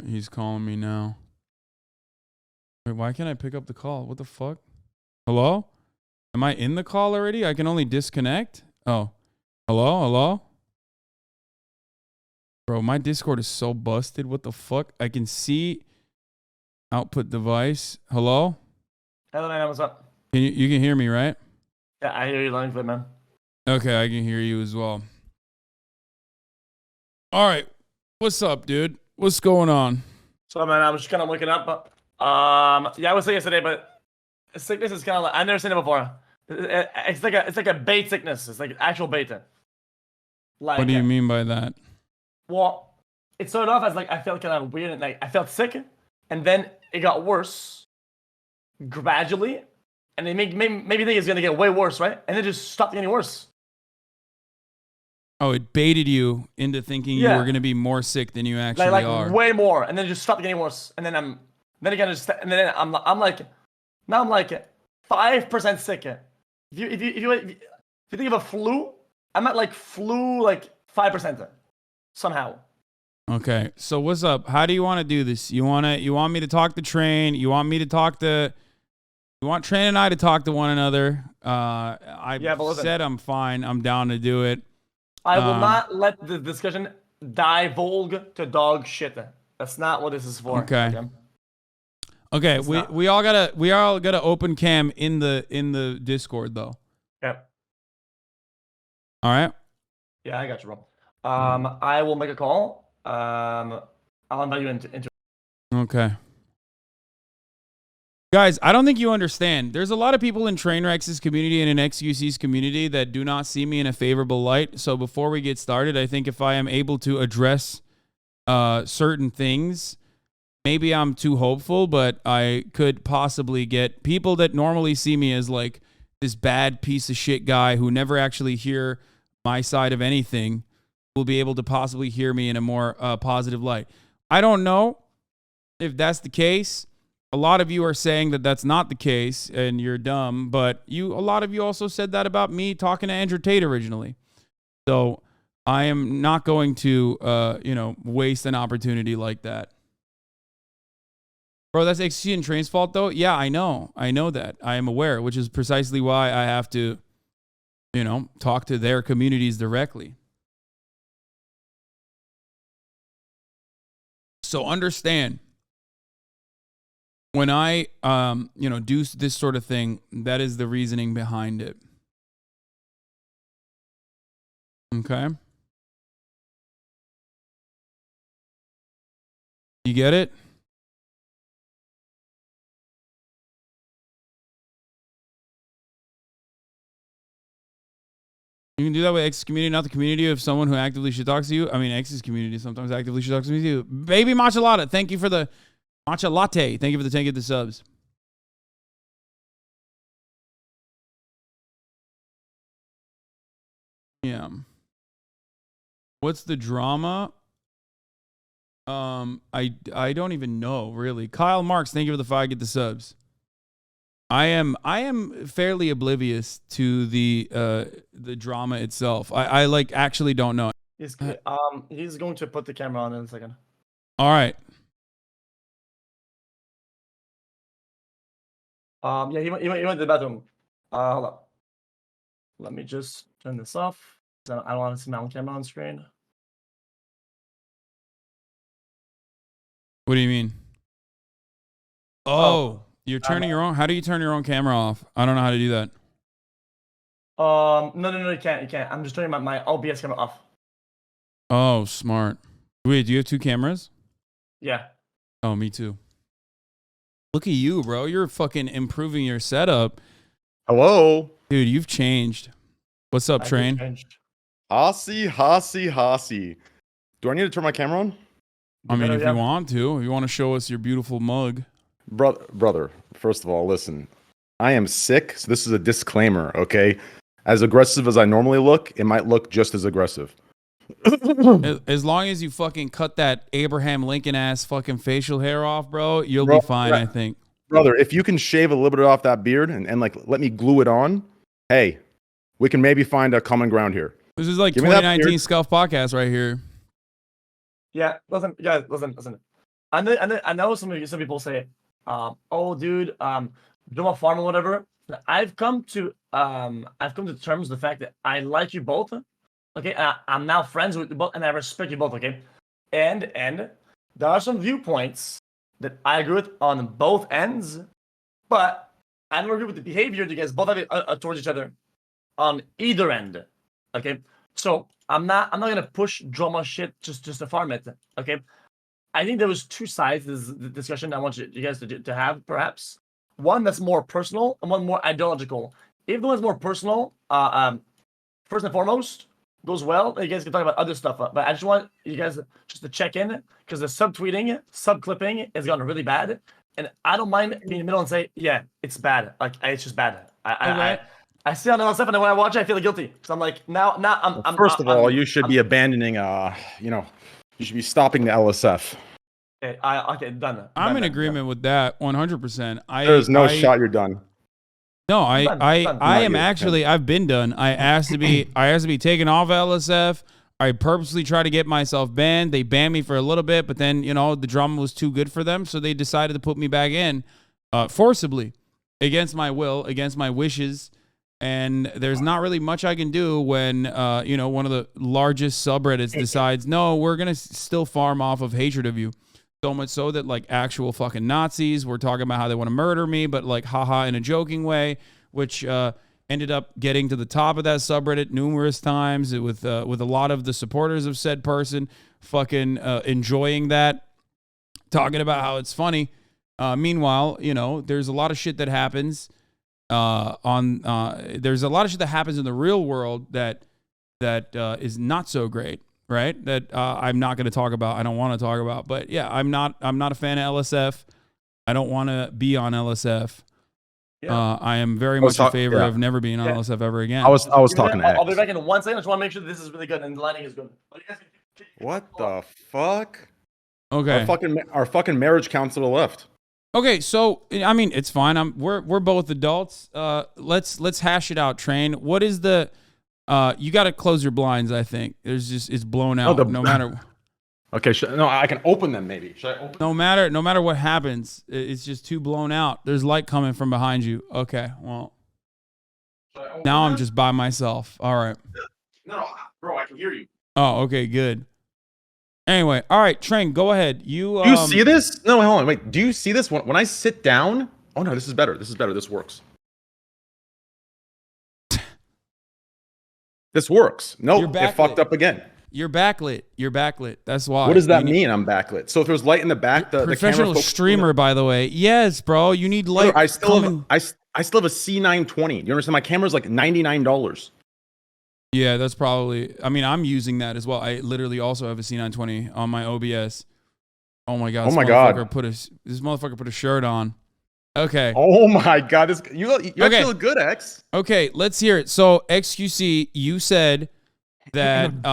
he's calling me now. Wait, why can't I pick up the call? What the fuck? Hello? Am I in the call already? I can only disconnect? Oh. Hello? Bro, my Discord is so busted. What the fuck? I can see output device. Hello? Hello, man. What's up? You can hear me, right? Yeah, I hear you loud and clear, man. Okay, I can hear you as well. All right. What's up, dude? What's going on? So, man, I was just kind of looking up. Yeah, I was saying yesterday, but sickness is kind of like I've never seen it before. It's like a bait sickness. It's like actual bait. Like, What do you mean by that? Well, it started off as like I felt kind of weird and like I felt sick, and then it got worse gradually, and they maybe think it's gonna get way worse, right? And it just stopped getting worse. Oh, it baited you into thinking you were going to be more sick than you actually are. Way more, and then it just stopped getting worse. And then I'm like 5% sick. If you think of a flu, I'm at like flu like 5% somehow. Okay, so what's up? How do you want to do this? You want me to talk to Train? You want Train and I to talk to one another? I said I'm fine. I'm down to do it. I will not let the discussion divulge to dog shit. That's not what this is for. Okay. We all gotta open cam in the Discord though. Yep. All right. Yeah, I got you, bro. I will make a call. I'll invite you into. Okay. Guys, I don't think you understand. There's a lot of people in Trainwreck's community and in xQc's community that do not see me in a favorable light. So before we get started, I think if I am able to address certain things, maybe I'm too hopeful, but I could possibly get people that normally see me as like this bad piece of shit guy who never actually hear my side of anything will be able to possibly hear me in a more positive light. I don't know if that's the case. A lot of you are saying that that's not the case and you're dumb, but a lot of you also said that about me talking to Andrew Tate originally. So I am not going to, waste an opportunity like that. Bro, that's xQc and Train's fault though. Yeah, I know that. I am aware, which is precisely why I have to, talk to their communities directly. So understand. When I, do this sort of thing, that is the reasoning behind it. Okay? You get it? You can do that with X's community, not the community of someone who actively should talk to you. I mean, X's community sometimes actively should talk to me too. Baby Matcha Latte, thank you for the Matcha Latte. Thank you for the 10 of the subs. Yeah. What's the drama? I don't even know, really. Kyle Marks, thank you for the 5 get the subs. I am fairly oblivious to the drama itself. I like actually don't know. He's going to put the camera on in a second. All right. Yeah, he went to the bathroom. Hold up. Let me just turn this off. I don't want to see my own camera on screen. What do you mean? Oh, you're turning your own. How do you turn your own camera off? I don't know how to do that. No, you can't. I'm just turning my OBS camera off. Oh, smart. Wait, do you have 2 cameras? Yeah. Oh, me too. Look at you, bro. You're fucking improving your setup. Hello. Dude, you've changed. What's up, Train? Hasi. Do I need to turn my camera on? I mean, if you want to. If you want to show us your beautiful mug. Brother, first of all, listen. I am sick, so this is a disclaimer, okay? As aggressive as I normally look, it might look just as aggressive. As long as you fucking cut that Abraham Lincoln ass fucking facial hair off, bro, you'll be fine, I think. Brother, if you can shave a little bit off that beard and like let me glue it on, hey, we can maybe find a common ground here. This is like 2019 Scuff Podcast right here. Yeah, listen, guys, listen. I know some people say, "Oh, dude, do a farm or whatever." I've come to terms with the fact that I like you both. Okay, I'm now friends with you both, and I respect you both. Okay, and there are some viewpoints that I agree with on both ends, but I don't agree with the behavior you guys both have towards each other on either end. Okay, so I'm not gonna push drama shit just to farm it. Okay, I think there was two sides to this discussion I want you guys to have, perhaps. One that's more personal and one more ideological. If the one's more personal, first and foremost, goes well, you guys can talk about other stuff. But I just want you guys just to check in because the subtweeting, subclipping has gotten really bad. And I don't mind being in the middle and say, yeah, it's bad. Like, it's just bad. I see all that stuff, and then when I watch it, I feel guilty. So I'm like, now I'm. First of all, you should be abandoning, you should be stopping the LSF. Okay, done. I'm in agreement with that 100%. There's no shot you're done. No, Done. I am actually. I've been done. I asked to be taken off LSF. I purposely tried to get myself banned. They banned me for a little bit, but then the drama was too good for them, so they decided to put me back in, forcibly, against my will, against my wishes. And there's not really much I can do when one of the largest subreddits decides, no, we're gonna still farm off of hatred of you. So much so that like actual fucking Nazis were talking about how they want to murder me, but like haha in a joking way, which ended up getting to the top of that subreddit numerous times with a lot of the supporters of said person fucking enjoying that, talking about how it's funny. Meanwhile, there's a lot of shit that happens there's a lot of shit that happens in the real world that is not so great. Right, that I'm not going to talk about. I don't want to talk about. But yeah, I'm not a fan of LSF. I don't want to be on LSF. Yeah. I am very much in favor of never being on LSF ever again. I was talking to X. I'll be back in 1 second. I just want to make sure this is really good and the lighting is good. What the fuck? Okay. Our fucking marriage counselor left. Okay, so I mean it's fine. We're both adults. Let's hash it out. Train. What is the you got to close your blinds, I think. It's blown out no matter. Okay, no, I can open them maybe. Should I open No matter what happens, it's just too blown out. There's light coming from behind you. Okay, well. Now I'm just by myself. All right. No, bro, I can hear you. Oh, okay, good. Anyway, all right, Train, go ahead. Do you see this? No, hold on, wait. Do you see this when I sit down? Oh no, this is better. This works. This works. No, it fucked up again. You're backlit. That's why. What does that mean? I'm backlit. So if there's light in the back, the professional streamer, by the way. Yes, bro. You need light. I still have a C920. You understand? My camera's like $99. Yeah, that's probably. I mean, I'm using that as well. I literally also have a C920 on my OBS. Oh my god. Oh my god. This motherfucker put a shirt on. Okay. Oh my god. You feel good, X. Okay, let's hear it. So xQc, you said that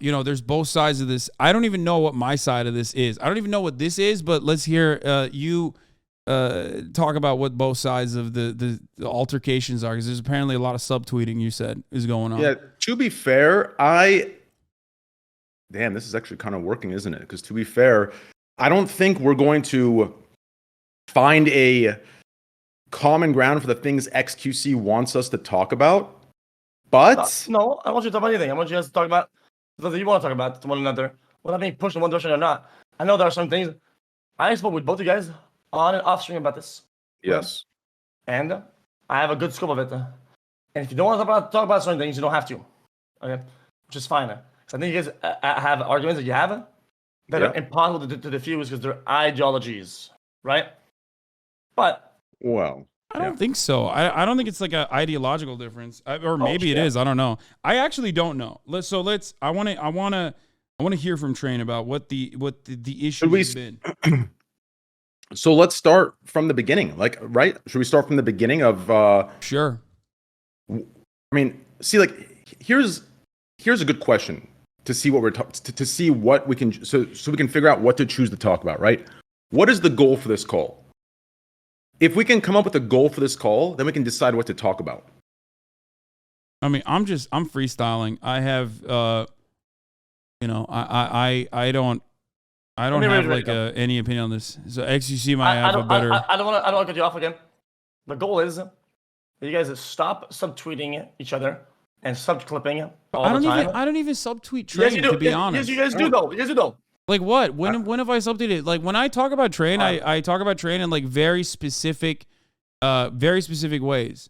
there's both sides of this. I don't even know what my side of this is. I don't even know what this is, but let's hear you talk about what both sides of the altercations are, because there's apparently a lot of subtweeting you said is going on. Yeah, to be fair, damn, this is actually kind of working, isn't it? Because to be fair, I don't think we're going to find a common ground for the things xQc wants us to talk about. But no, I don't want you to talk about anything. I want you guys to talk about something you want to talk about to one another. We're not being pushed in one direction or not. I know there are some things. I spoke with both you guys on and off stream about this. Yes. And I have a good scope of it. And if you don't want to talk about certain things, you don't have to. Okay? Which is fine. So I think you guys have arguments that you have that are impossible to diffuse because they're ideologies. Right? But well, I don't think so. I don't think it's like an ideological difference, or maybe it is. I don't know. I actually don't know. I want to hear from Train about what the issue has been. So let's start from the beginning. Right? Should we start from the beginning of? Sure. I mean, see, here's a good question to see what to see what we can so we can figure out what to choose to talk about. Right? What is the goal for this call? If we can come up with a goal for this call, then we can decide what to talk about. I mean, I'm freestyling. I have, I I don't have like any opinion on this. So xQc might have a better. I don't want to cut you off again. The goal is that you guys stop subtweeting each other and subclipping all the time. I don't even subtweet Train, to be honest. Yes, you guys do though. You guys do though. Like what? When have I subtweeted? Like when I talk about Train, I talk about Train in like very specific ways.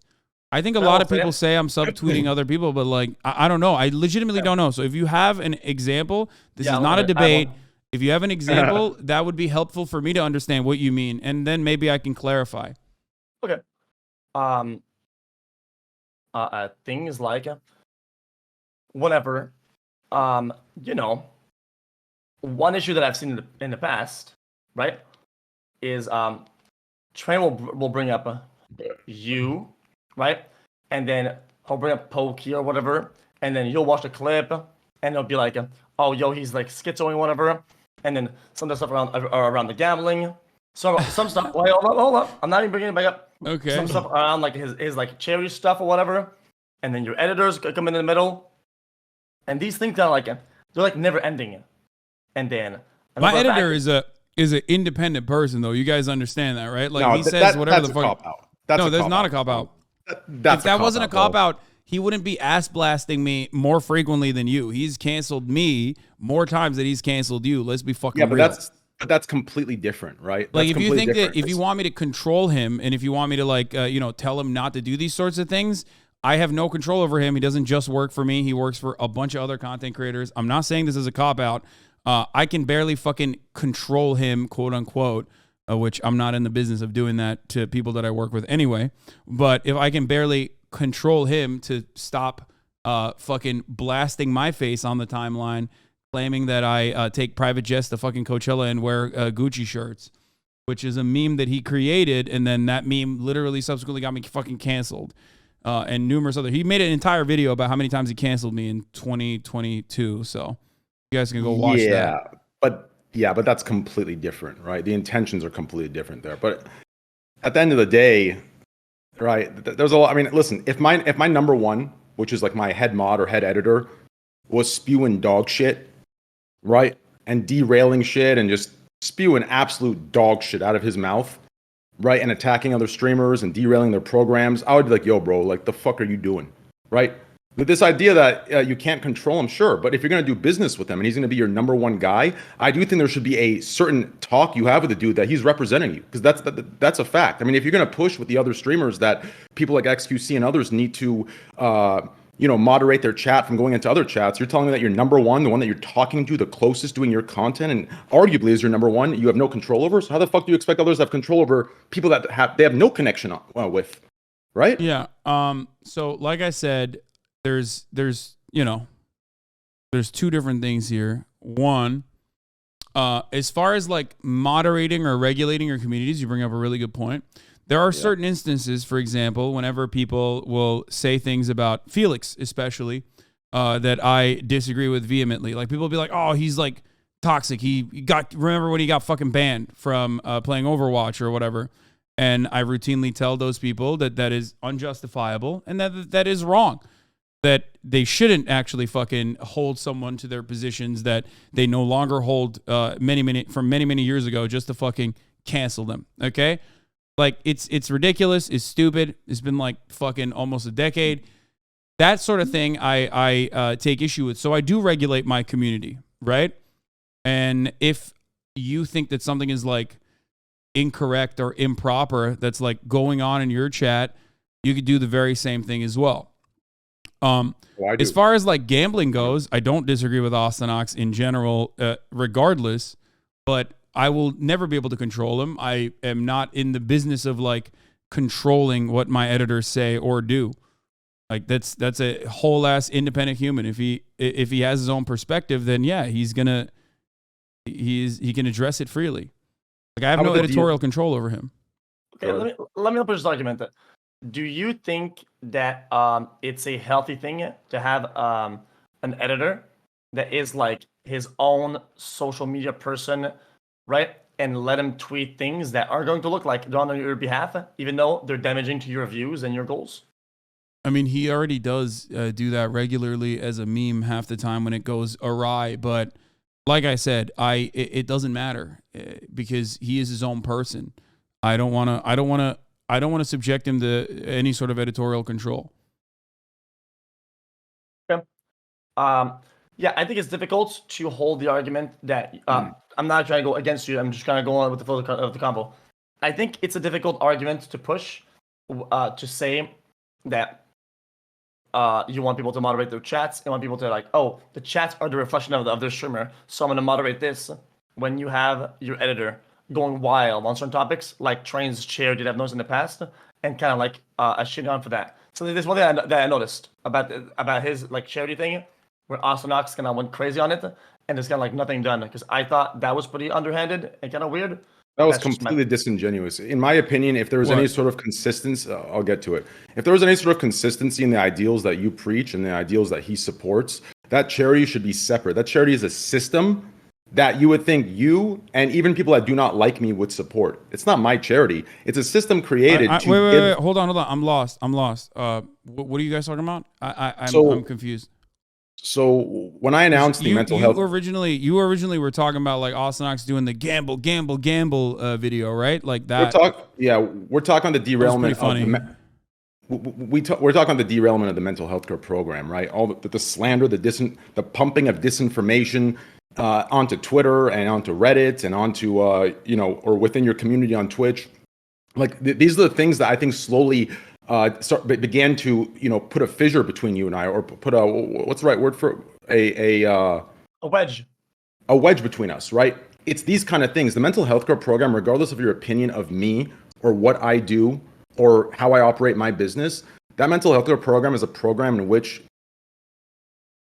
I think a lot of people say I'm subtweeting other people, but like I don't know. I legitimately don't know. So if you have an example, this is not a debate. If you have an example, that would be helpful for me to understand what you mean, and then maybe I can clarify. Okay. Things like whenever, you know, one issue that I've seen in the past, right, is Train will bring up you, right, and then he'll bring up Pokey or whatever, and then you'll watch the clip, and it'll be like, oh, yo, he's like schizoing or whatever, and then some of the stuff around the gambling, some stuff. Wait, hold up, I'm not even bringing it back up. Okay. Some stuff around like his like cherry stuff or whatever, and then your editors come in the middle, and these things are like they're like never ending. And then my editor is an independent person, though. You guys understand that, right? Like he says whatever the fuck. No, there's not a cop out. If that wasn't a cop out, he wouldn't be ass blasting me more frequently than you. He's canceled me more times than he's canceled you. Let's be fucking real. But that's completely different, right? Like if you think that if you want me to control him and if you want me to like tell him not to do these sorts of things, I have no control over him. He doesn't just work for me. He works for a bunch of other content creators. I'm not saying this is a cop out. I can barely fucking control him, quote unquote, which I'm not in the business of doing that to people that I work with anyway. But if I can barely control him to stop fucking blasting my face on the timeline, claiming that I take private jets to fucking Coachella and wear Gucci shirts, which is a meme that he created. And then that meme literally subsequently got me fucking canceled. And numerous other. He made an entire video about how many times he canceled me in 2022. So you guys can go watch that. But that's completely different, right? The intentions are completely different there. But at the end of the day, right, there's a lot. I mean, listen, if my number one, which is like my head mod or head editor, was spewing dog shit, right, and derailing shit and just spewing absolute dog shit out of his mouth, right, and attacking other streamers and derailing their programs, I would be like, yo, bro, like, the fuck are you doing, right? With this idea that you can't control him, sure, but if you're going to do business with him and he's going to be your number one guy, I do think there should be a certain talk you have with the dude that he's representing you, because that's a fact. I mean, if you're going to push with the other streamers that people like xQc and others need to, moderate their chat from going into other chats, you're telling me that you're number one, the one that you're talking to, the closest doing your content, and arguably is your number one, you have no control over. So how the fuck do you expect others to have control over people that they have no connection with, right? Yeah. So like I said, there's two different things here. One, as far as like moderating or regulating your communities, you bring up a really good point. There are certain instances, for example, whenever people will say things about Felix, especially, that I disagree with vehemently. Like people will be like, "Oh, he's like toxic. Remember when he got fucking banned from playing Overwatch or whatever?" And I routinely tell those people that is unjustifiable and that is wrong. That they shouldn't actually fucking hold someone to their positions that they no longer hold many years ago just to fucking cancel them. Okay. Like it's ridiculous. It's stupid. It's been like fucking almost a decade. That sort of thing I take issue with. So I do regulate my community, right? And if you think that something is like incorrect or improper that's like going on in your chat, you could do the very same thing as well. As far as like gambling goes, I don't disagree with hasanreacts in general, regardless, but I will never be able to control him. I am not in the business of like controlling what my editors say or do. Like that's a whole ass independent human. If he has his own perspective, then yeah, he can address it freely. Like I have no editorial control over him. Okay, let me push this argument. Do you think that it's a healthy thing to have an editor that is like his own social media person, right? And let him tweet things that are going to look like they're on your behalf, even though they're damaging to your views and your goals? I mean, he already does do that regularly as a meme half the time when it goes awry. But like I said, it doesn't matter because he is his own person. I don't want to subject him to any sort of editorial control. Okay. Yeah, I think it's difficult to hold the argument that I'm not trying to go against you. I'm just trying to go on with the flow of the combo. I think it's a difficult argument to push to say that you want people to moderate their chats. You want people to like, oh, the chats are the reflection of their streamer. So I'm going to moderate this when you have your editor going wild on certain topics, like Train's chair did have noticed in the past, and kind of like shitting on for that. So there's one thing that I noticed about his like charity thing, where Hasanabi kind of went crazy on it, and there's kind of like nothing done, because I thought that was pretty underhanded and kind of weird. That was completely disingenuous. In my opinion, if there was any sort of consistency, I'll get to it. If there was any sort of consistency in the ideals that you preach and the ideals that he supports, that charity should be separate. That charity is a system that you would think you and even people that do not like me would support. It's not my charity. It's a system created to wait. Hold on. I'm lost. What are you guys talking about? I'm confused. So when I announced the mental health, you originally were talking about like Hasanabi doing the gamble video, right? Like that. We're talking the derailment. Funny. We're talking the derailment of the mental health care program, right? All the slander, the pumping of disinformation onto Twitter and onto Reddit and onto or within your community on Twitch. Like these are the things that I think slowly began to put a fissure between you and I, or put a what's the right word for a wedge between us, right? It's these kind of things. The mental health care program, regardless of your opinion of me or what I do or how I operate my business, that mental health care program is a program in which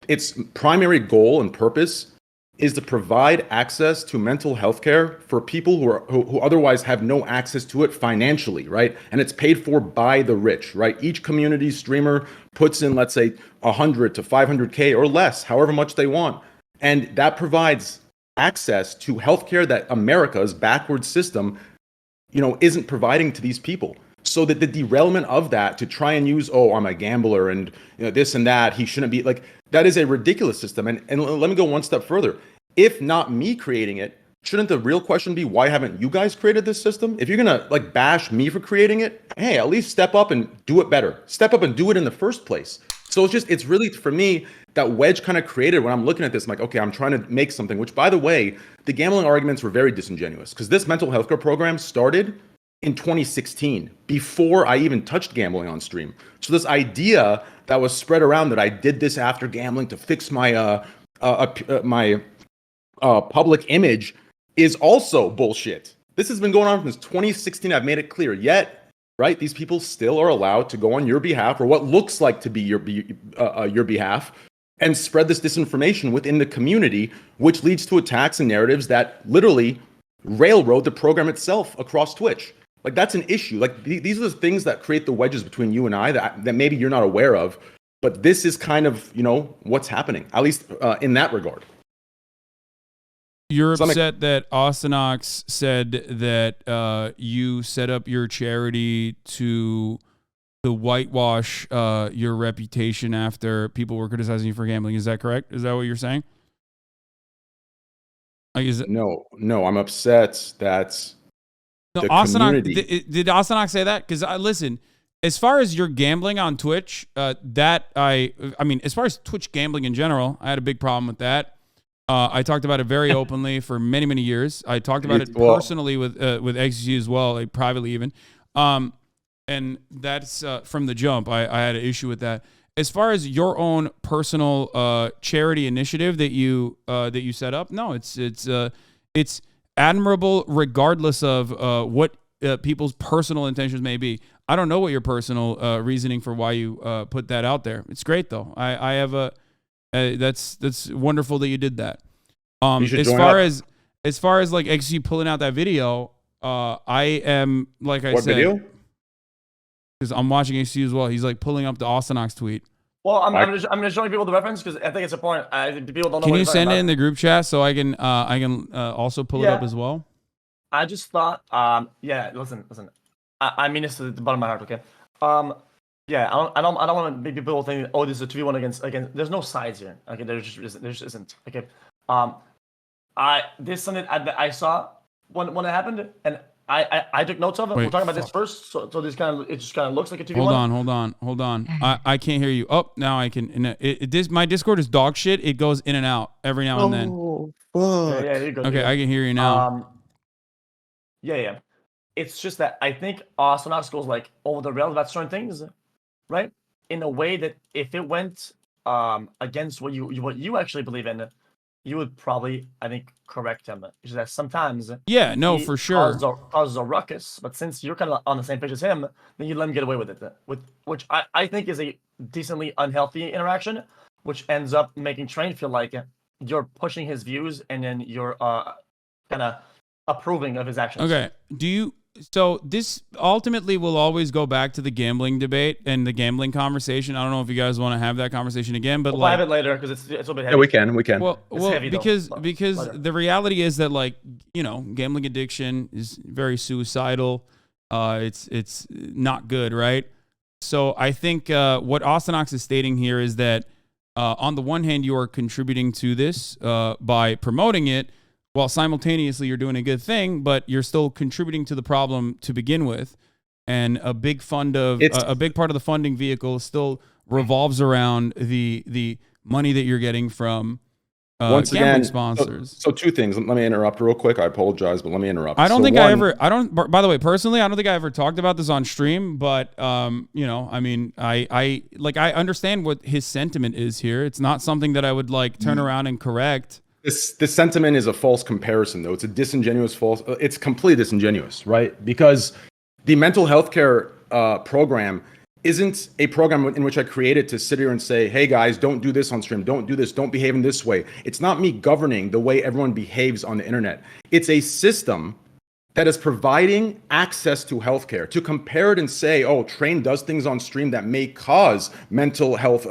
its primary goal and purpose is to provide access to mental health care for people who otherwise have no access to it financially, right? And it's paid for by the rich, right? Each community streamer puts in, let's say, 100 to 500K or less, however much they want. And that provides access to healthcare that America's backward system, isn't providing to these people. So that the derailment of that to try and use, I'm a gambler and this and that, he shouldn't be, like, that is a ridiculous system. And let me go one step further. If not me creating it, shouldn't the real question be, why haven't you guys created this system? If you're gonna like bash me for creating it, hey, at least step up and do it better. Step up and do it in the first place. So it's really, for me, that wedge kind of created when I'm looking at this. I'm like, okay, I'm trying to make something, which, by the way, the gambling arguments were very disingenuous, because this mental health care program started in 2016, before I even touched gambling on stream. So this idea that was spread around that I did this after gambling to fix my public image is also bullshit. This has been going on since 2016. I've made it clear. Yet, right, these people still are allowed to go on your behalf, or what looks like to be your behalf, and spread this disinformation within the community, which leads to attacks and narratives that literally railroad the program itself across Twitch. Like, that's an issue. Like, these are the things that create the wedges between you and I that maybe you're not aware of. But this is kind of, what's happening, at least in that regard. You're upset that Hasanabi said that you set up your charity to whitewash your reputation after people were criticizing you for gambling. Is that correct? Is that what you're saying? No, I'm upset that no, the community... Did Hasanabi say that? Because listen, as far as your gambling on Twitch, I mean, as far as Twitch gambling in general, I had a big problem with that. I talked about it very openly for many, many years. I talked about it personally with xQc as well, like privately even. And that's from the jump. I had an issue with that. As far as your own personal charity initiative that you set up, no, it's admirable regardless of what people's personal intentions may be. I don't know what your personal reasoning for why you put that out there. It's great though. I have a that's wonderful that you did that. As far as like xQc pulling out that video, I am, like I said. What video? Because I'm watching xQc as well. He's like pulling up the Hasanabi tweet. Well, I'm just showing people the reference because I think it's important. People don't know. Can you send it in the group chat so I can also pull it up as well? I just thought, listen. I mean this to the bottom of my heart, okay? Yeah, I don't want to make people think, oh, this is a 2v1 against. There's no sides here. Okay, there just isn't. Okay, This something I saw when it happened, and I took notes of it. Wait, We're talking about this fuck. first, so this kind of it just kind of looks like a 2v1. Hold on. I can't hear you. Oh, now I can. My Discord is dog shit. It goes in and out every now and then. Oh, Yeah, fuck. you're good. Okay, you're I good. can hear you now. Yeah. It's just that I think Sonox goes like over the rails about certain things, right? In a way that if it went against what you actually believe in, you would probably, I think, correct him. It's just that sometimes Yeah, no, he for sure. causes a ruckus, but since you're kind of on the same page as him, then you let him get away with it, which I think is a decently unhealthy interaction, which ends up making Train feel like you're pushing his views and then you're kind of approving of his actions. Okay. So this ultimately will always go back to the gambling debate and the gambling conversation. I don't know if you guys want to have that conversation again, but We'll like have it later because it's a little bit heavy. Yeah, we can. Well, heavy, though, because but later. the reality is that, like, you know, gambling addiction is very suicidal. It's not good, right? So I think what Ostenox is stating here is that on the one hand, you are contributing to this by promoting it, while simultaneously you're doing a good thing, but you're still contributing to the problem to begin with. And a big part of the funding vehicle still revolves around the money that you're getting from Once gambling again, sponsors. So two things. Let me interrupt real quick. I apologize, but let me interrupt. By the way, personally, I don't think I ever talked about this on stream, but you know, I mean, I understand what his sentiment is here. It's not something that I would like turn around and correct. This sentiment is a false comparison, though. It's a disingenuous false. It's completely disingenuous, right? Because the mental health care program isn't a program in which I created to sit here and say, hey guys, don't do this on stream, don't do this, don't behave in this way. It's not me governing the way everyone behaves on the internet. It's a system that is providing access to healthcare. To compare it and say, oh, Train does things on stream that may cause mental health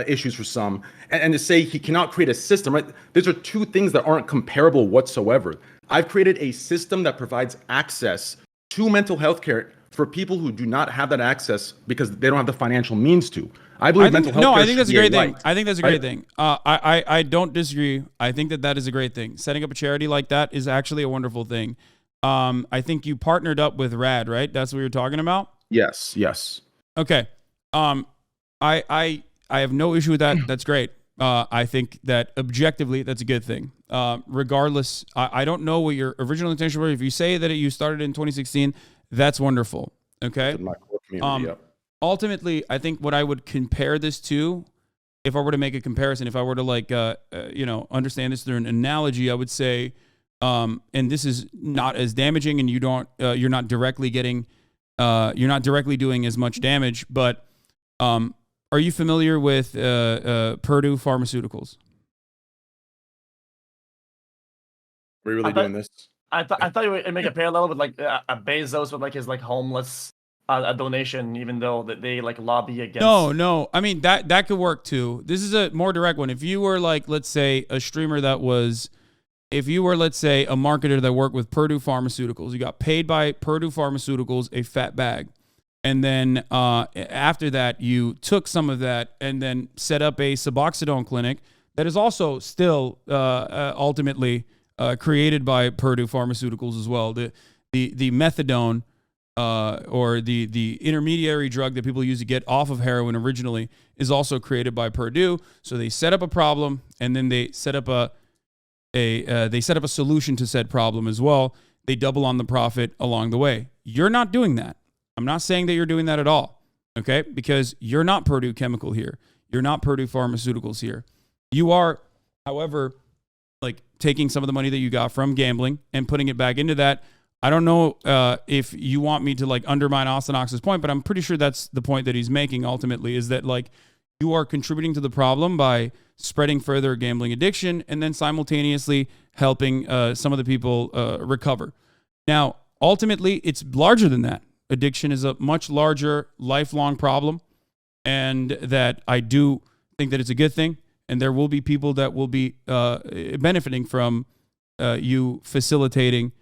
issues for some, and to say he cannot create a system, right? These are two things that aren't comparable whatsoever. I've created a system that provides access to mental health care for people who do not have that access because they don't have the financial means to. I believe mental health care. I think that's a great thing. Right. I think that's a great thing. I don't disagree. I think that is a great thing. Setting up a charity like that is actually a wonderful thing. I think you partnered up with Rad, right? That's what you're talking about? Yes. Okay. I have no issue with that. That's great. I think that objectively, that's a good thing. Regardless, I don't know what your original intention were. If you say that you started in 2016, that's wonderful. Okay. My core community, yep. Ultimately, I think what I would compare this to, if I were to make a comparison, if I were to like, understand this through an analogy, I would say, and this is not as damaging, and you're not directly doing as much damage, but are you familiar with Purdue Pharmaceuticals? Are we really doing this? I thought you would make a parallel with like a Bezos with like his like homeless a donation, even though that they like lobby against. No. I mean that could work too. This is a more direct one. If you were like, let's say, a streamer if you were, let's say, a marketer that worked with Purdue Pharmaceuticals, you got paid by Purdue Pharmaceuticals a fat bag. And then after that, you took some of that and then set up a Suboxone clinic that is also still ultimately created by Purdue Pharmaceuticals as well. The methadone or the intermediary drug that people use to get off of heroin originally is also created by Purdue. So they set up a problem and then they set up a solution to said problem as well. They double on the profit along the way. You're not doing that. I'm not saying that you're doing that at all, okay? Because you're not Purdue Chemical here. You're not Purdue Pharmaceuticals here. You are, however, like taking some of the money that you got from gambling and putting it back into that. I don't know if you want me to like undermine Ostenox's point, but I'm pretty sure that's the point that he's making ultimately, is that like you are contributing to the problem by spreading further gambling addiction and then simultaneously helping some of the people recover. Now, ultimately, it's larger than that. Addiction is a much larger lifelong problem, and that I do think that it's a good thing, and there will be people that will be benefiting from you facilitating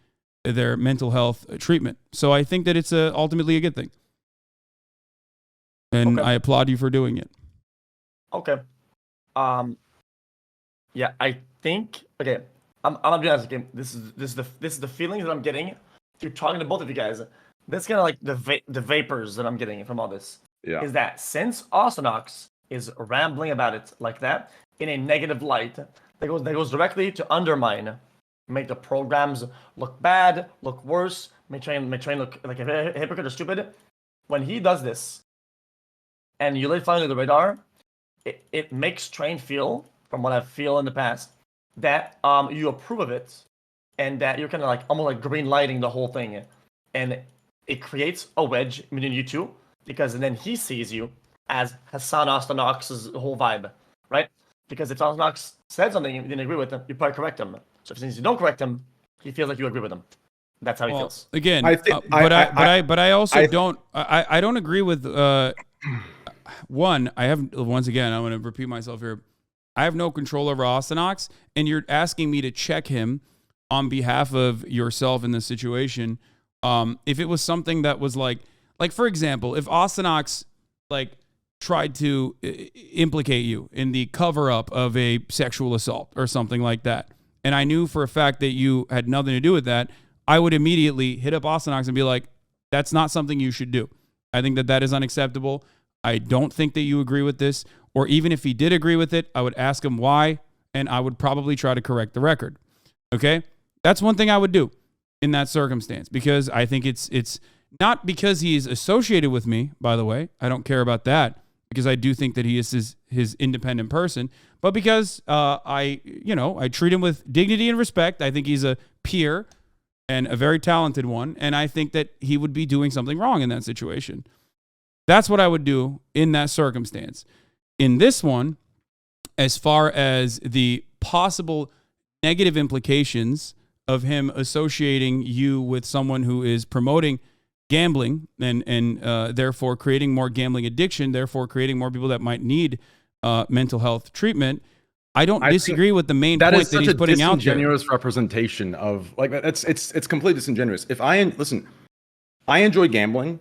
their mental health treatment. So I think that it's ultimately a good thing, and I applaud you for doing it. Okay. Yeah, I think, okay, I'm gonna be honest. Okay, this is the feelings that I'm getting through talking to both of you guys. That's kind of like the vapors that I'm getting from all this. Yeah. Is that since Ausinox is rambling about it like that in a negative light, that goes directly to undermine, make the programs look bad, look worse, may train look like a hypocrite or stupid. When he does this, and you lay fly under the radar, it makes train feel, from what I feel in the past, that you approve of it, and that you're kind of like almost like green lighting the whole thing, and it creates a wedge between you two, because then he sees you as Hasan Ostanox's whole vibe, right? Because if Ostanox said something you didn't agree with him, you probably correct him. So since you don't correct him, he feels like you agree with him. That's how he feels. Again, I think- but I also don't agree with one. I have once again. I'm going to repeat myself here. I have no control over Ostanox, and you're asking me to check him on behalf of yourself in this situation. If it was something that was like for example, if Ostanox like tried to implicate you in the cover up of a sexual assault or something like that, and I knew for a fact that you had nothing to do with that, I would immediately hit up Ostanox and be like, that's not something you should do. I think that is unacceptable. I don't think that you agree with this. Or even if he did agree with it, I would ask him why, and I would probably try to correct the record. Okay? That's one thing I would do in that circumstance, because I think it's not because he's associated with me, by the way. I don't care about that, because I do think that he is his independent person, but because I treat him with dignity and respect. I think he's a peer and a very talented one, and I think that he would be doing something wrong in that situation. That's what I would do in that circumstance. In this one, as far as the possible negative implications of him associating you with someone who is promoting gambling and therefore creating more gambling addiction, therefore creating more people that might need mental health treatment, I don't disagree with the main point that he's putting out there. Disingenuous representation of like it's completely disingenuous. I enjoy gambling,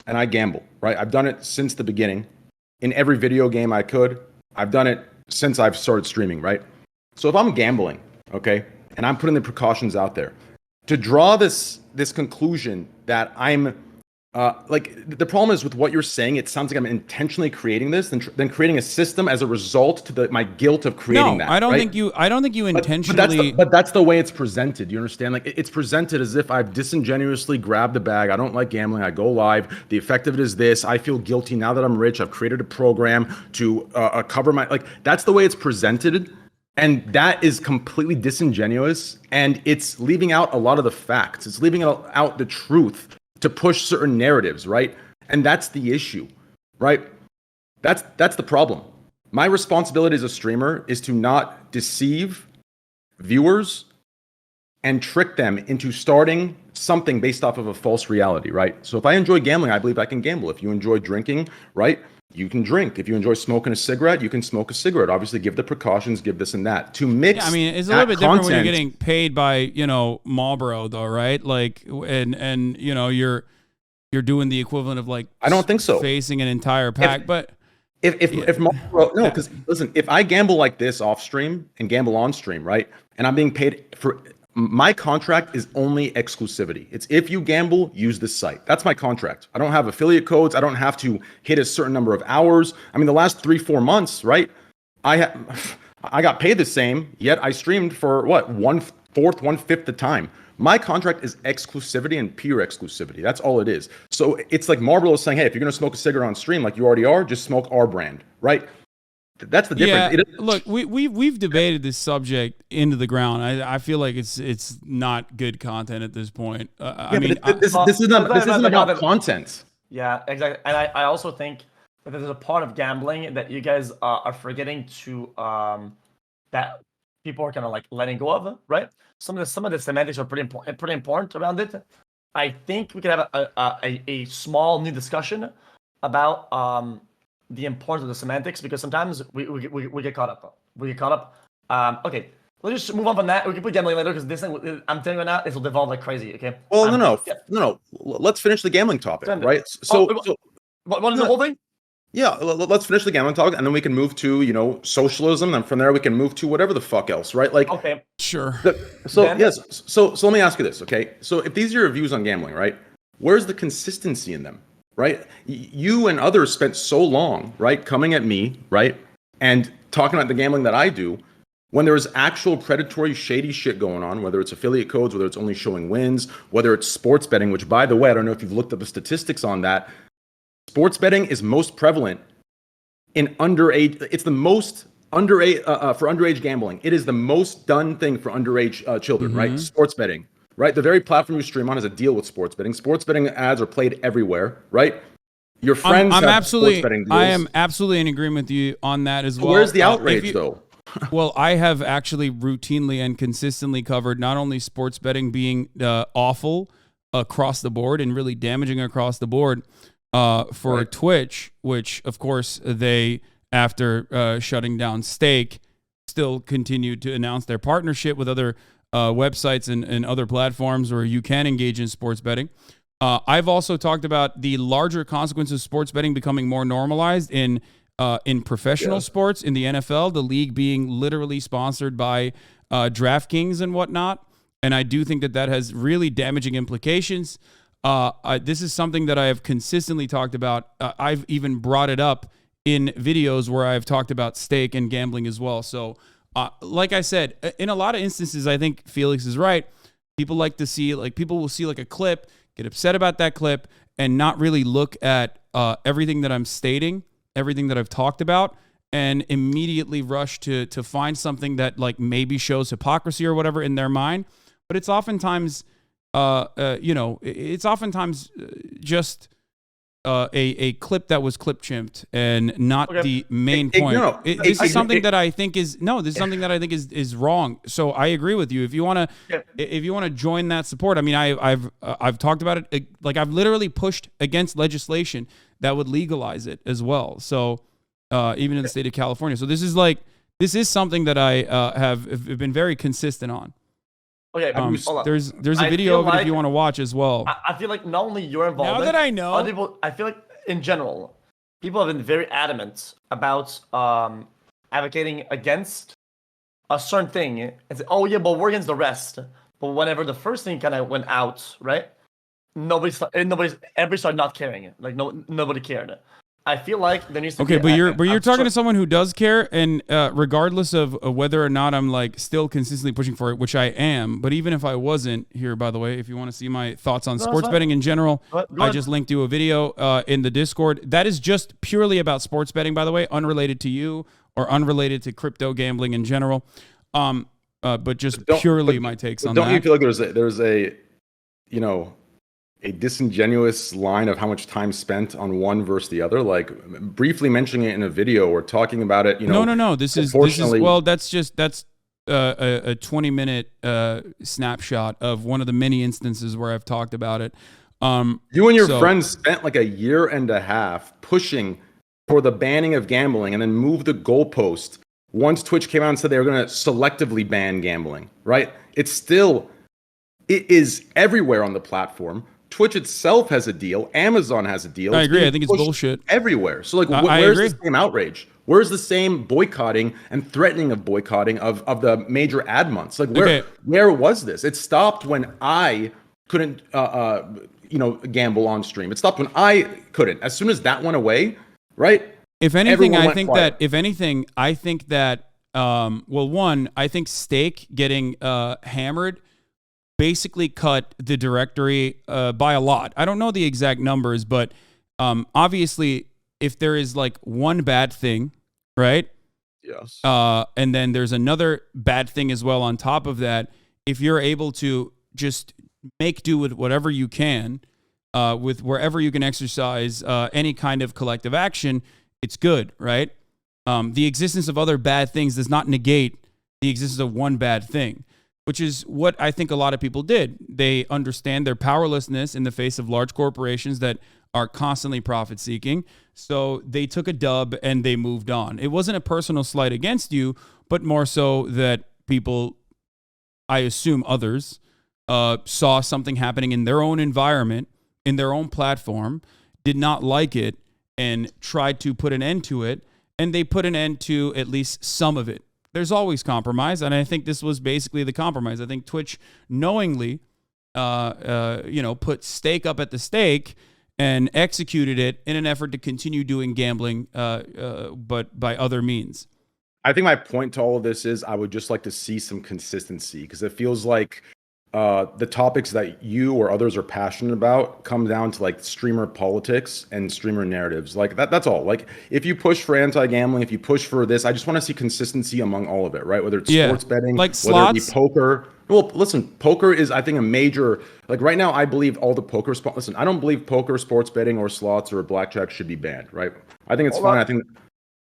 and I gamble, right? I've done it since the beginning. In every video game I could. I've done it since I've started streaming, right? So if I'm gambling, okay, and I'm putting the precautions out there, to draw this conclusion that I'm the problem is with what you're saying, it sounds like I'm intentionally creating this, then creating a system as a result to my guilt of creating that. I don't right? think you intentionally. But that's the way it's presented. You understand? Like it's presented as if I've disingenuously grabbed the bag. I don't like gambling. I go live. The effect of it is this. I feel guilty now that I'm rich. I've created a program to cover my That's the way it's presented, and that is completely disingenuous. And it's leaving out a lot of the facts. It's leaving out the truth to push certain narratives, right? And that's the issue, right? That's the problem. My responsibility as a streamer is to not deceive viewers and trick them into starting something based off of a false reality, right? So if I enjoy gambling, I believe I can gamble. If you enjoy drinking, right, you can drink. If you enjoy smoking a cigarette, you can smoke a cigarette. Obviously, give the precautions, give this and that. To mix, yeah, I mean, it's a little bit different when you're getting paid by, Marlboro, though, right? Like, and you're doing the equivalent of like I don't think so. Facing an entire pack, but if Marlboro, no, because listen, if I gamble like this off stream and gamble on stream, right, and I'm being paid for. My contract is only exclusivity. It's if you gamble, use this site. That's my contract. I don't have affiliate codes. I don't have to hit a certain number of hours. I mean, the last 3-4 months, right? I got paid the same, yet I streamed for what, 1/4, 1/5 the time. My contract is exclusivity and pure exclusivity. That's all it is. So it's like Marlboro saying, hey, if you're gonna smoke a cigarette on stream like you already are, just smoke our brand, right? That's the difference. Yeah, look, we've debated this subject into the ground. I feel like it's not good content at this point. This isn't about content. Yeah, exactly. And I also think that there's a part of gambling that you guys are forgetting to that people are kind of like letting go of, right? Some of the semantics are pretty important around it. I think we could have a small new discussion about the importance of the semantics, because sometimes we get caught up. Okay, let's just move on from that. We can put gambling later, because this thing, I'm telling you now, this will devolve like crazy. Okay. Well, no. Let's finish the gambling topic, right? What is the whole thing? Yeah, let's finish the gambling talk, and then we can move to, socialism, and from there we can move to whatever the fuck else, right? Like, Okay. Sure. so let me ask you this, okay? So if these are your views on gambling, right? Where's the consistency in them, right? You and others spent so long, right, coming at me, right, and talking about the gambling that I do, when there's actual predatory, shady shit going on, whether it's affiliate codes, whether it's only showing wins, whether it's sports betting, which, by the way, I don't know if you've looked at the statistics on that. Sports betting is most prevalent in underage. It's the most underage for underage gambling. It is the most done thing for underage children, right? Sports betting, right? The very platform you stream on has a deal with sports betting. Sports betting ads are played everywhere, right? Your friends have sports betting deals. I am absolutely in agreement with you on that as well. Where's the outrage, though? Well, I have actually routinely and consistently covered not only sports betting being awful across the board and really damaging across the board, for Twitch, which, of course, they, after shutting down Stake, still continued to announce their partnership with other websites and other platforms where you can engage in sports betting. I've also talked about the larger consequences of sports betting becoming more normalized in professional sports, in the NFL, the league being literally sponsored by DraftKings and whatnot. And I do think that has really damaging implications. This is something that I have consistently talked about. I've even brought it up in videos where I've talked about stake and gambling as well. So, like I said, in a lot of instances, I think Felix is right. People like to see, people will see a clip, get upset about that clip, and not really look at everything that I'm stating, everything that I've talked about, and immediately rush to find something that maybe shows hypocrisy or whatever in their mind. But it's oftentimes it's oftentimes just a clip that was clip chimped and not the main point. This is something that I think is wrong. So I agree with you. If you want to join that support, I mean, I've talked about it. I've literally pushed against legislation that would legalize it as well. So even in the state of California. So this is something that I have been very consistent on. Okay, there's a video of it if you want to watch as well. I feel like not only you're involved. Now that I know, other people, I feel like in general, people have been very adamant about advocating against a certain thing. And say, oh yeah, but we're against the rest. But whenever the first thing kind of went out, right? Everybody started not caring. Nobody cared. I feel like there needs to be. Okay, but you're talking to someone who does care, and regardless of whether or not I'm still consistently pushing for it, which I am, but even if I wasn't here, by the way, if you want to see my thoughts on sports betting in general, I just linked you a video in the Discord that is just purely about sports betting, by the way, unrelated to you or unrelated to crypto gambling in general, but just purely my takes on that. Don't you feel like there's a disingenuous line of how much time spent on one versus the other, briefly mentioning it in a video or talking about it, No. This is well, that's a 20-minute snapshot of one of the many instances where I've talked about it. You and your friends spent a year and a half pushing for the banning of gambling and then moved the goalpost once Twitch came out and said they were going to selectively ban gambling, right? It is everywhere on the platform. Twitch itself has a deal. Amazon has a deal. I agree. I think it's bullshit everywhere. So where's the same outrage? Where's the same boycotting and threatening of boycotting of the major ad months? Where was this? It stopped when I couldn't gamble on stream. It stopped when I couldn't. As soon as that went away, right? If anything, I think that I think Stake getting hammered basically cut the directory by a lot. I don't know the exact numbers, but obviously, if there is one bad thing, right? Yes. And then there's another bad thing as well on top of that. If you're able to just make do with whatever you can, with wherever you can exercise any kind of collective action, it's good, right? The existence of other bad things does not negate the existence of one bad thing, which is what I think a lot of people did. They understand their powerlessness in the face of large corporations that are constantly profit-seeking. So they took a dub and they moved on. It wasn't a personal slight against you, but more so that people, I assume others, saw something happening in their own environment, in their own platform, did not like it, and tried to put an end to it, and they put an end to at least some of it. There's always compromise, and I think this was basically the compromise. I think Twitch knowingly, put stake up at the stake and executed it in an effort to continue doing gambling, but by other means. I think my point to all of this is I would just like to see some consistency, because it feels like the topics that you or others are passionate about come down to like streamer politics and streamer narratives. Like that's all. Like if you push for anti-gambling, if you push for this, I just want to see consistency among all of it, right? Whether it's sports betting, like whether slots, it be poker. Well, listen, poker is, I think, a major, like right now, I believe all the poker, listen, I don't believe poker, sports betting, or slots or blackjack should be banned, right? I think it's fine. I think.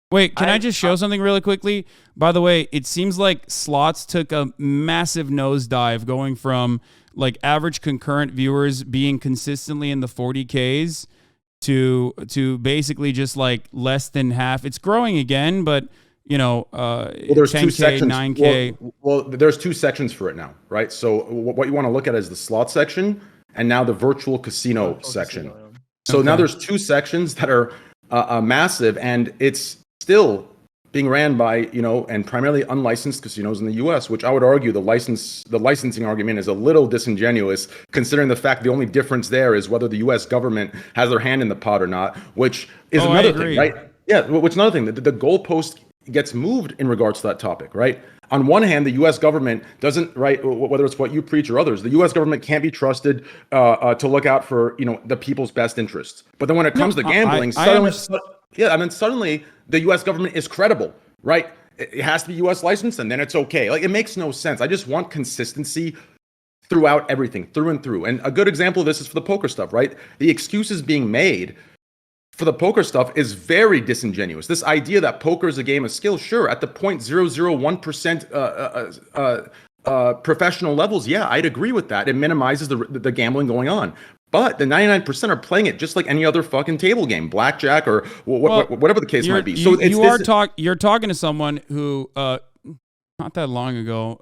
Wait, can I just show something really quickly? By the way, it seems like slots took a massive nosedive, going from like average concurrent viewers being consistently in the 40Ks to basically just like less than half. It's growing again, but well, there's 10K, two sections. 9K. Well, there's two sections for it now, right? So what you want to look at is the slot section and now the virtual casino section. So now there's two sections that are massive, and it's still being ran by, and primarily unlicensed casinos in the U.S., which I would argue the licensing argument is a little disingenuous, considering the fact the only difference there is whether the U.S. government has their hand in the pot or not, which is another thing, right? Yeah, which is another thing. The goalpost gets moved in regards to that topic, right? On one hand, the U.S. government doesn't, right, whether it's what you preach or others, the U.S. government can't be trusted to look out for, the people's best interests. But then when it comes to gambling, suddenly the U.S. government is credible, right? It has to be U.S. licensed, and then it's okay. Like, it makes no sense. I just want consistency throughout everything, through and through. And a good example of this is for the poker stuff, right? The excuses being made for the poker stuff is very disingenuous. This idea that poker is a game of skill, sure, at the 0.001% professional levels, yeah, I'd agree with that. It minimizes the gambling going on. But the 99% are playing it just like any other fucking table game, blackjack or whatever the case might be. So you're talking to someone who not that long ago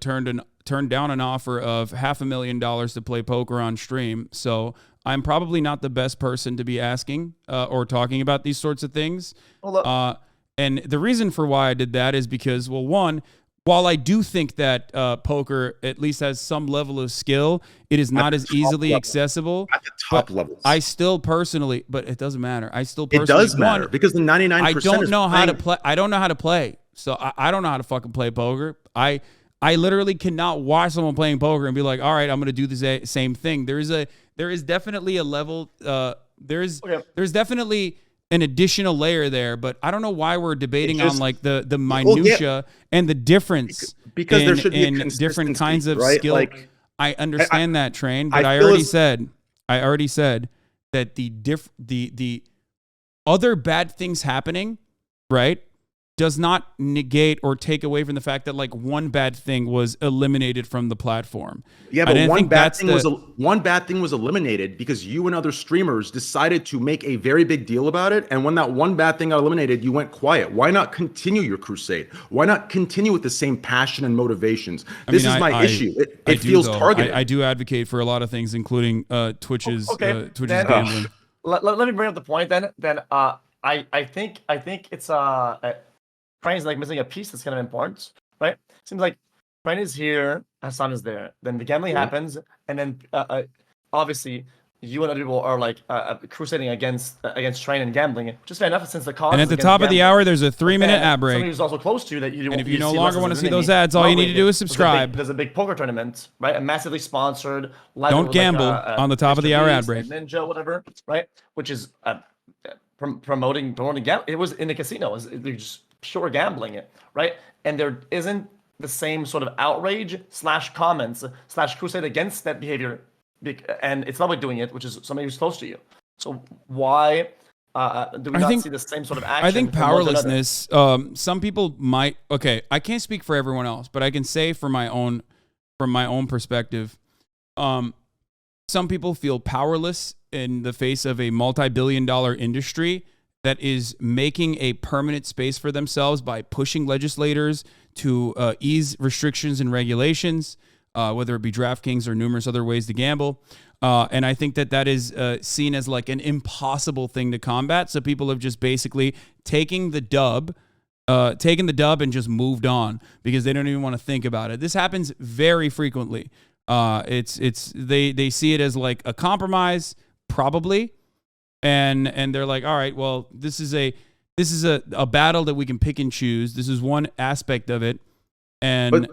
turned down an offer of $500,000 to play poker on stream. So I'm probably not the best person to be asking or talking about these sorts of things. And the reason for why I did that is because, well, one, while I do think that poker at least has some level of skill, it is not as easily accessible. At the top levels. I still personally, but it doesn't matter. It does matter because the 99% I don't know how to play. I don't know how to play. So I don't know how to fucking play poker. I literally cannot watch someone playing poker and be like, all right, I'm going to do the same thing. There is definitely a level. There's definitely an additional layer there, but I don't know why we're debating on like the minutia and the difference because there should be in different kinds of skill. Like, I understand that, Train, but I already said that the other bad things happening, right, does not negate or take away from the fact that like one bad thing was eliminated from the platform. Yeah, but one bad thing was eliminated because you and other streamers decided to make a very big deal about it. And when that one bad thing got eliminated, you went quiet. Why not continue your crusade? Why not continue with the same passion and motivations? This is my issue. It feels targeted. I do advocate for a lot of things, including Twitch's gambling. Let me bring up the point then. I think it's Train is like missing a piece that's kind of important, right? Seems like Train is here, Hasan is there. Then the gambling happens, and then obviously you and other people are like crusading against Train and gambling, which is fair enough since the cause. And at the top of the hour, there's a 3-minute ad break. Somebody who's also close to you that you. And if you no longer want to see those ads, all you need to do is subscribe. There's a big poker tournament, right? A massively sponsored. Don't gamble on the top of the hour ad break. Ninja, whatever, right? Which is promoting gambling. It was in the casino. They're just pure gambling it, right? And there isn't the same sort of outrage / comments / crusade against that behavior, and it's not like doing it, which is somebody who's close to you. So why do we not see the same sort of action? I think powerlessness. Some people might. Okay, I can't speak for everyone else, but I can say from my own perspective, some people feel powerless in the face of a multi-billion-dollar industry that is making a permanent space for themselves by pushing legislators to ease restrictions and regulations, whether it be DraftKings or numerous other ways to gamble. And I think that is seen as like an impossible thing to combat. So people have just basically taken the dub and just moved on because they don't even want to think about it. This happens very frequently. They see it as like a compromise, probably, and they're like, all right, well, this is a battle that we can pick and choose. This is one aspect of it, and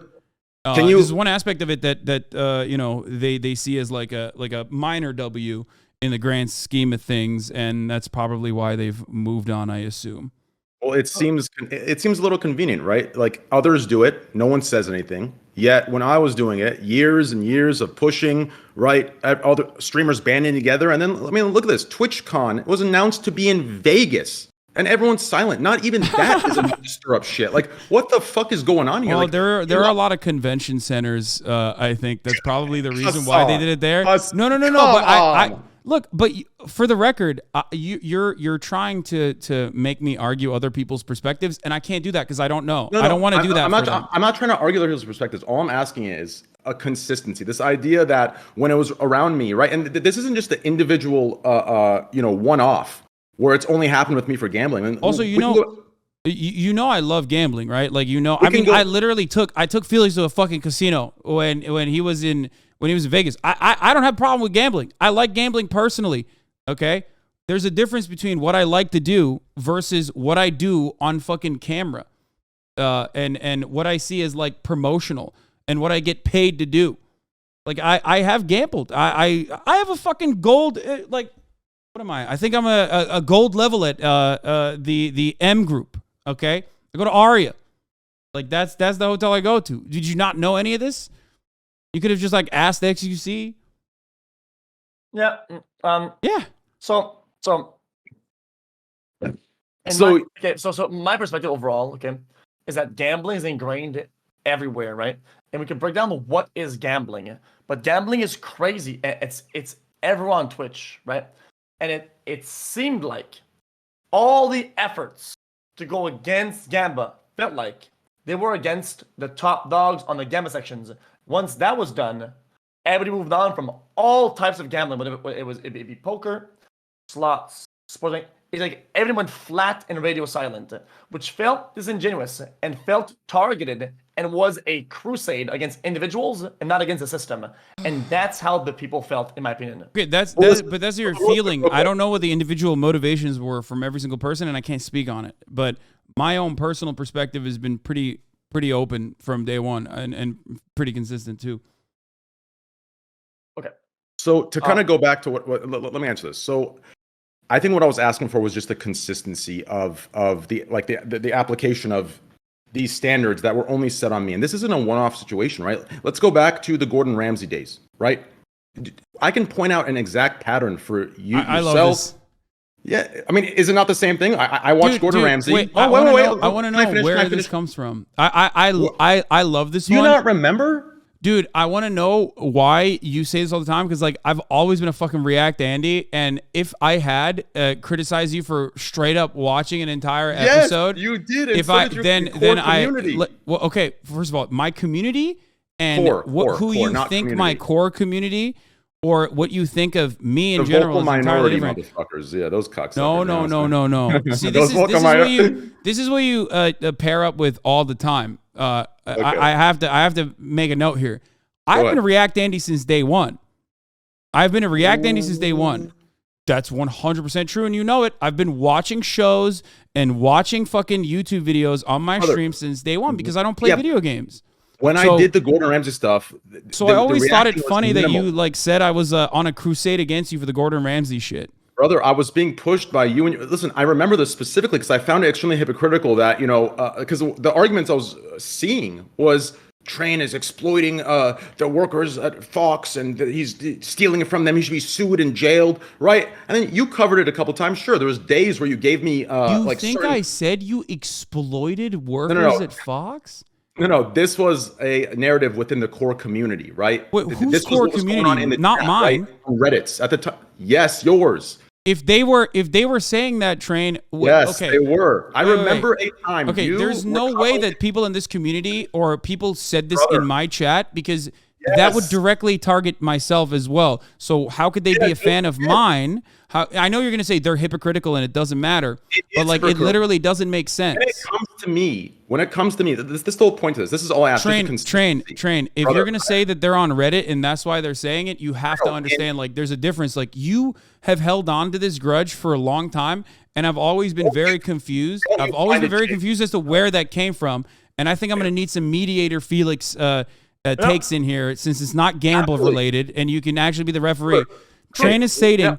this is one aspect of it that they see as like a minor W in the grand scheme of things, and that's probably why they've moved on, I assume. Well, it seems a little convenient, right? Like others do it, no one says anything. Yet when I was doing it, years and years of pushing, right, all the streamers banding together, and then I mean, look at this. TwitchCon was announced to be in Vegas, and everyone's silent. Not even that is enough to stir up shit. Like, what the fuck is going on here? Well, like, there are a lot of convention centers. I think that's probably the reason why they did it there. No. But I look. But for the record, you're trying to make me argue other people's perspectives, and I can't do that because I don't know. I don't want to do that. I'm not trying to argue other people's perspectives. All I'm asking is a consistency. This idea that when it was around me, right, and this isn't just the individual, one-off where it's only happened with me for gambling. And also, I love gambling, right? Like, I literally took Felix to a fucking casino when he was in Vegas. I don't have a problem with gambling. I like gambling personally. Okay, there's a difference between what I like to do versus what I do on fucking camera, and what I see as like promotional and what I get paid to do. Like I have gambled. I have a fucking gold like. What am I? I think I'm a gold level at the M group. Okay, I go to Aria. Like that's the hotel I go to. Did you not know any of this? You could have just like asked xQc. Yeah. Yeah. So my perspective overall, okay, is that gambling is ingrained everywhere, right? And we can break down what is gambling. But gambling is crazy. It's everyone on Twitch, right? And it seemed like all the efforts to go against Gamba felt like they were against the top dogs on the Gamba sections. Once that was done, everybody moved on from all types of gambling. It'd be poker, slots, sporting. It's like everyone went flat and radio silent, which felt disingenuous and felt targeted and was a crusade against individuals and not against the system. And that's how the people felt, in my opinion. Okay, that's your feeling. I don't know what the individual motivations were from every single person, and I can't speak on it. But my own personal perspective has been pretty open from day one and pretty consistent too. Okay. So to kind of go back to what let me answer this. So I think what I was asking for was just the consistency of the application of these standards that were only set on me. And this isn't a one-off situation, right? Let's go back to the Gordon Ramsay days, right? I can point out an exact pattern for you yourself. I love this. Yeah, I mean, is it not the same thing? I watched Gordon Ramsay. Wait, I want to know where this comes from. I love this one. Do you not remember? Dude, I want to know why you say this all the time, because like I've always been a fucking React Andy, and if I had criticized you for straight up watching an entire episode, you did. If I then well, okay. First of all, my community and who you think my core community, or what you think of me in general, is entirely different. Motherfuckers, yeah, those cocks. No. See, this is what you pair up with all the time. Okay. I have to make a note here. I've been a React Andy since day one. That's 100% true, and you know it. I've been watching shows and watching fucking YouTube videos on my stream since day one because I don't play video games. When I did the Gordon Ramsay stuff, I always thought it funny that you like said I was on a crusade against you for the Gordon Ramsay shit. Brother, I was being pushed by you. And listen, I remember this specifically because I found it extremely hypocritical that, because the arguments I was seeing was Train is exploiting the workers at Fox and he's stealing it from them. He should be sued and jailed, right? And then you covered it a couple times. Sure, there was days where you gave me I said you exploited workers at Fox? No, this was a narrative within the core community, right? Wait, whose core community? Not mine. Right? Reddit's at the time. Yes, yours. If they were saying that, Train, yes, okay. They were. I remember a time. Okay, there's no way that people in this community or people said this in my chat, because that would directly target myself as well. So how could they be a fan of mine? I know you're going to say they're hypocritical and it doesn't matter, but like it literally doesn't make sense. When it comes to me, this is the whole point of this. This is all I ask. Train. If you're going to say that they're on Reddit and that's why they're saying it, you have to understand like there's a difference. Like you have held on to this grudge for a long time, and I've always been very confused. I've always been very confused as to where that came from, and I think I'm going to need some mediator Felix takes in here since it's not gamble related, and you can actually be the referee. Train is stating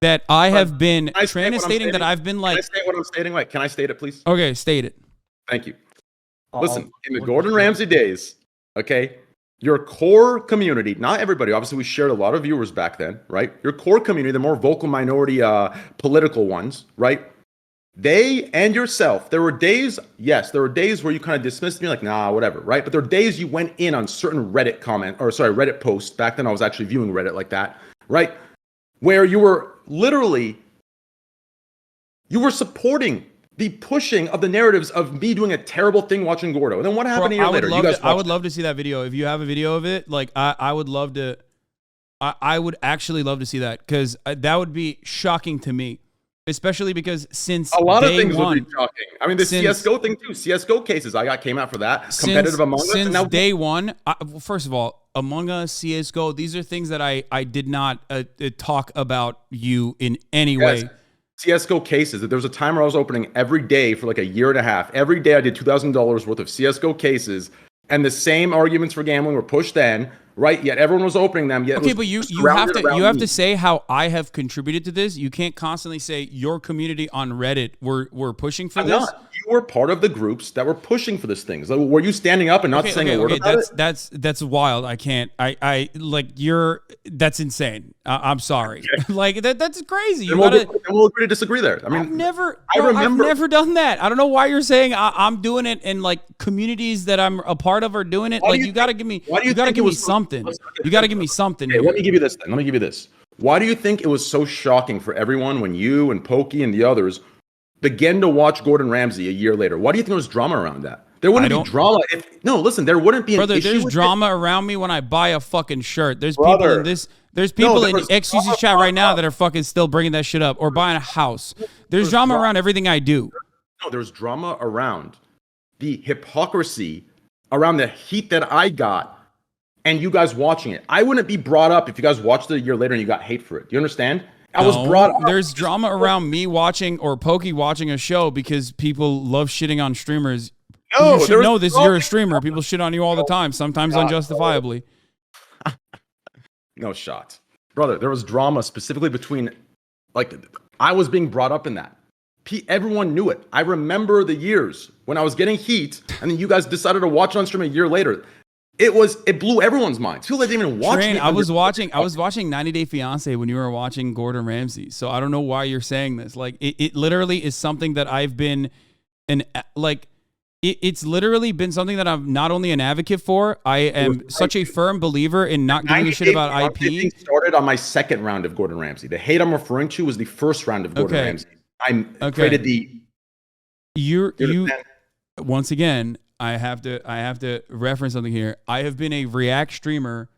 that I have been. Train is stating that I've been like. Can I state what I'm stating? Wait, can I state it, please? Okay, state it. Thank you. Listen, in the Gordon Ramsay days, okay, your core community, not everybody, obviously we shared a lot of viewers back then, right? Your core community, the more vocal minority political ones, right? They and yourself, there were days where you kind of dismissed me like, nah, whatever, right? But there were days you went in on certain Reddit posts. Back then I was actually viewing Reddit like that, right? Where you were supporting the pushing of the narratives of me doing a terrible thing watching Gordo. And then what happened a year later? I would love to see that video. If you have a video of it, like I would love to. I would actually love to see that because that would be shocking to me, especially because since a lot of things would be shocking. I mean, the CS:GO thing too. CS:GO cases came out for that. Competitive Among Us. Since day one, first of all, Among Us, CS:GO, these are things that I did not talk about you in any way. CS:GO cases. There was a time where I was opening every day for like a year and a half. Every day I did $2,000 worth of CS:GO cases, and the same arguments for gambling were pushed then, right? Yet everyone was opening them. Yet okay, but you have to say how I have contributed to this. You can't constantly say your community on Reddit were pushing for this. You were part of the groups that were pushing for this thing. So were you standing up and not saying a word about it? That's wild. I can't. That's insane. I'm sorry. Okay. Like that's crazy. We'll agree to disagree there. I mean, I've never done that. I don't know why you're saying I'm doing it, and like communities that I'm a part of are doing it. Like you got to give me. You got to give me something. You got to give me something. Let me give you this. Let me give you this. Why do you think it was so shocking for everyone when you and Pokey and the others began to watch Gordon Ramsay a year later? Why do you think there was drama around that? There wouldn't be drama. There wouldn't be an issue. There's drama around me when I buy a fucking shirt. There's people in this. There's people in xQc chat right now that are fucking still bringing that shit up or buying a house. There's drama around everything I do. No, there's drama around the hypocrisy, around the heat that I got, and you guys watching it. I wouldn't be brought up if you guys watched it a year later and you got hate for it. Do you understand? I was brought up. There's drama around me watching or Pokey watching a show because people love shitting on streamers. No, you should know this. You're a streamer. People shit on you all the time, sometimes unjustifiably. No shot. Brother, there was drama specifically between, like, I was being brought up in that. Everyone knew it. I remember the years when I was getting heat and then you guys decided to watch it on stream a year later. It blew everyone's minds. People didn't even watch it. I was watching 90 Day Fiance when you were watching Gordon Ramsay. So I don't know why you're saying this. Like it literally is something that I've been it's literally been something that I'm not only an advocate for. I am such a firm believer in not giving a shit about IP. Started on my second round of Gordon Ramsay. The hate I'm referring to was the first round of Gordon Ramsay. I created the. You once again. I have to reference something here. I have been a React streamer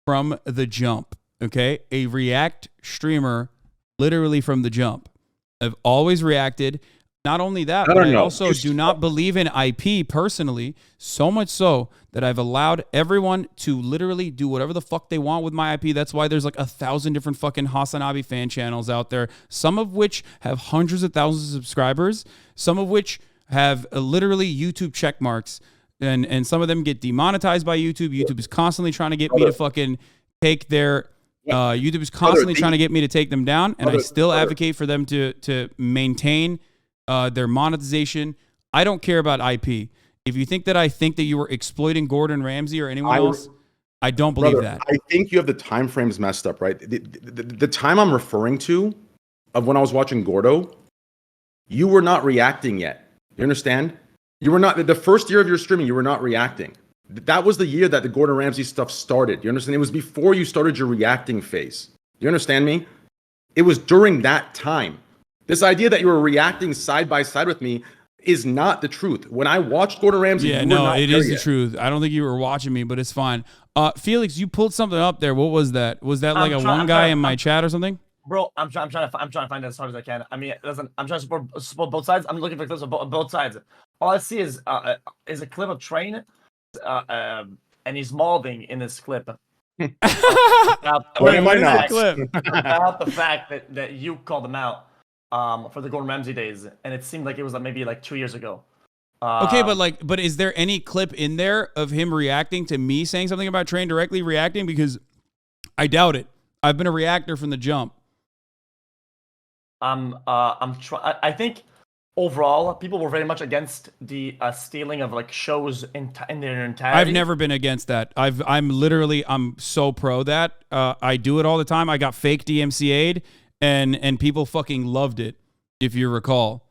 from the jump. Okay, a React streamer, literally from the jump. I've always reacted. Not only that, but I also do not believe in IP personally, so much so that I've allowed everyone to literally do whatever the fuck they want with my IP. That's why there's like 1,000 different fucking Hasanabi fan channels out there, some of which have hundreds of thousands of subscribers, some of which have literally YouTube check marks, and some of them get demonetized by YouTube. YouTube is constantly trying to get me to fucking take their... YouTube is constantly trying to get me to take them down, and I still advocate for them to maintain their monetization. I don't care about IP. If you think that I think that you were exploiting Gordon Ramsay or anyone else, I don't believe that. I think you have the time frames messed up, right? The time I'm referring to of when I was watching Gordo, you were not reacting yet. You understand? You were not, the first year of your streaming, you were not reacting. That was the year that the Gordon Ramsay stuff started. You understand? It was before you started your reacting phase. You understand me? It was during that time. This idea that you were reacting side by side with me is not the truth. When I watched Gordon Ramsay, it is the truth. I don't think you were watching me, but it's fine. Felix, you pulled something up there. What was that? Was that like one guy in my chat or something? Bro, I'm trying to find it as hard as I can. I mean, listen, I'm trying to support both sides. I'm looking for clips of both sides. All I see is a clip of Train, and he's molding in this clip. about the fact that you called him out for the Gordon Ramsay days, and it seemed like it was maybe like 2 years ago. Okay, but is there any clip in there of him reacting to me saying something about Train directly reacting? Because I doubt it. I've been a reactor from the jump. I think overall people were very much against the stealing of like shows in their entirety. I've never been against that. I'm so pro that. I do it all the time. I got fake DMCA'd and people fucking loved it, if you recall.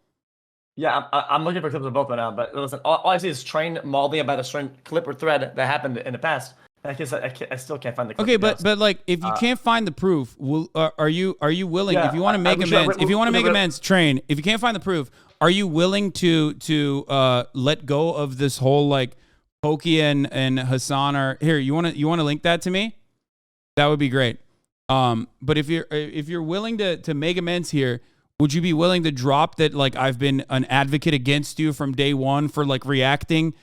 Yeah, I'm looking for clips of both right now, but listen, all I see is Train molding about a certain clip or thread that happened in the past. And I guess I still can't find the clip. Okay, but like if you can't find the proof, are you willing? Yeah, if you want to make amends, if you want to make amends, Train. If you can't find the proof, are you willing to let go of this whole like Pokey and Hasan are here? You want to link that to me? That would be great. But if you're willing to make amends here, would you be willing to drop that? Like I've been an advocate against you from day one for like reacting.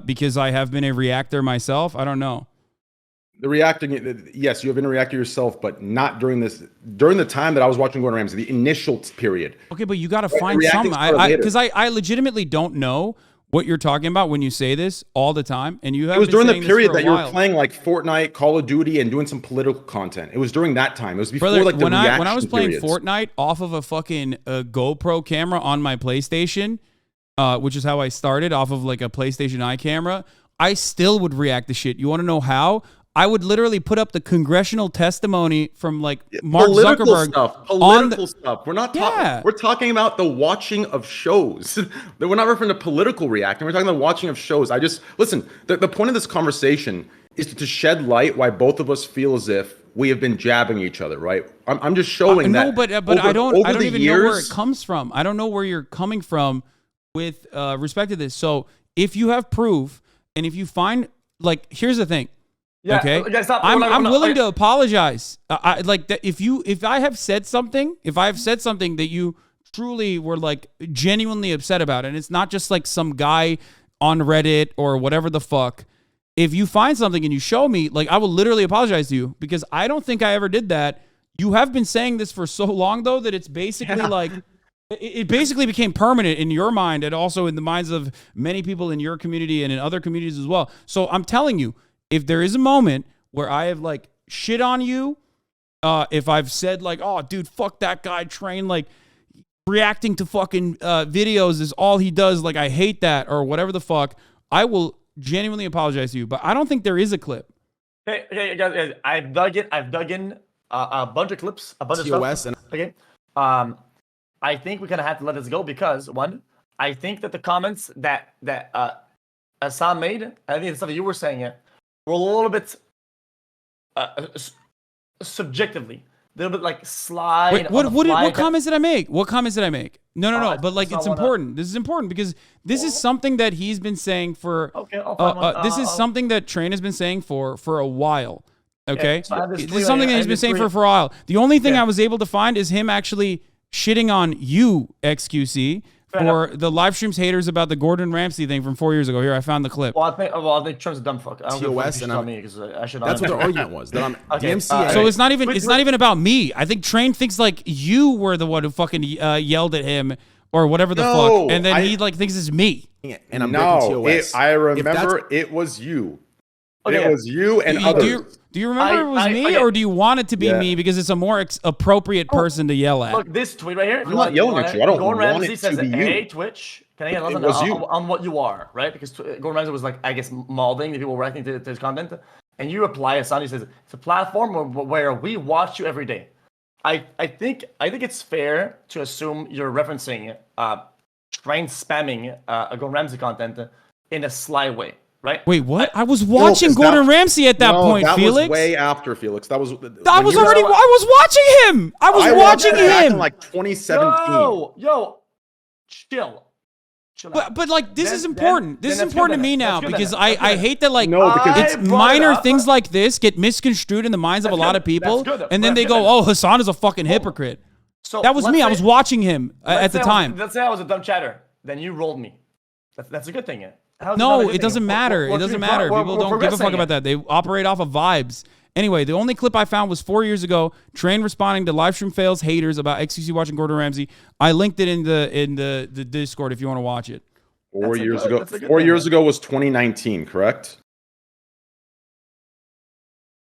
Because I have been a reactor myself. I don't know. The reacting, yes, you have been a reactor yourself, but not during the time that I was watching Gordon Ramsay, the initial period. Okay, but you got to find some. Because I legitimately don't know what you're talking about when you say this all the time. And you have. It was during the period that you were playing like Fortnite, Call of Duty, and doing some political content. It was during that time. It was before like the reaction when I was playing periods. Fortnite off of a fucking GoPro camera on my PlayStation. Which is how I started off of like a PlayStation Eye camera. I still would react to shit. You want to know how? I would literally put up the congressional testimony from like Mark Zuckerberg. Political stuff. We're not talking. We're talking about the watching of shows. We're not referring to political reacting. We're talking about watching of shows. Listen. The point of this conversation is to shed light why both of us feel as if we have been jabbing each other. Right? I'm just showing that. No, but I don't even know where it comes from. I don't know where you're coming from with respect to this. So if you have proof and if you find like, here's the thing. Yeah, okay. Stop. I'm willing to apologize. I like that if I have said something that you truly were like genuinely upset about, and it's not just like some guy on Reddit or whatever the fuck. If you find something and you show me, like I will literally apologize to you because I don't think I ever did that. You have been saying this for so long though that it's basically like it basically became permanent in your mind and also in the minds of many people in your community and in other communities as well. So I'm telling you, if there is a moment where I have like shit on you, if I've said like, oh, dude, fuck that guy, Train, like reacting to fucking videos is all he does. Like, I hate that or whatever the fuck, I will genuinely apologize to you. But I don't think there is a clip. Hey, guys, I've dug in a bunch of clips, a bunch of stuff. Okay. I think we kind of have to let this go because one, I think that the comments that Hasan made, I think the stuff that you were saying it, were a little bit subjectively, a little bit like slide. Wait, what comments did I make? What comments did I make? No. But like, it's important. This is important because this is something that he's been saying for. Okay, I'll find one. This is something that Train has been saying for a while. Okay, this is something that he's been saying for a while. The only thing I was able to find is him actually shitting on you, xQc, for the live streams haters about the Gordon Ramsay thing from 4 years ago. Here, I found the clip. Well, I think Trump's a dumb fuck. I don't TOS and me because I should. That's what their argument was. That I'm DMCA. So it's not even about me. I think Train thinks like you were the one who fucking yelled at him or whatever the fuck, and then he like thinks it's me. And I'm TOS. I remember it was you. It was you and others. Do you remember it was me, or do you want it to be me because it's a more appropriate person to yell at? Look, this tweet right here. I'm not yelling at you. I don't Gordon want Ramsay it says, to be you. "Hey, Twitch, can I get on what you are?" Right? Because Gordon Ramsay was like, I guess, molding the people reacting to his content, and you reply, Hasan, he says, "It's a platform where we watch you every day." I think it's fair to assume you're referencing Train spamming Gordon Ramsay content in a sly way. Right? Wait, what? I was watching Gordon Ramsay at that point, Felix. That was way after, Felix. I was watching him. I was watching him. Back in like 2017. Yo, chill. Chill out. But like this Then- is important. then This is that's good important to then. me That's now good because then. I That's good. hate that like No, because it's I brought it minor up. things like this get misconstrued in the minds of a That's lot good. of people, That's good. and then That's they good go, then. "Oh, Hasan is a fucking hypocrite." So That was let's me. I say- was watching him at let's the say time. let's say I was a dumb chatter. Then you rolled me. That's a good thing. How's No, not a good it thing? doesn't matter. We're- It doesn't we're- matter. we're- People we're don't give a fuck progressing about it. that. They operate off of vibes. Anyway, the only clip I found was 4 years ago. Train responding to live stream fails haters about xQc watching Gordon Ramsay. I linked it in the Discord if you want to watch it. 4 years good- ago. that's a good 4 thing, years man. ago was 2019, correct?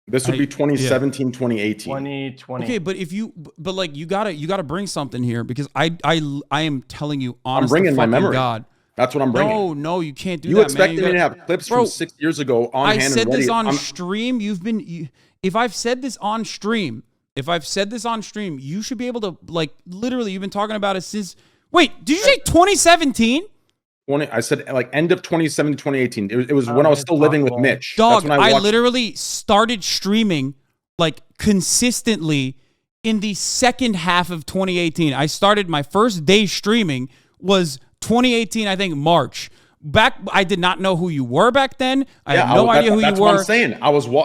This would be 2017, 2018. 2020. Okay, but if you but like you gotta bring something here because I am telling you honestly, bringing my fucking memory. God. That's what I'm bringing. No, you can't do You that, expected man. me You to gotta- have clips Bro, from 6 years ago on I hand said and ready. this on I'm- stream. If I've said this on stream, you should be able to like literally. You've been talking about it since. Wait, did you say 2017? I said like end of 2017, 2018. It was when I was still living with Mitch. Dog, That's when I watched- literally started streaming like consistently in the second half of 2018. I started my first day streaming was 2018, I think March. I did not know who you were back then. I had no idea who you That's were. what I'm saying.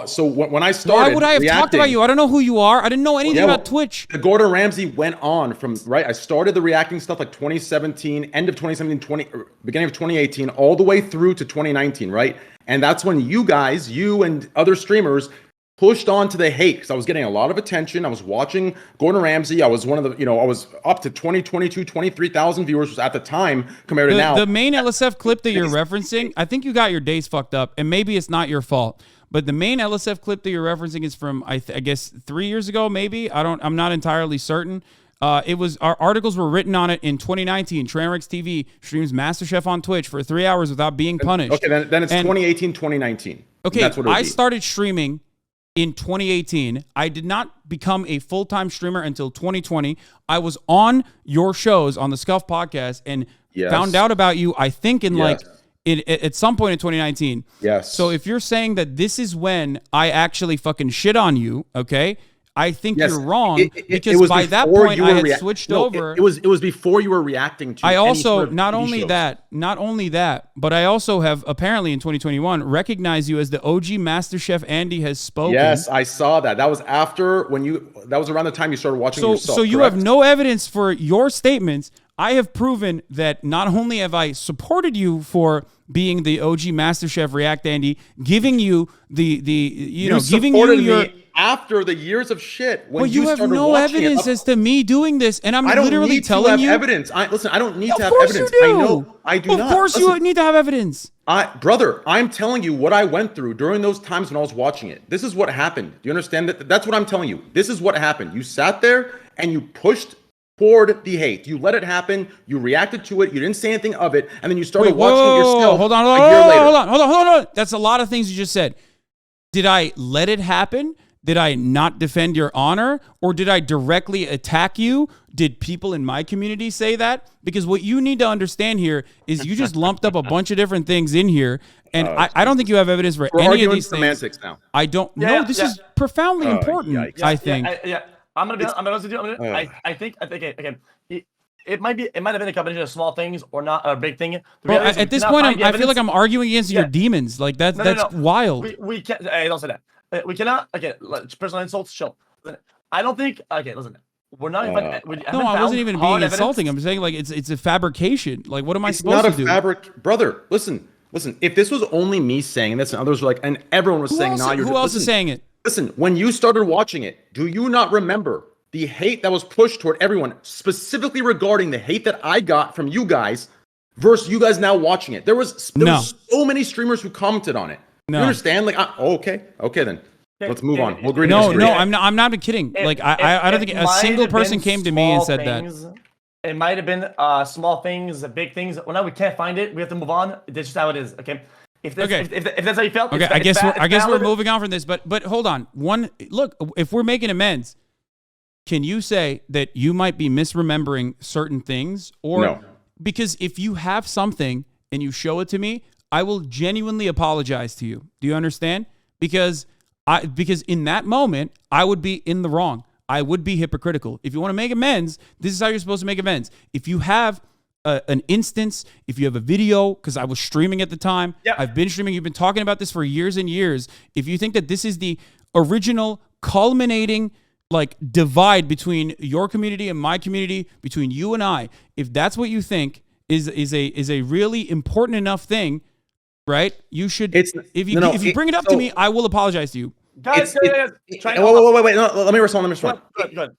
So when I started, Why would I have talked about you? I don't know who you are. I didn't know anything Yeah, about well, Twitch. The Gordon Ramsay went on from right. I started the reacting stuff like 2017, end of 2017, beginning of 2018, all the way through to 2019, right? And that's when you and other streamers pushed on to the hate because I was getting a lot of attention. I was watching Gordon Ramsay. I was one of the, I was up to 20, 22, 23,000 viewers at the time compared to now. The main LSF clip that you're referencing, I think you got your days fucked up, and maybe it's not your fault. But the main LSF clip that you're referencing is from I guess 3 years ago, maybe. I'm not entirely certain. It was our articles were written on it in 2019. Trainwrecks TV streams MasterChef on Twitch for 3 hours without being punished. Okay, then it's 2018, 2019. Okay, That's what it would I be. started streaming in 2018. I did not become a full-time streamer until 2020. I was on your shows on the Scuff podcast and Yes. found out about you, I think, in Yes. at some point in 2019. Yes. So if you're saying that this is when I actually fucking shit on you, okay, I think Yes, you're wrong it because was by that before point you I were had switched No, over. It was before you were reacting to. I any also sort of not TV only shows. that, but I also have apparently in 2021 recognized you as the OG MasterChef Andy has spoken. Yes, I saw that. That was after that was around the time you started watching yourself. So you correct? have no evidence for your statements. I have proven that not only have I supported you for being the OG MasterChef React Andy, giving you giving you supported your. me after the years of shit. When But you have started no watching it evidence up- as to me doing this, and I'm I don't literally need telling to have you. evidence. Listen, I don't need to Of have course evidence. you do. I know I do not. Of course you Listen, need to have evidence. Brother, I'm telling you what I went through during those times when I was watching it. This is what happened. Do you understand that? That's what I'm telling you. This is what happened. You sat there and you pushed forward the hate. You let it happen. You reacted to it. You didn't say anything of it, and then you started watching it yourself. Hold on, a year later. hold on. That's a lot of things you just said. Did I let it happen? Did I not defend your honor? Or did I directly attack you? Did people in my community say that? Because what you need to understand here is you just lumped up a bunch of different things in here, and I don't think you have evidence for We're any of arguing things. semantics now. I don't know. Yeah, This yeah. is profoundly important, yikes. I think. I'm gonna be honest with you. I think okay. It might have been a combination of small things or not a big thing. The Bro, reality is at we this cannot point, find the I feel like evidence. I'm arguing against your Yeah. demons. Like that's No. wild. We can't. Hey, don't say that. We cannot. Okay, personal insults. Chill. I don't think. Okay, listen. We're not. No, I wasn't even being insulting. I'm saying like it's a fabrication. Like what am I It's supposed not to a do? fabric, brother. Listen. If this was only me saying this, and others were like, and everyone was saying, "Nah, you're." Who else listen, is saying it? Listen, when you started watching it, do you not remember the hate that was pushed toward everyone, specifically regarding the hate that I got from you guys versus you guys now watching it? There was so many streamers who commented on it. No. You understand? Like, okay then. Let's move on. We'll agree to No, disagree. I'm not kidding. Like I don't think a single person came to me and said that. It might have been small things, big things. Well, now we can't find it. We have to move on. That's just how it is. Okay. If that's how you felt. Okay, it's I guess we're valid. moving on from this, but hold on. Look, if we're making amends, can you say that you might be misremembering certain things, or No. because if you have something and you show it to me, I will genuinely apologize to you. Do you understand? Because in that moment I would be in the wrong. I would be hypocritical. If you want to make amends, this is how you're supposed to make amends. If you have an instance, if you have a video, because I was streaming at the time, I've been streaming, you've been talking about this for years and years. If you think that this is the original culminating like divide between your community and my community, between you and I, if that's what you think is a really important enough thing, right? You should. If you bring it up to me, I will apologize to you. Guys, wait. No, let me respond. Good.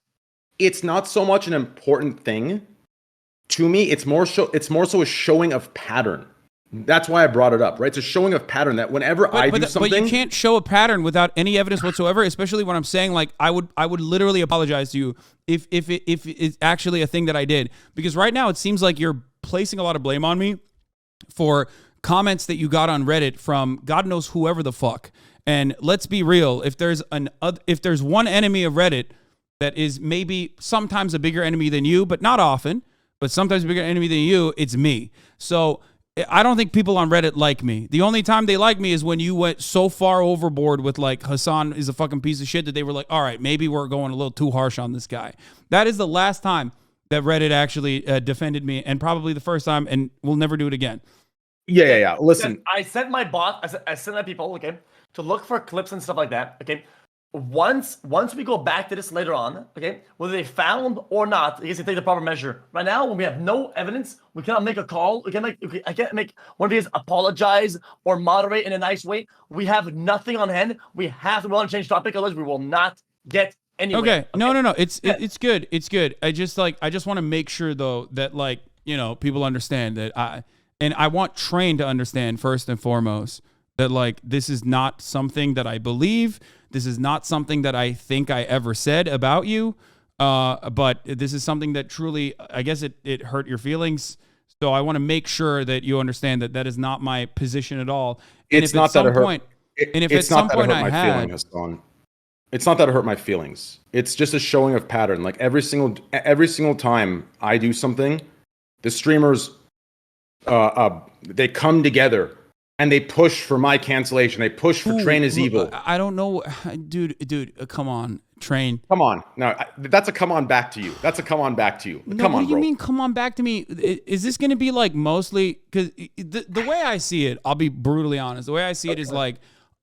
It's not so much an important thing. To me, it's more so a showing of pattern. That's why I brought it up, right? It's a showing of pattern that whenever I do something, but you can't show a pattern without any evidence whatsoever. Especially when I'm saying like I would literally apologize to you if it's actually a thing that I did, because right now it seems like you're placing a lot of blame on me for comments that you got on Reddit from God knows whoever the fuck. And let's be real, if there's one enemy of Reddit that is maybe sometimes a bigger enemy than you, but not often, but sometimes a bigger enemy than you, it's me. So I don't think people on Reddit like me. The only time they like me is when you went so far overboard with like Hasan is a fucking piece of shit that they were like, all right, maybe we're going a little too harsh on this guy. That is the last time that Reddit actually defended me, and probably the first time, and we'll never do it again. Yeah. Listen, I sent my bot, I sent my people, okay, to look for clips and stuff like that, okay? Once we go back to this later on, okay, whether they found or not, I guess they take the proper measure. Right now, when we have no evidence, we cannot make a call. I can't make one of these apologize or moderate in a nice way. We have nothing on hand. We have to want to change topic, otherwise we will not get anywhere. Okay. No. It's good. It's good. I just want to make sure though that like, you know, people understand that I want Train to understand first and foremost that like this is not something that I believe. This is not something that I think I ever said about you, but this is something that truly, I guess it hurt your feelings. So I want to make sure that you understand that that is not my position at all. And it's not that it hurt. It's not that it hurt my feelings. It's just a showing of pattern. Like every single time I do something, the streamers, they come together. And they push for my cancellation. They push for Train is evil. I don't know, dude. Come on, Train. Come on. No, that's a come on back to you. No, come on, what do you mean? Come on back to me. Is this going to be like mostly because the way I see it? I'll be brutally honest. The way I see it is like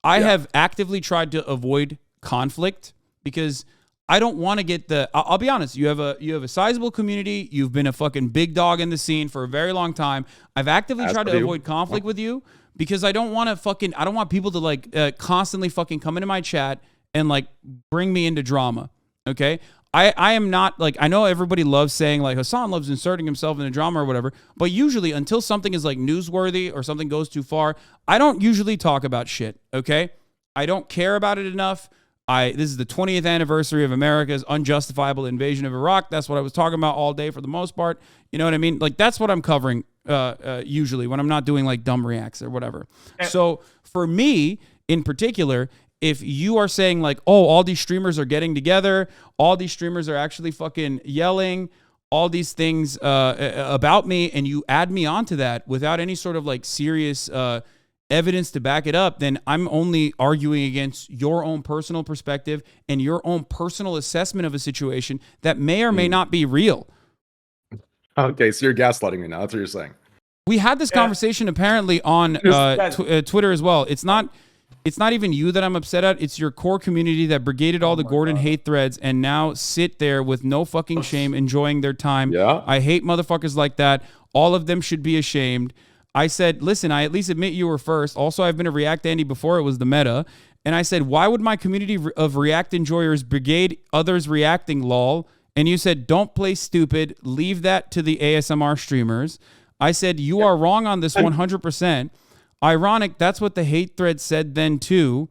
I have actively tried to avoid conflict because I don't want to get I'll be honest. You have a sizable community. You've been a fucking big dog in the scene for a very long time. I've actively tried to avoid conflict with you. Because I don't want people to like constantly fucking come into my chat and like bring me into drama. Okay. I am not like, I know everybody loves saying like Hasan loves inserting himself in a drama or whatever, but usually until something is like newsworthy or something goes too far, I don't usually talk about shit. Okay. I don't care about it enough. This is the 20th anniversary of America's unjustifiable invasion of Iraq. That's what I was talking about all day for the most part. You know what I mean? Like that's what I'm covering usually when I'm not doing like dumb reacts or whatever. So for me in particular, if you are saying like, oh, all these streamers are getting together, all these streamers are actually fucking yelling, all these things about me, and you add me onto that without any sort of like serious evidence to back it up, then I'm only arguing against your own personal perspective and your own personal assessment of a situation that may or may not be real. Okay, so you're gaslighting me now. That's what you're saying. We had this conversation apparently on Twitter as well. It's not even you that I'm upset at. It's your core community that brigaded all the Gordon hate threads and now sit there with no fucking shame enjoying their time. Yeah. I hate motherfuckers like that. All of them should be ashamed. I said, listen, I at least admit you were first. Also, I've been a React Andy before it was the meta. And I said, why would my community of React enjoyers brigade others reacting, lol? And you said, don't play stupid. Leave that to the ASMR streamers. I said, you are wrong on this 100%. Ironic, that's what the hate thread said then too.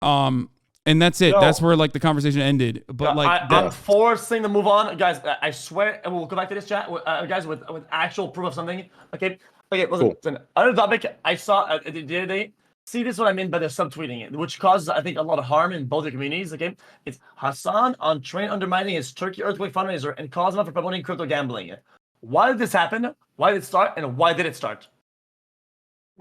And that's it. That's where like the conversation ended. But I'm forcing to move on, guys. I swear, and we'll go back to this chat, guys, with actual proof of something. Okay, listen. Cool. Another topic I saw the other day. See, this is what I mean by the subtweeting it, which causes, I think, a lot of harm in both the communities. Okay, it's Hasan on Train undermining his Turkey earthquake fundraiser and calls him out for promoting crypto gambling. Why did this happen? Why did it start? And why did it start?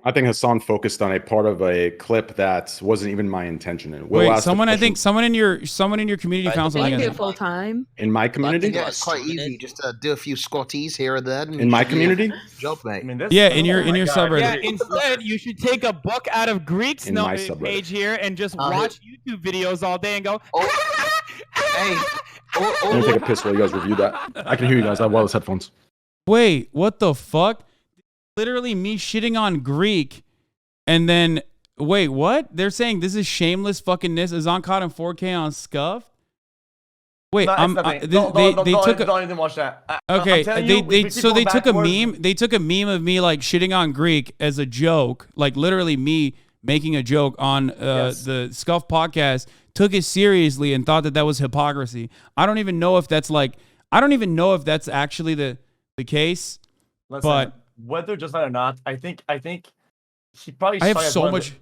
I think Hasan focused on a part of a clip that wasn't even my intention. And Will Wait, asked the someone I question- think someone in your community found They something. do full time. in my I community. think Yeah, it's quite easy. Just do a few squatties here and then. In my community, Job, I mate. mean, this, Yeah, in your oh my God. subreddit. Yeah, instead you should take a book out of Greek's In my subreddit. page here and just Uh, watch YouTube videos all day and go. Hey, I'm gonna take a piss while you guys review that. I can hear you guys. I have wireless headphones. Wait, what the fuck? Literally me shitting on Greek, and then wait, what? They're saying this is shameless fuckingness. Is on caught in 4K on Scuff? Wait, No, it's nothing. Don't even watch that. Okay, I'm telling you, they we so keep they going took a backwards. meme. They took a meme of me like shitting on Greek as a joke, like literally me making a joke on Yes. the Scuff podcast. Took it seriously and thought that that was hypocrisy. I don't even know if that's like. I don't even know if that's actually the case. Listen, but- whether just that or not, I think he probably. I have saw it as so one of much,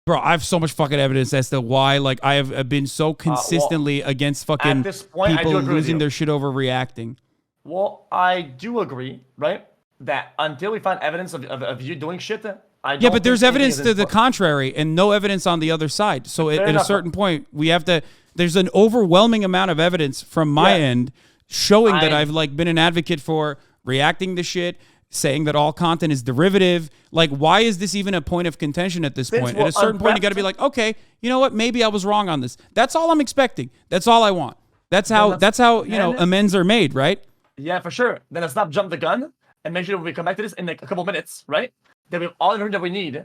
bro. I have so much fucking evidence as to why, like, I have been so consistently against fucking at this point, I do people agree with losing you. their shit over reacting. Well, I do agree, right? That until we find evidence of you doing shit, I don't Yeah, but there's think anything evidence is to in the fuck- contrary and no evidence on the other side. So Fair at a enough. certain point, we have to. There's an overwhelming amount of evidence from my Yeah. end showing that I- I've like been an advocate for reacting to shit, saying that all content is derivative. Like, why is this even a point of contention at this Since point? we're At a certain point, you got to be like, okay, you know what? Maybe I was wrong on this. That's all I'm expecting. That's all I want. That's how. that's- That's how you know then- amends are made, right? Yeah, for sure. Then let's not jump the gun and make sure we come back to this in like a couple minutes, right? Then we have all the information that we need.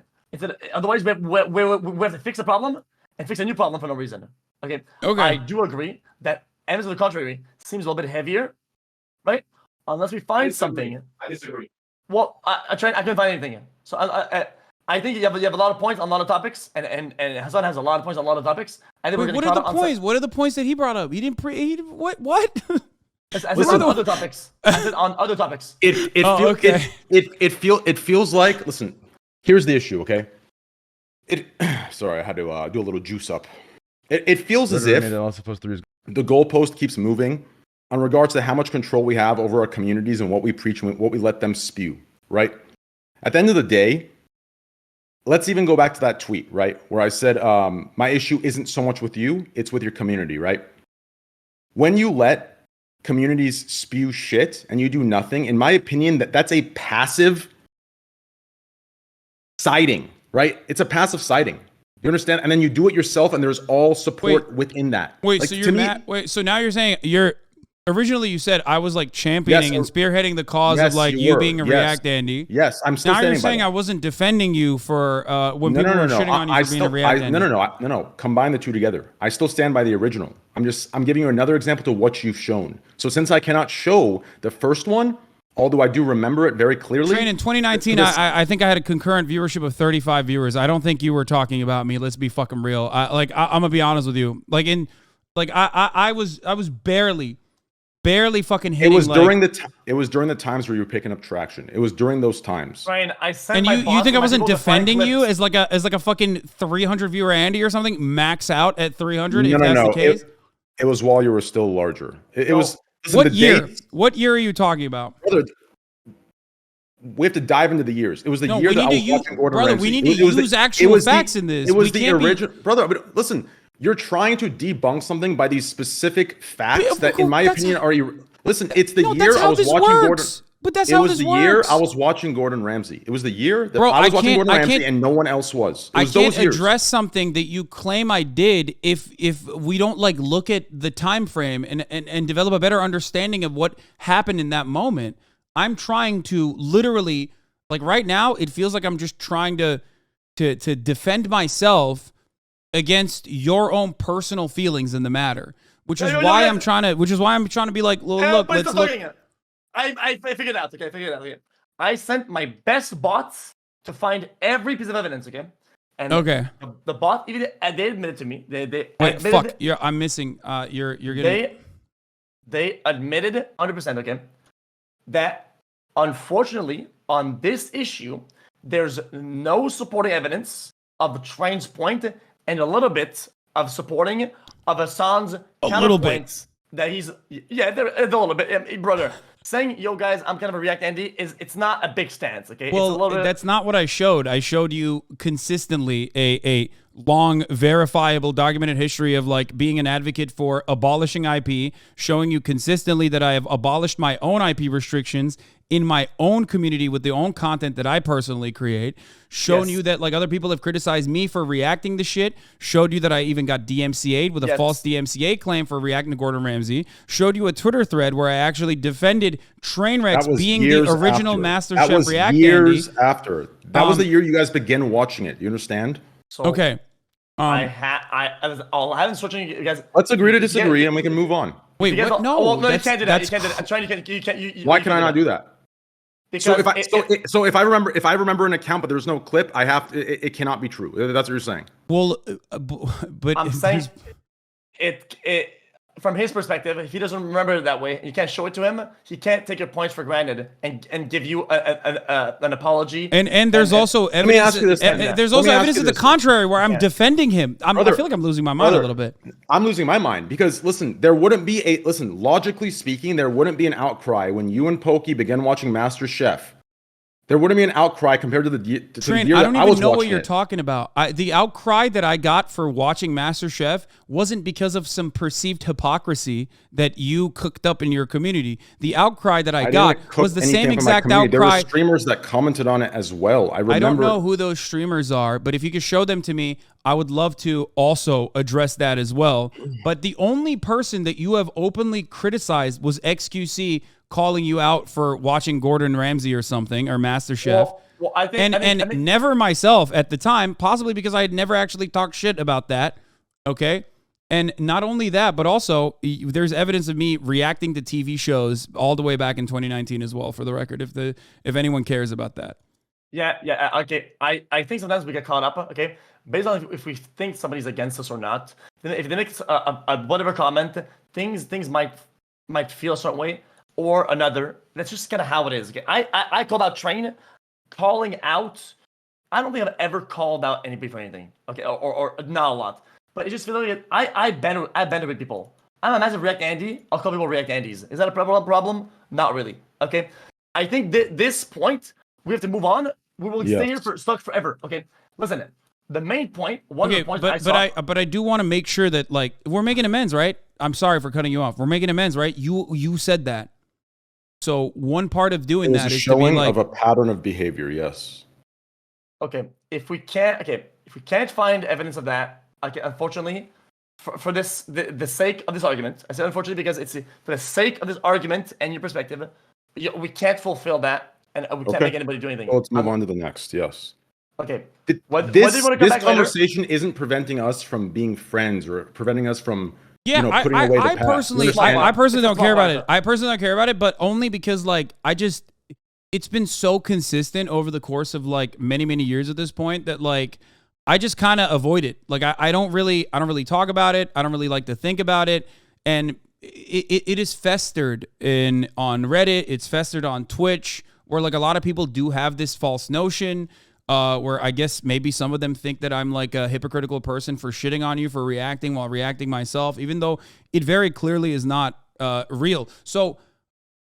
Otherwise, we have to fix a problem and fix a new problem for no reason. Okay. Okay. I do agree that evidence to the contrary seems a little bit heavier, right? Unless we find something. I disagree. Well, I couldn't find anything. So I think you have a lot of points on a lot of topics, and Hasan has a lot of points on a lot of topics. I think Wait, we're what gonna are the points? What are the points that he brought up? He didn't. What? I said Listen. on other topics. I said on other topics. Okay. It feels like. Listen, here's the issue. Okay. Sorry, I had to do a little juice up. It feels as if the goalpost keeps moving on regards to how much control we have over our communities and what we preach and what we let them spew, right? At the end of the day, let's even go back to that tweet, right? Where I said, my issue isn't so much with you, it's with your community, right? When you let communities spew shit and you do nothing, in my opinion, that's a passive siding, right? It's a passive siding. You understand? And then you do it yourself, and there's all support within that. Wait, Like, so to you're me- mad? Wait, so now you're saying you're originally you said I was like championing and spearheading the cause Yes, of like you you were. being a Yes. React Andy. Yes, I'm still Now you're standing by saying that. I wasn't defending you for when people were shitting on you for being a React Andy. No. Combine the two together. I still stand by the original. I'm giving you another example to what you've shown. So since I cannot show the first one, although I do remember it very clearly. Train in 2019, I think I had a concurrent viewership of 35 viewers. I don't think you were talking about me. Let's be fucking real. I'm gonna be honest with you. I was barely fucking It hitting. was during the times where you were picking up traction. It was during those times. Ryan, I sent And my you boss think I and my wasn't people to find defending you clips. as like a fucking 300 viewer Andy or something? Max out at 300 if No. that's the case. It was while you were still larger. It was. Listen, What the year? dates- What year are you talking about? Brother, we have to dive into the years. It was the No, year we that I need was to use- watching Gordon brother, Ramsay. we need to It was use the- actual it was facts the, in this. It was We the can't be- original, brother. But listen, you're trying to debunk something by these specific facts But, that, in my that's- opinion, are. Listen, it's the No, year that's I how was this watching Gordon. works. But that's It how was this the year works. I was watching Gordon Ramsay. It was the year that Bro, I was I watching can't- Gordon I Ramsay can't- and no one else was. It I was can't those years. address something that you claim I did if we don't like look at the time frame and develop a better understanding of what happened in that moment. I'm trying to literally, like right now, it feels like I'm just trying to defend myself against your own personal feelings in the matter, which is why I'm trying to be like, well, look, But it's let's not look. talking it. I figured it out. Okay, I figured it out. Okay. I sent my best bots to find every piece of evidence. Okay. And Okay. the bot even they admitted to me. They Wait, admitted, fuck. I'm missing. You're getting. They admitted 100%. Okay. That unfortunately on this issue, there's no supporting evidence of Train's point and a little bit of supporting of Hasan's little bit. counterpoints that he's there a little bit, brother. saying, yo guys, I'm kind of a React Andy it's not a big stance, okay? It's a Well, little bit, that's not what I showed. I showed you consistently a long, verifiable, documented history of like being an advocate for abolishing IP, showing you consistently that I have abolished my own IP restrictions in my own community with the own content that I personally create, shown you that like other people have criticized me for reacting to shit, showed you that I even got DMCA'd with a false DMCA claim for reacting to Gordon Ramsay, showed you a Twitter thread where I actually defended Trainwrecks being the original MasterChef That was React years Andy. after. That was the year you guys began watching it. You understand? So Okay. I haven't switched you guys. Let's agree to disagree, and we can move on. Wait, You guys what? don't- well, no, you that's- can't do that. You that's can't do that. I'm trying to. You can't. Why can I not do that? Because So if I remember an account, but there's no clip, I have to. It cannot be true. That's what you're saying. Well, but I'm saying it from his perspective. If he doesn't remember it that way, you can't show it to him. He can't take your points for granted and give you an apology. And there's also evidence. me ask you this then. There's Let also me ask evidence you to the this. contrary where I'm defending him. I feel like I'm losing my mind a little bit. I'm losing my mind because listen, logically speaking, there wouldn't be an outcry when you and Pokey began watching MasterChef. There wouldn't be an outcry compared to the year I don't that I even was know what watching you're it. talking about. The outcry that I got for watching MasterChef wasn't because of some perceived hypocrisy that you cooked up in your community. The outcry that I got didn't cook was the anything same from my exact community. There outcry. were streamers that commented on it as well. I remember. I don't know who those streamers are, but if you could show them to me, I would love to also address that as well. But the only person that you have openly criticized was xQc calling you out for watching Gordon Ramsay or something, or MasterChef. Well, I think, Never myself at the time, possibly because I had never actually talked shit about that. Okay. And not only that, but also there's evidence of me reacting to TV shows all the way back in 2019 as well, for the record, if anyone cares about that. Yeah, okay. I think sometimes we get caught up, okay, based on if we think somebody's against us or not. Then if they make a whatever comment, things might feel a certain way or another. That's just kind of how it is. Okay? I called out Train, calling out. I don't think I've ever called out anybody for anything, okay, or not a lot. But it just feels like I bend with people. I'm a massive React Andy. I'll call people React Andies. Is that a problem? Not really. Okay. I think this point we have to move on. We will stay here stuck forever. Okay. Listen. The main point. One of the points but I do want to make sure that like we're making amends, right? I'm sorry for cutting you off. We're making amends, right? You said that. So one part of doing that is to be like of a pattern of behavior. Yes. Okay. If we can't find evidence of that, okay, unfortunately, for the sake of this argument, I said unfortunately because it's for the sake of this argument and your perspective, we can't fulfill that, and we can't make anybody do anything. Well, let's move on to the next. Yes. Okay. This conversation isn't preventing us from being friends or preventing us from putting away the I past. personally don't care about it. I personally don't care about it, but only because like it's been so consistent over the course of like many years at this point that like I just kind of avoid it. Like I don't really talk about it. I don't really like to think about it, and it is festered on Reddit. It's festered on Twitch, where like a lot of people do have this false notion. Where I guess maybe some of them think that I'm like a hypocritical person for shitting on you for reacting while reacting myself, even though it very clearly is not real. So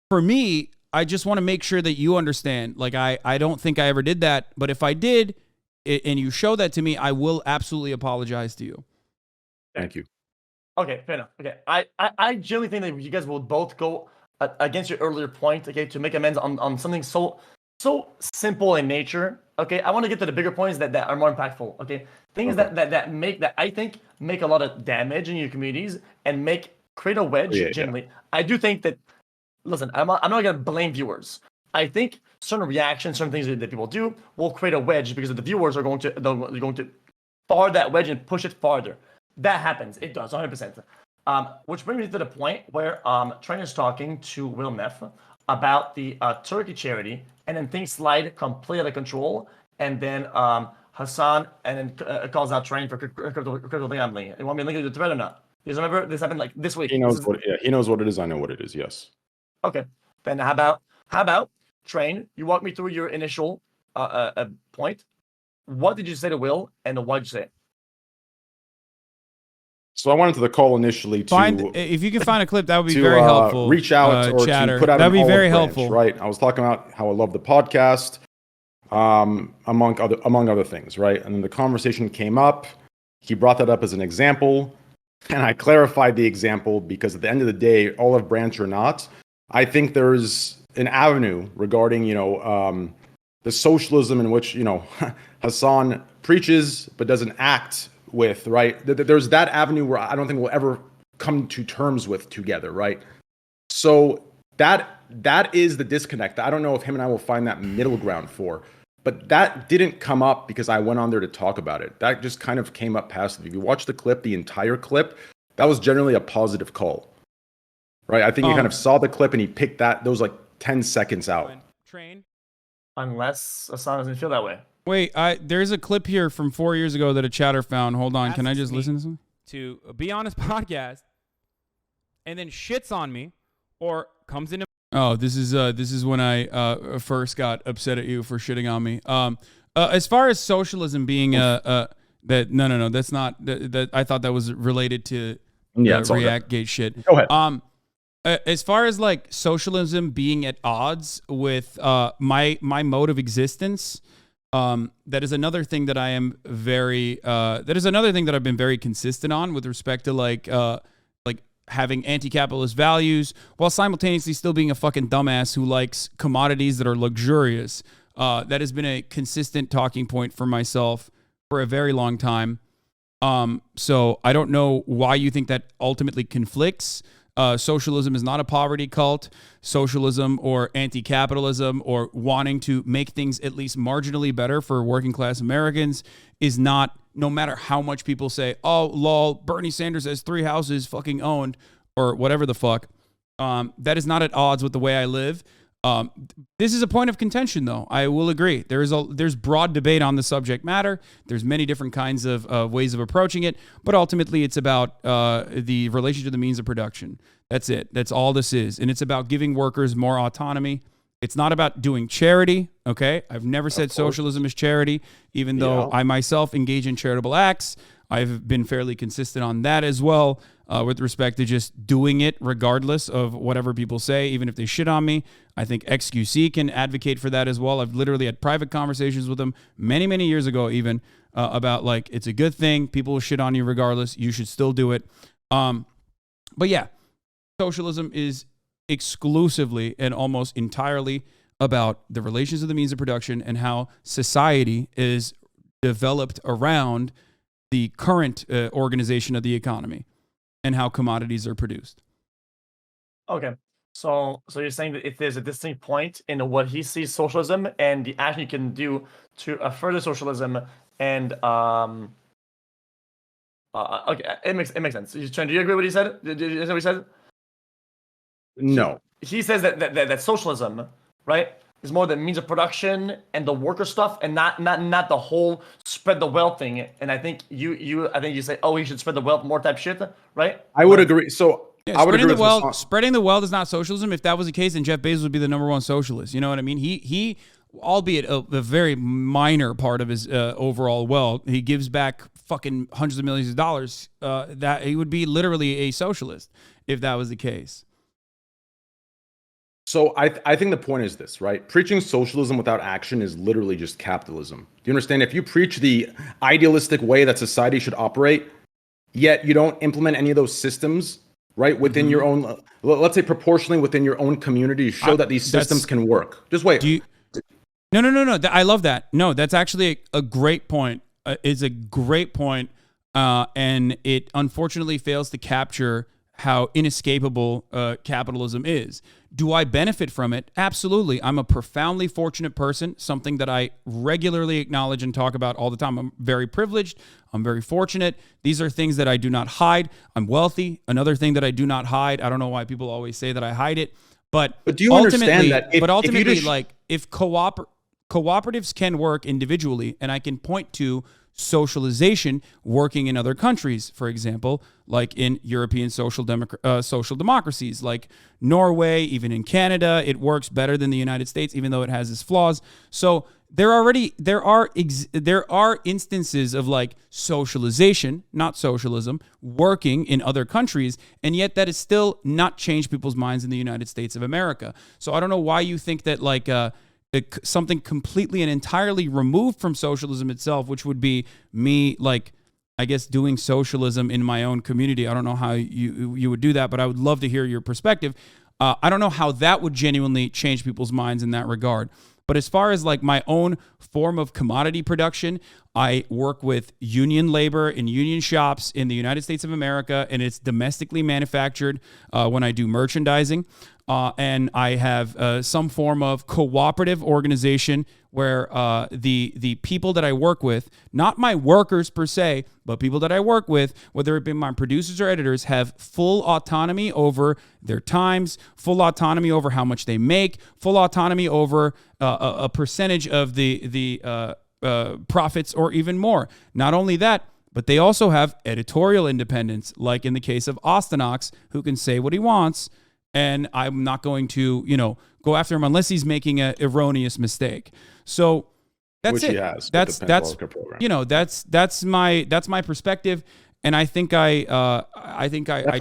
for me, I just want to make sure that you understand. Like I don't think I ever did that, but if I did, and you show that to me, I will absolutely apologize to you. Thank you. Okay, fair enough. Okay, I generally think that you guys will both go against your earlier point. Okay, to make amends on something so simple in nature. Okay, I want to get to the bigger points that are more impactful. Okay, things that I think make a lot of damage in your communities and create a wedge. Generally, I do think that. Listen, I'm not gonna blame viewers. I think certain reactions, certain things that people do will create a wedge because the viewers are going to bar that wedge and push it farther. That happens. It does 100%. Which brings me to the point where Trainer's talking to Will Neff about the Turkey charity, and then things slide completely out of control, and then Hasan and then calls out Train for crypto gambling. You want me to link it to the thread or not? You remember this happened like this week? He knows he knows what it is. I know what it is. Yes. Okay. Then how about Train? You walk me through your initial point. What did you say to Will, and what did you say? So I wanted to the call initially to if you can find a clip, that would be to very helpful. reach out or chatter. to put out That'd an be olive very branch, helpful. right? I was talking about how I love the podcast, among other things, right? And then the conversation came up. He brought that up as an example, and I clarified the example because at the end of the day, olive branch or not, I think there's an avenue regarding, the socialism in which, Hasan preaches but doesn't act with, right? There's that avenue where I don't think we'll ever come to terms with together, right? So that is the disconnect. I don't know if him and I will find that middle ground for, but that didn't come up because I went on there to talk about it. That just kind of came up passively. If you watch the clip, the entire clip, that was generally a positive call, right? I think he kind of saw the clip and he picked those like 10 seconds out. Train. Unless Hasan doesn't feel that way. Wait, there's a clip here from 4 years ago that a chatter found. Hold on, can I just listen to something? To be honest podcast, and then shits on me, or comes into. Oh, this is when I first got upset at you for shitting on me. As far as socialism being that no, that's not that. I thought that was related to React Gate shit. Go ahead. As far as like socialism being at odds with my mode of existence. That is another thing that I am very. That is another thing that I've been very consistent on with respect to like having anti-capitalist values while simultaneously still being a fucking dumbass who likes commodities that are luxurious. That has been a consistent talking point for myself for a very long time. So I don't know why you think that ultimately conflicts. Socialism is not a poverty cult. Socialism or anti-capitalism or wanting to make things at least marginally better for working class Americans is not, no matter how much people say, oh, lol, Bernie Sanders has 3 houses fucking owned or whatever the fuck. That is not at odds with the way I live. This is a point of contention, though. I will agree. There's broad debate on the subject matter. There's many different kinds of ways of approaching it, but ultimately it's about the relation to the means of production. That's it. That's all this is, and it's about giving workers more autonomy. It's not about doing charity. Okay, I've never said socialism is charity, even though I myself engage in charitable acts. I've been fairly consistent on that as well. With respect to just doing it regardless of whatever people say, even if they shit on me. I think xQc can advocate for that as well. I've literally had private conversations with them many, many years ago even about like, it's a good thing. People will shit on you regardless. You should still do it. But yeah, socialism is exclusively and almost entirely about the relations of the means of production and how society is developed around the current organization of the economy. And how commodities are produced. Okay, so you're saying that if there's a distinct point in what he sees socialism and the action you can do to further socialism, and okay, it makes sense. Do you agree with what he said? Did you know what he said? No. He says that socialism, right, is more the means of production and the worker stuff, and not the whole spread the wealth thing. And I think you say, oh, he should spread the wealth more type shit, right? I would agree. So I would agree with spreading the wealth is not socialism. If that was the case, then Jeff Bezos would be the #1 socialist. You know what I mean? He albeit a very minor part of his overall wealth, he gives back fucking hundreds of millions of dollars. That he would be literally a socialist if that was the case. So I think the point is this, right? Preaching socialism without action is literally just capitalism. Do you understand? If you preach the idealistic way that society should operate, yet you don't implement any of those systems, right, within your own, let's say proportionally within your own community to show that these systems can work. Just wait. No. I love that. No, that's actually a great point. It's a great point, and it unfortunately fails to capture how inescapable capitalism is. Do I benefit from it? Absolutely. I'm a profoundly fortunate person, something that I regularly acknowledge and talk about all the time. I'm very privileged. I'm very fortunate. These are things that I do not hide. I'm wealthy. Another thing that I do not hide. I don't know why people always say that I hide it, but do you understand that if cooperatives can work individually, and I can point to socialization working in other countries, for example, like in European social democracies like Norway, even in Canada, it works better than the United States, even though it has its flaws. So there are instances of like socialization, not socialism, working in other countries, and yet that has still not changed people's minds in the United States of America. So I don't know why you think that like something completely and entirely removed from socialism itself, which would be me, like, I guess, doing socialism in my own community. I don't know how you would do that, but I would love to hear your perspective. I don't know how that would genuinely change people's minds in that regard. But as far as like my own form of commodity production, I work with union labor in union shops in the United States of America, and it's domestically manufactured when I do merchandising. And I have some form of cooperative organization where the people that I work with, not my workers per se, but people that I work with, whether it be my producers or editors, have full autonomy over their times, full autonomy over how much they make, full autonomy over a percentage of the profits or even more. Not only that, but they also have editorial independence, like in the case of Ostenox, who can say what he wants, and I'm not going to, go after him unless he's making an erroneous mistake. So that's Which it. he has. That's my perspective, and I think I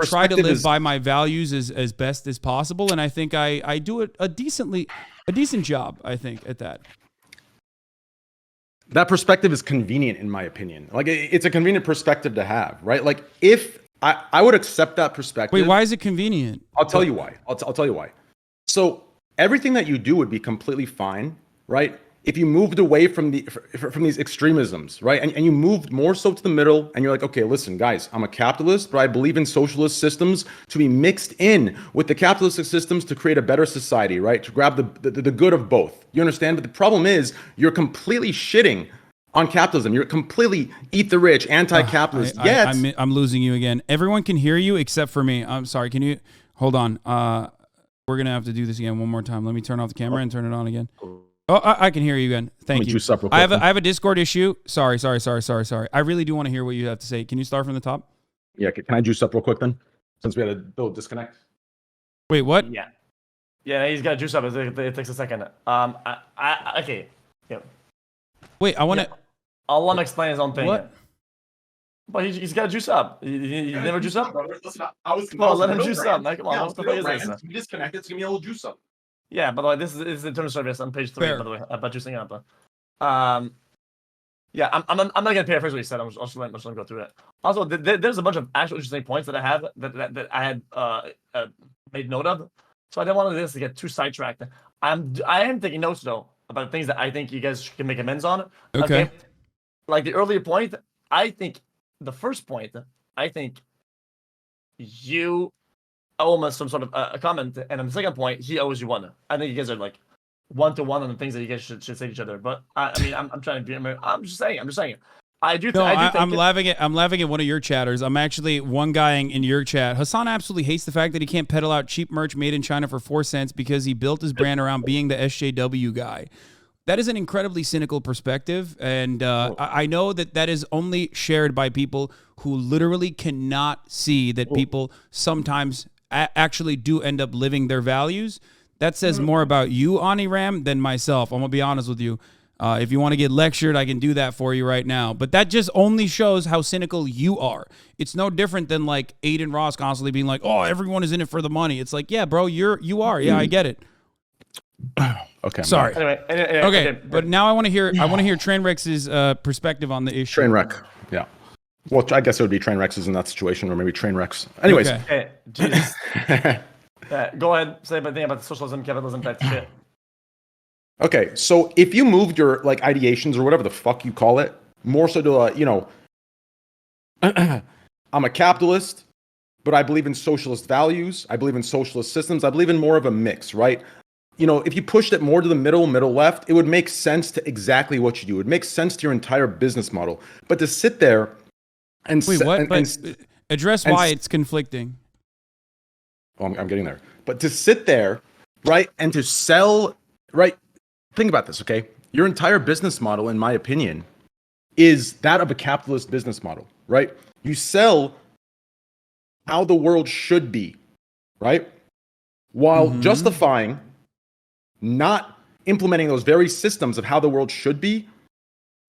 try to live by my values as best as possible, and I think I do a decent job, I think, at that. That perspective is convenient, in my opinion. Like, it's a convenient perspective to have, right? Like, if I would accept that perspective. Wait, why is it convenient? I'll tell you why. I'll tell you why. So everything that you do would be completely fine, right? If you moved away from these extremisms, right? And you moved more so to the middle, and you're like, okay, listen, guys, I'm a capitalist, but I believe in socialist systems to be mixed in with the capitalistic systems to create a better society, right? To grab the good of both. You understand? But the problem is you're completely shitting on capitalism. You're completely eat the rich, anti-capitalist. I'm losing you again. Everyone can hear you except for me. I'm sorry. Can you hold on? We're gonna have to do this again one more time. Let me turn off the camera and turn it on again. Oh, I can hear you again. Thank you. I have a Discord issue. Sorry. I really do want to hear what you have to say. Can you start from the top? Yeah. Can I juice up real quick then? Since we had a little disconnect. Wait, what? Yeah. He's got to juice up. It takes a second. Okay. Yeah. Wait, I want to. I want to explain his own thing. What? But he's got to juice up. You never juice up? Listen, I was let him juice up. Come on. What the fuck is this? We disconnected. It's gonna be a little juice up. Yeah, by the way, this is the term of service on page 3, Fair. by the way, about juicing up. Yeah, I'm not gonna paraphrase what he said. I'm just gonna go through it. Also, there's a bunch of actual interesting points that I have that I had made note of. So I didn't want this to get too sidetracked. I am taking notes though about things that I think you guys can make amends on. Okay. Like the earlier point, I think the first point, I think you owe us some sort of a comment, and on the second point, he owes you one. I think you guys are like 1-to-1 on the things that you guys should say to each other. But I mean, I'm trying to be. I'm just saying. I do. No, I'm laughing. I'm laughing at one of your chatters. I'm actually one guy in your chat. Hasan absolutely hates the fact that he can't peddle out cheap merch made in China for 4 cents because he built his brand around being the SJW guy. That is an incredibly cynical perspective, and I know that is only shared by people who literally cannot see that people sometimes actually do end up living their values. That says more about you, Aniram, than myself. I'm going to be honest with you. If you want to get lectured, I can do that for you right now. But that just only shows how cynical you are. It's no different than like Aiden Ross constantly being like, oh, everyone is in it for the money. It's like, yeah, bro, you are. Yeah, I get it. Okay. Sorry. Anyway, okay, but now I want to hear Trainwreck's perspective on the issue. Trainwreck. Yeah. Well, I guess it would be Trainwrecks in that situation, or maybe Trainwrecks. Anyways. Okay. Hey, Jesus. Go ahead. Say a thing about socialism, capitalism, type shit. Okay, so if you moved your like ideations or whatever the fuck you call it, more so to I'm a capitalist, but I believe in socialist values. I believe in socialist systems. I believe in more of a mix, right? If you pushed it more to the middle left, it would make sense to exactly what you do. It makes sense to your entire business model. But to sit there and wait, what? Address why it's conflicting. Oh, I'm getting there. But to sit there, right, and to sell, right? Think about this, okay? Your entire business model, in my opinion, is that of a capitalist business model, right? You sell how the world should be, right? While justifying not implementing those very systems of how the world should be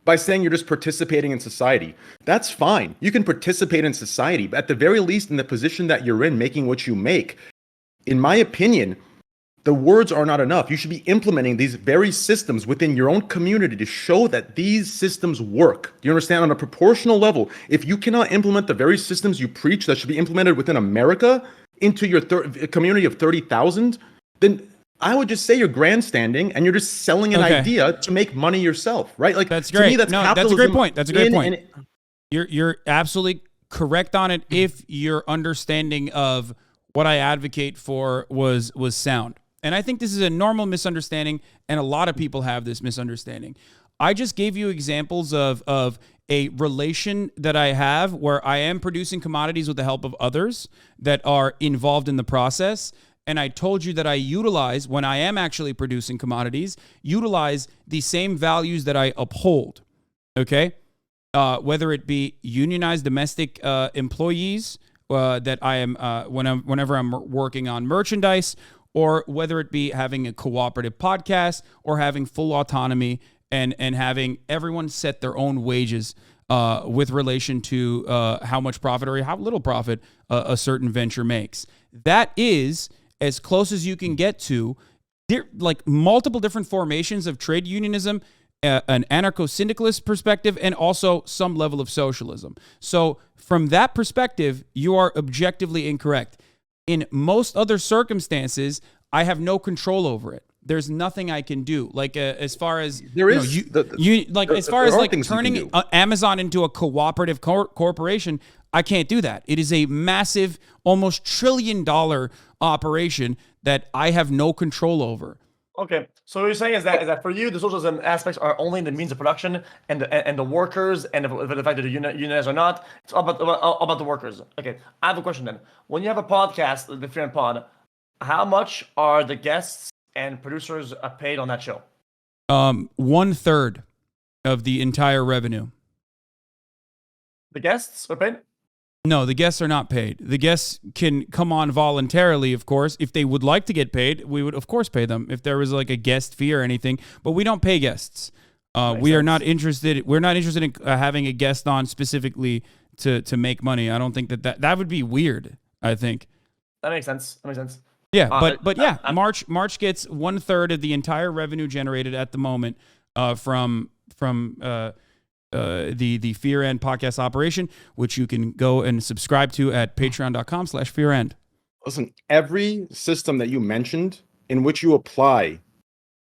by saying you're just participating in society. That's fine. You can participate in society, but at the very least, in the position that you're in, making what you make, in my opinion, the words are not enough. You should be implementing these very systems within your own community to show that these systems work. Do you understand? On a proportional level, if you cannot implement the very systems you preach that should be implemented within America into your community of 30,000, then I would just say you're grandstanding and you're just selling an idea to make money yourself, right? Like that's great. To me, that's a great point. That's a great point. And You're absolutely correct on it if your understanding of what I advocate for was sound. And I think this is a normal misunderstanding, and a lot of people have this misunderstanding. I just gave you examples of a relation that I have where I am producing commodities with the help of others that are involved in the process. And I told you that I utilize, when I am actually producing commodities, utilize the same values that I uphold, okay? Whether it be unionized domestic employees that I am, whenever I'm working on merchandise, or whether it be having a cooperative podcast or having full autonomy and having everyone set their own wages with relation to how much profit or how little profit a certain venture makes. That is as close as you can get to like multiple different formations of trade unionism, an anarcho-syndicalist perspective, and also some level of socialism. So from that perspective, you are objectively incorrect. In most other circumstances, I have no control over it. There's nothing I can do. Like as far as turning Amazon into a cooperative corporation, I can't do that. It is a massive, almost $1 trillion operation that I have no control over. Okay, so what you're saying is that for you, the socialism aspects are only the means of production and the workers and the fact that they're unionized or not. It's all about the workers. Okay, I have a question then. When you have a podcast, the Fear and Pod, how much are the guests and producers paid on that show? 1/3 of the entire revenue. The guests are paid? No, the guests are not paid. The guests can come on voluntarily, of course. If they would like to get paid, we would, of course, pay them if there was like a guest fee or anything. But we don't pay guests. We are not interested. We're not interested in having a guest on specifically to make money. I don't think that would be weird. I think that makes sense. Yeah, but yeah, March gets 1/3 of the entire revenue generated at the moment from the Fear End podcast operation, which you can go and subscribe to at patreon.com/fearend. Listen, every system that you mentioned in which you apply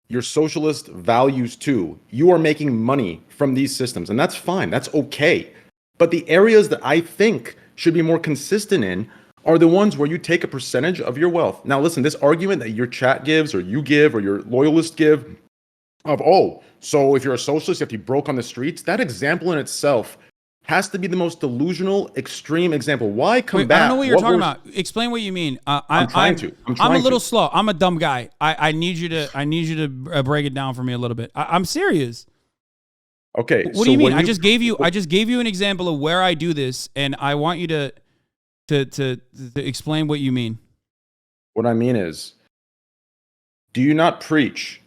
your socialist values to, you are making money from these systems, and that's fine. That's okay. But the areas that I think should be more consistent in are the ones where you take a percentage of your wealth. Now, listen, this argument that your chat gives or you give or your loyalists give of, so if you're a socialist, you have to be broke on the streets, that example in itself has to be the most delusional, extreme example. Why combat? I don't know what you're talking about. Explain what you mean. I'm a little slow. I'm a dumb guy. I need you to break it down for me a little bit. I'm serious. Okay. What do you mean? I just gave you an example of where I do this, and I want you to explain what you mean. What I mean is, do you not preach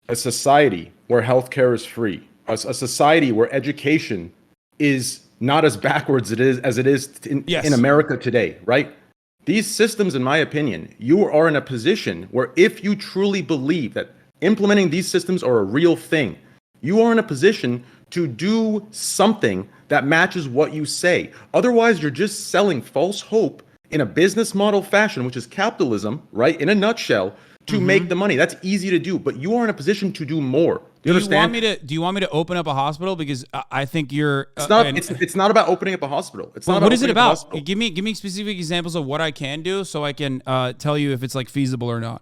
a society where healthcare is free, a society where education is not as backwards as it is in America today, right? These systems, in my opinion, you are in a position where if you truly believe that implementing these systems are a real thing, you are in a position to do something that matches what you say. Otherwise, you're just selling false hope in a business model fashion, which is capitalism, right? In a nutshell, to make the money. That's easy to do, but you are in a position to do more. Do you understand? Do you want me to open up a hospital? Because I think you're. It's not about opening up a hospital. What is it about? Give me specific examples of what I can do, so I can tell you if it's like feasible or not.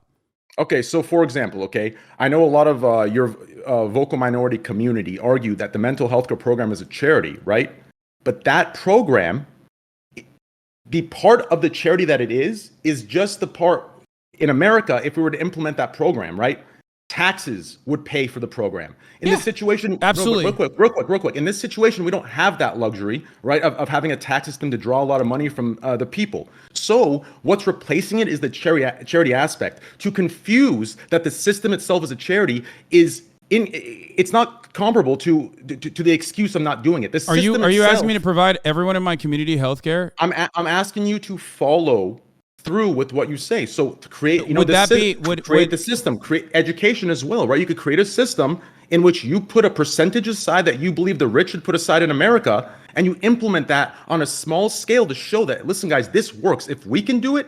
Okay, so for example, I know a lot of your vocal minority community argue that the mental health care program is a charity, right? But that program, the part of the charity that it is just the part in America, if we were to implement that program, right? taxes would pay for the program. In this situation, absolutely. Real quick. In this situation, we don't have that luxury, right, of having a tax system to draw a lot of money from the people. So what's replacing it is the charity aspect. To confuse that the system itself as a charity it's not comparable to the excuse of not doing it. Are you asking me to provide everyone in my community healthcare? I'm asking you to follow through with what you say. So to create, create the system, create education as well, right? You could create a system in which you put a percentage aside that you believe the rich should put aside in America, and you implement that on a small scale to show that, listen, guys, this works. If we can do it,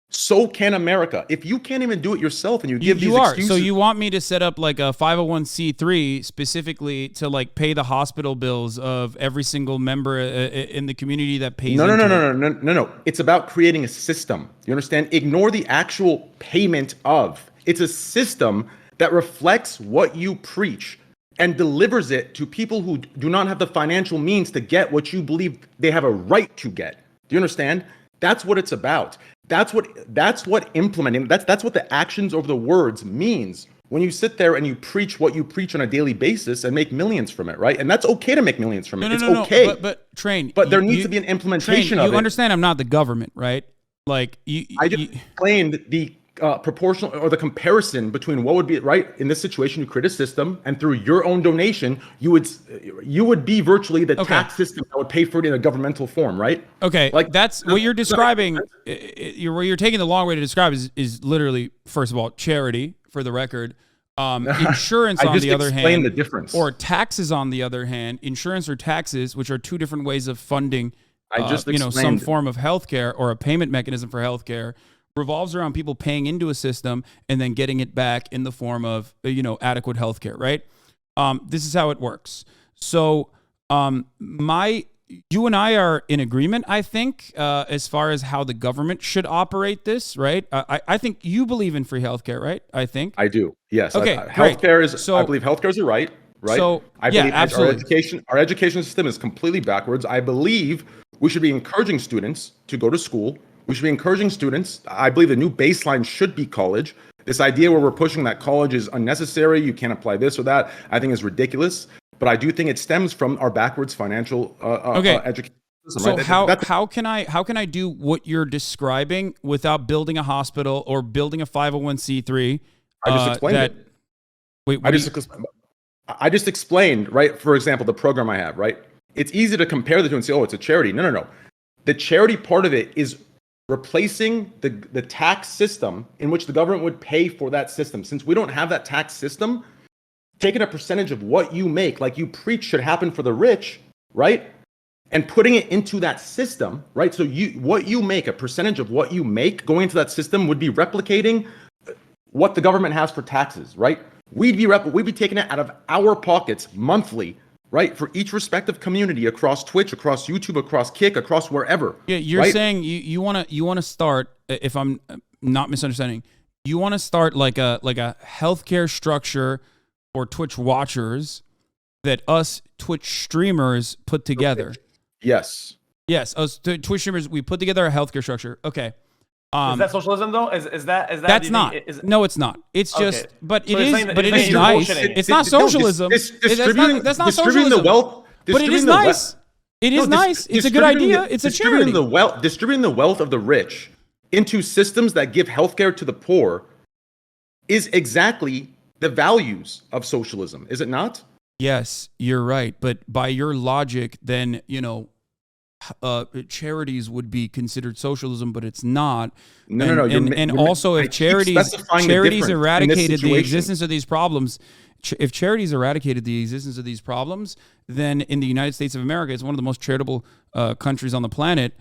so can America. If you can't even do it yourself and you give these excuses. So you want me to set up like a 501c3 specifically to like pay the hospital bills of every single member in the community that pays No. It's about creating a system. You understand? Ignore the actual payment of. It's a system that reflects what you preach and delivers it to people who do not have the financial means to get what you believe they have a right to get. Do you understand? That's what it's about. That's what implementing, that's what the actions over the words means when you sit there and you preach what you preach on a daily basis and make millions from it, right? And that's okay to make millions from it. It's okay. But Train. But there needs to be an implementation of it. You understand I'm not the government, right? Like I just explained the proportional or the comparison between what would be right in this situation. You create a system, and through your own donation, you would be virtually the tax system that would pay for it in a governmental form, right? Okay, like that's what you're describing. What you're taking the long way to describe is literally, first of all, charity. For the record, insurance on the other hand, the difference. Or taxes on the other hand. Insurance or taxes, which are two different ways of funding, some form of healthcare or a payment mechanism for healthcare, revolves around people paying into a system and then getting it back in the form of adequate healthcare, right? This is how it works. So you and I are in agreement, I think, as far as how the government should operate this, right? I think you believe in free healthcare, right? I think I do. Yes. Okay. Healthcare is. So, I believe healthcare is a right. Right. So I believe absolutely. Our education system is completely backwards. I believe we should be encouraging students to go to school. We should be encouraging students. I believe the new baseline should be college. This idea where we're pushing that college is unnecessary, you can't apply this or that, I think is ridiculous. But I do think it stems from our backwards financial education system. So right? how can I do what you're describing without building a hospital or building a 501c3? I just explained it. Wait, I just explained, right? For example, the program I have, right? It's easy to compare the two and say, oh, it's a charity. No. The charity part of it is replacing the tax system in which the government would pay for that system. Since we don't have that tax system, taking a percentage of what you make, like you preach should happen for the rich, right? And putting it into that system, right? So what you make, a percentage of what you make going into that system would be replicating what the government has for taxes, right? We'd be taking it out of our pockets monthly, right? For each respective community across Twitch, across YouTube, across Kick, across wherever. Yeah, you're saying you want to start, if I'm not misunderstanding, you want to start like a healthcare structure for Twitch watchers that us Twitch streamers put together. Yes. Yes, us Twitch streamers, we put together a healthcare structure. Okay. Is that socialism though? Is that that's not? No, it's not. It's just, but it is. But it is nice. It's not socialism. That's not socialism. But it is nice. It is nice. It's a good idea. It's a charity. Distributing the wealth of the rich into systems that give healthcare to the poor is exactly the values of socialism. Is it not? Yes, you're right. But by your logic, then charities would be considered socialism, but it's not. No. And also, if charities eradicated the existence of these problems, if charities eradicated the existence of these problems, then in the United States of America, it's one of the most charitable countries on the planet.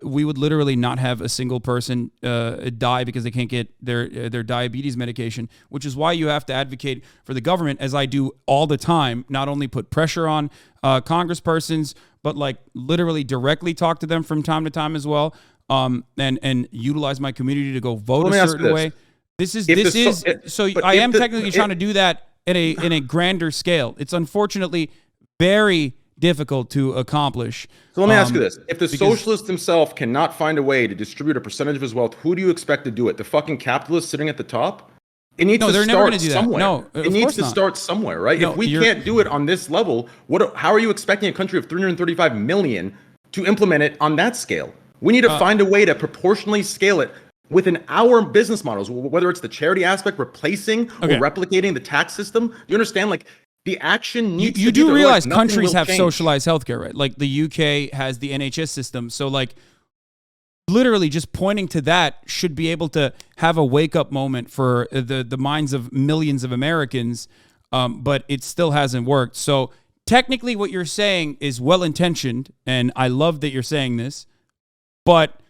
We would literally not have a single person die because they can't get their diabetes medication, which is why you have to advocate for the government, as I do all the time, not only put pressure on congresspersons, but like literally directly talk to them from time to time as well, and utilize my community to go vote a certain way. I am technically trying to do that in a grander scale. It's unfortunately very difficult to accomplish. So let me ask you this. If the socialist himself cannot find a way to distribute a percentage of his wealth, who do you expect to do it? The fucking capitalist sitting at the top? It needs No, to they're never start gonna do that. somewhere. No, it of needs course to not. start somewhere, right? No, If we you're- can't do it on this level, how are you expecting a country of 335 million to implement it on that scale? We need to find a way to proportionally scale it within our business models, whether it's the charity aspect, replacing or replicating the tax system. You understand? Like, the action needs you to be do there, realize otherwise nothing countries will have change. socialized healthcare, right? Like the UK has the NHS system. So like literally just pointing to that should be able to have a wake up moment for the minds of millions of Americans. But it still hasn't worked. So technically what you're saying is well intentioned. And I love that you're saying this, but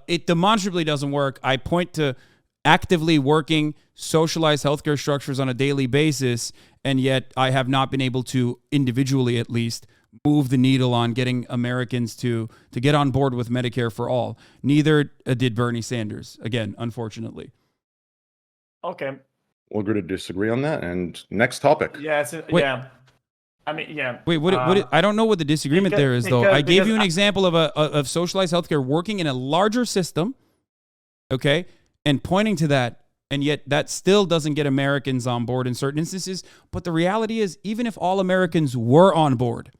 it demonstrably doesn't work. I point to actively working socialized healthcare structures on a daily basis, and yet I have not been able to, individually at least, move the needle on getting Americans to get on board with Medicare for all. Neither did Bernie Sanders, again, unfortunately. Okay. We'll agree to disagree on that. And next topic. Yeah. Yeah. I mean, yeah. Wait, what? I don't know what the disagreement there is, though. I gave you an example of socialized healthcare working in a larger system, okay, and pointing to that, and yet that still doesn't get Americans on board in certain instances. But the reality is, even if all Americans were on board,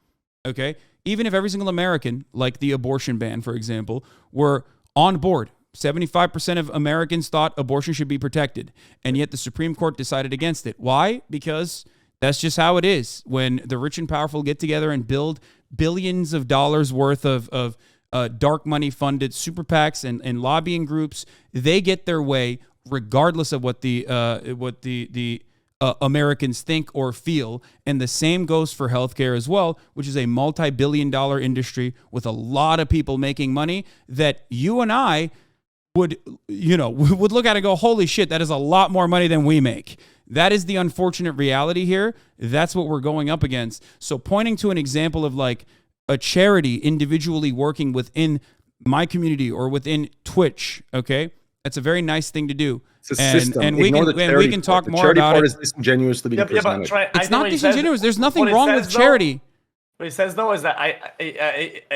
okay, even if every single American, like the abortion ban, for example, were on board, 75% of Americans thought abortion should be protected, and yet the Supreme Court decided against it. Why? Because that's just how it is. When the rich and powerful get together and build billions of dollars worth of dark money funded super PACs and lobbying groups, they get their way regardless of what the Americans think or feel. And the same goes for healthcare as well, which is a multi-billion-dollar industry with a lot of people making money that you and I would look at and go, holy shit, that is a lot more money than we make. That is the unfortunate reality here. That's what we're going up against. So pointing to an example of like a charity individually working within my community or within Twitch, okay, that's a very nice thing to do. It's a system. And we can talk more about it. The charity part is disingenuously being presented. It's not disingenuous. There's nothing wrong with charity. What he says though is that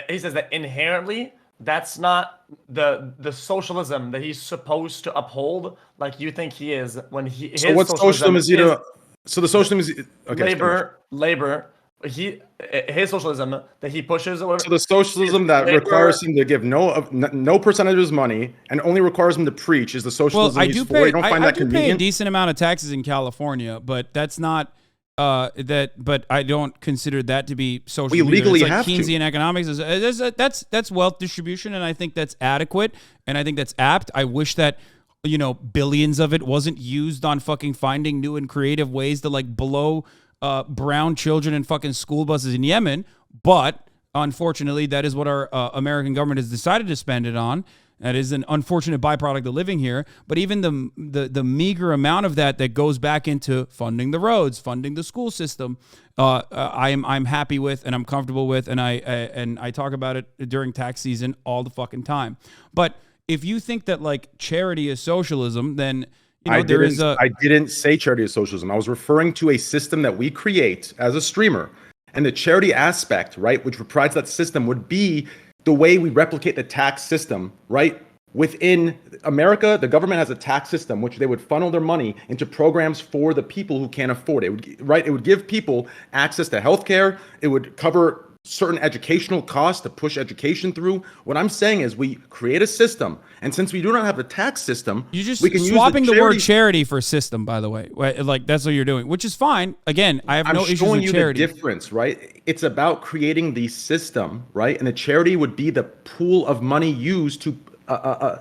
he says that inherently that's not the socialism that he's supposed to uphold, like you think he is. When he so what socialism is he to? So the socialism is okay, labor. His socialism that he pushes. So the socialism that requires him to give no percentage of his money and only requires him to preach is the socialism he's for. You don't find that convenient? I do pay a decent amount of taxes in California, but that's not but I don't consider that to be social. We legally it's like have Keynesian to. economics. That's wealth distribution, and I think that's adequate, and I think that's apt. I wish that billions of it wasn't used on fucking finding new and creative ways to like blow brown children in fucking school buses in Yemen, but unfortunately, that is what our American government has decided to spend it on. That is an unfortunate byproduct of living here. But even the meager amount of that goes back into funding the roads, funding the school system, I'm happy with and I'm comfortable with, and I talk about it during tax season all the fucking time. But if you think that like charity is socialism, then I didn't say charity is socialism. I was referring to a system that we create as a streamer, and the charity aspect, right, which provides that system, would be the way we replicate the tax system, right? Within America, the government has a tax system which they would funnel their money into programs for the people who can't afford it. It would give people access to healthcare. It would cover certain educational costs to push education through. What I'm saying is we create a system, and since we do not have a tax system, you just we can swapping use the word charity for system, by the way. Like that's what you're doing, which is fine. Again, I have no issues with charity. I'm showing you the difference, right? It's about creating the system, right? And the charity would be the pool of money used to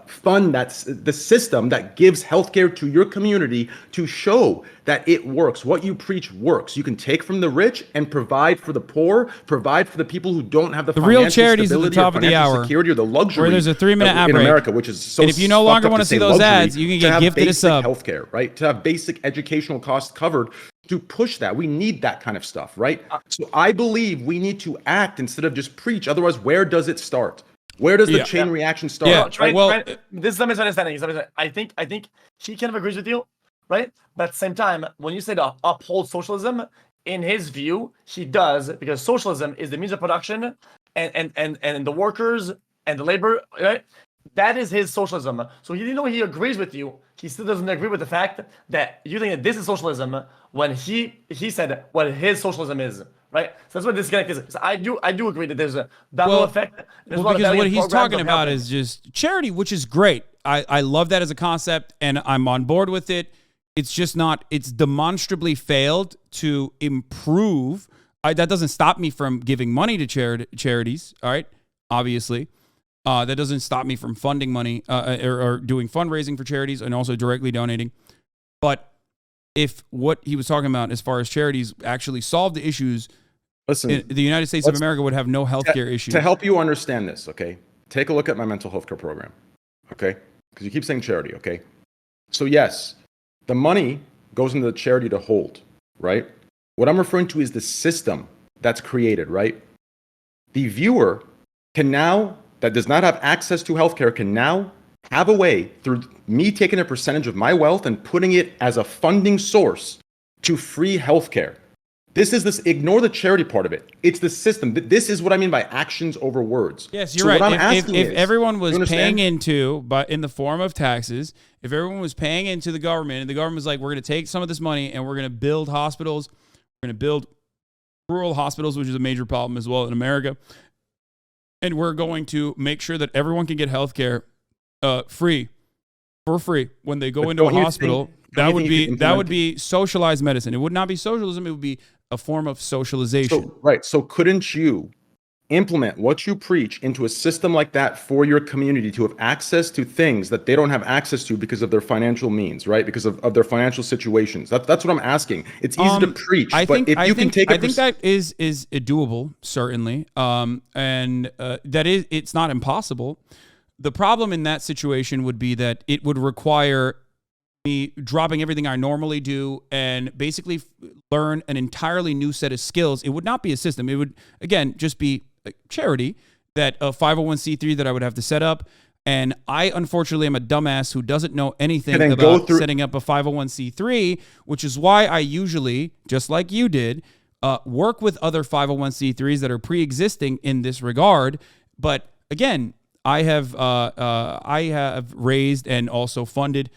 fund the system that gives healthcare to your community to show that it works. What you preach works. You can take from the rich and provide for the poor, provide for the people who don't have the real charities at the top of the hour, security or the luxury. Where there's a 3-minute ad in break. America, which is so. And if you no longer want to see those ads, you can get gifted a sub. Healthcare, right? To have basic educational costs covered. To push that, we need that kind of stuff, right? So I believe we need to act instead of just preach. Otherwise, where does it start? Where does the chain reaction start? Yeah, this is a misunderstanding. I think he kind of agrees with you, right? But at the same time, when you say to uphold socialism, in his view, he does, because socialism is the means of production and the workers and the labor, right? that is his socialism. So even though he agrees with you, he still doesn't agree with the fact that you think that this is socialism when he said what his socialism is, right? So that's what this disconnect is. So I do agree that there's a domino effect. There's a lot of because what valiant he's programs talking of about helping. is just charity, which is great. I love that as a concept, and I'm on board with it. It's just not. It's demonstrably failed to improve. That doesn't stop me from giving money to charities. All right, obviously. That doesn't stop me from funding money or doing fundraising for charities and also directly donating. But if what he was talking about as far as charities actually solved the issues, Listen, the United States of America would have no healthcare issues. To help you understand this, okay, take a look at my mental health care program, okay? Because you keep saying charity, okay? So yes, the money goes into the charity to hold, right? What I'm referring to is the system that's created, right? The viewer can now, that does not have access to healthcare, can now have a way through me taking a percentage of my wealth and putting it as a funding source to free healthcare. Ignore the charity part of it. It's the system. This is what I mean by actions over words. Yes, you're so right. What I'm asking if is, everyone was you paying understand? into, but in the form of taxes, if everyone was paying into the government and the government was like, we're going to take some of this money and we're going to build hospitals, we're going to build rural hospitals, which is a major problem as well in America. And we're going to make sure that everyone can get health care for free when they go into a hospital. That would be socialized medicine. It would not be socialism. It would be a form of socialization. So couldn't you implement what you preach into a system like that for your community to have access to things that they don't have access to because of their financial means, right? Because of their financial situations. That's what I'm asking. It's easy to preach, I think that is doable, certainly. It's not impossible. The problem in that situation would be that it would require me dropping everything I normally do and basically learn an entirely new set of skills. It would not be a system. It would, again, just be a charity, that a 501c3 that I would have to set up. And I, unfortunately, am a dumbass who doesn't know anything about setting up a 501c3, which is why I usually, just like you did, work with other 501c3s that are pre-existing in this regard. But again, I have raised and also funded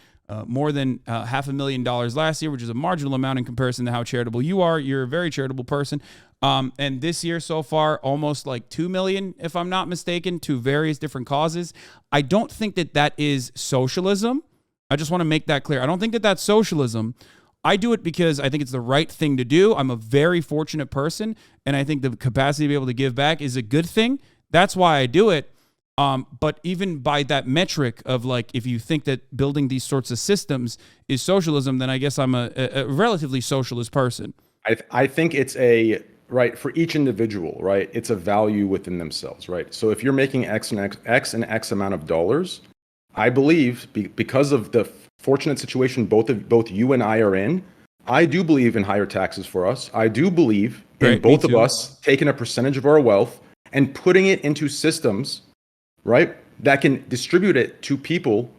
more than $500,000 last year, which is a marginal amount in comparison to how charitable you are. You're a very charitable person. And this year so far, almost like $2 million, if I'm not mistaken, to various different causes. I don't think that is socialism. I just want to make that clear. I don't think that that's socialism. I do it because I think it's the right thing to do. I'm a very fortunate person, and I think the capacity to be able to give back is a good thing. That's why I do it. But even by that metric of like, if you think that building these sorts of systems is socialism, then I guess I'm a relatively socialist person. I think it's right, for each individual, right? It's a value within themselves, right? So if you're making X and X amount of dollars, I believe because of the fortunate situation both you and I are in, I do believe in higher taxes for us. I do believe in both of us taking a percentage of our wealth and putting it into systems, right, that can distribute it to people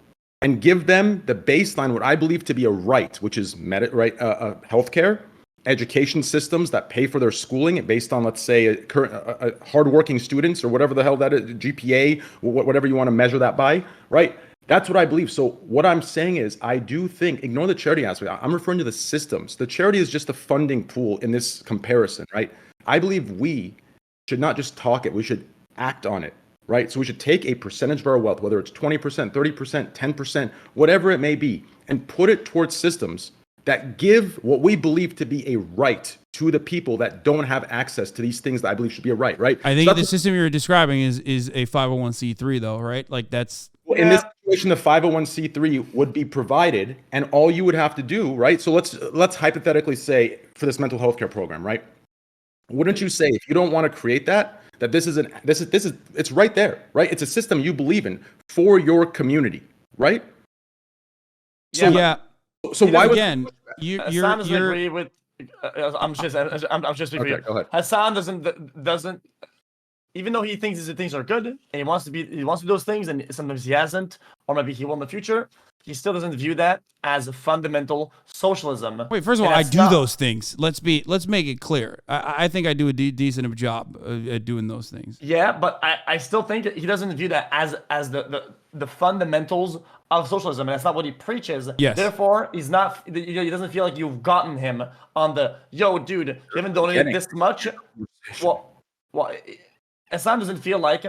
and give them the baseline, what I believe to be a right, which is healthcare, education systems that pay for their schooling based on, let's say, a hardworking students or whatever the hell that is, GPA, whatever you want to measure that by, right? That's what I believe. So what I'm saying is, I do think, ignore the charity aspect. I'm referring to the systems. The charity is just a funding pool in this comparison, right? I believe we should not just talk it, we should act on it. Right? So we should take a percentage of our wealth, whether it's 20%, 30%, 10%, whatever it may be, and put it towards systems that give what we believe to be a right to the people that don't have access to these things that I believe should be a right, right? I think the system you're describing is a 501c3 though, right? Like that's... In this situation, the 501c3 would be provided, and all you would have to do, right? So let's hypothetically say for this mental health care program, right? Wouldn't you say, if you don't want to create that this is it's right there, right? It's a system you believe in for your community, right? So yeah. So why Hassan doesn't agree with. I'm just agree. Okay, go ahead. Hasan doesn't. Even though he thinks these things are good and he wants to do those things, and sometimes he hasn't, or maybe he will in the future, he still doesn't view that as a fundamental socialism. Wait, first of all, And I that's do not- those things. Let's make it clear. I think I do a decent of job at doing those things. Yeah, but I still think that he doesn't view that as the fundamentals of socialism, and that's not what he preaches. Yes. Therefore, he's not. He doesn't feel like you've gotten him on the yo, dude. You haven't donated this much. Well, Hasan doesn't feel like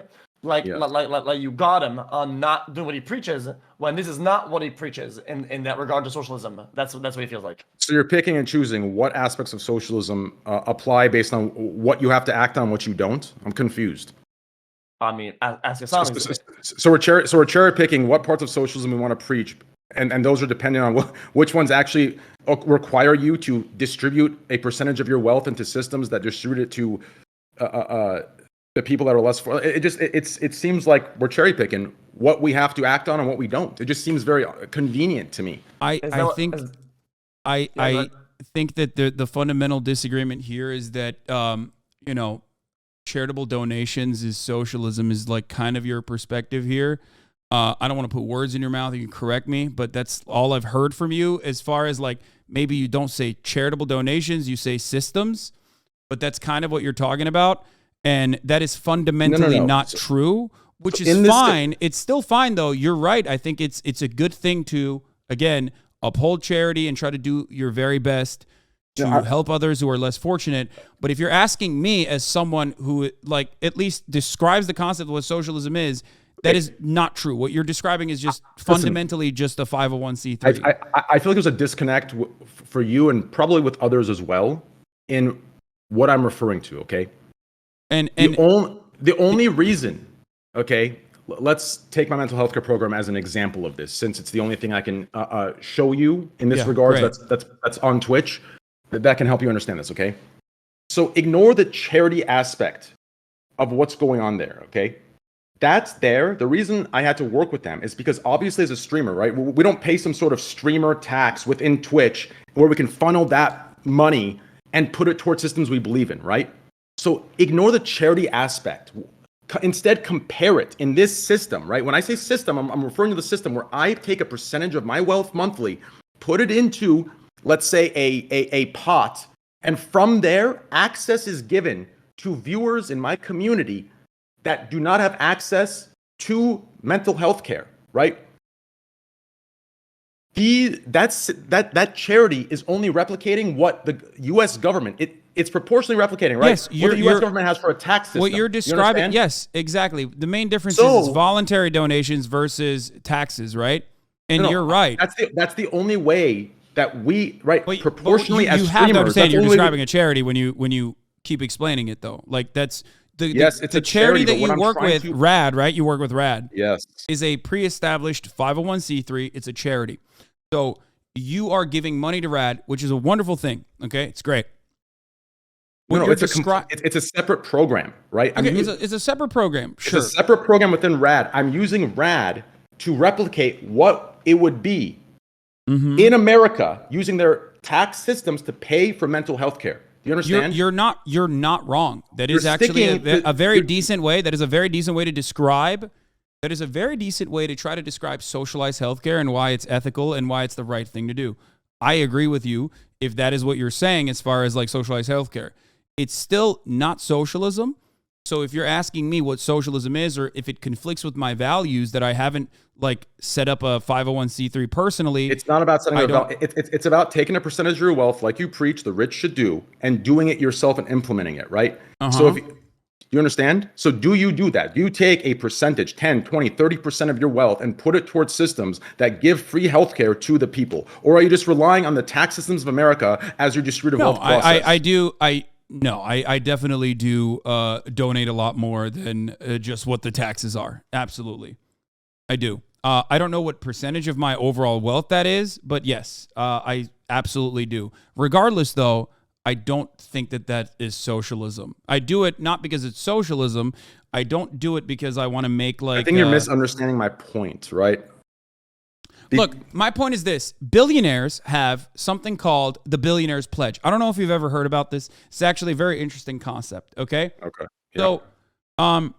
you got him on not doing what he preaches when this is not what he preaches in that regard to socialism. That's what he feels like. So you're picking and choosing what aspects of socialism apply based on what you have to act on, what you don't. I'm confused. I mean, ask Hasan. So we're cherry picking what parts of socialism we want to preach, and those are dependent on which ones actually require you to distribute a percentage of your wealth into systems that distribute it to the people that are less. It seems like we're cherry picking what we have to act on and what we don't. It just seems very convenient to me. I think that the fundamental disagreement here is that charitable donations is socialism is like kind of your perspective here. I don't want to put words in your mouth. You can correct me, but that's all I've heard from you as far as like maybe you don't say charitable donations, you say systems, but that's kind of what you're talking about. And that is fundamentally not true, which is fine. It's still fine, though. You're right. I think it's a good thing to, again, uphold charity and try to do your very best to help others who are less fortunate. But if you're asking me as someone who like at least describes the concept of what socialism is, that is not true. What you're describing is just fundamentally just a 501c3. I feel like there's a disconnect for you and probably with others as well in what I'm referring to, okay? And the only reason, okay, let's take my mental health care program as an example of this, since it's the only thing I can show you in this regard that's on Twitch that can help you understand this, okay? So ignore the charity aspect of what's going on there, okay? That's there. The reason I had to work with them is because obviously as a streamer, right, we don't pay some sort of streamer tax within Twitch where we can funnel that money and put it towards systems we believe in, right? So ignore the charity aspect. Instead, compare it in this system, right? When I say system, I'm referring to the system where I take a percentage of my wealth monthly, put it into, let's say, a pot, and from there, access is given to viewers in my community that do not have access to mental health care, right? That charity is only replicating what the U.S. government, it's proportionally replicating, right? Yes, what the U.S. government has for a tax system. What you're describing, yes, exactly. The main difference is voluntary donations versus taxes, right? And you're right. That's the only way that we, right, proportionally as you streamers. have to understand you're describing a charity when you keep explaining it, though. Like that's it's the charity that you work with, RAD, right? You work with RAD. Yes. Is a pre-established 501c3. It's a charity. So you are giving money to RAD, which is a wonderful thing. Okay, it's great. It's a separate program, right? Okay, it's a separate program. Sure. It's a separate program within RAD. I'm using RAD to replicate what it would be in America using their tax systems to pay for mental health care. Do you understand? You're not wrong. That is actually a very decent way. That is a very decent way to describe. That is a very decent way to try to describe socialized healthcare and why it's ethical and why it's the right thing to do. I agree with you if that is what you're saying as far as like socialized healthcare. It's still not socialism. So if you're asking me what socialism is or if it conflicts with my values that I haven't like set up a 501c3 personally. It's not about setting up it's about taking a percentage of your wealth like you preach the rich should do and doing it yourself and implementing it, right? So if you understand? So do you do that? Do you take a percentage, 10, 20, 30% of your wealth and put it towards systems that give free healthcare to the people? Or are you just relying on the tax systems of America as your distributive wealth process? I definitely do donate a lot more than just what the taxes are. Absolutely. I do. I don't know what percentage of my overall wealth that is, but yes, I absolutely do. Regardless, though, I don't think that is socialism. I do it not because it's socialism. I don't do it because I want to make like... I think you're misunderstanding my point, right? Look, my point is this. Billionaires have something called the Billionaire's Pledge. I don't know if you've ever heard about this. It's actually a very interesting concept, okay? Okay. Yeah. So,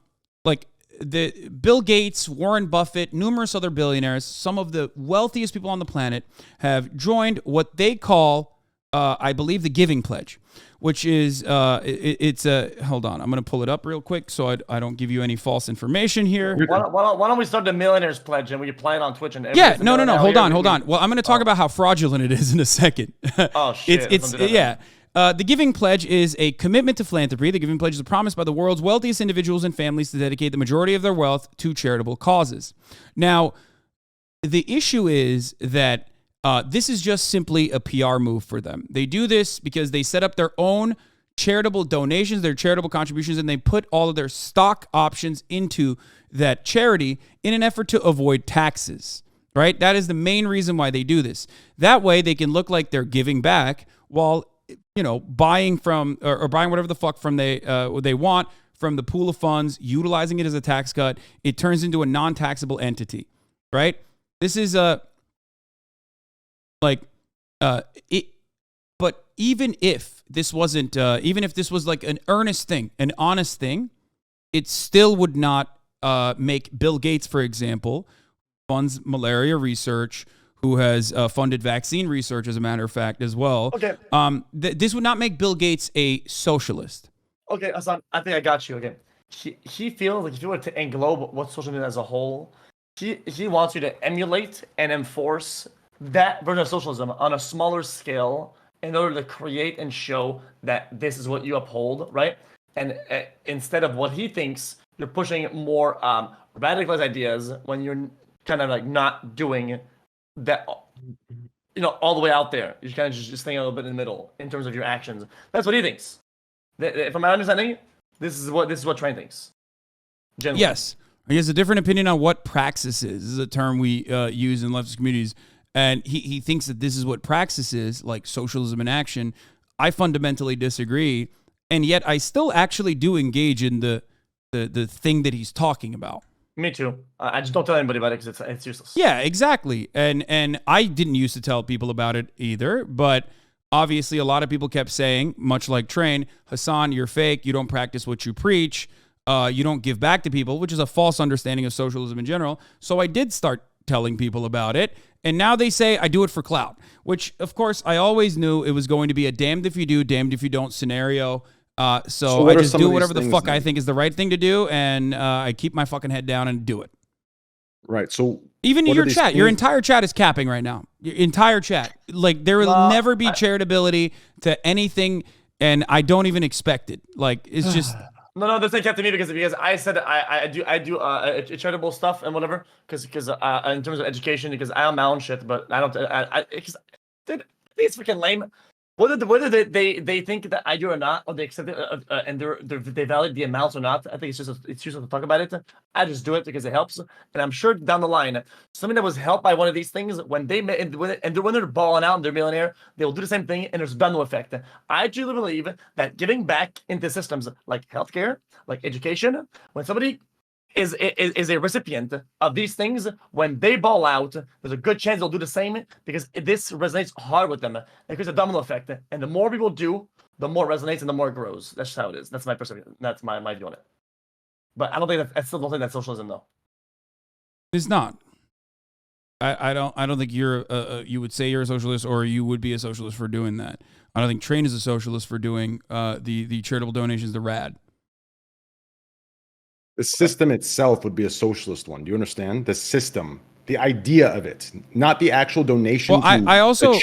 like, the Bill Gates, Warren Buffett, numerous other billionaires, some of the wealthiest people on the planet have joined what they call, I believe, the Giving Pledge, which is it's a hold on, I'm going to pull it up real quick so I don't give you any false information here. Why don't we start the Millionaires Pledge and we play it on Twitch? And Yeah, no. Hold on. Well, I'm going to talk about how fraudulent it is in a second. Oh shit! The Giving Pledge is a commitment to philanthropy. The Giving Pledge is a promise by the world's wealthiest individuals and families to dedicate the majority of their wealth to charitable causes. Now, the issue is that this is just simply a PR move for them. They do this because they set up their own charitable donations, their charitable contributions, and they put all of their stock options into that charity in an effort to avoid taxes, right? That is the main reason why they do this. That way, they can look like they're giving back while buying from or buying whatever the fuck from they want from the pool of funds, utilizing it as a tax cut. It turns into a non-taxable entity, right? This is but even if this wasn't, even if this was like an earnest thing, an honest thing, it still would not make Bill Gates, for example, funds malaria research, who has funded vaccine research, as a matter of fact, as well. Okay. This would not make Bill Gates a socialist. Okay, Hasan, I think I got you again. He feels like if you were to englobe what social media as a whole, he wants you to emulate and enforce that version of socialism on a smaller scale in order to create and show that this is what you uphold, right? And instead of what he thinks, you're pushing more radicalized ideas when you're kind of like not doing that, all the way out there. You're kind of just staying a little bit in the middle in terms of your actions. That's what he thinks. From my understanding, this is what Train thinks. Generally. Yes, he has a different opinion on what praxis is. This is a term we use in leftist communities, and he thinks that this is what praxis is, like socialism in action. I fundamentally disagree, and yet I still actually do engage in the thing that he's talking about. Me too. I just don't tell anybody about it because it's useless. Yeah, exactly. And I didn't used to tell people about it either, but obviously a lot of people kept saying, much like Train, Hasan, you're fake, you don't practice what you preach, you don't give back to people, which is a false understanding of socialism in general. So I did start telling people about it, and now they say I do it for clout, which of course I always knew it was going to be a damned if you do, damned if you don't scenario. So I just do whatever the fuck I think is the right thing to do, and I keep my fucking head down and do it. Right. So even your chat, your entire chat is capping right now. Your entire chat, like there will never be charitability to anything, and I don't even expect it. Like it's just no. This ain't kept to me because I said I do charitable stuff and whatever because in terms of education because I own my own shit, but I don't. Because I think it's freaking lame. Whether they think that I do or not, or they accept it, and they validate the amounts or not, I think it's useless to talk about it. I just do it because it helps, and I'm sure down the line, something that was helped by one of these things, when they're balling out and they're millionaire, they will do the same thing, and there's domino effect. I truly believe that giving back into systems like healthcare, like education, when somebody is a recipient of these things, when they ball out, there's a good chance they'll do the same because this resonates hard with them. It creates a domino effect, and the more people do, the more it resonates and the more it grows. That's just how it is. That's my perspective. That's my view on it. But I still don't think that's socialism, though. It's not. I don't think you're you would say you're a socialist or you would be a socialist for doing that. I don't think Train is a socialist for doing the charitable donations, the RAD. The system itself would be a socialist one. Do you understand? The system, the idea of it, not the actual donation. Well, I also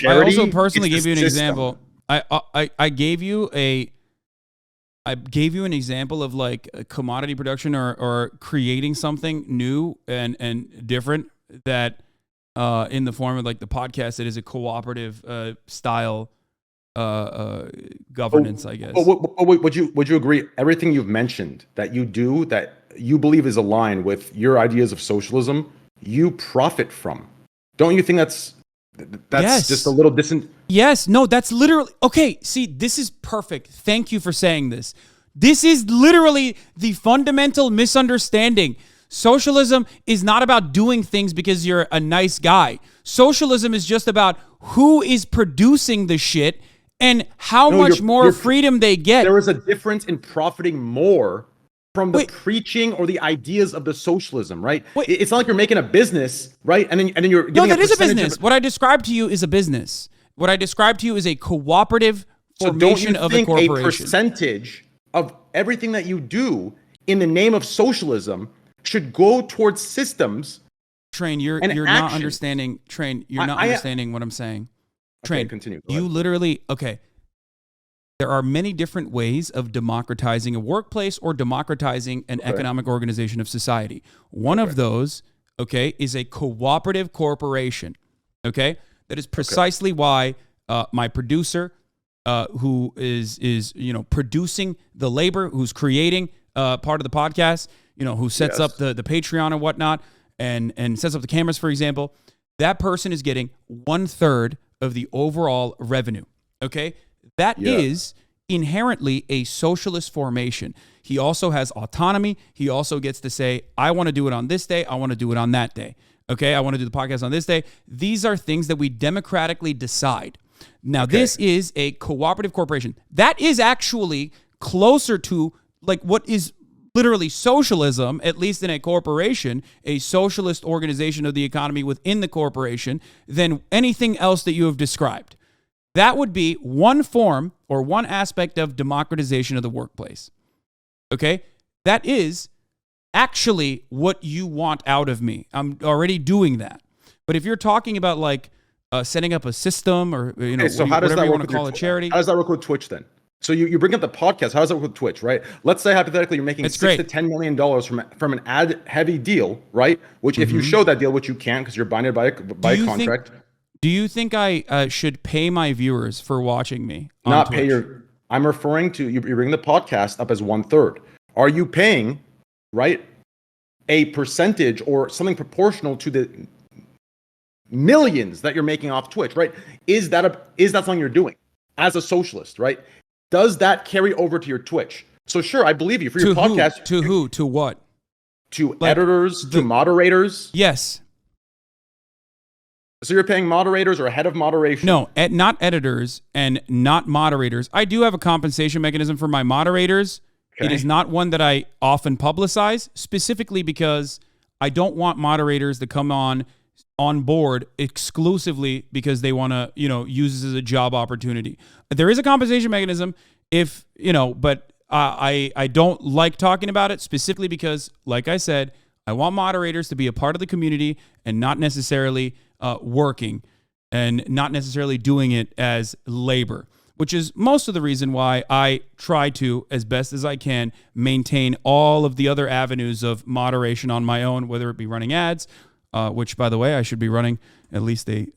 personally gave you an system. example. I gave you an example of like a commodity production or creating something new and different that in the form of like the podcast that is a cooperative style governance, I guess. Would you agree? Everything you've mentioned that you do that you believe is aligned with your ideas of socialism, you profit from. Don't you think that's yes. just a little distant? Yes. No, that's literally okay. See, this is perfect. Thank you for saying this. This is literally the fundamental misunderstanding. Socialism is not about doing things because you're a nice guy. Socialism is just about who is producing the shit and how much more freedom they get. There is a difference in profiting more from the Wait. preaching or the ideas of the socialism, right? Wait. It's not like you're making a business, right? And then you're No, getting that is a percentage business. of- What I described to you is a business. What I described to you is a cooperative So don't formation you of a think a corporation. percentage of everything that you do in the name of socialism should go towards systems? Train, you're and not action. understanding. Train, you're not understanding what I'm saying. Train, Okay, continue. Go you ahead. literally okay. There are many different ways of democratizing a workplace or democratizing an economic organization of society. One of those, okay, is a cooperative corporation. Okay, that is precisely why my producer, who is producing the labor, who's creating part of the podcast, who sets up the Patreon and whatnot, and sets up the cameras, for example, that person is getting 1/3 of the overall revenue. Okay, that is inherently a socialist formation. He also has autonomy. He also gets to say, I want to do it on this day. I want to do it on that day. Okay, I want to do the podcast on this day. These are things that we democratically decide. Now, this is a cooperative corporation. That is actually closer to like what is literally socialism, at least in a corporation, a socialist organization of the economy within the corporation, than anything else that you have described. That would be one form or one aspect of democratization of the workplace. Okay? That is actually what you want out of me. I'm already doing that. But if you're talking about like setting up a system or So how does whatever that you work want to with call your a charity, How does that work with Twitch then? So you bring up the podcast. How does that work with Twitch, right? Let's say hypothetically you're making It's $6 great. to $10 million from an ad heavy deal, right? Which if you show that deal, which you can't because you're binded by a contract. Do you think I should pay my viewers for watching me on Not Twitch? pay your. I'm referring to you bring the podcast up as 1/3. Are you paying, right, a percentage or something proportional to the millions that you're making off Twitch, right? Is that something you're doing as a socialist, right? Does that carry over to your Twitch? So sure, I believe you for your podcast. To who? To what? To Like, editors, to moderators. Yes. So you're paying moderators or a head of moderation? No, not editors and not moderators. I do have a compensation mechanism for my moderators. It is not one that I often publicize, specifically because I don't want moderators to come on board exclusively because they want to, use this as a job opportunity. There is a compensation mechanism but I don't like talking about it specifically because, like I said, I want moderators to be a part of the community and not necessarily working and not necessarily doing it as labor, which is most of the reason why I try to, as best as I can, maintain all of the other avenues of moderation on my own, whether it be running ads, which, by the way, I should be running at least a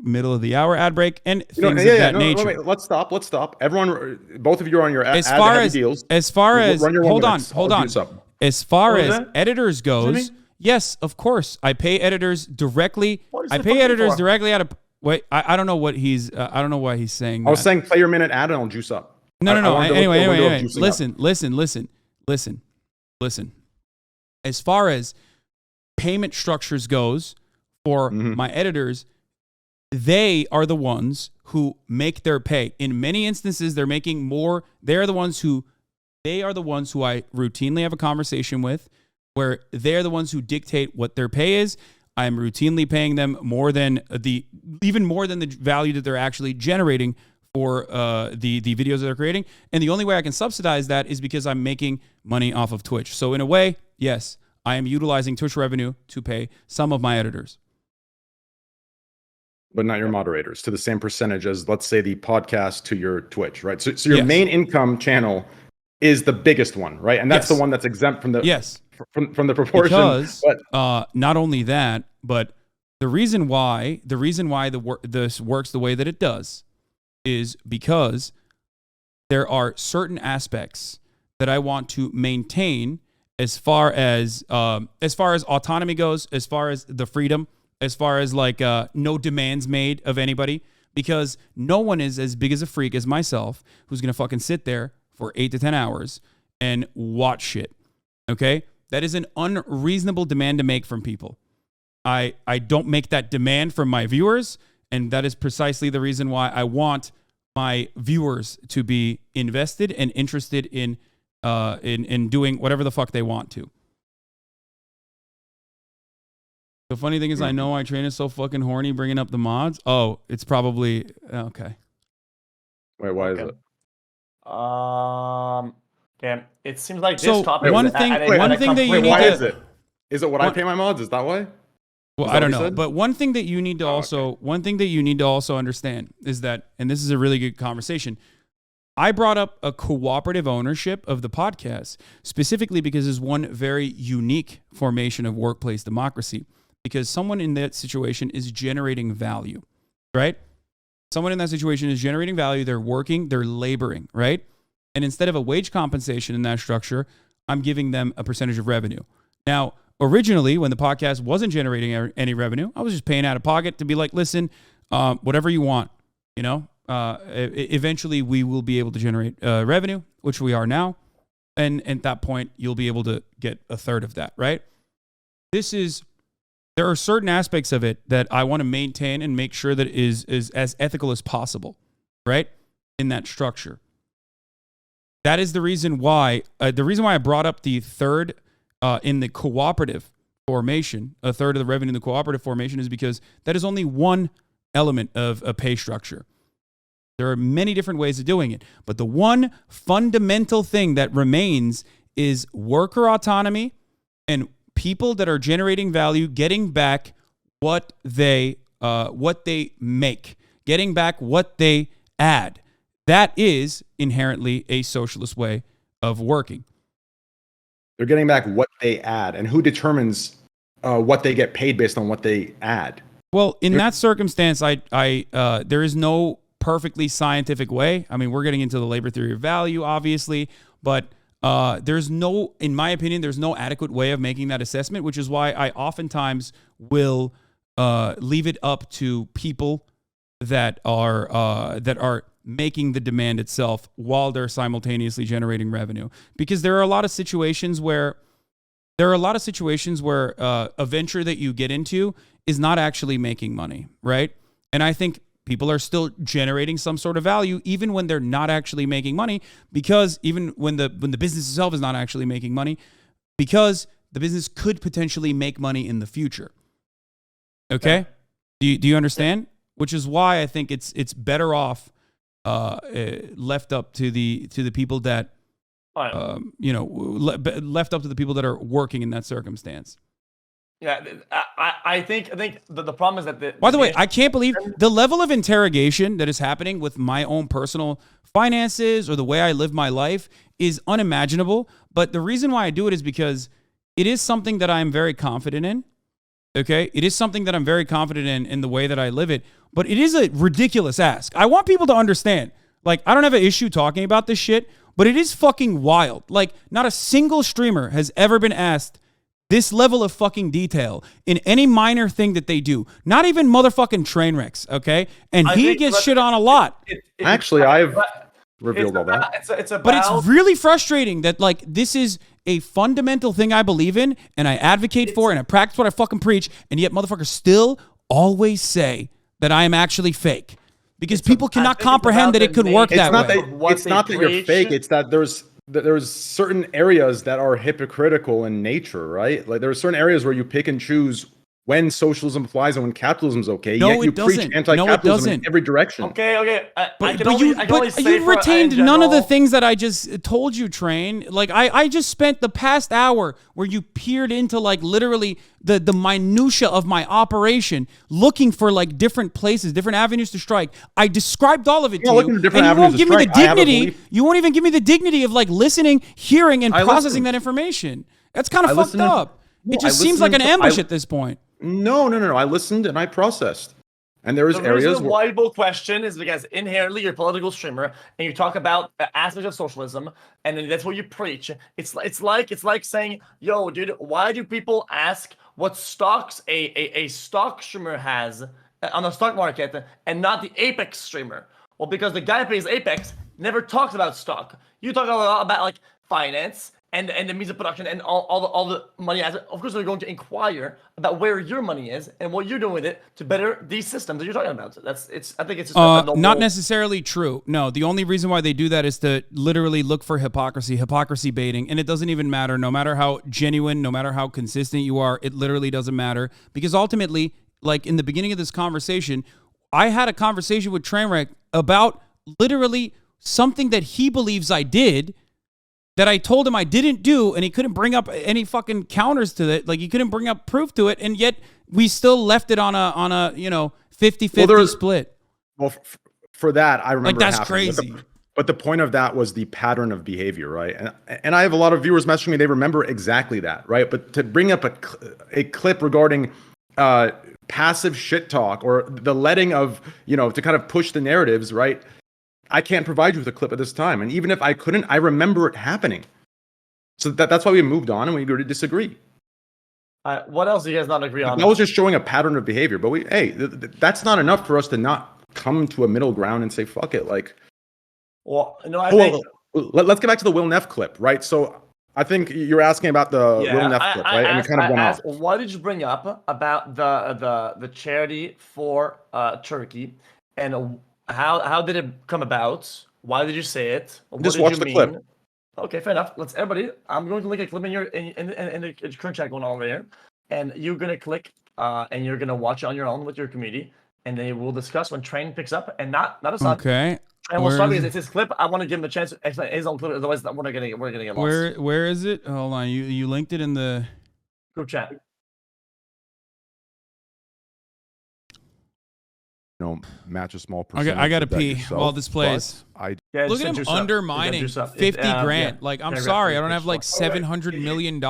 middle of the hour ad break and things of that nature. Wait, let's stop. Everyone, both of you are on your As far as deals. Run your 1 hold minute. on. I'll do something. As far What was as that? editors goes, yes, of course, I pay editors directly. I pay editors directly out of. Wait, I don't know what he's. I don't know why he's saying that. I was saying play your minute ad and I'll juice up. No. Anyway. Juicing up. Listen. As far as payment structures goes for my editors, they are the ones who make their pay. In many instances, they're making more. They are the ones who I routinely have a conversation with, where they're the ones who dictate what their pay is. I'm routinely paying them even more than the value that they're actually generating for the videos that they're creating. And the only way I can subsidize that is because I'm making money off of Twitch. So in a way, yes, I am utilizing Twitch revenue to pay some of my editors. But not your moderators to the same percentage as, let's say, the podcast to your Twitch, right? So your main income channel is the biggest one, right? And that's the one that's exempt from the from the proportion. Because not only that, but the reason why this works the way that it does is because there are certain aspects that I want to maintain as far as autonomy goes, as far as the freedom, as far as like no demands made of anybody, because no one is as big as a freak as myself who's gonna fucking sit there for 8 to 10 hours and watch shit. Okay? That is an unreasonable demand to make from people. I don't make that demand from my viewers, and that is precisely the reason why I want my viewers to be invested and interested in in doing whatever the fuck they want to. The funny thing is, I know Train is so fucking horny bringing up the mods. Oh, it's probably okay. Wait, why is it? Damn, it seems like So, this topic. one is thing- at a one thing that you Wait, need why to- is it? Is it what I pay my mods? Is that why? Well, Is that I don't what you know, said? but one thing that you need to one thing that you need to also understand is that, and this is a really good conversation. I brought up a cooperative ownership of the podcast specifically because it's one very unique formation of workplace democracy. Because someone in that situation is generating value, right? Someone in that situation is generating value. They're working, they're laboring, right? And instead of a wage compensation in that structure, I'm giving them a percentage of revenue. Now, originally, when the podcast wasn't generating any revenue, I was just paying out of pocket to be like, listen, whatever you want, you know? Eventually, we will be able to generate revenue, which we are now. And at that point, you'll be able to get a third of that, right? There are certain aspects of it that I want to maintain and make sure that is as ethical as possible, right? In that structure. That is the reason why I brought up the third in the cooperative formation, a third of the revenue in the cooperative formation, is because that is only one element of a pay structure. There are many different ways of doing it, but the one fundamental thing that remains is worker autonomy and people that are generating value, getting back what they make, getting back what they add. That is inherently a socialist way of working. They're getting back what they add, and who determines what they get paid based on what they add? Well, in that circumstance, there is no perfectly scientific way. I mean, we're getting into the labor theory of value, obviously, but there's no, in my opinion, there's no adequate way of making that assessment, which is why I oftentimes will leave it up to people that are making the demand itself while they're simultaneously generating revenue. Because there are a lot of situations where a venture that you get into is not actually making money, right? And I think people are still generating some sort of value even when they're not actually making money, because even when the business itself is not actually making money, because the business could potentially make money in the future. Okay? Do you understand? Which is why I think it's better off left up to the people that left up to the people that are working in that circumstance. Yeah, I think the problem is that By the way, I can't believe the level of interrogation that is happening with my own personal finances or the way I live my life is unimaginable. But the reason why I do it is because it is something that I'm very confident in. Okay? It is something that I'm very confident in the way that I live it. But it is a ridiculous ask. I want people to understand. Like, I don't have an issue talking about this shit, but it is fucking wild. Like, not a single streamer has ever been asked this level of fucking detail in any minor thing that they do. Not even motherfucking train wrecks, okay? And he gets shit on a lot. Actually, I've revealed all that. But it's really frustrating that, like, this is a fundamental thing I believe in and I advocate for and I practice what I fucking preach, and yet motherfuckers still always say that I am actually fake. Because people cannot comprehend that it could work that way. It's not that you're fake. It's that there's certain areas that are hypocritical in nature, right? Like there are certain areas where you pick and choose when socialism applies and when capitalism is okay. No, yet you it doesn't. preach anti-capitalism in every direction. Okay. But you retained none of the things that I just told you, Train. Like I just spent the past hour where you peered into like literally the minutia of my operation, looking for like different places, different avenues to strike. I described all of it to you, and you won't give me the dignity. You won't even give me the dignity of like listening, hearing, and processing that information. That's kind of fucked up. It just seems like an ambush at this point. No. I listened and I processed. And there is areas where... The viable question is because inherently you're a political streamer and you talk about aspects of socialism and then that's what you preach. It's like saying, yo, dude, why do people ask what stocks a stock streamer has on the stock market and not the Apex streamer? Well, because the guy who plays Apex never talks about stock. You talk a lot about like finance and the means of production and all the money as of course they're going to inquire about where your money is and what you're doing with it to better these systems that you're talking about. So I think it's just a noble... Not necessarily true. No, the only reason why they do that is to literally look for hypocrisy baiting, and it doesn't even matter. No matter how genuine, no matter how consistent you are, it literally doesn't matter, because ultimately, like in the beginning of this conversation, I had a conversation with Trainwreck about literally something that he believes I did, that I told him I didn't do, and he couldn't bring up any fucking counters to it. Like, he couldn't bring up proof to it, and yet we still left it on a 50-50 split. Well, for that, I remember like, that's happening. crazy. But the point of that was the pattern of behavior, right? And I have a lot of viewers messaging me, they remember exactly that, right? But to bring up a clip regarding passive shit talk or the letting of, to kind of push the narratives, right? I can't provide you with a clip at this time. And even if I couldn't, I remember it happening. So that's why we moved on and we agreed to disagree. What else do you guys not agree on? That was just showing a pattern of behavior. But that's not enough for us to not come to a middle ground and say, fuck it. Like, well, no, I think... let's get back to the Will Neff clip, right? So I think you're asking about the Will Neff clip, right? And we kind of went off. What did you bring up about the charity for Turkey, and how did it come about? Why did you say it? What Just did watch you the mean? clip. Okay, fair enough. Let's everybody. I'm going to link a clip in the current chat going on over here, and you're gonna click and you're gonna watch it on your own with your community, and then we'll discuss when Train picks up, and not Hasan. Okay. And we'll start because it's his clip. I want to give him a chance to explain his own clip. Otherwise, we're gonna get lost. Where is it? Hold on. You linked it in the Group chat. Match a small percentage. Okay, I gotta of that pee yourself, while this plays. Look at him undermining 50 grand. Yeah. Like, I'm sorry, I don't have like $700 million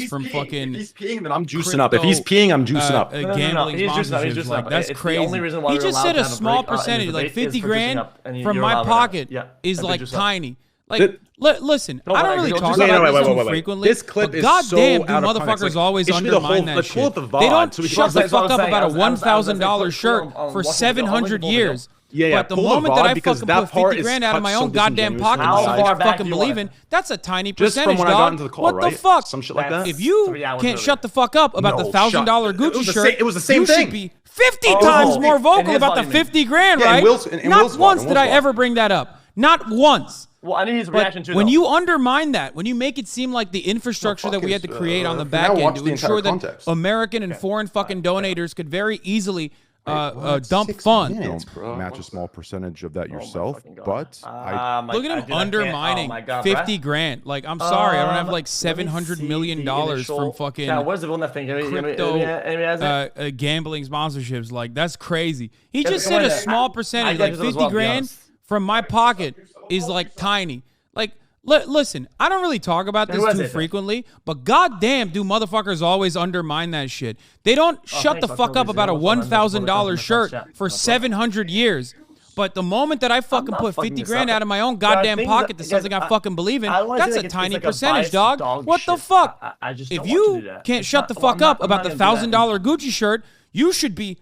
from fucking. If he's peeing, then I'm juicing up. If he's peeing, I'm juicing up. Gambling He's juicing up. He's sponsorships. juicing Like, up. that's It's crazy. the only reason why He we're just allowed said to a have a small break in the percentage, like debate is 50 for juicing grand up, and from you're my allowed right now. pocket Yeah, is and like juice up. tiny. Like, listen, I don't really talk wait, about wait, this wait, too wait. frequently. This clip but is goddamn, so do out of context. motherfuckers Like, always it should be the undermine whole- that like, shit. pull up the They VOD don't so we can shut the That's what fuck I'm up saying. about a I was $1,000 shirt on for watching the video. 700 years. Yeah, But the pull the moment that VOD I because fucking that put part 50 is grand out of cut my so own goddamn disingenuous pocket from to the something I side. How far fucking back do you believe want in, it? that's a tiny Just percentage, from when I got dog. into the call, What the right? fuck? Some shit like that. If you 3 hours can't earlier. shut the fuck up about the No, $1,000 shut- it Gucci was the shirt, same- it was the same you thing. should be 50 Oh, times more in vocal his about the volume. 50 grand, Yeah, in right? in Not Will's once VOD, did I ever bring that up. Not once. Well, I need his But reaction to when though. you undermine that, when you make it seem like the infrastructure that we had to create on the now back end watch to the entire ensure that context. American and foreign fucking donators could very easily dump funds. Match a small percentage of that yourself, fucking God. but Look at him undermining 50 grand. Like, I'm sorry, I don't have like $700 million from fucking Yeah, where's the Will Neff thing? crypto gambling sponsorships. Like, that's crazy. He Yeah, just come said on, a man. small I percentage, get like this as 50 well, to be grand honest. from my pocket is like tiny. Like, listen, I don't really talk about this who is too it, then? frequently, but goddamn, do motherfuckers always undermine that shit. They don't shut the thanks, fuck up Buffalo about a Reserve. $1,000 shirt Yeah, for no problem. 700 years. But the moment that I fucking not put fucking 50 this grand up. out of my own There are goddamn things pocket that- to something guys, I fucking believe in, I don't wanna that's say a like tiny it's like a percentage, biased dog. dog What the shit. fuck? I just If don't want to you do that. can't It's shut not- the well, fuck I'm up not about the gonna do that. $1,000 Gucci shirt, you should be.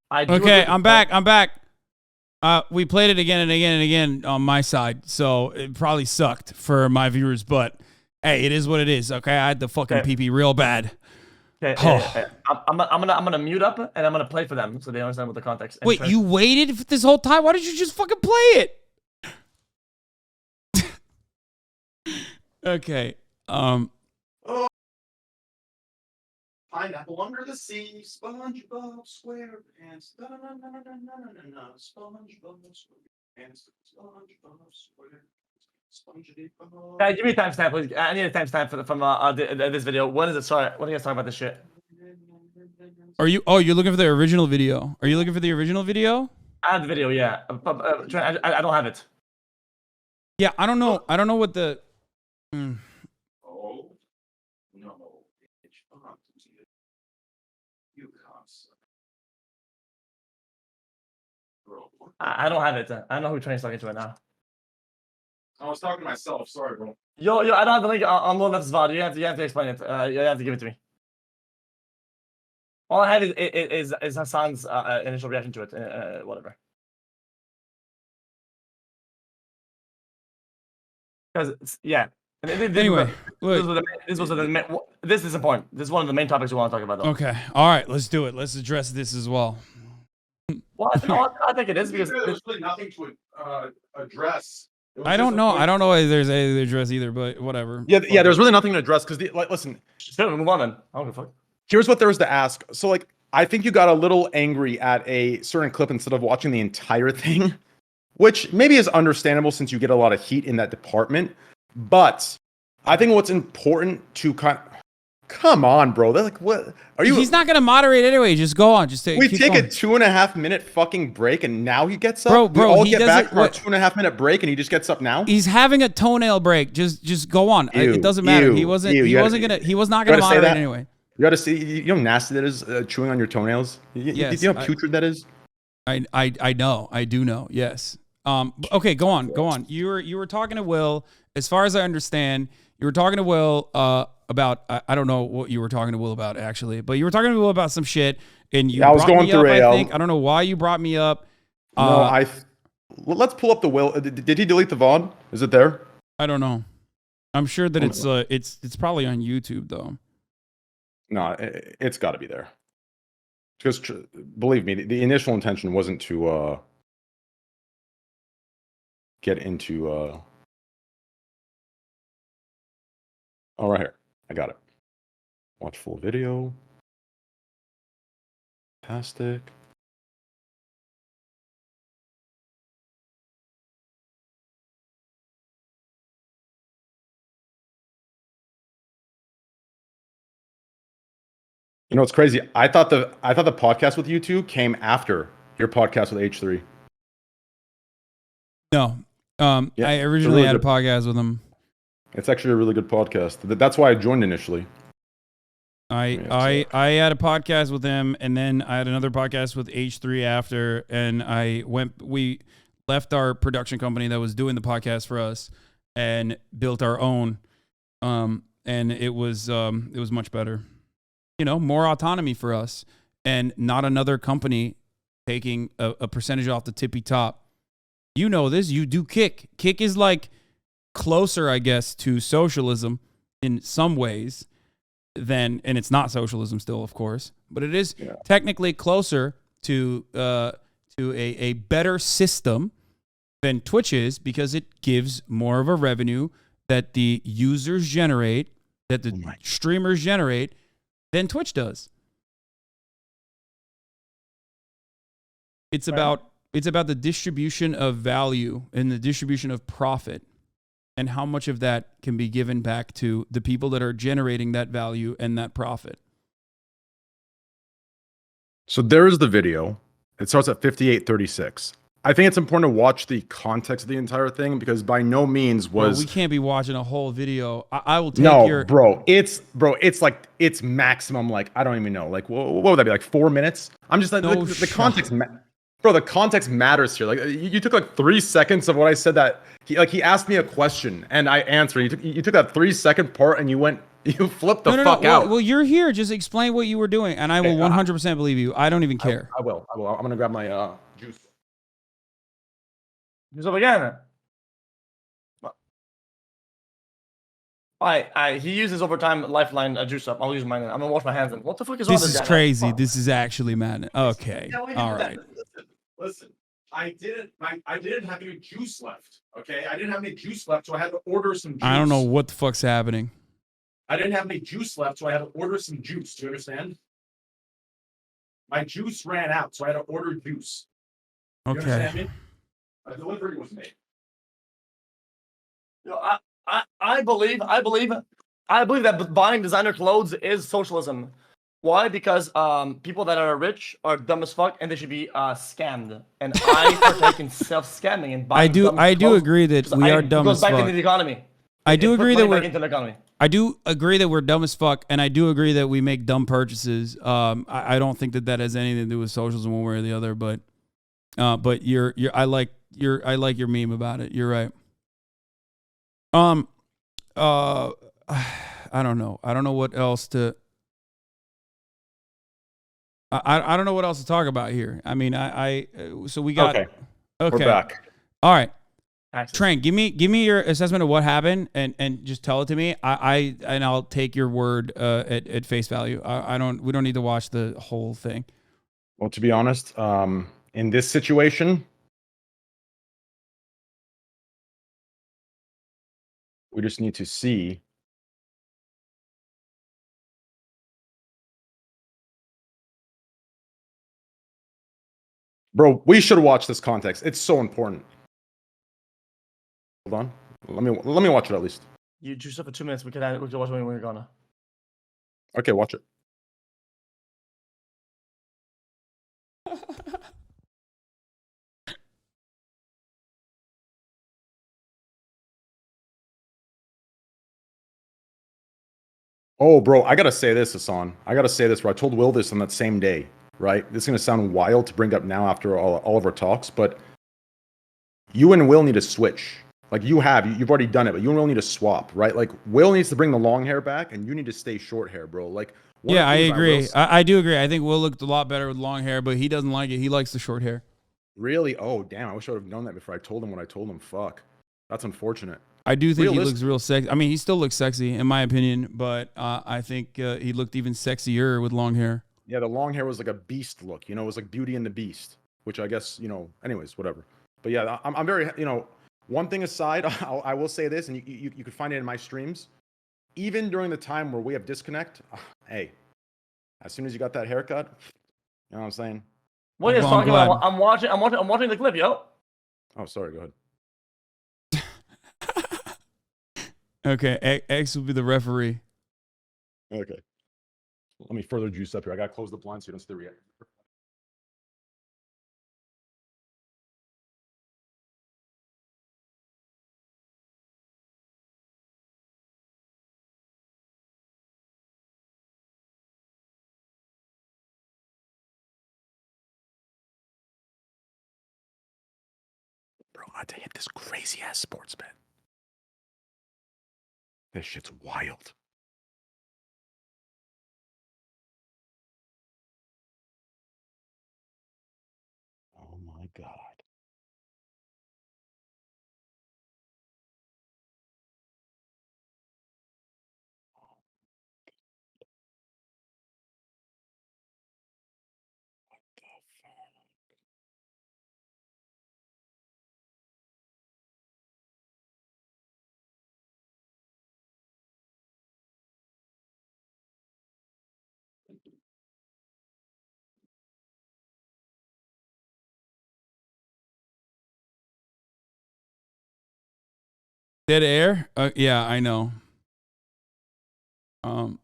I do Okay, agree. I'm back. I'm back. We played it again and again and again on my side, so it probably sucked for my viewers, but hey, it is what it is. Okay, I had the fucking Okay. pee real bad. Okay, I'm gonna mute up and I'm gonna play for them so they understand what the context. And Wait, try- you waited for this whole time? Why did you just fucking play it? Okay. Pineapple under the sea, SpongeBob SquarePants. SpongeBob SquarePants. SpongeBob SquarePants. Give me a timestamp, please. I need a timestamp from this video. When is it? Sorry, when are you guys talking about this shit? Are you? Oh, you're looking for the original video. Are you looking for the original video? I have the video, yeah. I don't have it. Yeah, I don't know. I don't know what the. Oh, no. You can't. I don't have it. I don't know who Train's talking to right now. I was talking to myself. Sorry, bro. Yo, I don't have the link on Will Neff's VOD. You have to explain it. You have to give it to me. All I have is Hasan's initial reaction to it. Whatever. Because yeah, Anyway, look. This is important. This is one of the main topics we want to talk about, though. Okay. All right. Let's do it. Let's address this as well. Well, I think it is because there's really nothing to address. I don't know. I don't know why there's anything to address either, but whatever. Yeah. There's really nothing to address because, like, listen. Should we move on then? I don't give a fuck. Here's what there is to ask. So, like, I think you got a little angry at a certain clip instead of watching the entire thing, which maybe is understandable since you get a lot of heat in that department. But I think what's important to come on, bro. They're like, what are you? He's not gonna moderate anyway. Just go on. Just take. We keep take going. a 2.5 minute fucking break, and now he gets up. Bro, we all he get doesn't- back from our 2.5 minute break, and he just gets up now. He's having a toenail break. Just go on. It doesn't matter. He was not gonna moderate anyway. You gotta see. You know how nasty that is, chewing on your toenails. Yes, you know how putrid that is. I know. I do know. Yes. Okay. Go on. You were talking to Will. As far as I understand, you were talking to Will about I don't know what you were talking to Will about actually, but you were talking to Will about some shit, and you. Yeah, I was going through I think I don't know why you brought me up. No, let's pull up the Will. Did he delete the VOD? Is it there? I don't know. I'm sure that it's probably on YouTube though. No, it's got to be there. Because believe me, the initial intention wasn't to get into. Oh, right here. I got it. Watch full video. Fantastic. You know, it's crazy. I thought the podcast with you two came after your podcast with H3. No. Yeah, I originally had a podcast with him. It's actually a really good podcast. That's why I joined initially. I had a podcast with him, and then I had another podcast with H3 after, and we left our production company that was doing the podcast for us and built our own. And it was much better. You know, more autonomy for us and not another company taking a percentage off the tippy top. You know this, you do Kick. Kick is like closer, I guess, to socialism in some ways than, and it's not socialism still, of course, but it is technically closer to a better system than Twitch is because it gives more of a revenue that the users generate, that the streamers generate, than Twitch does. It's about the distribution of value and the distribution of profit and how much of that can be given back to the people that are generating that value and that profit. So there is the video. It starts at 58:36. I think it's important to watch the context of the entire thing because by no means was we can't be watching a whole video. I will take your it's maximum, like, I don't even know, like what would that be, like 4 minutes? I'm just like, the context, bro. The context matters here. Like you took like 3 seconds of what I said that he asked me a question and I answered. You took that 3 second part and you flipped the fuck out. Well, you're here. Just explain what you were doing, and I will 100% believe you. I don't even care. I will. I'm gonna grab my juice. Juice up again. He uses overtime lifeline juice up. I'll use mine. I'm gonna wash my hands. And what the fuck is this? This is crazy. This is actually mad. Okay. All right. Listen. I didn't have any juice left. Okay, I didn't have any juice left, so I had to order some juice. I don't know what the fuck's happening. I didn't have any juice left, so I had to order some juice. Do you understand? My juice ran out, so I had to order juice. You understand me? A delivery was made. You know, I believe that buying designer clothes is socialism. Why? Because people that are rich are dumb as fuck and they should be scammed. And I partake in self-scamming and buying. I do agree that we are dumb as fuck. It goes back into the economy. I do agree that we're into the economy. I do agree that we're dumb as fuck, and I do agree that we make dumb purchases. I don't think that has anything to do with socialism one way or the other. But I like your meme about it. You're right. I don't know. I don't know what else to. I don't know what else to talk about here. I mean, so we got. Okay. We're back. All right. taxes. Trank, give me your assessment of what happened and just tell it to me. And I'll take your word at face value. We don't need to watch the whole thing. Well, to be honest, in this situation, we just need to see. Bro, we should watch this context. It's so important. Hold on. Let me watch it at least. You juice up for 2 minutes. We can watch it when we're gonna. Okay, watch it. Oh, bro, I gotta say this, Hasan. I gotta say this, bro. I told Will this on that same day, right? This is gonna sound wild to bring up now after all of our talks, but you and Will need to switch. Like you've already done it, but you and Will need to swap, right? Like Will needs to bring the long hair back, and you need to stay short hair, bro. Like yeah, I agree. I do agree. I think Will looked a lot better with long hair, but he doesn't like it. He likes the short hair. Really? Oh, damn! I wish I would have known that before I told him what I told him. Fuck, that's unfortunate. I do think he looks real sexy. I mean, he still looks sexy in my opinion, but I think he looked even sexier with long hair. Yeah, the long hair was like a beast look. You know, it was like Beauty and the Beast, which I guess, you know, anyways, whatever. But yeah, I'm very, you know, one thing aside, I will say this, and you could find it in my streams. Even during the time where we have disconnect, hey, as soon as you got that haircut, you know what I'm saying? What are you talking about? I'm watching the clip, yo. Oh, sorry. Go ahead. Okay, X will be the referee. Okay. Let me further juice up here. I gotta close the blind so you don't see the reaction. Bro, I had to hit this crazy ass sports bet. This shit's wild. Oh my god. Dead air? Yeah, I know. I'll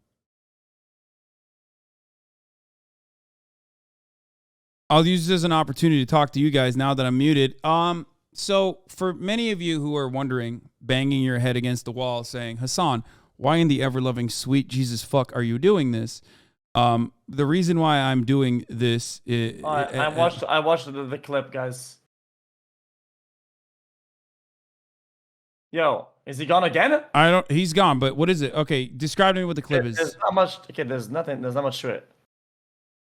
use this as an opportunity to talk to you guys now that I'm muted. So for many of you who are wondering, banging your head against the wall saying, Hasan, why in the ever-loving sweet Jesus fuck are you doing this? The reason why I'm doing this is... I watched the clip, guys. Yo, is he gone again? He's gone, but what is it? Okay, describe to me what the clip is. There's not much. Okay, there's not much to it.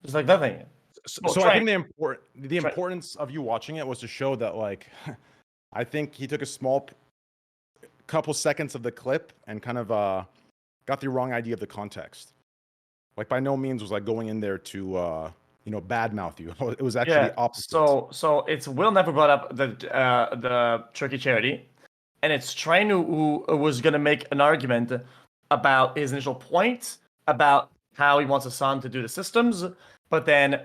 There's like nothing. So I think the importance of you watching it was to show that, like, I think he took a small couple seconds of the clip and kind of got the wrong idea of the context. Like, by no means was like going in there to badmouth you. It was actually the opposite. So it's Will never brought up the Turkey charity, and it's Train who was gonna make an argument about his initial point about how he wants Hasan to do the systems. But then,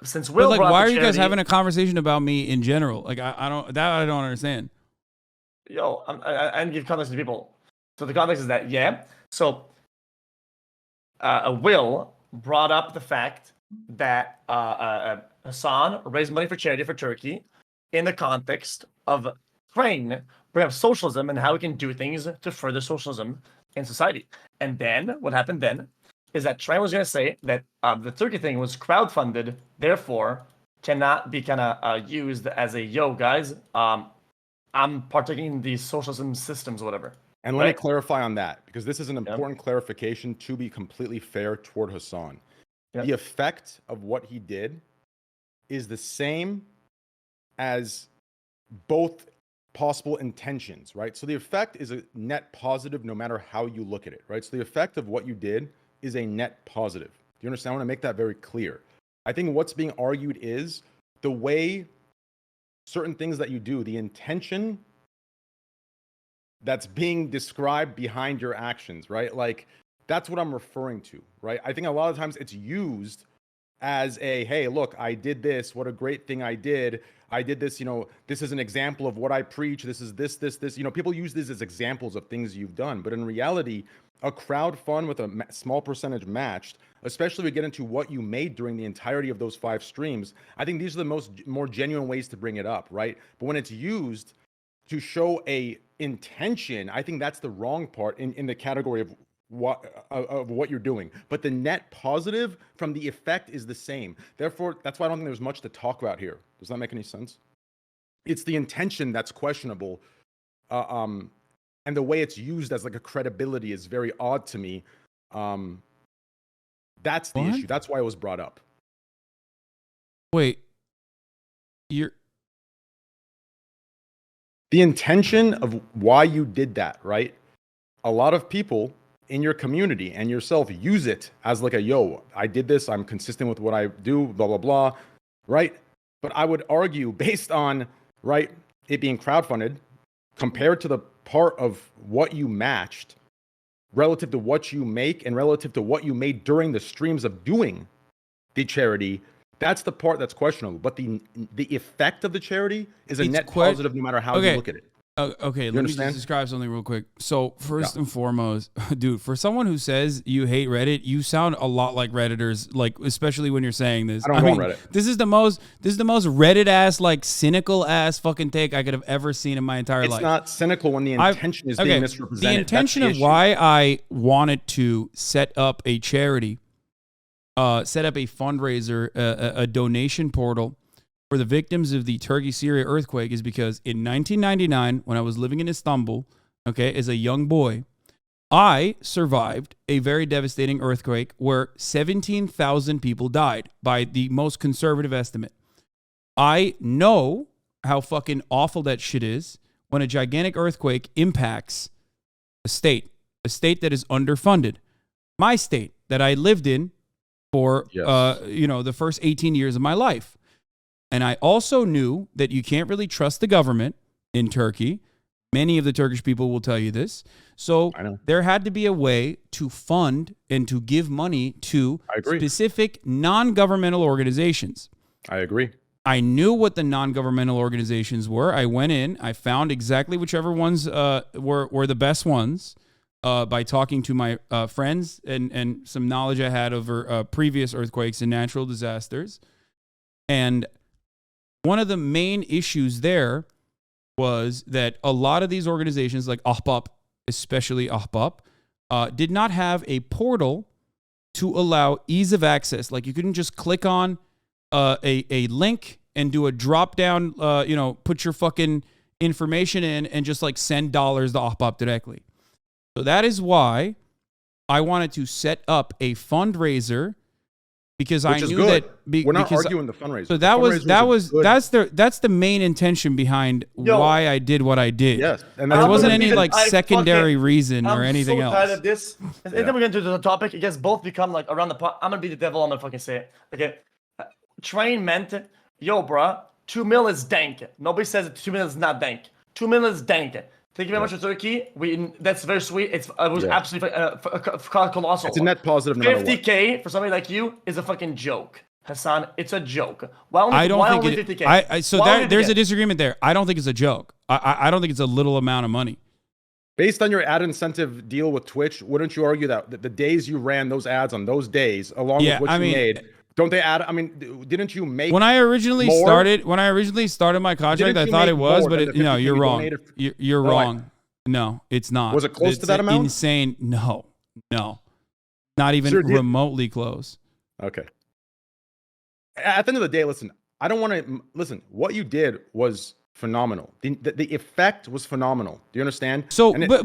since Will, but like, why are you guys having a conversation about me in general? Like, I don't understand. Yo, I give context to people. So the context is that So, Will brought up the fact that Hasan raised money for charity for Turkey in the context of Train bring up socialism and how we can do things to further socialism in society. And then what happened then is that Train was going to say that the Turkey thing was crowdfunded, therefore cannot be kind of used as a, yo, guys, I'm partaking in these socialism systems or whatever. And let me clarify on that, because this is an important clarification to be completely fair toward Hasan. Yep. The effect of what he did is the same as both possible intentions, right? So the effect is a net positive no matter how you look at it, right? So the effect of what you did is a net positive. Do you understand? I want to make that very clear. I think what's being argued is the way certain things that you do, the intention that's being described behind your actions, right? Like, that's what I'm referring to, right? I think a lot of times it's used as a, hey, look, I did this. What a great thing I did. I did this, this is an example of what I preach. This is this. People use this as examples of things you've done. But in reality, a crowd fund with a small percentage matched, especially if we get into what you made during the entirety of those 5 streams, I think these are the more genuine ways to bring it up, right? But when it's used to show a intention, I think that's the wrong part in the category of what you're doing. But the net positive from the effect is the same. Therefore, that's why I don't think there's much to talk about here. Does that make any sense? It's the intention that's questionable. And the way it's used as like a credibility is very odd to me. That's the issue. That's why it was brought up. Wait. The intention of why you did that, right? A lot of people in your community and yourself use it as like I did this, I'm consistent with what I do, blah, blah, blah, right? But I would argue based on, right, it being crowdfunded compared to the part of what you matched relative to what you make and relative to what you made during the streams of doing the charity, that's the part that's questionable. But the effect of the charity is a net positive no matter how you look at it. Okay, let me just describe something real quick. So first and foremost, dude, for someone who says you hate Reddit, you sound a lot like Redditors, like especially when you're saying this. I don't Reddit. This is the most Reddit ass, like cynical ass fucking take I could have ever seen in my entire life. It's not cynical when the intention is being misrepresented. The intention of why I wanted to set up a charity, set up a fundraiser, a donation portal for the victims of the Turkey-Syria earthquake is because in 1999, when I was living in Istanbul, as a young boy, I survived a very devastating earthquake where 17,000 people died by the most conservative estimate. I know how fucking awful that shit is when a gigantic earthquake impacts a state that is underfunded. My state that I lived in for, the first 18 years of my life. And I also knew that you can't really trust the government in Turkey. Many of the Turkish people will tell you this. So there had to be a way to fund and to give money to specific non-governmental organizations. I agree. I knew what the non-governmental organizations were. I went in. I found exactly whichever ones were the best ones by talking to my friends and some knowledge I had over previous earthquakes and natural disasters. And one of the main issues there was that a lot of these organizations, like Ahbap, especially Ahbap, did not have a portal to allow ease of access. Like you couldn't just click on a link and do a drop down, put your fucking information in and just like send dollars to Ahbap directly. So that is why I wanted to set up a fundraiser. Because I knew that we're not arguing the fundraiser. So that's the main intention behind why I did what I did. Yes, and there wasn't any like secondary reason or anything else. I'm so tired of this. And then we're going to the topic. You guys both become like around the pot. I'm gonna be the devil. I'm gonna fucking say it. Okay, Train meant, bruh, 2 mil is dank. Nobody says 2 mil is not dank. 2 mil is dank. Thank you very much for Turkey. That's very sweet. It was absolutely colossal. It's a net positive. 50K for somebody like you is a fucking joke, Hasan. It's a joke. Why only 50K? There's a disagreement there. I don't think it's a joke. I don't think it's a little amount of money. Based on your ad incentive deal with Twitch, wouldn't you argue that the days you ran those ads on those days, along with what you made? Don't they add? I mean, didn't you make when I originally started my contract? I thought it was, but you're wrong. You're wrong. No, it's not. Was it close to that amount? Insane. No, not even remotely close. Okay. At the end of the day, listen. I don't want to listen. What you did was phenomenal. The effect was phenomenal. Do you understand? So, but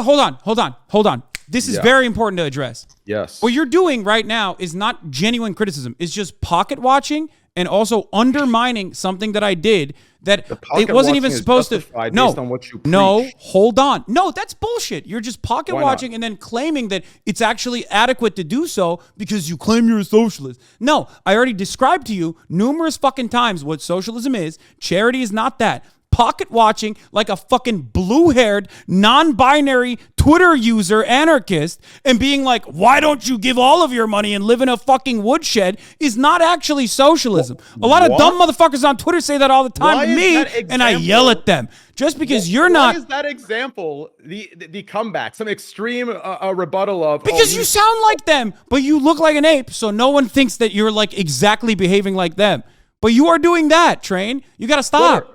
hold on. This is very important to address. Yes. What you're doing right now is not genuine criticism. It's just pocket watching and also undermining something that I did that The pocket it wasn't watching even is supposed to. justified No, based on what you no, preach. hold on. No, that's bullshit. You're just pocket Why not? watching and then claiming that it's actually adequate to do so because you claim you're a socialist. No, I already described to you numerous fucking times what socialism is. Charity is not that. Pocket watching like a fucking blue-haired, non-binary Twitter user anarchist and being like, why don't you give all of your money and live in a fucking woodshed is not actually socialism. A lot of dumb motherfuckers on Twitter say that all the time Why to is me, that and I yell at them. Just because you're not... Why is that example the comeback, some extreme rebuttal of... Because you sound like them, but you look like an ape, so no one thinks that you're like exactly behaving like them. But you are doing that, Train. You got to stop.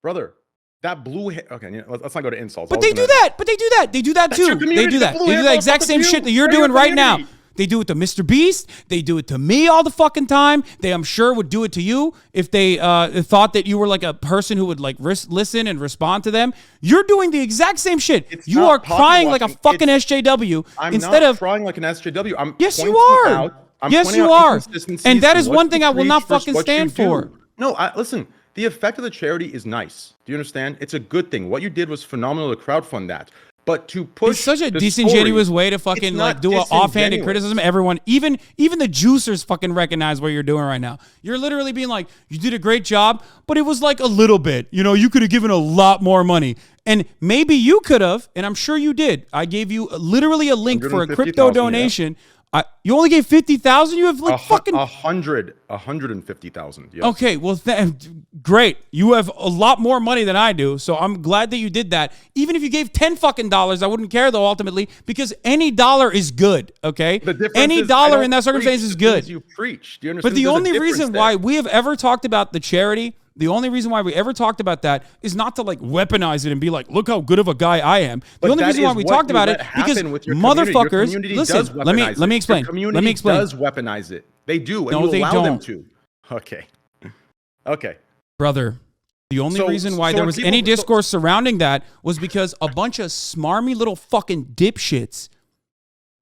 Brother, that blue hair... Okay, let's not go to insults. But they do that. But they do that. They do that That's your too. They community. do The that. blue They hair do that exact motherfuckers same do. shit that you're They're your doing right now. community. They do it to Mr. Beast. They do it to me all the fucking time. They, I'm sure, would do it to you if they thought that you were like a person who would like listen and respond to them. You're doing the exact same shit. It's You not are crying like a watching. fucking SJW I'm instead not of... crying like an SJW. I'm Yes, you pointing are. out- I'm Yes, pointing you out are. inconsistencies And that in is what one you thing I will preach not versus fucking what you stand do. for. No, listen. The effect of the charity is nice. Do you understand? It's a good thing. What you did was phenomenal to crowdfund that. But to push It's such a the disingenuous story, way to fucking it's like not do an offhanded disingenuous. criticism. Everyone, even the juicers fucking recognize what you're doing right now. You're literally being like, you did a great job, but it was like a little bit. You know, you could have given a lot more money. And maybe you could have, and I'm sure you did. I gave you literally a link for a crypto 150,000, donation. You only gave 50,000. You have like fucking 150,000. Yes. Okay, well, great. You have a lot more money than I do, so I'm glad that you did that. Even if you gave $10 fucking, I wouldn't care though. Ultimately, because any dollar is good. Okay, The difference any is I dollar don't in that circumstance preach is the things good. You preach. Do you understand? But the There's a only difference reason there. why we have ever talked about the charity, the only reason why we ever talked about that is not to like weaponize it and be like, look how good of a guy I am. The But only that reason why is we what talked you about it let because happen with your community. Your motherfuckers. community Listen, does let me weaponize it. explain. Your community Let me explain. does weaponize it. They do, and No, you they allow them don't. to. Okay. Brother, the only reason why there when was people- any discourse surrounding that was because a bunch of smarmy little fucking dipshits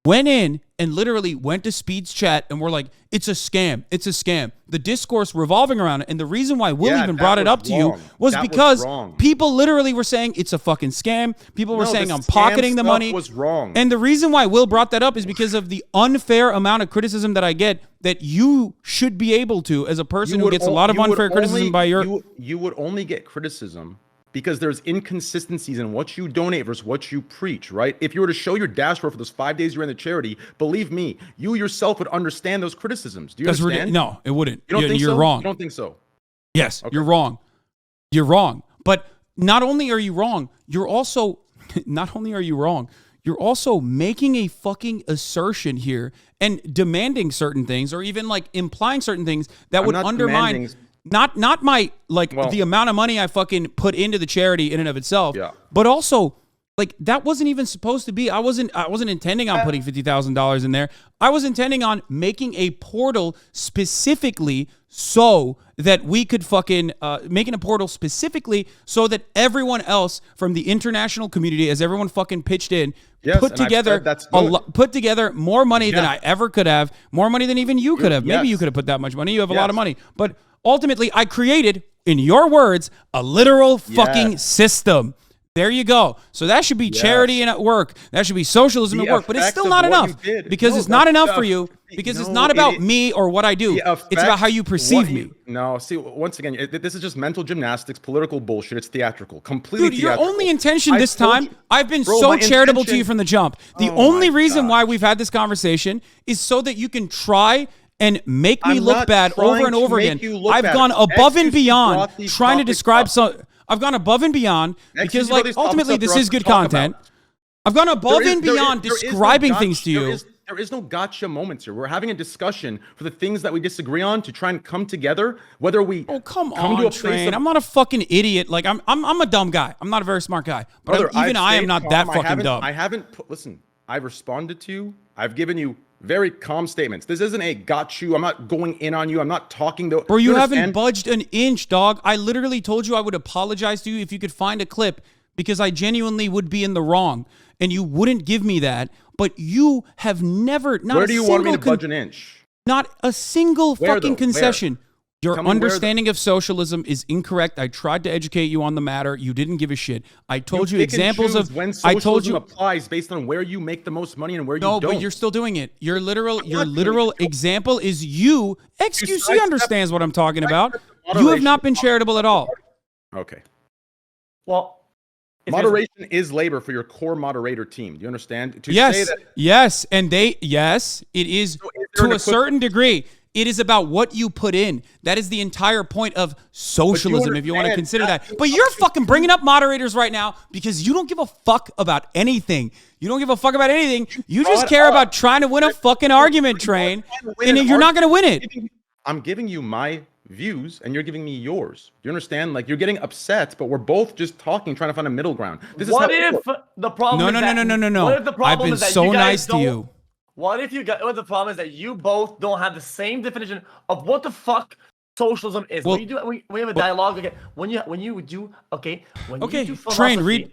went in and literally went to Speed's chat and were like, it's a scam. It's a scam. The discourse revolving around it. And the reason why Will Yeah, even that brought it was up to you wrong. was That was because wrong. people literally were saying it's a fucking scam. People were No, saying the I'm scam pocketing the stuff money. was wrong. And the reason why Will brought that up is because of the unfair amount of criticism that I get that you should be able to as a person who gets a lot of unfair criticism by your... You would only get criticism because there's inconsistencies in what you donate versus what you preach, right? If you were to show your dashboard for those 5 days you're in the charity, believe me, you yourself would understand those criticisms. Do you understand? No, it wouldn't. You don't think you're so? wrong. You don't think so? Yes, you're wrong. You're wrong. But not only are you wrong, you're also you're also making a fucking assertion here and demanding certain things or even like implying certain things that would not undermine demanding- not my the amount of money I fucking put into the charity in and of itself, Yeah. but also like that wasn't even supposed to be. I wasn't intending on putting $50,000 in there. I was intending on making a portal specifically so that we could fucking making a portal specifically so that everyone else from the international community, as everyone fucking pitched in, Yes, put and I've together said that's good. put together more money than I ever could have, more money than even you could have. Maybe Yes. you could have put that much money. You have a lot Yes. of money, but ultimately, I created, in your words, a literal fucking Yes. system. There you go. So that should be charity and at work. That should be socialism The at work. But it's effect still of not what enough you did. because No, it's not the enough stuff- for you because it's No, not about it- me or what I do. The It's about how effect- you perceive what me. No, see, once again, this is just mental gymnastics, political bullshit. It's theatrical, completely Dude, your theatrical. only intention I this told time, you- I've been Bro, so my charitable to you intention- from the jump. The Oh only my reason why gosh. we've had this conversation is so that you can try and make me I'm look not bad over trying and to over make again. you look I've bad. gone above and xQc beyond brought these trying to topics describe up. some. I've gone above and beyond because, xQc brought like, these topics ultimately, up this for us is to good talk content. about. I've gone above There is- and there is- beyond there is no describing gotcha- things to you. There is no gotcha moments here. We're having a discussion for the things that we disagree on to try and come together. Whether we Oh, come to on, a place Train. of- I'm not a fucking idiot. Like, I'm a dumb guy. I'm not a very smart guy. But Brother, even I've I am stayed not calm. that I fucking haven't- dumb. I haven't put. Listen, I've responded to you. I've given you very calm statements. This isn't a got you. I'm not going in on you. I'm not talking though. Bro, you haven't understand? budged an inch, dog. I literally told you I would apologize to you if you could find a clip because I genuinely would be in the wrong. And you wouldn't give me that. But you have never, not Where a do you single want me to budge an inch? not a single Where, fucking though? concession. Your understanding of socialism is incorrect. I tried to educate you on the matter. You didn't give a shit. I told you examples of when I told you applies based on where you make the most money and where you no, don't. but you're still doing it. Your literal example is you. xQc understands what I'm talking about. You have not been charitable at all. Okay. Well, moderation is labor for your core moderator team. Do you understand? Yes, and it is to a certain degree. It is about what you put in. That is the entire point of socialism, if you want to consider that. But you're fucking bringing up moderators right now because you don't give a fuck about anything. You don't give a fuck about anything. You just care about trying to win a fucking argument, Train, and you're not going to win it. I'm giving you my views and you're giving me yours. Do you understand? Like, you're getting upset, but we're both just talking, trying to find a middle ground. What if the problem No. What if the problem I've been is that so you guys nice to don't- you. What if the problem is that you both don't have the same definition of what the fuck socialism is? Well, we have a dialogue. Okay, when you do Train, read.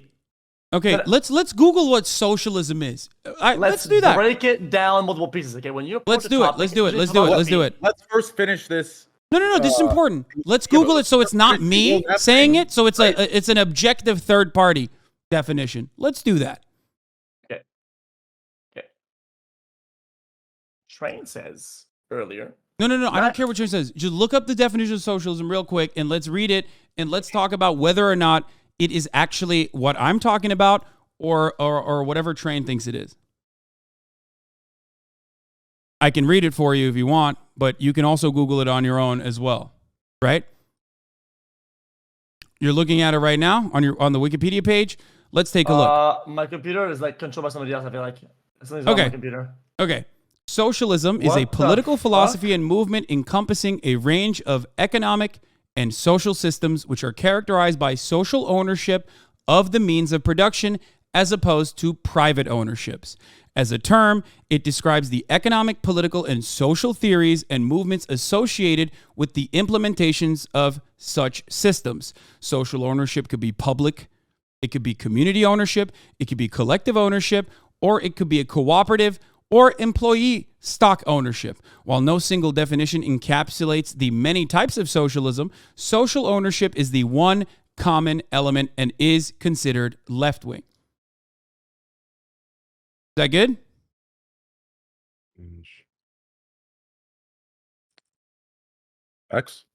Okay, let's Google what socialism is. Let's do that. Break it down multiple pieces. Okay, when you Let's do it. Let's do it. Let's first finish this. No. This is important. Let's Google it so it's not me saying it. So it's it's an objective third party definition. Let's do that. Okay. Train says earlier. No. I don't care what Train says. Just look up the definition of socialism real quick and let's read it and let's talk about whether or not it is actually what I'm talking about or whatever Train thinks it is. I can read it for you if you want, but you can also Google it on your own as well, right? You're looking at it right now on the Wikipedia page. Let's take a look. My computer is like controlled by somebody else. I feel like somebody's on my computer. Okay. Socialism is a political philosophy and movement encompassing a range of economic and social systems which are characterized by social ownership of the means of production as opposed to private ownerships. As a term, it describes the economic, political, and social theories and movements associated with the implementations of such systems. Social ownership could be public, it could be community ownership, it could be collective ownership, or it could be a cooperative or employee stock ownership. While no single definition encapsulates the many types of socialism, social ownership is the one common element and is considered left-wing. Is that good? X?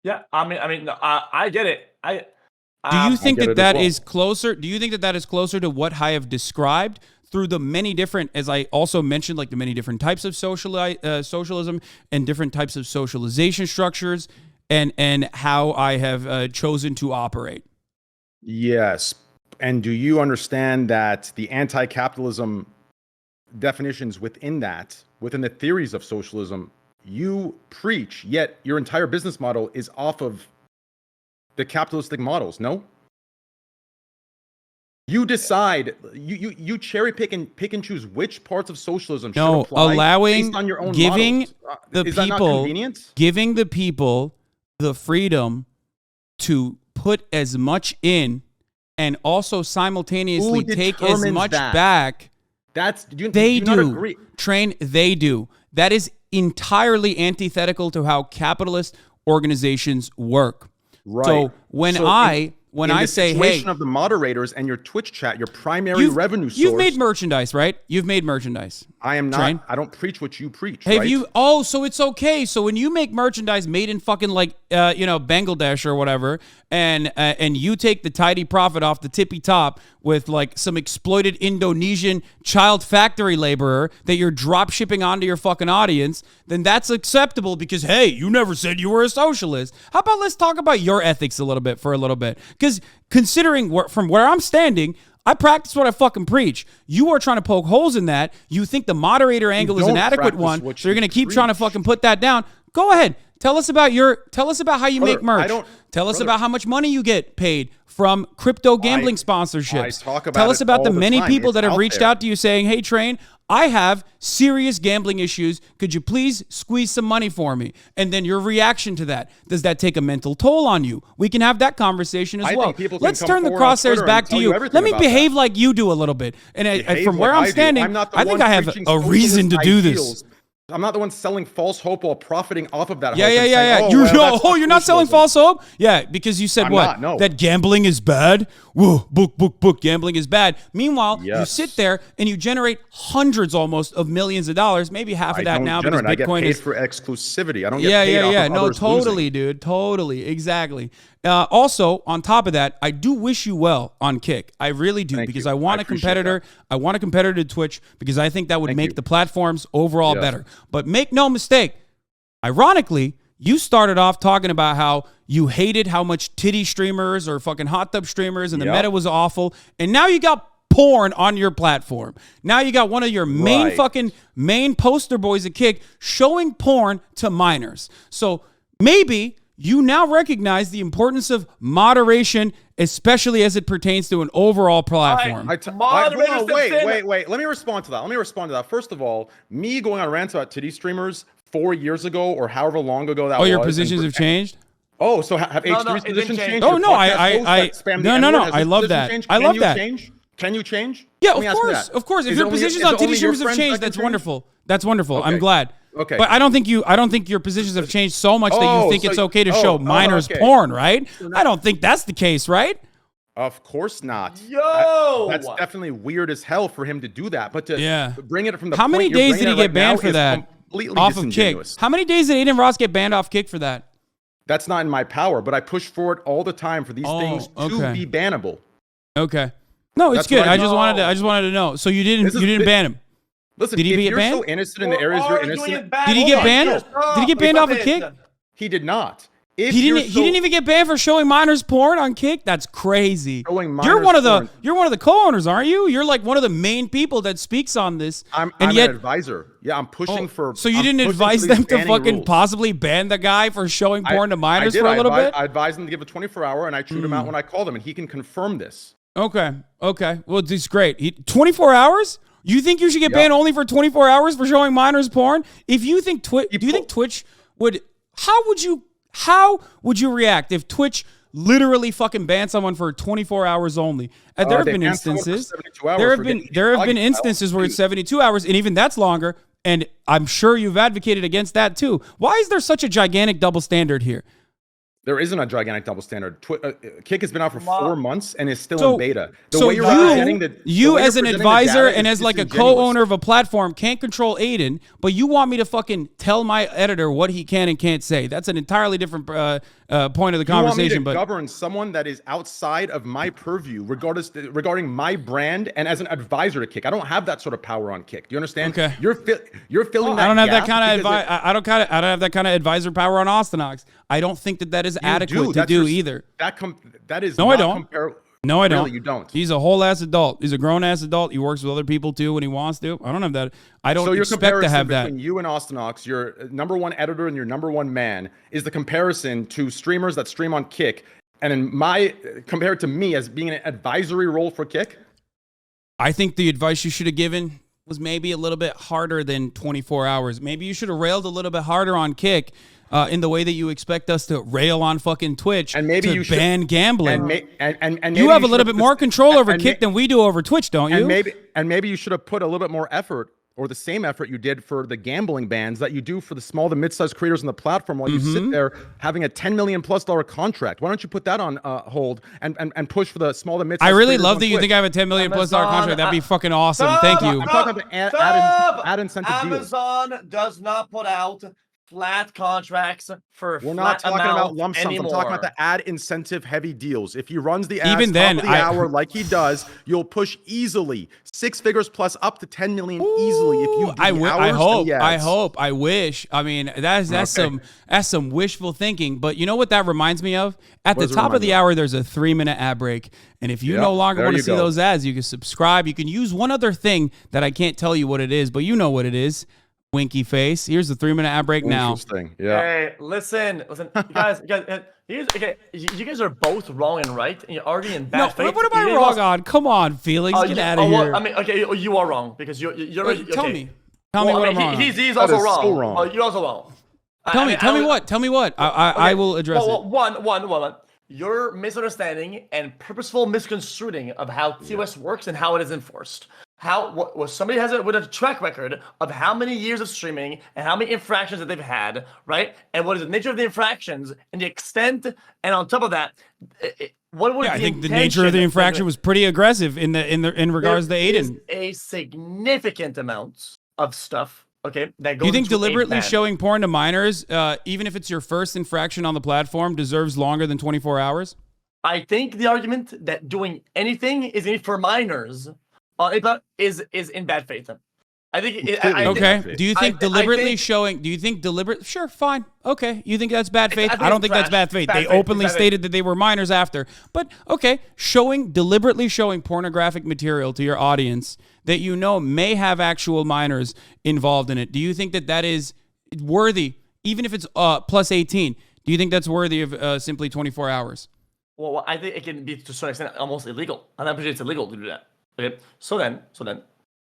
Yeah, I get it. Do you think that is closer? Do you think that is closer to what I have described through the many different, as I also mentioned, like the many different types of socialism and different types of socialization structures and how I have chosen to operate? Yes. And do you understand that the anti-capitalism definitions within the theories of socialism, you preach, yet your entire business model is off of the capitalistic models, no? You decide, you cherry pick and choose which parts of socialism should apply allowing, based on your own giving models. the Is that not people, convenient? giving the people the freedom to put as much in and also simultaneously take as much back. Do you not agree? Train, they do. That is entirely antithetical to how capitalist organizations work. Right. So when I say, hey, of the moderators and your Twitch chat, your primary revenue source. You've made merchandise, right? You've made merchandise. I am not. Train? I don't preach what you preach. Have right? you? Oh, so it's okay. So when you make merchandise made in fucking like Bangladesh or whatever, and you take the tidy profit off the tippy top with like some exploited Indonesian child factory laborer that you're drop shipping onto your fucking audience, then that's acceptable because hey, you never said you were a socialist. How about let's talk about your ethics a little bit for a little bit? Because considering from where I'm standing, I practice what I fucking preach. You are trying to poke holes in that. You think the moderator angle is an adequate one, so you're going to keep trying to fucking put that down. Go ahead. Tell us about how you make merch. Tell us about how much money you get paid from crypto gambling sponsorships. Tell us about the many people that have reached out to you saying, hey, Train, I have serious gambling issues. Could you please squeeze some money for me? And then your reaction to that. Does that take a mental toll on you? We can have that conversation as well. Let's turn the crosshairs back to you. Let me behave like you do a little bit. And from where I'm standing, I think I have a reason to do this. I'm not the one selling false hope while profiting off of that. Yeah, hope yeah, and yeah, saying, yeah. You're not selling false hope? Yeah, because you said I'm what? not, no. That gambling is bad? Whoa, book, gambling is bad. Meanwhile, you Yes. sit there and you generate hundreds almost of millions of dollars, maybe half of that now because I get Bitcoin paid is for exclusivity. I don't get yeah, paid yeah, off yeah. of No, others totally, losing. dude. Totally. Exactly. Also, on top of that, I do wish you well on Kick. I really do, Thank because you. I want I a appreciate competitor. I want a competitor to Twitch because I think that would Thank make you. the platforms overall Yes. better. But make no mistake, ironically, you started off talking about how you hated how much titty streamers or fucking hot tub streamers and the Yep. meta was awful. And now you got porn on your platform. Now you got one of your main poster boys at Kick showing porn to minors. So maybe you now recognize the importance of moderation, especially as it pertains to an overall platform. Wait. Let me respond to that. First of all, me going on rants about titty streamers 4 years ago or however long ago that was. Oh, your positions have changed? Oh, so have No, H3's it positions didn't change. changed? Oh, Your no, podcast I- host that spam the no, N-word, no, has I his love position that. changed? I Can love you that. change? Can you change? Yeah, Let me of ask you course, that. of course. If Is your it only- positions is on it titty only your streamers have friends changed, that can that's change? wonderful. That's wonderful. I'm Okay. glad. Okay. But I don't think your positions have changed so much that you think it's okay to show minors okay. porn, right? I don't think that's the case, right? Of course not. Yo! That's definitely weird as hell for him to do that. But to bring it from the How many point you're days bringing did he it get right banned now for is that? completely Off of Kick. disingenuous. How many days did Aiden Ross get banned off Kick for that? That's not in my power, but I push for it all the time for these things to be bannable. Okay. No, it's That's good. what I I just wanted to know. So you didn't ban him. Listen, Did he if get you're banned? so innocent in the areas you're innocent, Did he get banned? Did he get banned off of Kick? he did not. If He you're didn't even get banned for showing minors porn on Kick. That's crazy. Showing You're minors one of porn. the co-owners, aren't you? You're like one of the main people that speaks on this. I'm yet, an advisor. Yeah, I'm pushing for. So you I'm didn't pushing advise for them these to banning fucking rules. possibly ban the guy for showing porn to minors for a little bit? I advised him to give a 24-hour, and I chewed him out when I called him, and he can confirm this. Okay. Well, it's great. 24 hours? You think you should get banned only for 24 hours for showing minors porn? If you think do you think Twitch would? How would you react if Twitch literally fucking banned someone for 24 hours only? And there have been instances. There have been instances where it's 72 hours, and even that's longer. And I'm sure you've advocated against that too. Why is there such a gigantic double standard here? There isn't a gigantic double standard. Kick has been out for 4 months and is still So- in beta. You as an advisor and as like a co-owner co-owner of a platform can't control Aiden, but you want me to fucking tell my editor what he can and can't say. That's an entirely different point of the conversation. You want me to but govern someone that is outside of my purview regarding my brand and as an advisor to Kick. I don't have that sort of power on Kick. Do you understand? Okay. You're filling that I don't have that gap kind of because I don't have that kind of advisor power on Austinox. I don't think that is adequate to do either. That is No, not I don't. comparable. No, I don't. Really, you don't. He's a whole ass adult. He's a grown ass adult. He works with other people too when he wants to. I don't have that. I don't So your expect comparison to have that. between you and Austinox, your number one editor and your number one man, is the comparison to streamers that stream on Kick, and compared to me as being an advisory role for Kick. I think the advice you should have given was maybe a little bit harder than 24 hours. Maybe you should have railed a little bit harder on Kick in the way that you expect us to rail on fucking Twitch and maybe to you ban gambling. And you have a little bit more control over Kick than we do over Twitch, don't you? And maybe you should have put a little bit more effort or the same effort you did for the gambling bans that you do for the small to mid-sized creators on the platform while you sit there having a $10 million+ contract. Why don't you put that on hold and push for the small to mid-sized I really creators love on that you Twitch? think I have a $10 million+ contract. That'd be fucking awesome. Thank you. I'm talking about ad incentive deals. Amazon does not put out flat contracts for We're not flat talking about amount lump sums. anymore. I'm talking about the ad incentive heavy deals. If he runs the ads Even then, top of the hour like he does, you'll push easily 6 figures plus up to 10 million easily if you do the hours I and the hope. ads. I wish. I mean, that's some wishful thinking. But you know what that reminds me of? At the top of the hour, there's a 3-minute ad break. And if you no longer want to see those ads, you can subscribe. You can use one other thing that I can't tell you what it is, but you know what it is. Winky face. Here's the 3-minute ad break now. Interesting. Yeah. Hey, listen, guys, you guys are both wrong and right, and you're arguing in bad faith. What am I wrong on? Come on, Felix, get out of here. Well, I mean, okay, you are wrong because you're Tell okay. me what I'm wrong on. He's also wrong. So wrong. You're also wrong. Tell me what. I will address it. One. your misunderstanding and purposeful misconstruing of how TOS works and how it is enforced. What somebody has with a track record of how many years of streaming and how many infractions that they've had, right? And what is the nature of the infractions and the extent, and on top of that, what would I think the nature of the infraction was pretty aggressive in regards to Aiden. A significant amount of stuff. Okay, that goes. Do you think into a deliberately ban. showing porn to minors, even if it's your first infraction on the platform, deserves longer than 24 hours? I think the argument that doing anything is for minors is in bad faith. I think. Okay. Do you think deliberately showing? Do you think deliberate? Sure, fine. Okay. You think that's bad faith? I don't think that's bad faith. They openly stated that they were minors after. But okay, deliberately showing pornographic material to your audience that you know may have actual minors involved in it. Do you think that is worthy, even if it's plus 18? Do you think that's worthy of simply 24 hours? Well, I think it can be to a certain extent almost illegal, and I'm pretty sure it's illegal to do that. Okay. So then.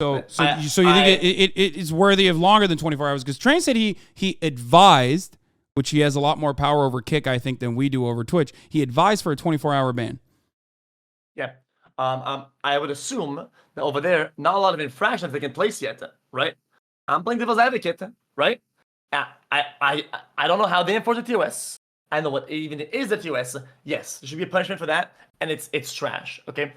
So you think it is worthy of longer than 24 hours? Because Train said he advised, which he has a lot more power over Kick, I think, than we do over Twitch. He advised for a 24-hour ban. Yeah. I would assume that over there, not a lot of infractions have taken place yet, right? I'm playing devil's advocate, right? I don't know how they enforce the TOS. I know what even is the TOS. Yes, there should be a punishment for that, and it's trash. Okay.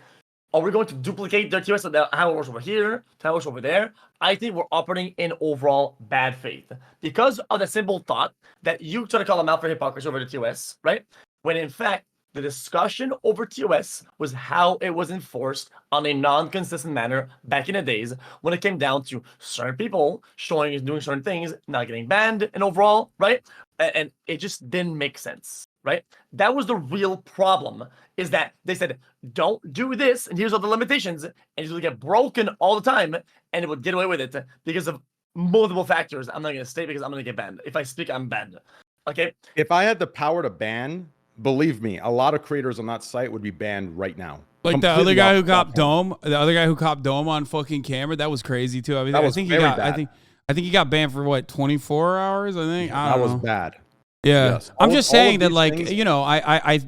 Are we going to duplicate their TOS how it works over here, how it works over there? I think we're operating in overall bad faith because of the simple thought that you try to call them out for hypocrisy over the TOS, right? When in fact, the discussion over TOS was how it was enforced on a non-consistent manner back in the days when it came down to certain people doing certain things, not getting banned, and overall, right? And it just didn't make sense. Right? That was the real problem, is that they said, don't do this, and here's all the limitations, and it would get broken all the time, and it would get away with it because of multiple factors. I'm not going to state because I'm going to get banned. If I speak, I'm banned. Okay? If I had the power to ban, believe me, a lot of creators on that site would be banned right now. Like the other guy who copped Dome on fucking camera, that was crazy too. I mean, I think he got banned for what, 24 hours, I think. I don't know. That was bad. Yeah, yes. I'm just saying that, like, things, I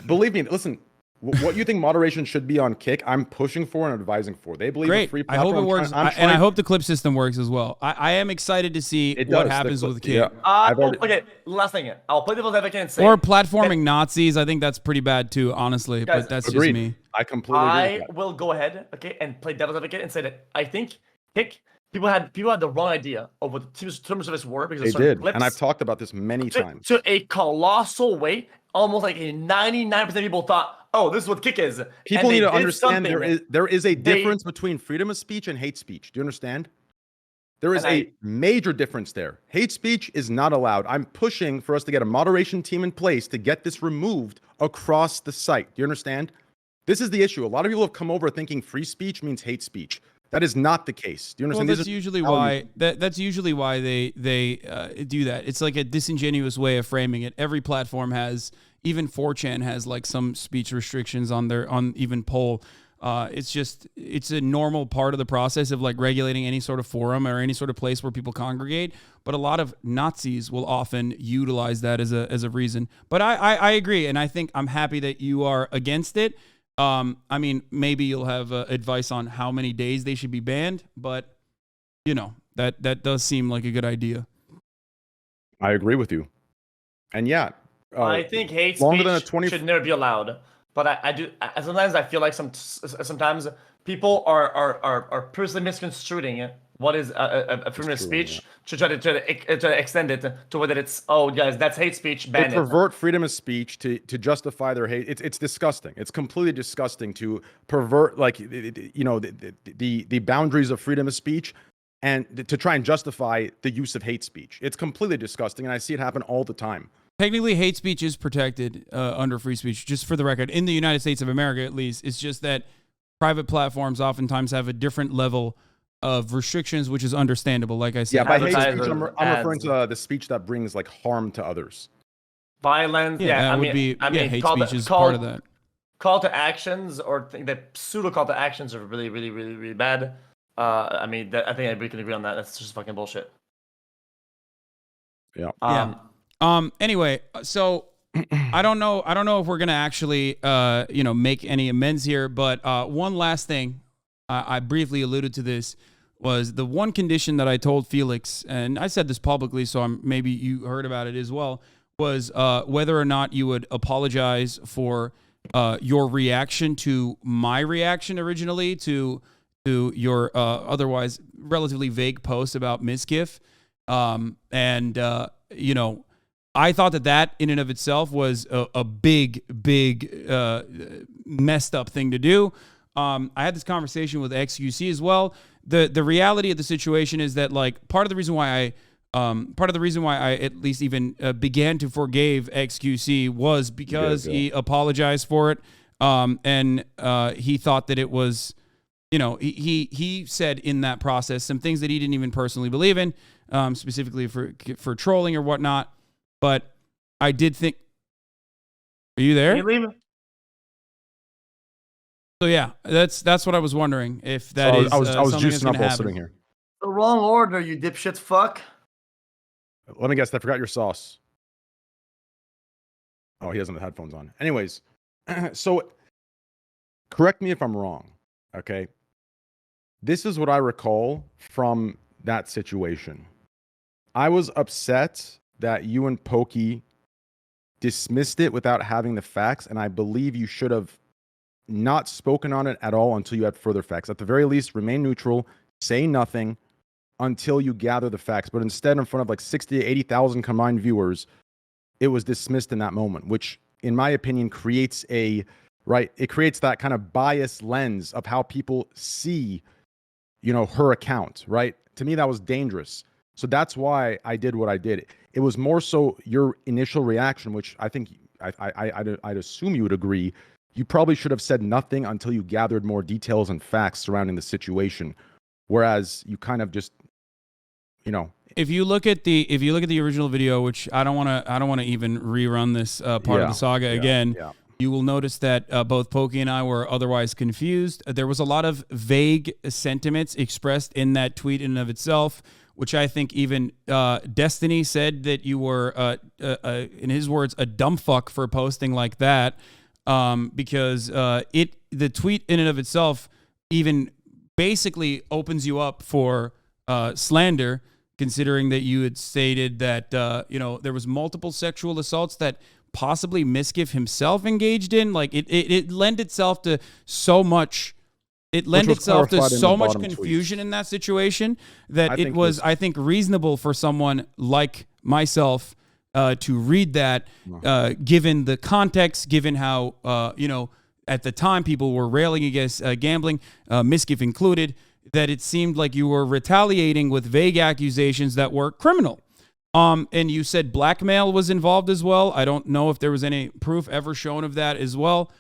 believe me. Listen, what you think moderation should be on Kick, I'm pushing for and advising for. They believe in free platform. I hope it works, and I hope the clip system works as well. I am excited to see what happens with Kick. Yeah. Okay, last thing. I'll play devil's advocate and say. Or platforming Nazis. I think that's pretty bad too, honestly. Guys, but that's agreed. just me. I completely agree. I will go ahead, okay, and play devil's advocate and say that I think Kick. People had the wrong idea of what the terms of this were because they did, and I've talked about this many times. To a colossal way, almost like a 99% of people thought, "Oh, this is what Kick is." People need to understand there is a difference between freedom of speech and hate speech. Do you understand? There is a major difference there. Hate speech is not allowed. I'm pushing for us to get a moderation team in place to get this removed across the site. Do you understand? This is the issue. A lot of people have come over thinking free speech means hate speech. That is not the case. Do you understand? Well, that's usually why they do that. It's like a disingenuous way of framing it. Every platform has, even 4chan has like some speech restrictions on even poll. It's a normal part of the process of like regulating any sort of forum or any sort of place where people congregate. But a lot of Nazis will often utilize that as a reason. But I agree, and I think I'm happy that you are against it. I mean, maybe you'll have advice on how many days they should be banned, but that does seem like a good idea. I agree with you, and yeah, I think hate speech should never be allowed. But I do sometimes I feel like sometimes people are personally misconstruing what is a freedom of speech to try to extend it to whether it's, oh guys, that's hate speech, ban it. They pervert freedom of speech to justify their hate. It's disgusting. It's completely disgusting to pervert the boundaries of freedom of speech and to try and justify the use of hate speech. It's completely disgusting, and I see it happen all the time. Technically, hate speech is protected under free speech, just for the record. In the United States of America, at least, it's just that private platforms oftentimes have a different level of restrictions, which is understandable. Like I said, yeah, by hate speech, I'm referring to the speech that brings like harm to others. Violence, I mean, hate speech is part of that. Call to actions or the pseudo call to actions are really, really, really, really bad. I think we can agree on that. That's just fucking bullshit. Yeah. Anyway, so I don't know if we're gonna actually, make any amends here. But one last thing, I briefly alluded to this, was the one condition that I told Felix, and I said this publicly, so maybe you heard about it as well, was whether or not you would apologize for your reaction to my reaction originally to your otherwise relatively vague post about Misgif. I thought that in and of itself was a big messed up thing to do. I had this conversation with xQc as well. The reality of the situation is that, like, part of the reason why I at least even began to forgive xQc was because he apologized for it. And he thought that it was, he said in that process some things that he didn't even personally believe in, specifically for trolling or whatnot. But I did think, are you there? You leaving? So yeah, that's what I was wondering, if that is I was something that's juicing gonna up while happen. sitting here. The wrong order, you dipshit fuck. Let me guess. I forgot your sauce. Oh, he has the headphones on. Anyways, so correct me if I'm wrong. Okay, this is what I recall from that situation. I was upset that you and Pokey dismissed it without having the facts, and I believe you should have not spoken on it at all until you had further facts. At the very least, remain neutral, say nothing until you gather the facts. But instead, in front of like 60 to 80,000 combined viewers, it was dismissed in that moment, which, in my opinion, creates that kind of biased lens of how people see, her account, right? To me, that was dangerous. So that's why I did what I did. It was more so your initial reaction, which I think I'd assume you would agree. You probably should have said nothing until you gathered more details and facts surrounding the situation. Whereas you kind of just, If you look at the original video, which I don't want to even rerun this part of the saga again. Yeah. You will notice that both Pokey and I were otherwise confused. There was a lot of vague sentiments expressed in that tweet in and of itself, which I think even Destiny said that you were, in his words, a dumb fuck for posting like that, because the tweet in and of itself even basically opens you up for slander, considering that you had stated that there was multiple sexual assaults that possibly Misgif himself engaged in. Like it lent itself to so much. It lent itself to so much confusion in that situation that it was, I think, reasonable for someone like myself to read that, given the context, given how at the time people were railing against gambling, Misgif included, that it seemed like you were retaliating with vague accusations that were criminal. And you said blackmail was involved as well. I don't know if there was any proof ever shown of that as well.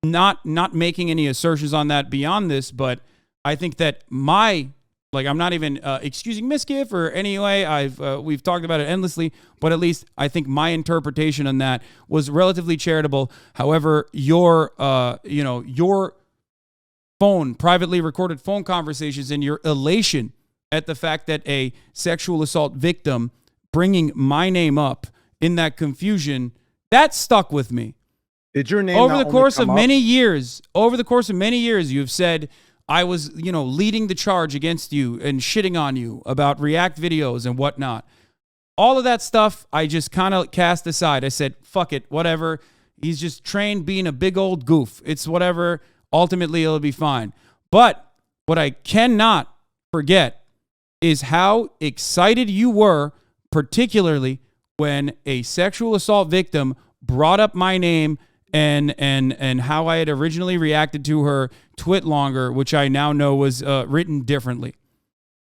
Not making any assertions on that beyond this, but I think that I'm not even excusing Misgif or anyway. We've talked about it endlessly, but at least I think my interpretation on that was relatively charitable. However, your privately recorded phone conversations and your elation at the fact that a sexual assault victim bringing my name up in that confusion, that stuck with me. Did your name over the course of many years, you've said I was, leading the charge against you and shitting on you about React videos and whatnot. All of that stuff, I just kind of cast aside. I said, fuck it, whatever. He's just trained being a big old goof. It's whatever. Ultimately, it'll be fine. But what I cannot forget is how excited you were, particularly when a sexual assault victim brought up my name and how I had originally reacted to her twit longer, which I now know was written differently.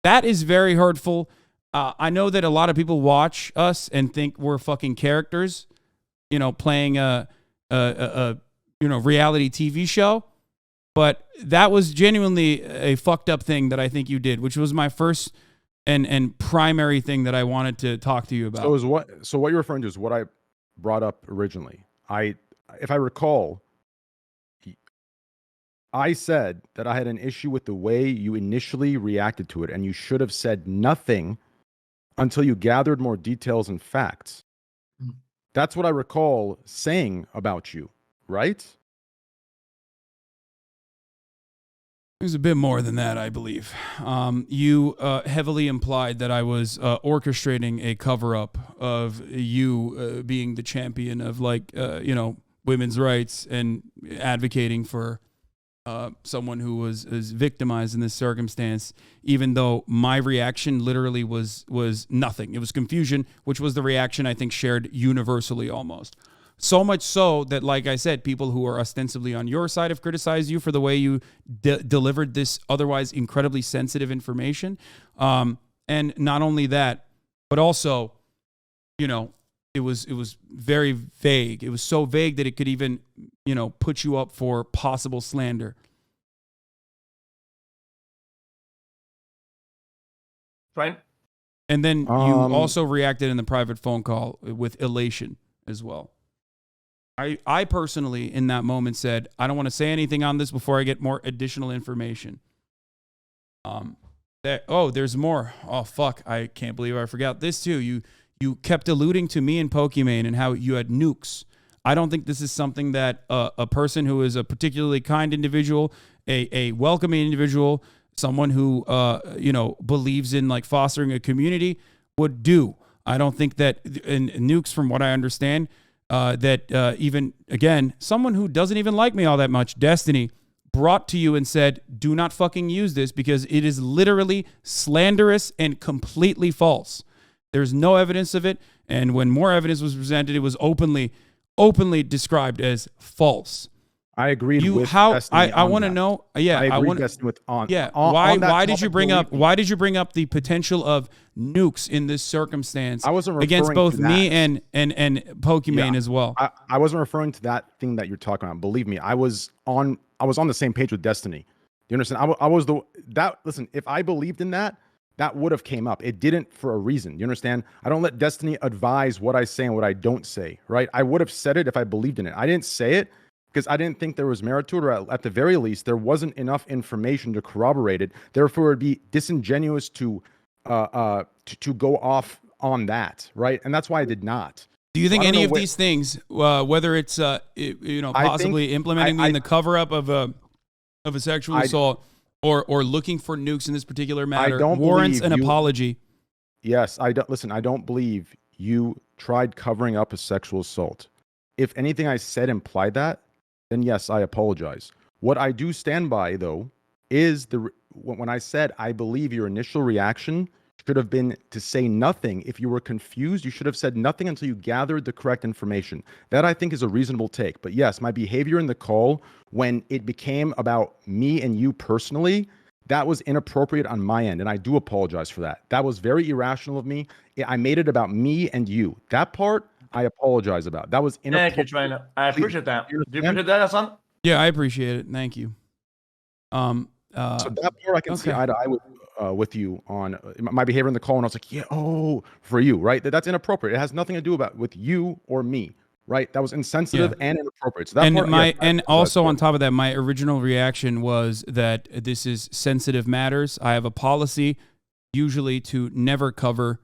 That is very hurtful. I know that a lot of people watch us and think we're fucking characters, playing a reality TV show. But that was genuinely a fucked up thing that I think you did, which was my first and primary thing that I wanted to talk to you about. So what you're referring to is what I brought up originally. If I recall, I said that I had an issue with the way you initially reacted to it, and you should have said nothing until you gathered more details and facts. That's what I recall saying about you, right? It was a bit more than that, I believe. You heavily implied that I was orchestrating a cover-up of you being the champion of, like, women's rights and advocating for someone who was victimized in this circumstance, even though my reaction literally was nothing. It was confusion, which was the reaction I think shared universally almost. So much so that, like I said, people who are ostensibly on your side have criticized you for the way you delivered this otherwise incredibly sensitive information. And not only that, but also, it was very vague. It was so vague that it could even, put you up for possible slander. Right. And then you also reacted in the private phone call with elation as well. I personally, in that moment, said, I don't want to say anything on this before I get more additional information. There's more. Oh, fuck. I can't believe I forgot this, too. You kept alluding to me and Pokimane and how you had nukes. I don't think this is something that a person who is a particularly kind individual, a welcoming individual, someone who, believes in, like, fostering a community would do. I don't think that in nukes, from what I understand, even, again, someone who doesn't even like me all that much, Destiny, brought to you and said, do not fucking use this because it is literally slanderous and completely false. There's no evidence of it. And when more evidence was presented, it was openly described as false. I agreed with Destiny. I want to know. Yeah, I want with on. Yeah. On, why on why did you bring up the potential of nukes in this circumstance? I wasn't against both to that. me and Pokimane as well. I wasn't referring to that thing that you're talking about. Believe me, I was on the same page with Destiny. You understand? Listen, if I believed in that would have came up. It didn't for a reason. You understand? I don't let Destiny advise what I say and what I don't say, right? I would have said it if I believed in it. I didn't say it because I didn't think there was merit to it, or at the very least, there wasn't enough information to corroborate it. Therefore, it'd be disingenuous to go off on that, right? And that's why I did not. Do you think any of these things, whether it's possibly implementing me in the cover up of a sexual assault, or looking for nukes in this particular matter, warrants an apology? Yes, I don't believe you tried covering up a sexual assault. If anything I said implied that, then yes, I apologize. What I do stand by, though, is when I said I believe your initial reaction should have been to say nothing. If you were confused, you should have said nothing until you gathered the correct information. That, I think, is a reasonable take. But yes, my behavior in the call, when it became about me and you personally, that was inappropriate on my end, and I do apologize for that. That was very irrational of me. I made it about me and you. That part, I apologize about. That was inappropriate. Thank you, Trina. I appreciate that. Do you appreciate that, Hasan? Yeah, I appreciate it. Thank you. So that part I can see eye to eye with you on my behavior in the call, and I was like, for you, right? That's inappropriate. It has nothing to do with you or me, right? That was insensitive and inappropriate. So that also on top of that, my original reaction was that this is sensitive matters. I have a policy usually to never cover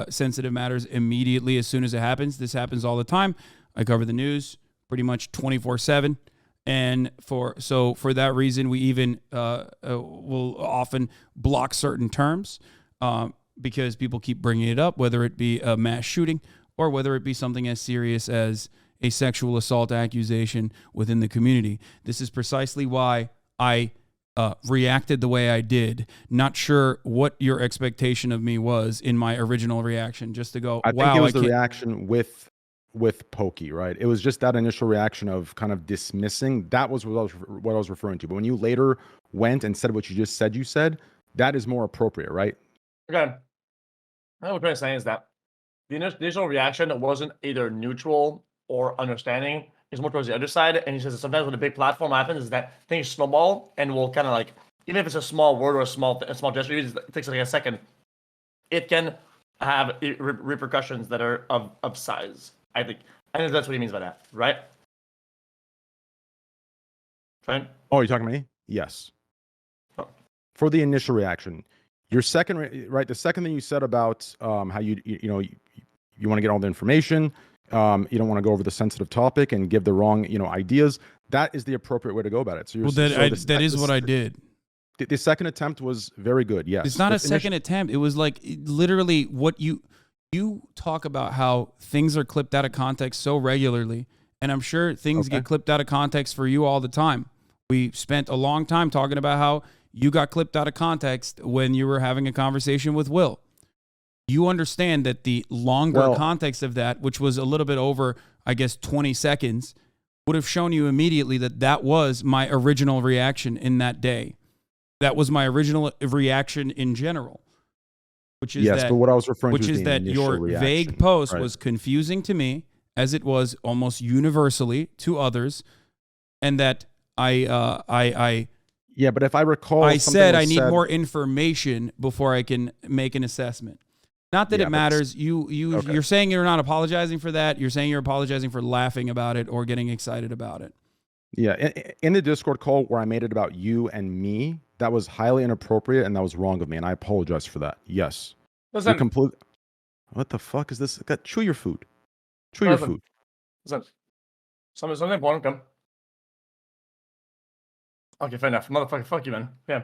sensitive matters immediately as soon as it happens. This happens all the time. I cover the news pretty much 24/7. And for that reason, we even will often block certain terms because people keep bringing it up, whether it be a mass shooting or whether it be something as serious as a sexual assault accusation within the community. This is precisely why I reacted the way I did. Not sure what your expectation of me was in my original reaction, just to go, I think it was the reaction with Pokey, right? It was just that initial reaction of kind of dismissing. That was what I was referring to. But when you later went and said what you just said, that is more appropriate, right? Okay. What we're trying to say is that the initial reaction wasn't either neutral or understanding. It's more towards the other side. And he says that sometimes when a big platform happens is that things snowball and will kind of like, even if it's a small word or a small gesture, it takes like a second, it can have repercussions that are of size. I think that's what he means by that, right? Fine. Oh, you're talking to me? Yes. Oh. For the initial reaction, your second, right? The second thing you said about how you want to get all the information You don't want to go over the sensitive topic and give the wrong, ideas. That is the appropriate way to go about it. So Well, that is what I did. The second attempt was very good. Yes. It's not a second attempt. It was like literally what you talk about how things are clipped out of context so regularly. And I'm sure things get clipped out of context for you all the time. We spent a long time talking about how you got clipped out of context when you were having a conversation with Will. You understand that the longer context of that, which was a little bit over, I guess, 20 seconds, would have shown you immediately that that was my original reaction in that day. That was my original reaction in general, which is but what I was referring to is that your vague post was confusing to me, as it was almost universally to others, and that but if I recall, I said I need more information before I can make an assessment. Not that it matters. You're saying you're not apologizing for that. You're saying you're apologizing for laughing about it or getting excited about it. Yeah, in the Discord call where I made it about you and me, that was highly inappropriate and that was wrong of me, and I apologize for that. Yes. Listen, what the fuck is this? Chew your food. Chew your food. Listen, something important. Come. Okay, fair enough. Motherfucker, fuck you, man. Yeah.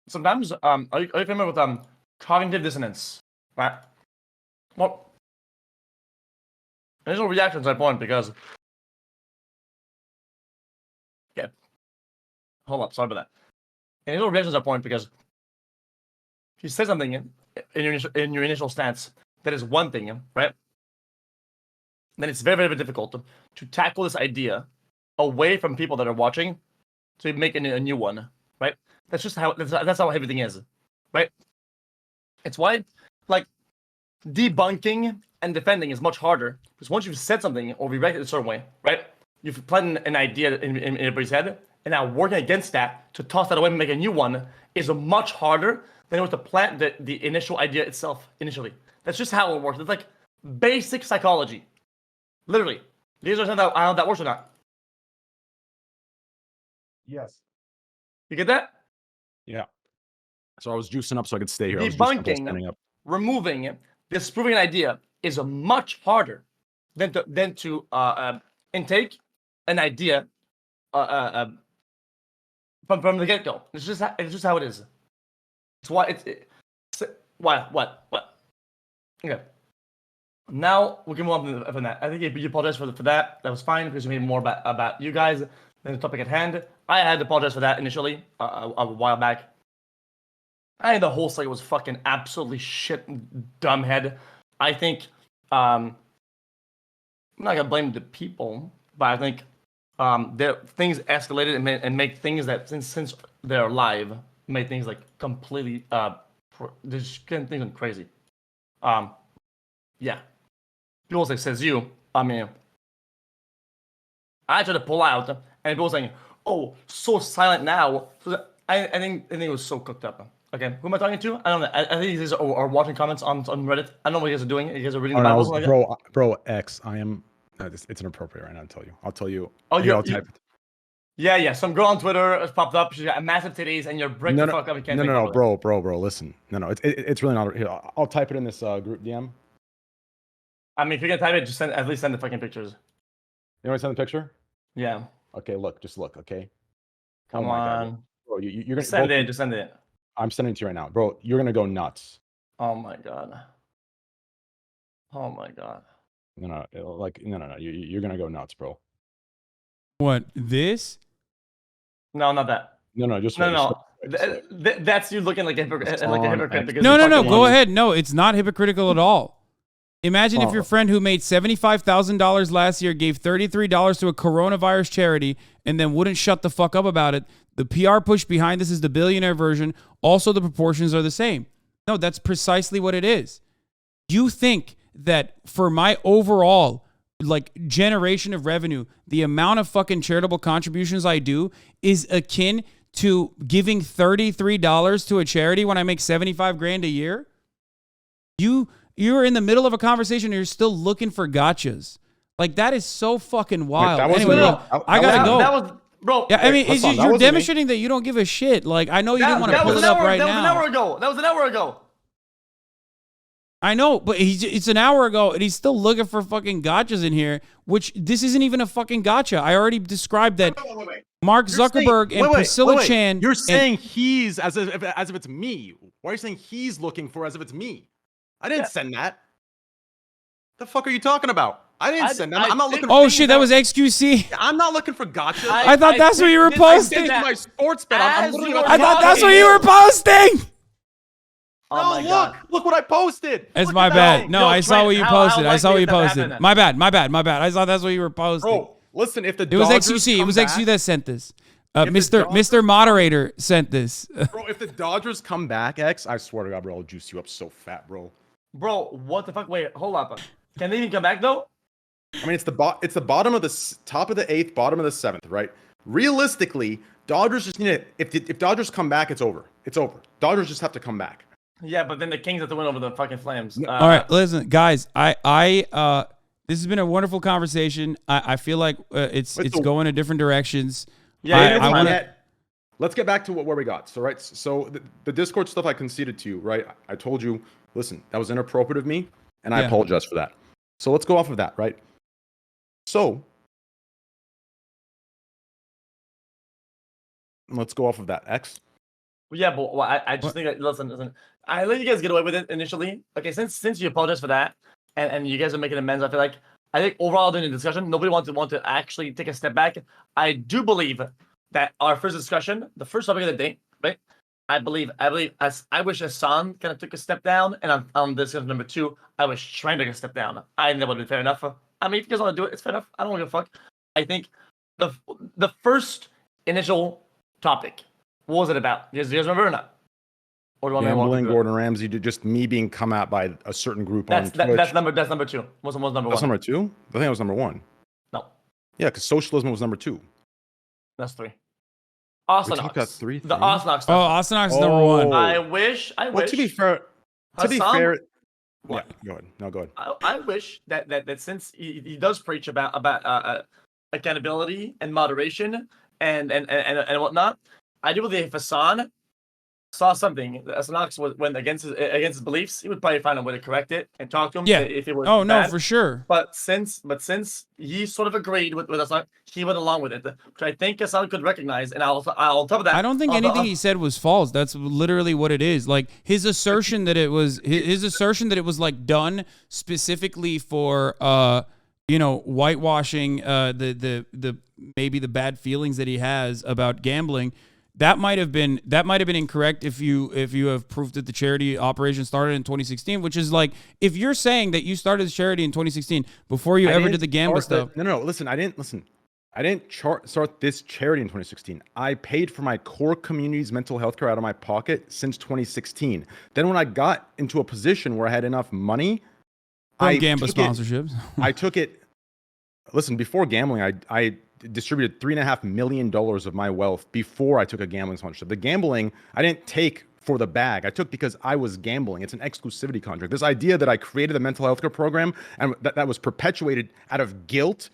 Sometimes, are you familiar with cognitive dissonance? Right. Well, initial reactions are important because. Okay. Hold up. Sorry about that. Initial reactions are important because if you say something in your initial stance that is one thing, right? Then it's very, very difficult to tackle this idea away from people that are watching to make a new one, right? That's just how that's how everything is, right? It's why, like, debunking and defending is much harder because once you've said something or reacted a certain way, right? You've planted an idea in everybody's head, and now working against that to toss that away and make a new one is much harder than it was to plant the initial idea itself initially. That's just how it works. It's like basic psychology. Literally. Do you understand how that works or not? Yes. You get that? Yeah. So I was juicing up so I could stay here. Debunking, removing, disproving an idea is much harder than to intake an idea from the get-go. It's just how it is. It's why what? Okay. Now we can move on from that. I think you apologize for that. That was fine because we made more about you guys than the topic at hand. I had to apologize for that initially a while back. I think the whole site was fucking absolutely shit, dumbhead. I think I'm not gonna blame the people, but I think things escalated and make things that since they're live made things like completely just getting things crazy. Yeah. People say says you. I mean, I tried to pull out, and people saying, "Oh, so silent now." So I think it was so cooked up. Okay, who am I talking to? I don't know. I think these are watching comments on Reddit. I don't know what you guys are doing. You guys are reading the Bible. Bro, X. I am. It's inappropriate right now. I'll tell you. Oh, yeah. Some girl on Twitter has popped up. She's got massive titties, and you're breaking the fuck up. You can't. No, bro. Listen. No. It's really not. Here, I'll type it in this group DM. I mean, if you're gonna type it, just at least send the fucking pictures. You want to send the picture? Yeah. Okay, just look, okay? Come on. God. Bro, you're gonna send it, just send it. I'm sending it to you right now. Bro, you're gonna go nuts. Oh my god. No. You're gonna go nuts, bro. What, this? No, not that. No, just that's you looking like a hypocrite. No. Go ahead. No, it's not hypocritical at all. Imagine if your friend who made $75,000 last year gave $33 to a coronavirus charity and then wouldn't shut the fuck up about it. The PR push behind this is the billionaire version. Also, the proportions are the same. No, that's precisely what it is. You think that for my overall generation of revenue, the amount of fucking charitable contributions I do is akin to giving $33 to a charity when I make $75,000 a year? You're in the middle of a conversation and you're still looking for gotchas. Like, that is so fucking wild. Anyway, I gotta go. That was, bro. Yeah, I mean, you're demonstrating that you don't give a shit. Like, I know you didn't want to pull it up right now. That was an hour ago. I know, but it's an hour ago, and he's still looking for fucking gotchas in here, which this isn't even a fucking gotcha. I already described that Wait. Mark Zuckerberg and Priscilla Chan. You're saying he's as if it's me. Why are you saying he's looking for as if it's me? I didn't send that. The fuck are you talking about? I didn't send that. I'm not looking for Oh shit, that was xQc. I'm not looking for gotchas. I thought that's what you were I posting. sent you my sports bet. I'm literally I thought that's what you were posting. Oh my God. Look what I posted. It's Look my at bad. that. No, Yo, I saw Trent, what you how posted. I saw what likely you is that posted. happening? My bad. I saw that's what you were posting. Bro, listen, if the It was Dodgers xQc. It come was back- xQc that sent this. If the Mr. Dodgers- Mr. Moderator sent this. Bro, if the Dodgers come back, X, I swear to God, bro, I'll juice you up so fat, bro. Bro, what the fuck? Wait, hold up. Can they even come back though? I mean, it's the bottom of the top of the 8th, bottom of the 7th, right? Realistically, Dodgers just need to. If Dodgers come back, it's over. It's over. Dodgers just have to come back. Yeah, but then the Kings have to win over the fucking Flames. All right, listen, guys. This has been a wonderful conversation. I feel like it's going in different directions. Yeah, I wanna- Let's get back to where we got. So, right. So the Discord stuff I conceded to you, right? I told you, listen, that was inappropriate of me, and I Yeah. apologize for that. So let's go off of that, right? So let's go off of that. X. Yeah, but I just think listen. I let you guys get away with it initially. Okay, since you apologize for that, and you guys are making amends, I think overall during the discussion, nobody want to actually take a step back. I do believe that our first discussion, the first topic of the day, right? I believe as I wish Hasan kind of took a step down, and on discussion number 2, I wish Trent took a step down. I think that would be fair enough. I mean, if you guys want to do it, it's fair enough. I don't give a fuck. I think the first initial topic, what was it about? Do you guys remember or not? Or do you want me to walk Gambling, you through it? Gordon Ramsay, just me being come at by a certain group on Twitch. That's number 2. What's number 1? That's number 2? I think that was number 1. No, Yeah, because socialism was number 2. that's 3. We talked about Osanox. 3. The Osanox Oh, stuff. Osanox is number 1. I wish. Well, to be fair, Hasan- yeah, go ahead. No, go ahead. I wish that since he does preach about accountability and moderation and whatnot, I do believe if Hasan saw something that Hasanox went against his beliefs, he would probably find a way to correct it and talk to him. Yeah. If it was Oh no, bad. for sure. But since he sort of agreed with Hasan, he went along with it, which I think Hasan could recognize. And I'll top of that. I don't think anything he said was false. That's literally what it is. Like his assertion that it was like done specifically for whitewashing the maybe the bad feelings that he has about gambling. That might have been incorrect if you have proof that the charity operation started in 2016, which is like if you're saying that you started the charity in 2016 before you ever did the gambling stuff. No. Listen, I didn't start this charity in 2016. I paid for my core community's mental health care out of my pocket since 2016. Then when I got into a position where I had enough money, From Gamba sponsorships. I took it. Listen, before gambling, I distributed $3.5 million of my wealth before I took a gambling sponsorship. The gambling, I didn't take for the bag. I took because I was gambling. It's an exclusivity contract. This idea that I created a mental health care program and that was perpetuated out of guilt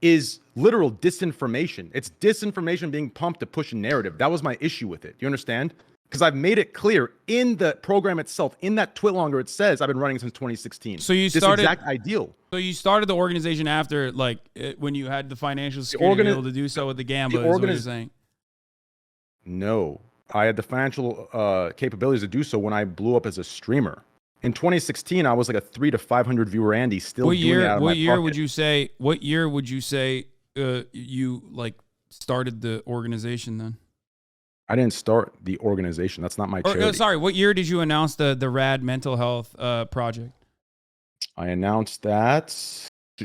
is literal disinformation. It's disinformation being pumped to push a narrative. That was my issue with it. You understand? Because I've made it clear in the program itself, in that Twitlonger, it says I've been running since 2016. So you this started exact ideal. So you started the organization after, when you had the financial security to be able to do so with the Gamba. Is what you're saying? No, I had the financial capabilities to do so when I blew up as a streamer. In 2016, I was like a 300 to 500 viewer Andy. Still What doing year? it out of What my year pocket. would you say? What year would you say you started the organization then? I didn't start the organization. That's not my charity. Sorry, what year did you announce the Rad Mental Health project? I announced that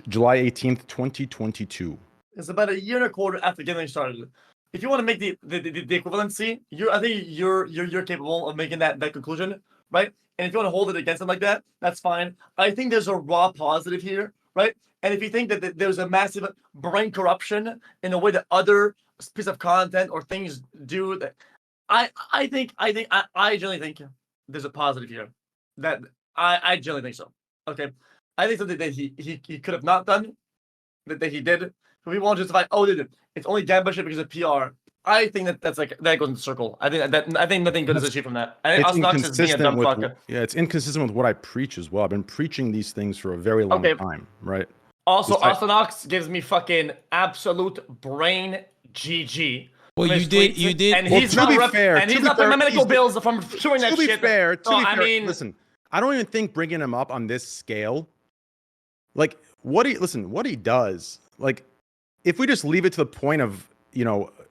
July 18th, 2022. It's about a year and a quarter after getting started. If you want to make the equivalency, I think you're capable of making that conclusion, right? And if you want to hold it against them like that, that's fine. I think there's a raw positive here, right? And if you think that there's a massive brain corruption in the way that other piece of content or things do, that I generally think there's a positive here. That I generally think so. Okay, I think something that he could have not done, that he did. We won't justify. Oh, it's only Gamba shit because of PR. I think that's like that goes in the circle. I think nothing good is achieved from that. I think It's Osnox is being a dumb with fucker. it's inconsistent with what I preach as well. I've been preaching these things for a very long time, right? Also, Osnox gives me fucking absolute brain GG. Well, you did, and Well, he's to not be rep- fair, and he's not paying my medical bills if I'm doing that shit. I mean, listen, I don't even think bringing him up on this scale, like what he does, like if we just leave it to the point of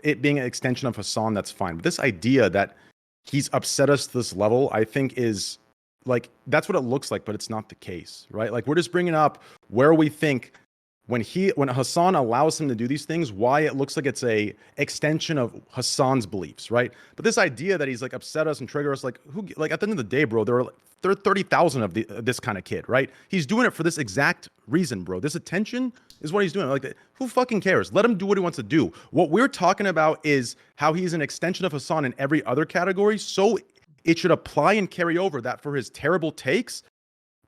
it being an extension of Hasan, that's fine. But this idea that he's upset us to this level, I think is like that's what it looks like, but it's not the case, right? Like we're just bringing up where we think when Hasan allows him to do these things, why it looks like it's a extension of Hasan's beliefs, right? But this idea that he's like upset us and trigger us, like at the end of the day, bro, there are 30,000 of this kind of kid, right? He's doing it for this exact reason, bro. This attention is what he's doing. Like, who fucking cares? Let him do what he wants to do. What we're talking about is how he's an extension of Hasan in every other category. So it should apply and carry over that for his terrible takes,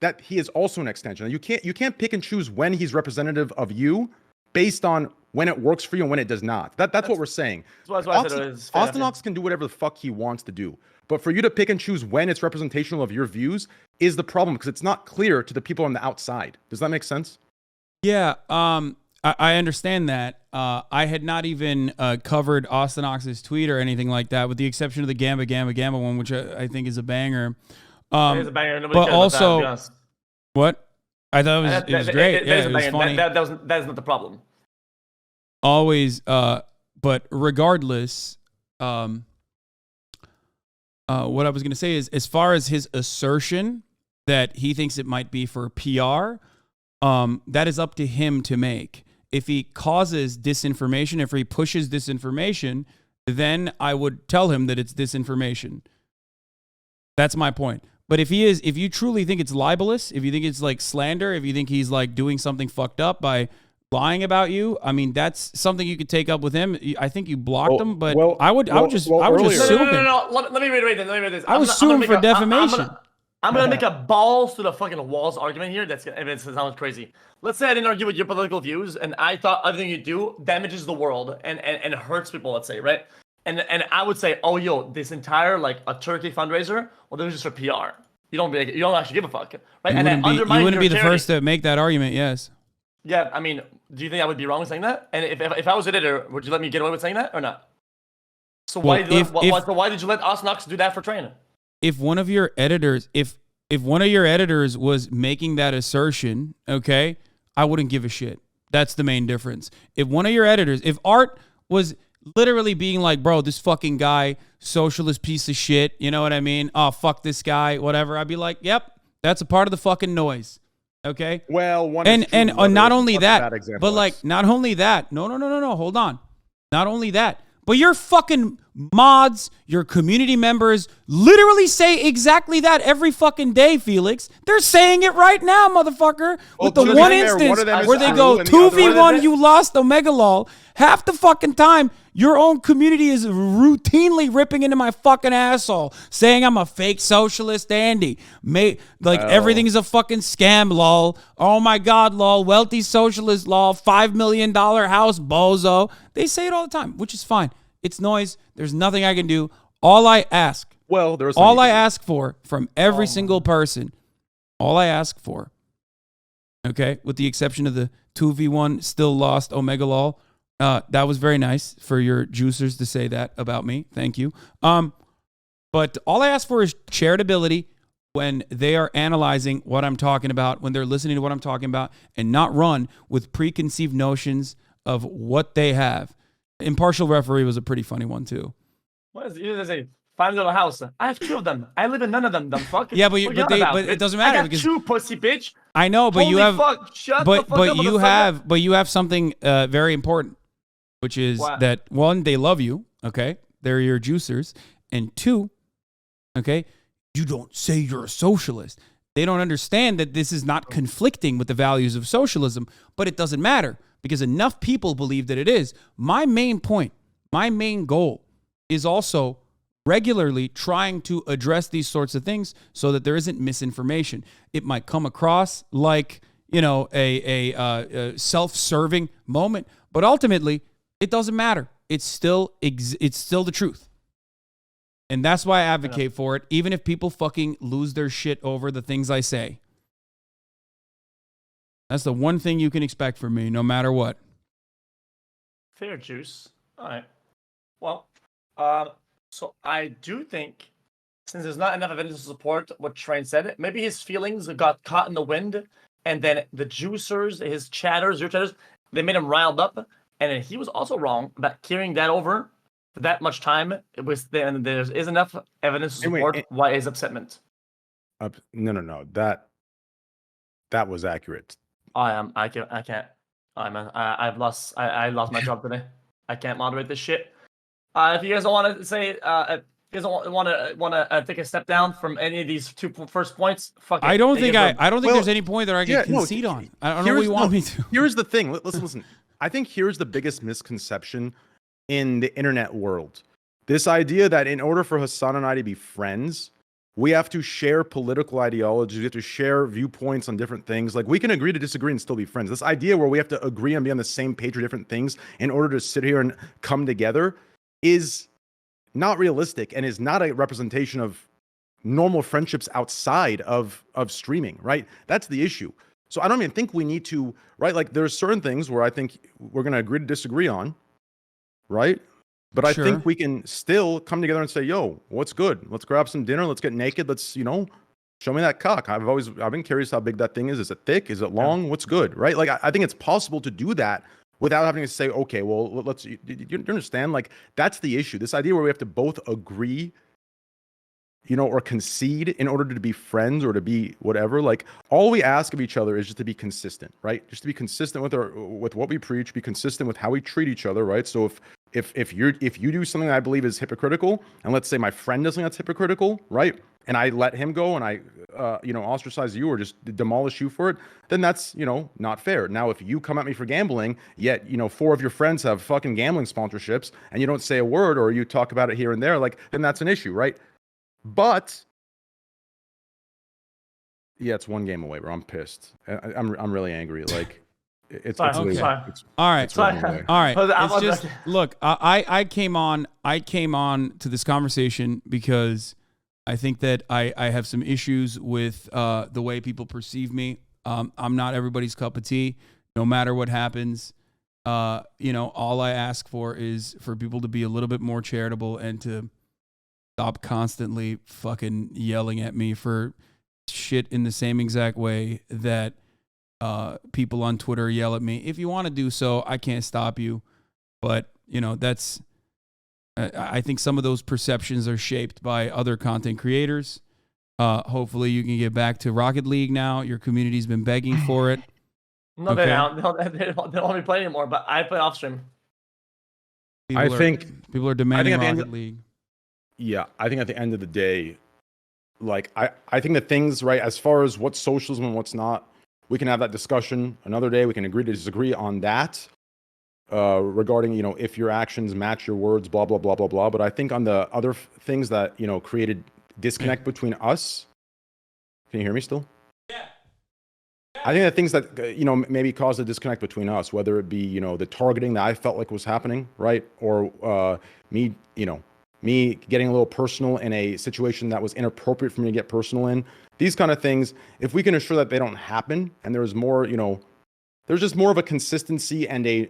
that he is also an extension. You can't pick and choose when he's representative of you based on when it works for you and when it does not. That's what we're saying. Osnox can do whatever the fuck he wants to do. But for you to pick and choose when it's representational of your views is the problem, because it's not clear to the people on the outside. Does that make sense? Yeah, I understand that. I had not even covered Osnox's tweet or anything like that, with the exception of the Gamba one, which I think is a banger. It is a banger. Nobody But cares also, about that, what? I thought it was great. That is it a was banger. funny. That is not the problem. Always, but regardless, what I was going to say is, as far as his assertion that he thinks it might be for PR, that is up to him to make. If he causes disinformation, if he pushes disinformation, then I would tell him that it's disinformation. That's my point. But if you truly think it's libelous, if you think it's like slander, if you think he's like doing something fucked up by lying about you, I mean, that's something you could take up with him. I think you blocked him, but I would just sue him. No. Let me reiterate this. I would sue him for defamation. I'm gonna make a balls to the fucking walls argument here. It sounds crazy. Let's say I didn't argue with your political views, and I thought everything you do damages the world and hurts people. Let's say, right? And I would say, oh yo, this entire like a Turkey fundraiser, well, this was just for PR. You don't actually give a fuck, right? You wouldn't be the first to make that argument. Yes. Yeah, I mean, do you think I would be wrong in saying that? And if I was an editor, would you let me get away with saying that or not? So why did you let Osnox do that for training? If one of your editors, if one of your editors was making that assertion, okay, I wouldn't give a shit. That's the main difference. If one of your editors, if Art was literally being like, bro, this fucking guy, socialist piece of shit, you know what I mean? Oh, fuck this guy, whatever. I'd be like, yep, that's a part of the fucking noise. Okay. Well, not only that, but like, not only that. No. Hold on. Not only that, but your fucking mods, your community members literally say exactly that every fucking day, Felix. They're saying it right now, motherfucker. With the one instance where they go 2v1, you lost Omega Lol. Half the fucking time, your own community is routinely ripping into my fucking asshole, saying I'm a fake socialist, Andy. Everything's a fucking scam, lol. Oh my God, lol. Wealthy socialist, lol. $5 million house, bozo. They say it all the time, which is fine. It's noise. There's nothing I can do. All I ask for from every single person, okay, with the exception of the 2v1 still lost Omega Lol. That was very nice for your juicers to say that about me. Thank you. But all I ask for is charitability when they are analyzing what I'm talking about, when they're listening to what I'm talking about, and not run with preconceived notions of what they have. Impartial referee was a pretty funny one too. What is it? Say, find a house. I have 2 of them. I live in none of them. Dumb fuck. Yeah, but it doesn't matter. I got 2, pussy bitch. I know, but Holy fuck. Shut the fuck up, you have something very important, which is that 1, they love you. Okay, they're your juicers, and 2, okay, you don't say you're a socialist. They don't understand that this is not conflicting with the values of socialism, but it doesn't matter because enough people believe that it is. My main point, my main goal is also regularly trying to address these sorts of things so that there isn't misinformation. It might come across like, a self-serving moment, but ultimately, it doesn't matter. it's still the truth. And that's why I advocate for it, even if people fucking lose their shit over the things I say. That's the one thing you can expect from me, no matter what. Fair juice. All right. Well, so I do think, since there's not enough evidence to support what Train said, maybe his feelings got caught in the wind, and then the juicers, his chatters, your chatters, they made him riled up, and then he was also wrong about carrying that over for that much time. Then there is enough evidence to support why his upsetment. No. That was accurate. I can't. I've lost my job today. I can't moderate this shit. If you guys don't want to say, if you guys don't want to take a step down from any of these two first points, fuck it. I don't think there's any point that I can concede on. I don't know what you want me to. Here's the thing. Let's listen. I think here's the biggest misconception in the internet world. This idea that in order for Hasan and I to be friends, we have to share political ideologies. We have to share viewpoints on different things. Like, we can agree to disagree and still be friends. This idea where we have to agree and be on the same page for different things in order to sit here and come together is not realistic and is not a representation of normal friendships outside of streaming, right? That's the issue. So I don't even think we need to, right? Like, there's certain things where I think we're going to agree to disagree on, right? But I think we can still come together and say, yo, what's good? Let's grab some dinner. Let's get naked. Let's, show me that cock. I've been curious how big that thing is. Is it thick? Is it long? What's good? Right? Like, I think it's possible to do that without having to say, okay, well, you understand? Like, that's the issue. This idea where we have to both agree, or concede in order to be friends or to be whatever. Like, all we ask of each other is just to be consistent, right? Just to be consistent with what we preach, be consistent with how we treat each other, right? So if you do something that I believe is hypocritical, and let's say my friend does something that's hypocritical, right? And I let him go and I, ostracize you or just demolish you for it, then that's, not fair. Now, if you come at me for gambling, yet, 4 of your friends have fucking gambling sponsorships and you don't say a word or you talk about it here and there, like, then that's an issue, right? But yeah, it's one game away, bro. I'm pissed. I'm really angry. Like, it's Fine, okay. All right. It's one away. All right. I'm It's just, look, I came on to this conversation because I think that I have some issues with the way people perceive me. I'm not everybody's cup of tea. No matter what happens, all I ask for is for people to be a little bit more charitable and to stop constantly fucking yelling at me for shit in the same exact way that people on Twitter yell at me. If you want to do so, I can't stop you. But, that's... I think some of those perceptions are shaped by other content creators. Hopefully you can get back to Rocket League now. Your community's been begging for it. No, they don't. They don't want me play anymore, but I play off stream. People are demanding Rocket League. Yeah, I think at the end of the day, like, I think that things, right, as far as what's socialism and what's not, we can have that discussion another day. We can agree to disagree on that regarding, if your actions match your words, blah, blah, blah, blah, blah. But I think on the other things that, created disconnect between us. Can you hear me still? Yeah. I think the things that, maybe caused a disconnect between us, whether it be, the targeting that I felt like was happening, right? Or me getting a little personal in a situation that was inappropriate for me to get personal in. These kind of things, if we can ensure that they don't happen and there's more, there's just more of a consistency and a,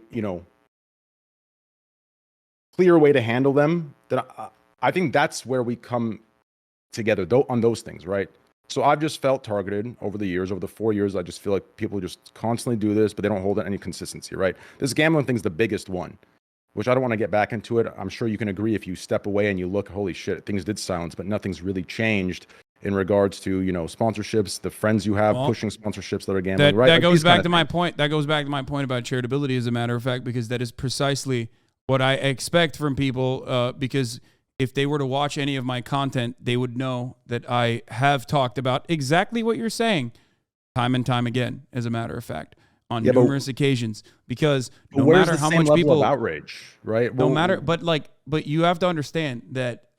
clear way to handle them, then I think that's where we come together on those things, right? So I've just felt targeted over the years, over the 4 years. I just feel like people just constantly do this, but they don't hold any consistency, right? This gambling thing's the biggest one, which I don't want to get back into it. I'm sure you can agree if you step away and you look, holy shit, things did silence, but nothing's really changed in regards to, sponsorships, the friends you have pushing sponsorships that are gambling, right? That goes back to my point. That goes back to my point about charitability, as a matter of fact, because that is precisely what I expect from people, because if they were to watch any of my content, they would know that I have talked about exactly what you're saying time and time again, as a matter of fact, on numerous occasions, because no matter how much people outrage, right? But you have to understand that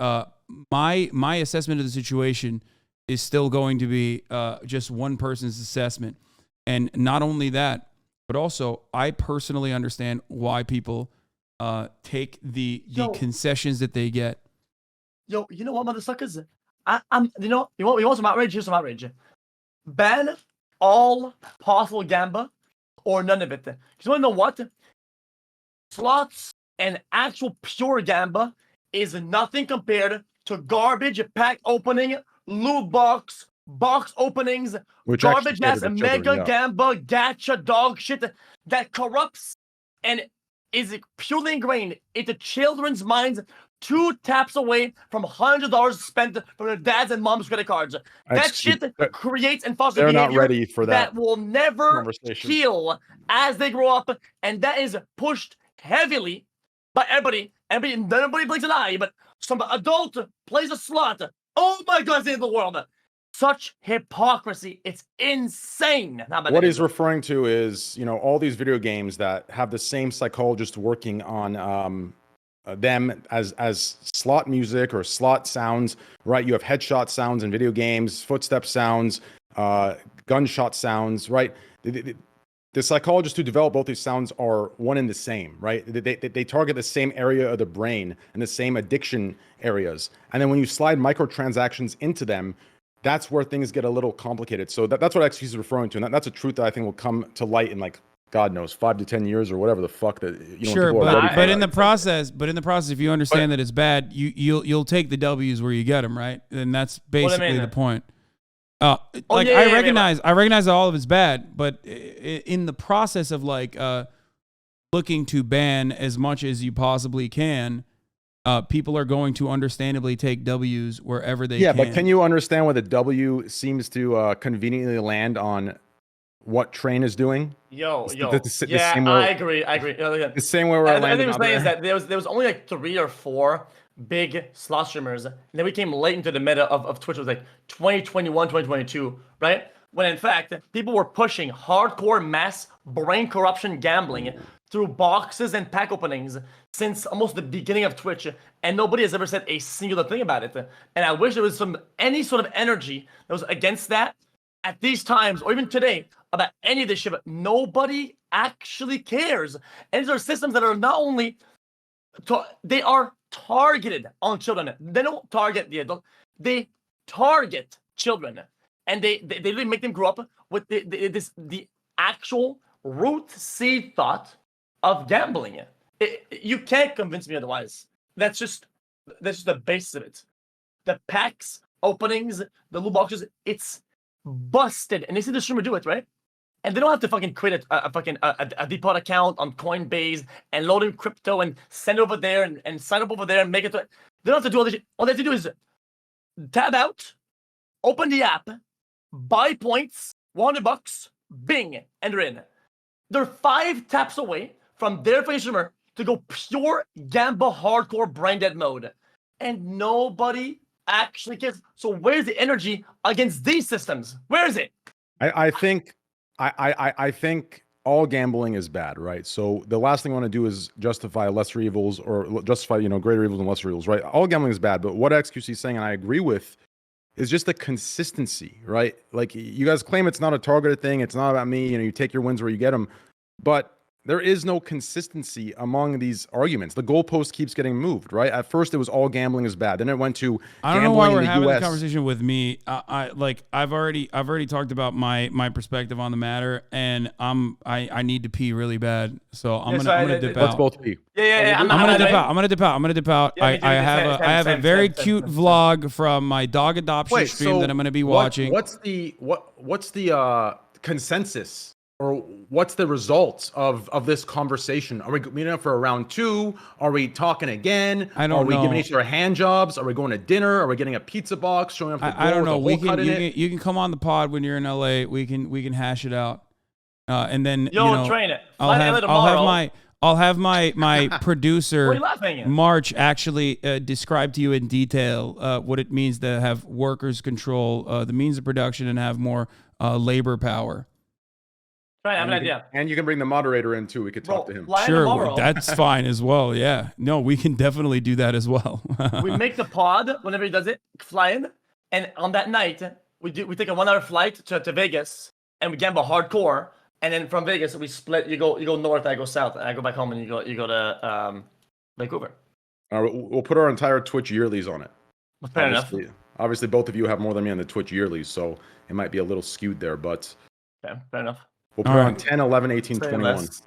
my assessment of the situation is still going to be just one person's assessment. And not only that, but also I personally understand why people take the Yo. concessions that they get. Yo, you know what, motherfuckers? I'm, you want some outrage? Here's some outrage. Ban all possible gamba or none of it. Because you want to know what? Slots and actual pure gamba is nothing compared to garbage pack opening, loot box openings, Which actually garbage cater ass to mega children, yeah. gamba gacha dog shit that corrupts and is purely ingrained into children's minds 2 taps away from $100 spent from their dads and moms' credit cards. That shit creates and fosters They're behavior not ready for that will never conversation. heal as they grow up, and that is pushed heavily by everybody. Nobody blinks an eye, but some adult plays a slot. Oh my God, it's the end of the world. Such hypocrisy. It's insane. What he's referring to is, all these video games that have the same psychologist working on them as slot music or slot sounds, right? You have headshot sounds in video games, footstep sounds, gunshot sounds, right? The psychologists who develop both these sounds are one and the same, right? They target the same area of the brain and the same addiction areas. And then when you slide microtransactions into them, that's where things get a little complicated. So that's what xQc is referring to. And that's a truth that I think will come to light in God knows, 5 to 10 years or whatever the fuck that sure, but in the process, if you understand that it's bad, you'll take the W's where you get them, right? And that's basically the point. I recognize all of it's bad, but in the process of looking to ban as much as you possibly can, people are going to understandably take W's wherever they can. Yeah, but can you understand why the W seems to conveniently land on what Train is doing? I agree. The same way where I landed. The thing is that there was only 3 or 4 big slot streamers, and then we came late into the meta of Twitch. It was 2021, 2022, right? When in fact people were pushing hardcore mass brain corruption gambling through boxes and pack openings since almost the beginning of Twitch, and nobody has ever said a singular thing about it. And I wish there was any sort of energy that was against that at these times, or even today, about any of this shit, but nobody actually cares. And these are systems that are not only they are targeted on children. They don't target the adult. They target children, and they really make them grow up with the actual root seed thought of gambling. You can't convince me otherwise. That's just the basis of it. The packs, openings, the loot boxes, it's busted. And they see the streamer do it, right? And they don't have to fucking create a depot account on Coinbase and load in crypto and send over there and sign up over there and make it. They don't have to do all this shit. All they have to do is tab out, open the app, buy points, $100, bing, and they're in. They're 5 taps away from their fucking streamer to go pure gamba hardcore brain dead mode. And nobody actually cares. So where's the energy against these systems? Where is it? I think all gambling is bad, right? So the last thing I want to do is justify lesser evils or justify, greater evils and lesser evils, right? All gambling is bad, but what xQc is saying, and I agree with, is just the consistency, right? Like, you guys claim it's not a targeted thing, it's not about me, you take your wins where you get them, but there is no consistency among these arguments. The goalpost keeps getting moved, right? At first, it was all gambling is bad. Then it went to I don't know why we're having this conversation with me. I've already talked about my perspective on the matter, and I need to pee really bad, so I'm gonna dip out. Let's both pee. Yeah. I'm gonna dip out. Yeah, I have a very cute vlog from my dog adoption stream that I'm gonna be watching. What's the consensus? Or what's the results of this conversation? Are we meeting up for a round 2? Are we talking again? I don't know. Are we giving each other hand jobs? Are we going to dinner? Are we getting a pizza box? Showing up? I don't know. You can come on the pod when you're in LA. We can hash it out. And then train it. I'll have my producer What are you laughing at? March actually describe to you in detail what it means to have workers control the means of production and have more labor power. I have an idea. And you can bring the moderator in too. We could talk to him. Sure, that's fine as well. Yeah, no, we can definitely do that as well. We make the pod whenever he does it, fly in, and on that night we take a 1-hour flight to Vegas, and we gamble hardcore. And then from Vegas, we split. You go north, I go south. And I go back home, and you go to Vancouver. We'll put our entire Twitch yearlies on it. Fair enough. Obviously, both of you have more than me on the Twitch yearlies, so it might be a little skewed there, but Okay, fair enough. we'll put it on 10, 11, 18, Say 21. less.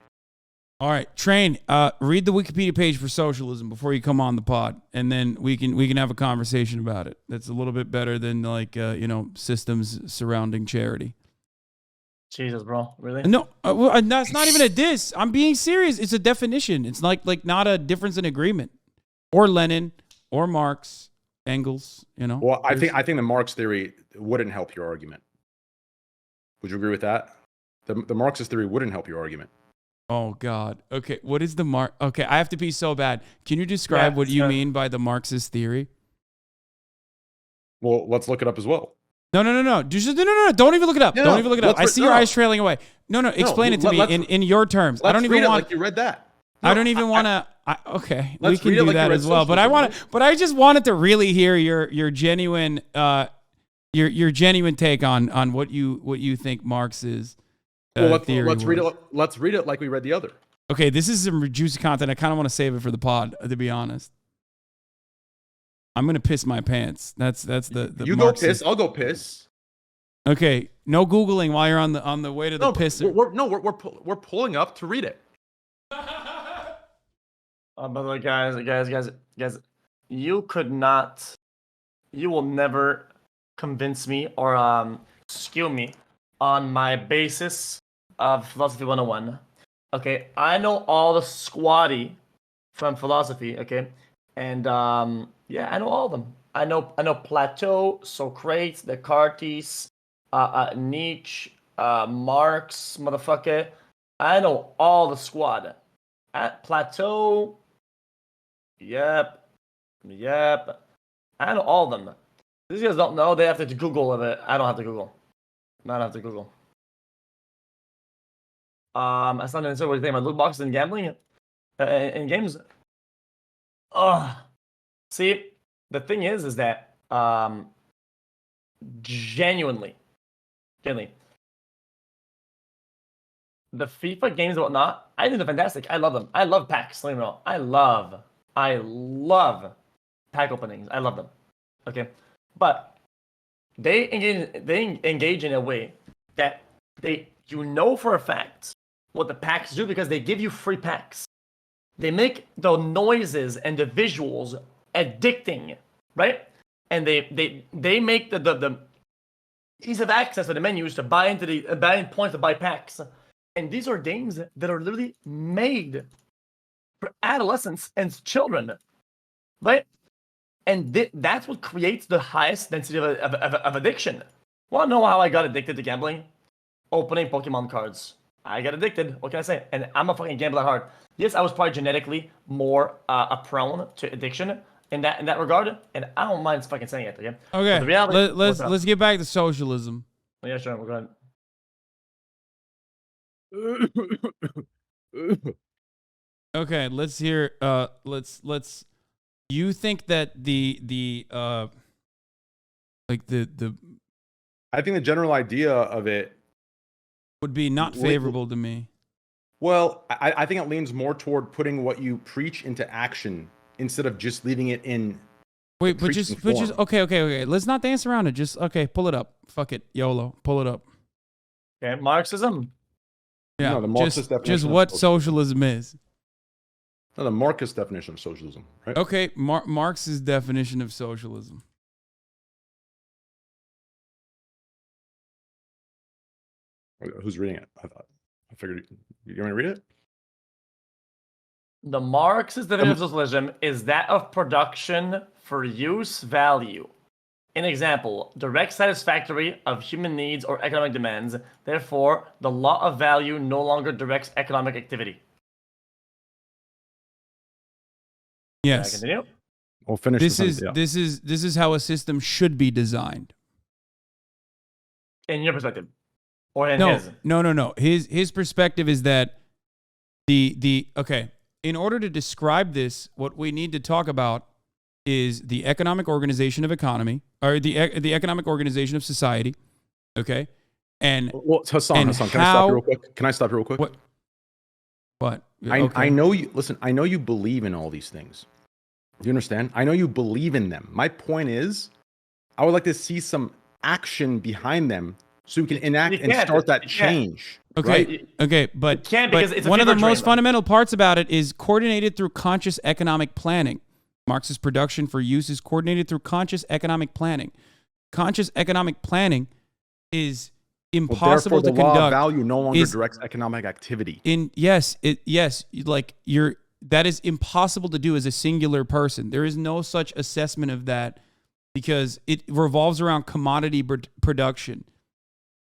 All right, Train. Read the Wikipedia page for socialism before you come on the pod, and then we can have a conversation about it. That's a little bit better than systems surrounding charity. Jesus, bro, really? No, that's not even a diss. I'm being serious. It's a definition. It's like not a difference in agreement. Or Lenin, or Marx, Engels. Well, I think the Marx theory wouldn't help your argument. Would you agree with that? The Marxist theory wouldn't help your argument. Oh God. Okay, what is the Okay, I have to pee so bad. Can you describe what you mean by the Marxist theory? Well, let's look it up as well. No. No. Don't even look it up. Yeah, don't even look it up. I see your eyes trailing away. No. Explain it to me in your terms. I don't even want. Like you read that. I don't even want to. Okay, we Let's can read it do like that you read as well. But I just wanted to really hear your genuine your genuine take on what you think Marx's theory let's read was. it. Let's read it like we read the other. Okay, this is some juicy content. I kind of want to save it for the pod, to be honest. I'm gonna piss my pants. That's the You Marxist. go piss. I'll go piss. Okay, no googling while you're on the way to the pisser. We're pulling up to read it. By the way, guys, you will never convince me or skew me on my basis of philosophy 101. Okay, I know all the squatty from philosophy. Okay, and I know all of them. I know Plato, Socrates, Descartes, Nietzsche, Marx, motherfucker. I know all the squad. At Plateau. Yep. I know all of them. These guys don't know. They have to Google it. I don't have to Google. I don't have to Google. That's not necessarily what you think about loot boxes and gambling in games. See, the thing is that genuinely, the FIFA games and whatnot, I think they're fantastic. I love them. I love packs. Let me know. I love pack openings. I love them. Okay, but they engage in a way that you know for a fact what the packs do because they give you free packs. They make the noises and the visuals addicting, right? And they make the ease of access to the menus to buy points to buy packs. And these are games that are literally made for adolescents and children, right? And that's what creates the highest density of addiction. Want to know how I got addicted to gambling? Opening Pokemon cards. I got addicted. What can I say? And I'm a fucking gambler at heart. Yes, I was probably genetically more prone to addiction in that regard, and I don't mind fucking saying it. Okay. Okay. But the reality, Let's get back to socialism. Yeah, sure. We'll go ahead. Okay, let's hear. Let's. You think that the I think the general idea of it would be not favorable to me. Well, I think it leans more toward putting what you preach into action instead of just leaving it in. Wait, but just okay. Let's not dance around it. Just pull it up. Fuck it, YOLO. Pull it up. Okay, Marxism. Yeah, No, the Marxist definition just of what socialism is. No, the Marxist definition of socialism, right? Okay, Marx's definition of socialism. Who's reading it? I figured you want me to read it? The Marxist definition of socialism is that of production for use value. An example, direct satisfactory of human needs or economic demands. Therefore, the law of value no longer directs economic activity. Yes. Can I continue? We'll finish This this. is how a system should be designed. In your perspective. Or in his. No. His perspective is that okay. In order to describe this, what we need to talk about is the economic organization of economy, or the economic organization of society. Okay. And Well, Hasan, and Hasan, can I stop how- you real quick? Can I stop you real quick? what? I Okay. know you. Listen, I know you believe in all these things. Do you understand? I know you believe in them. My point is, I would like to see some action behind them so we can enact and can't. start that You can't. change. Okay, Right? okay, but, can't but because it's a one of the fever dream, most though. fundamental parts about it is coordinated through conscious economic planning. Marxist production for use is coordinated through conscious economic planning. Conscious economic planning is impossible Therefore, the to law of conduct. value no longer is- directs economic activity. That is impossible to do as a singular person. There is no such assessment of that because it revolves around commodity production.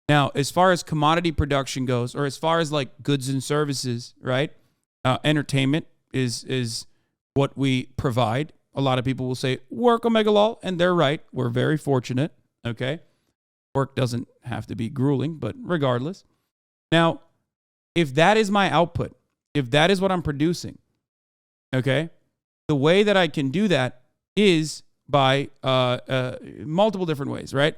Now, as far as commodity production goes, or as far as like goods and services, right? Entertainment is what we provide. A lot of people will say work omega lol, and they're right. We're very fortunate. Okay, work doesn't have to be grueling, but regardless. Now, if that is my output, if that is what I'm producing, okay, the way that I can do that is by multiple different ways, right?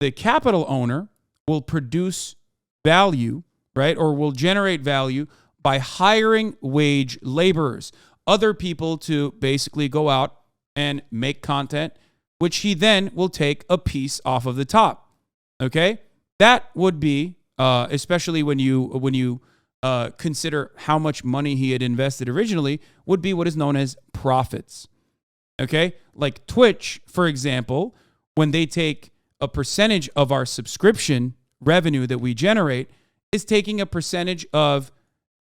The capital owner will produce value, right, or will generate value by hiring wage laborers, other people to basically go out and make content, which he then will take a piece off of the top. Okay, that would be especially when you consider how much money he had invested originally, would be what is known as profits. Okay, like Twitch, for example, when they take a percentage of our subscription revenue that we generate, is taking a percentage of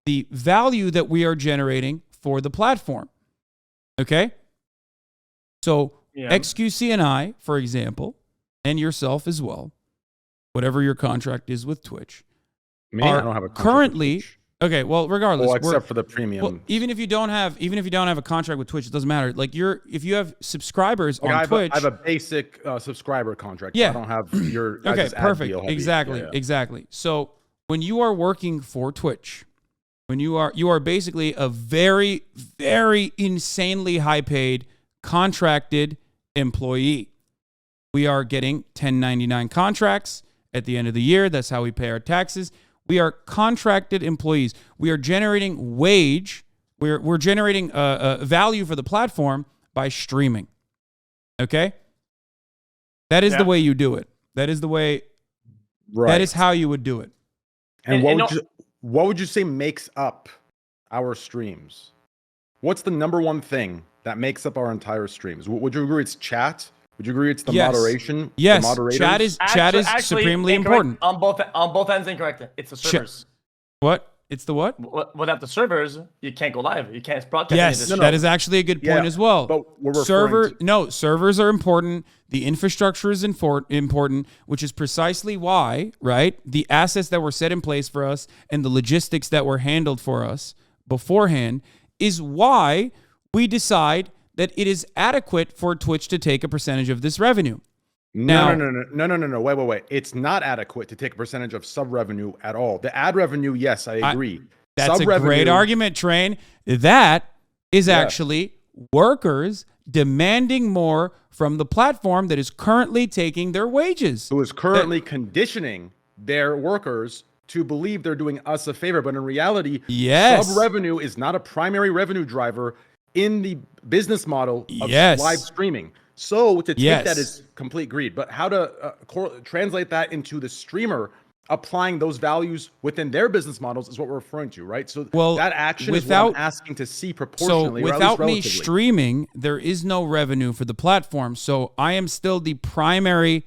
the value that we are generating for the platform. Okay? So xQc and I, for example, and yourself as well, whatever your contract is with Twitch, I don't have a contract with currently Twitch. okay. Well, regardless, Well, except for the premium. well, even if you don't have a contract with Twitch, it doesn't matter. Like if you have subscribers Like, on Twitch, I have a basic subscriber contract. Yeah. I don't have your okay, guys' ad perfect, deal heavy. exactly, Yeah, yeah. exactly. So when you are working for Twitch, when you are basically a very, very insanely high paid contracted employee. We are getting 1099 contracts at the end of the year. That's how we pay our taxes. We are contracted employees. We are generating wage. We're generating value for the platform by streaming. Okay? That is the way you do it. That is the way. Right. That is how you would do it. And And what would you say makes up our streams? What's the number one thing that makes up our entire streams? Would you agree it's chat? Would you agree it's the Yes. moderation? Yes, The moderators? chat is Actually, supremely incorrect. important. On both ends. Incorrect. It's the servers. What? It's the what? Without the servers, you can't go live. You can't broadcast. Yes, any of this that is actually a good point Yeah, as well. but we're referring to- servers are important. The infrastructure is important, which is precisely why, right? The assets that were set in place for us and the logistics that were handled for us beforehand is why we decide that it is adequate for Twitch to take a percentage of this revenue. No. Now- Wait. It's not adequate to take a percentage of sub revenue at all. The ad revenue, yes, I agree. That's a Sub-revenue- great argument, Train. That is actually workers demanding more from the platform that is currently taking their wages. Who is currently conditioning their workers to believe they're doing us a favor, but in reality, Yes. sub revenue is not a primary revenue driver in the business model of Yes. live streaming. So to take Yes. that is complete greed. But how to translate that into the streamer applying those values within their business models is what we're referring to, right? So that action is what I'm asking to see So proportionally. or at least without me relatively. streaming, there is no revenue for the platform. So I am still the primary,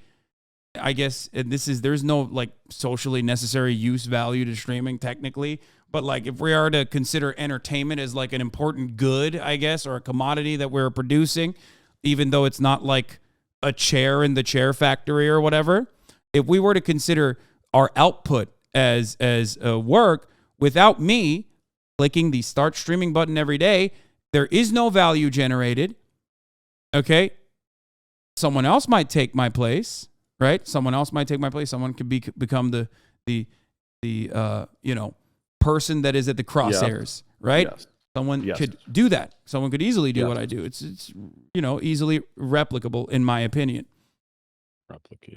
I guess, and there's no like socially necessary use value to streaming technically. But like if we are to consider entertainment as like an important good, I guess, or a commodity that we're producing, even though it's not like a chair in the chair factory or whatever, if we were to consider our output as work, without me clicking the start streaming button every day, there is no value generated. Okay? Someone else might take my place, right? Someone else might take my place. Someone could become the person that is at the crosshairs, right? Yes. Someone could do that. Someone could easily do what I do. It's easily replicable in my opinion.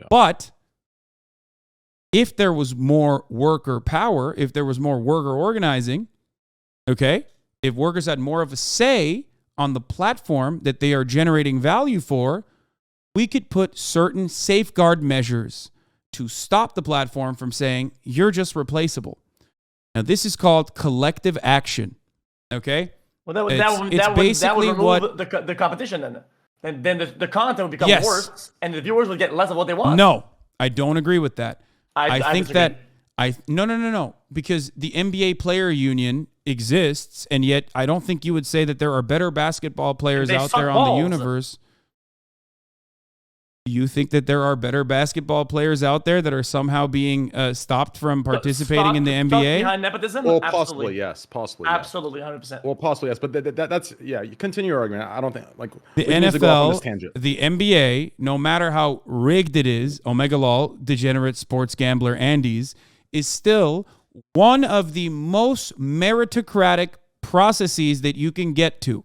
But if there was more worker power, if there was more worker organizing, okay, if workers had more of a say on the platform that they are generating value for, we could put certain safeguard measures to stop the platform from saying, you're just replaceable. Now, this is called collective action, okay? Well, that would basically remove the competition then. And then the content would become Yes. worse, and the viewers would get less of what they want. No, I don't agree with that. I think disagree. that no, because the NBA player union exists, and yet I don't think you would say that there are better basketball players They out suck there on the balls. universe. Do you think that there are better basketball players out there that are somehow being stopped from participating in the Stuck NBA? behind nepotism? Well, Absolutely. possibly yes, possibly. Yes. Absolutely, 100%. Well, possibly yes, but that's yeah. You continue your argument. I don't think like The we need to go off on this NFL, tangent. the NBA, no matter how rigged it is, Omega Lol, degenerate sports gambler Andes, is still one of the most meritocratic processes that you can get to.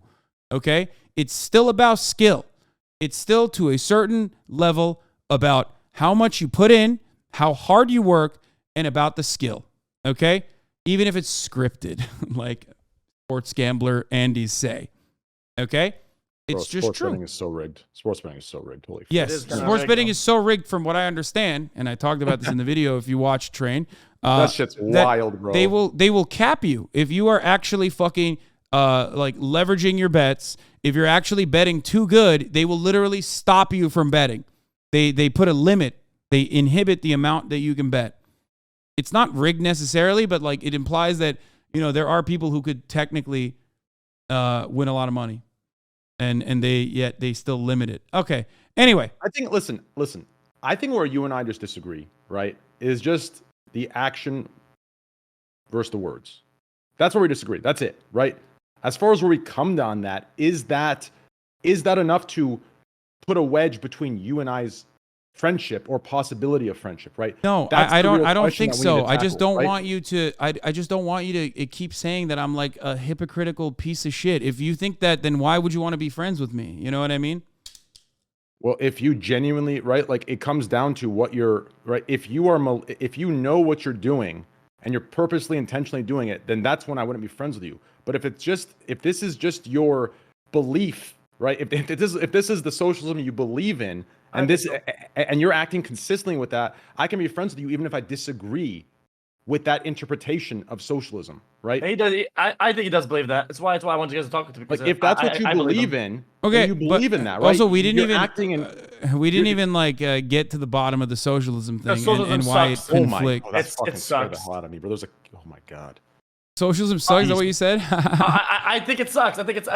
Okay? It's still about skill. It's still to a certain level about how much you put in, how hard you work, and about the skill. Okay? Even if it's scripted, like sports gambler Andes say. Okay? It's just sports true. betting is so rigged. Sports betting is so rigged. Holy Yes, It is kinda sports rigged, betting though. is so rigged from what I understand, and I talked about this in the video if you watch Train. that shit's wild, bro. They will cap you if you are actually fucking like leveraging your bets. If you're actually betting too good, they will literally stop you from betting. They put a limit. They inhibit the amount that you can bet. It's not rigged necessarily, but like it implies that, you know, there are people who could technically win a lot of money. And they still limit it. Okay. Anyway, I think listen. I think where you and I just disagree, right, is just the action versus the words. That's where we disagree. That's it, right? As far as where we come down that, is that enough to put a wedge between you and I's friendship or possibility of friendship, right? no, That's I the real don't question think that we need so. to I just tackle, don't right? want you to. I just don't want you to keep saying that I'm like a hypocritical piece of shit. If you think that, then why would you want to be friends with me? You know what I mean? Well, if you genuinely, right, like it comes down to what you're, right, if you know what you're doing and you're purposely intentionally doing it, then that's when I wouldn't be friends with you. But if this is just your belief, right, if this is the socialism you believe in, and you're acting consistently with that, I can be friends with you even if I disagree with that interpretation of socialism, right? He does. I think he does believe that. That's why I want you guys to talk to me. Like if that's what you believe in, Okay, then you believe but in that, right? Also, we didn't You're even acting in, we didn't even like get to the bottom of the socialism thing socialism and why it sucks. conflicts. that's It fucking scared the sucks. hell out of me, bro. There's oh my god. Socialism sucks. Is that what you said? I think it sucks. I think it's.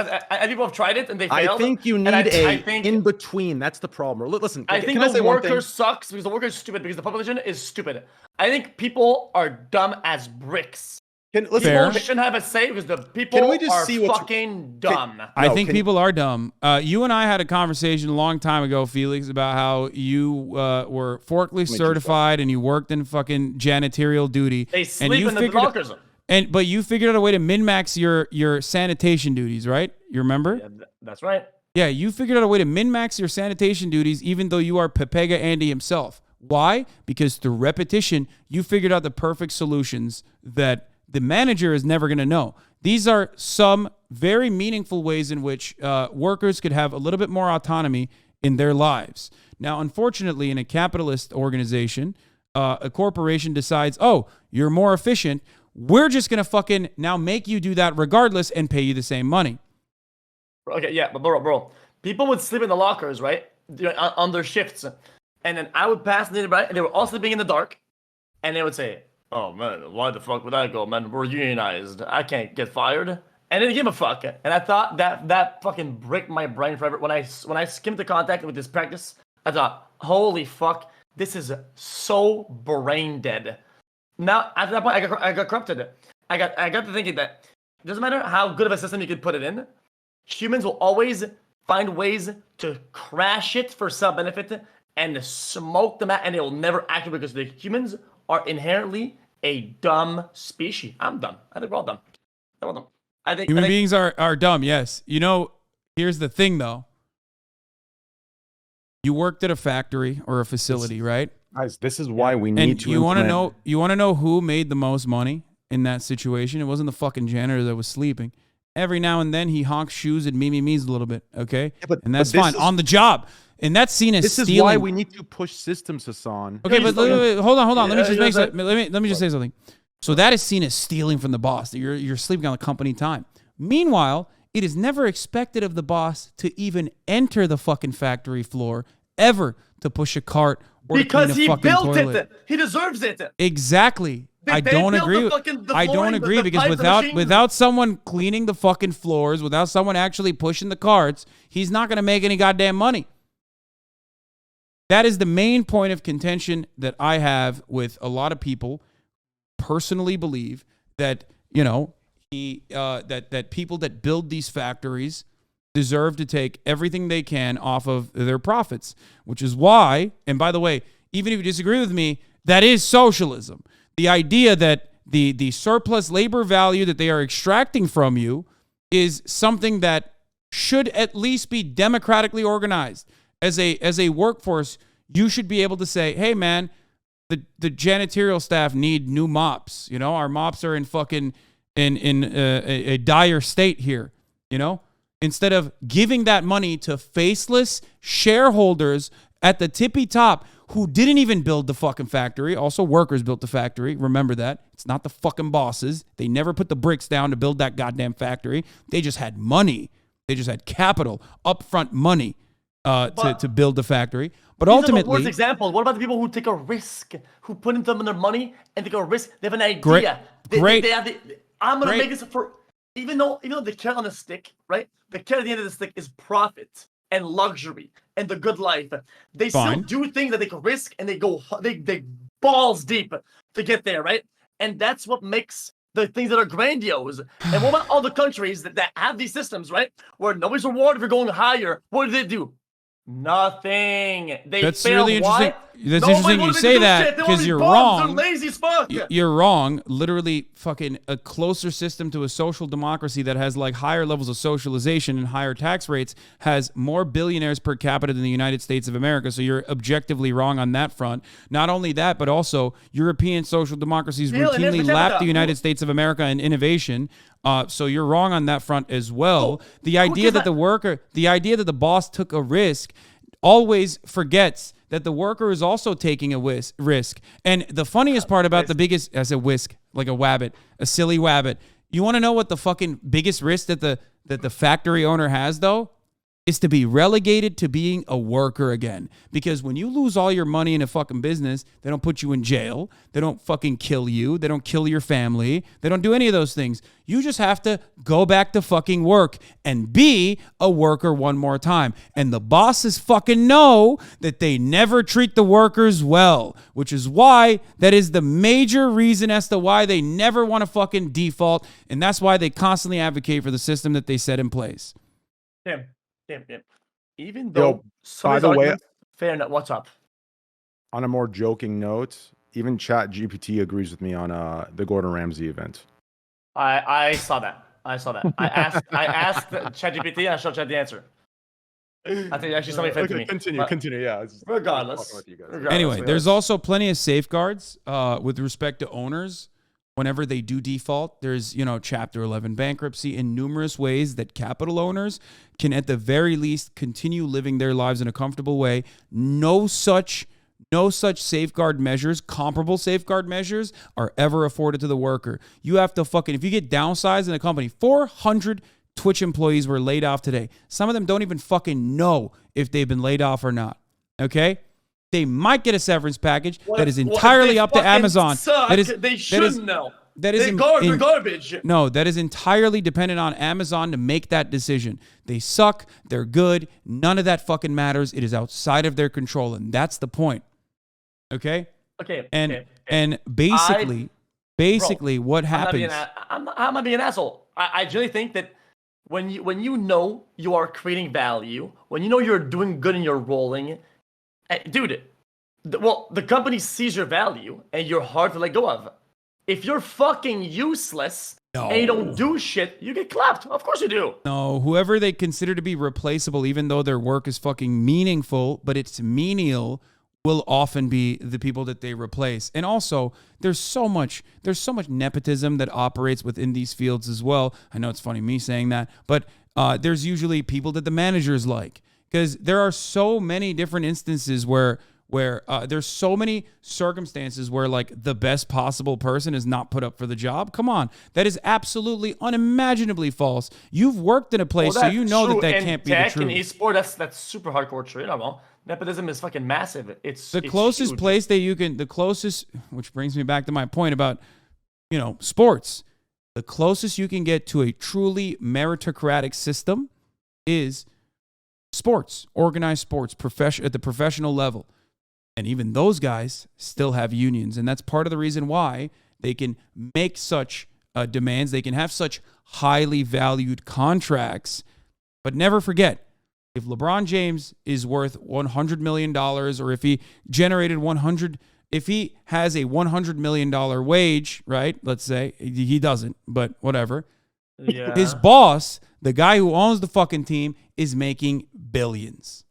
People have tried it and they failed. I think you need and I I think in between. That's the problem. Listen, I think can I say the one thing? worker sucks because the worker is stupid because the population is stupid. I think people are dumb as bricks. Listen, Fair. People shouldn't have a say because the people Can we just are see what's- fucking dumb. I No, think can- people are dumb. You and I had a conversation a long time ago, Felix, about how you were forklift certified and you worked in fucking janitorial duty. They and sleep you in the figured- lockers. But you figured out a way to min-max your sanitation duties, right? You remember? Yeah, that's right. Yeah, you figured out a way to min-max your sanitation duties even though you are Pepega Andy himself. Why? Because through repetition, you figured out the perfect solutions that the manager is never going to know. These are some very meaningful ways in which workers could have a little bit more autonomy in their lives. Now, unfortunately, in a capitalist organization, a corporation decides, oh, you're more efficient. We're just going to fucking now make you do that regardless and pay you the same money. Okay, yeah, but bro, people would sleep in the lockers, right? On their shifts, and then I would pass them right, and they were all sleeping in the dark, and they would say, "Oh man, why the fuck would I go, man? We're unionized. I can't get fired." And they didn't give a fuck. And I thought that fucking bricked my brain forever. When I skimmed the contact with this practice, I thought, "Holy fuck, this is so brain dead." Now at that point, I got corrupted. I got to thinking that it doesn't matter how good of a system you could put it in. Humans will always find ways to crash it for self-benefit and smoke them out, and they will never act because the humans are inherently a dumb species. I'm dumb. I think we're all dumb. We're all dumb. Human beings are dumb, yes. You know, here's the thing, though. You worked at a factory or a facility, right? Guys, this is why we need And to. you want to implement- know? You want to know who made the most money in that situation? It wasn't the fucking janitor that was sleeping. Every now and then he honks shoes and me's a little bit. Okay, and that's this fine is- on the job. And that's seen as This stealing. is why we need to push systems, Hassan. Okay, but wait, hold on. Let me Yeah, just yeah, let me just say something. So that is seen as stealing from the boss. You're sleeping on the company time. Meanwhile, it is never expected of the boss to even enter the fucking factory floor ever to push a cart or Because to clean he a fucking built toilet. it. He deserves it. Exactly. I they don't built agree. the fucking- the I don't flooring, agree the because pipes, the without machines. someone cleaning the fucking floors, without someone actually pushing the carts, he's not going to make any goddamn money. That is the main point of contention that I have with a lot of people. Personally, believe that that people that build these factories deserve to take everything they can off of their profits, which is why. And by the way, even if you disagree with me, that is socialism. The idea that the surplus labor value that they are extracting from you is something that should at least be democratically organized. As a workforce, you should be able to say, hey man, the janitorial staff need new mops. You know, our mops are in fucking in a dire state here. You know, instead of giving that money to faceless shareholders at the tippy top who didn't even build the fucking factory. Also, workers built the factory. Remember that. It's not the fucking bosses. They never put the bricks down to build that goddamn factory. They just had money. They just had capital, upfront money to build the factory. But These are the ultimately, worst example. What about the people who take a risk, who put in them their money and take a risk? They have an idea. Great. They have I'm gonna Great. make this for even though the carrot on the stick, right? The carrot at the end of the stick is profit and luxury and the good life. They Fine. still do things that they can risk and they balls deep to get there, right? And that's what makes the things that are grandiose. And what about all the countries that have these systems, right? Where nobody's rewarded for going higher? What do? Nothing. They That's fail. really Why? interesting. That's Nobody interesting you wanted to say do that shit. They because wanna be you're bums. wrong. They're lazy as fuck. You're wrong. Literally, fucking a closer system to a social democracy that has like higher levels of socialization and higher tax rates has more billionaires per capita than the United States of America. So you're objectively wrong on that front. Not only that, but also European social democracies Still, and routinely there's lap Canada. the United States of America in innovation. So you're wrong on that front as well. The Who idea gives that the idea that the boss took a risk always forgets that the worker is also taking a risk. And the funniest part about the biggest, as a whisk, like a wabbit, a silly wabbit. You want to know what the fucking biggest risk that the factory owner has though? Is to be relegated to being a worker again. Because when you lose all your money in a fucking business, they don't put you in jail. They don't fucking kill you. They don't kill your family. They don't do any of those things. You just have to go back to fucking work and be a worker one more time. And the bosses fucking know that they never treat the workers well, which is why that is the major reason as to why they never want to fucking default. And that's why they constantly advocate for the system that they set in place. Damn. Even though some by of the these way- arguments, fair enough. What's up? On a more joking note, even ChatGPT agrees with me on the Gordon Ramsay event. I saw that. I asked ChatGPT and I showed Chat the answer. I think actually somebody fed to me. But continue. Yeah. Regardless. Anyway, there's also plenty of safeguards with respect to owners. Whenever they do default, there's, Chapter 11 bankruptcy in numerous ways that capital owners can at the very least continue living their lives in a comfortable way. No such safeguard measures, comparable safeguard measures are ever afforded to the worker. You have to if you get downsized in a company, 400 Twitch employees were laid off today. Some of them don't even fucking know if they've been laid off or not. Okay? They might get a severance package that is entirely up to Amazon. They shouldn't know. They're garbage. No, that is entirely dependent on Amazon to make that decision. They suck. They're good. None of that fucking matters. It is outside of their control, and that's the point. Okay? Okay. And basically, what happens? I'm not being an asshole. I generally think that when you know you are creating value, when you know you're doing good and you're rolling, dude, the company sees your value and you're hard to let go of. If you're fucking useless and you don't do shit, you get clapped. Of course you do. No, whoever they consider to be replaceable, even though their work is fucking meaningful, but it's menial, will often be the people that they replace. And also, there's so much nepotism that operates within these fields as well. I know it's funny me saying that, but there's usually people that the managers like, because there are so many different instances where there's so many circumstances where like the best possible person is not put up for the job. Come on, that is absolutely unimaginably false. You've worked in a place, so you know that can't be the truth. In esport, that's super hardcore true. You know, nepotism is fucking massive. It's the closest huge. place that you can, which brings me back to my point about, sports. The closest you can get to a truly meritocratic system is sports, organized sports, at the professional level. And even those guys still have unions. And that's part of the reason why they can make such demands. They can have such highly valued contracts. But never forget, if LeBron James is worth $100 million, or if he generated if he has a $100 million wage, right? Let's say he doesn't, but whatever. Yeah. His boss, the guy who owns the fucking team, is making billions.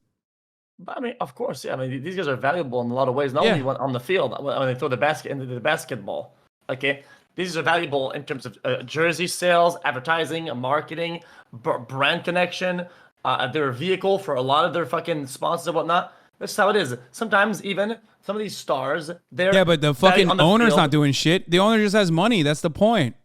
But I mean, of course, yeah. I mean, these guys are valuable in a lot of ways. Not only on the field when they throw the basket into the basketball. Okay, these are valuable in terms of jersey sales, advertising, marketing, brand connection. They're a vehicle for a lot of their fucking sponsors and whatnot. That's how it is. Sometimes even some of these stars, they're but the fucking owner's not doing shit. The owner just has money. That's the point.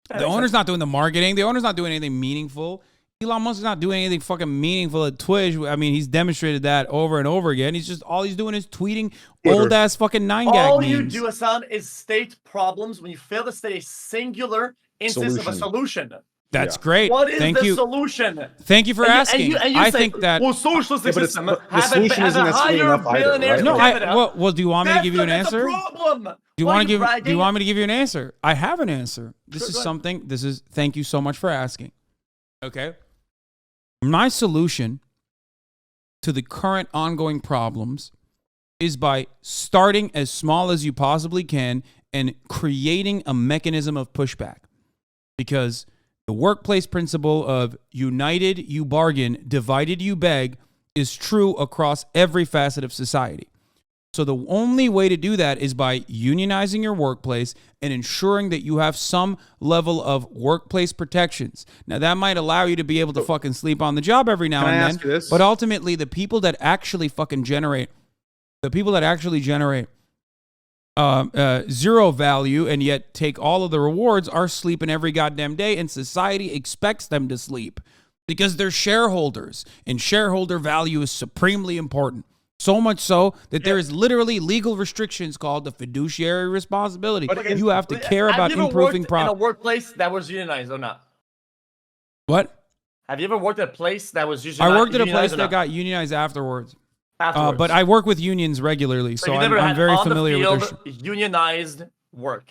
The owner's not doing the marketing. The owner's not doing anything meaningful. Elon Musk is not doing anything fucking meaningful at Twitch. I mean, he's demonstrated that over and over again. All he's doing is tweeting old ass fucking 9gag memes. All you do, Hasan, is state problems when you fail to state a singular instance of a solution. That's great. What is Thank the you. solution? Thank you for asking. And you I say, think that. well, socialistic system the solution isn't necessarily enough either, right? No, do you want me to give you an answer? Problem. Do you want me to give you an answer? I have an answer. Thank you so much for asking. Okay. My solution to the current ongoing problems is by starting as small as you possibly can and creating a mechanism of pushback. Because the workplace principle of united you bargain, divided you beg is true across every facet of society. So the only way to do that is by unionizing your workplace and ensuring that you have some level of workplace protections. Now, that might allow you to be able to fucking sleep on the job every now and then. But ultimately, the people that actually fucking generate, zero value and yet take all of the rewards are sleeping every goddamn day, and society expects them to sleep because they're shareholders, and shareholder value is supremely important. So much so that there is literally legal restrictions called the fiduciary responsibility. But you have to care about improving in a workplace that was unionized or not? What? Have you ever worked at a place that was unionized? I worked at a place that got unionized afterwards. Afterwards. But I work with unions regularly, so I'm very familiar with their unionized work.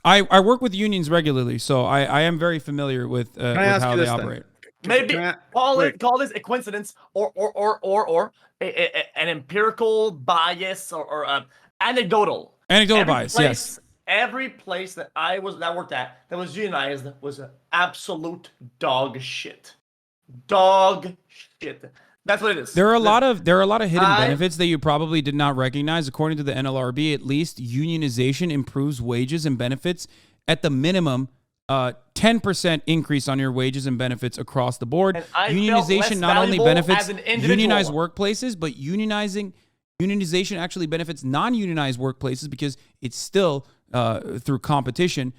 I work with unions regularly, so I am very familiar with how they operate. Maybe call this a coincidence or an empirical bias or anecdotal. Anecdotal bias, yes. Every place that I worked at that was unionized was absolute dog shit. Dog shit. That's what it is. There are a lot of hidden benefits that you probably did not recognize. According to the NLRB, at least, unionization improves wages and benefits at the minimum. 10% increase on your wages and benefits across the board. Unionization not only benefits unionized workplaces, but unionization actually benefits non-unionized workplaces because it's still through competition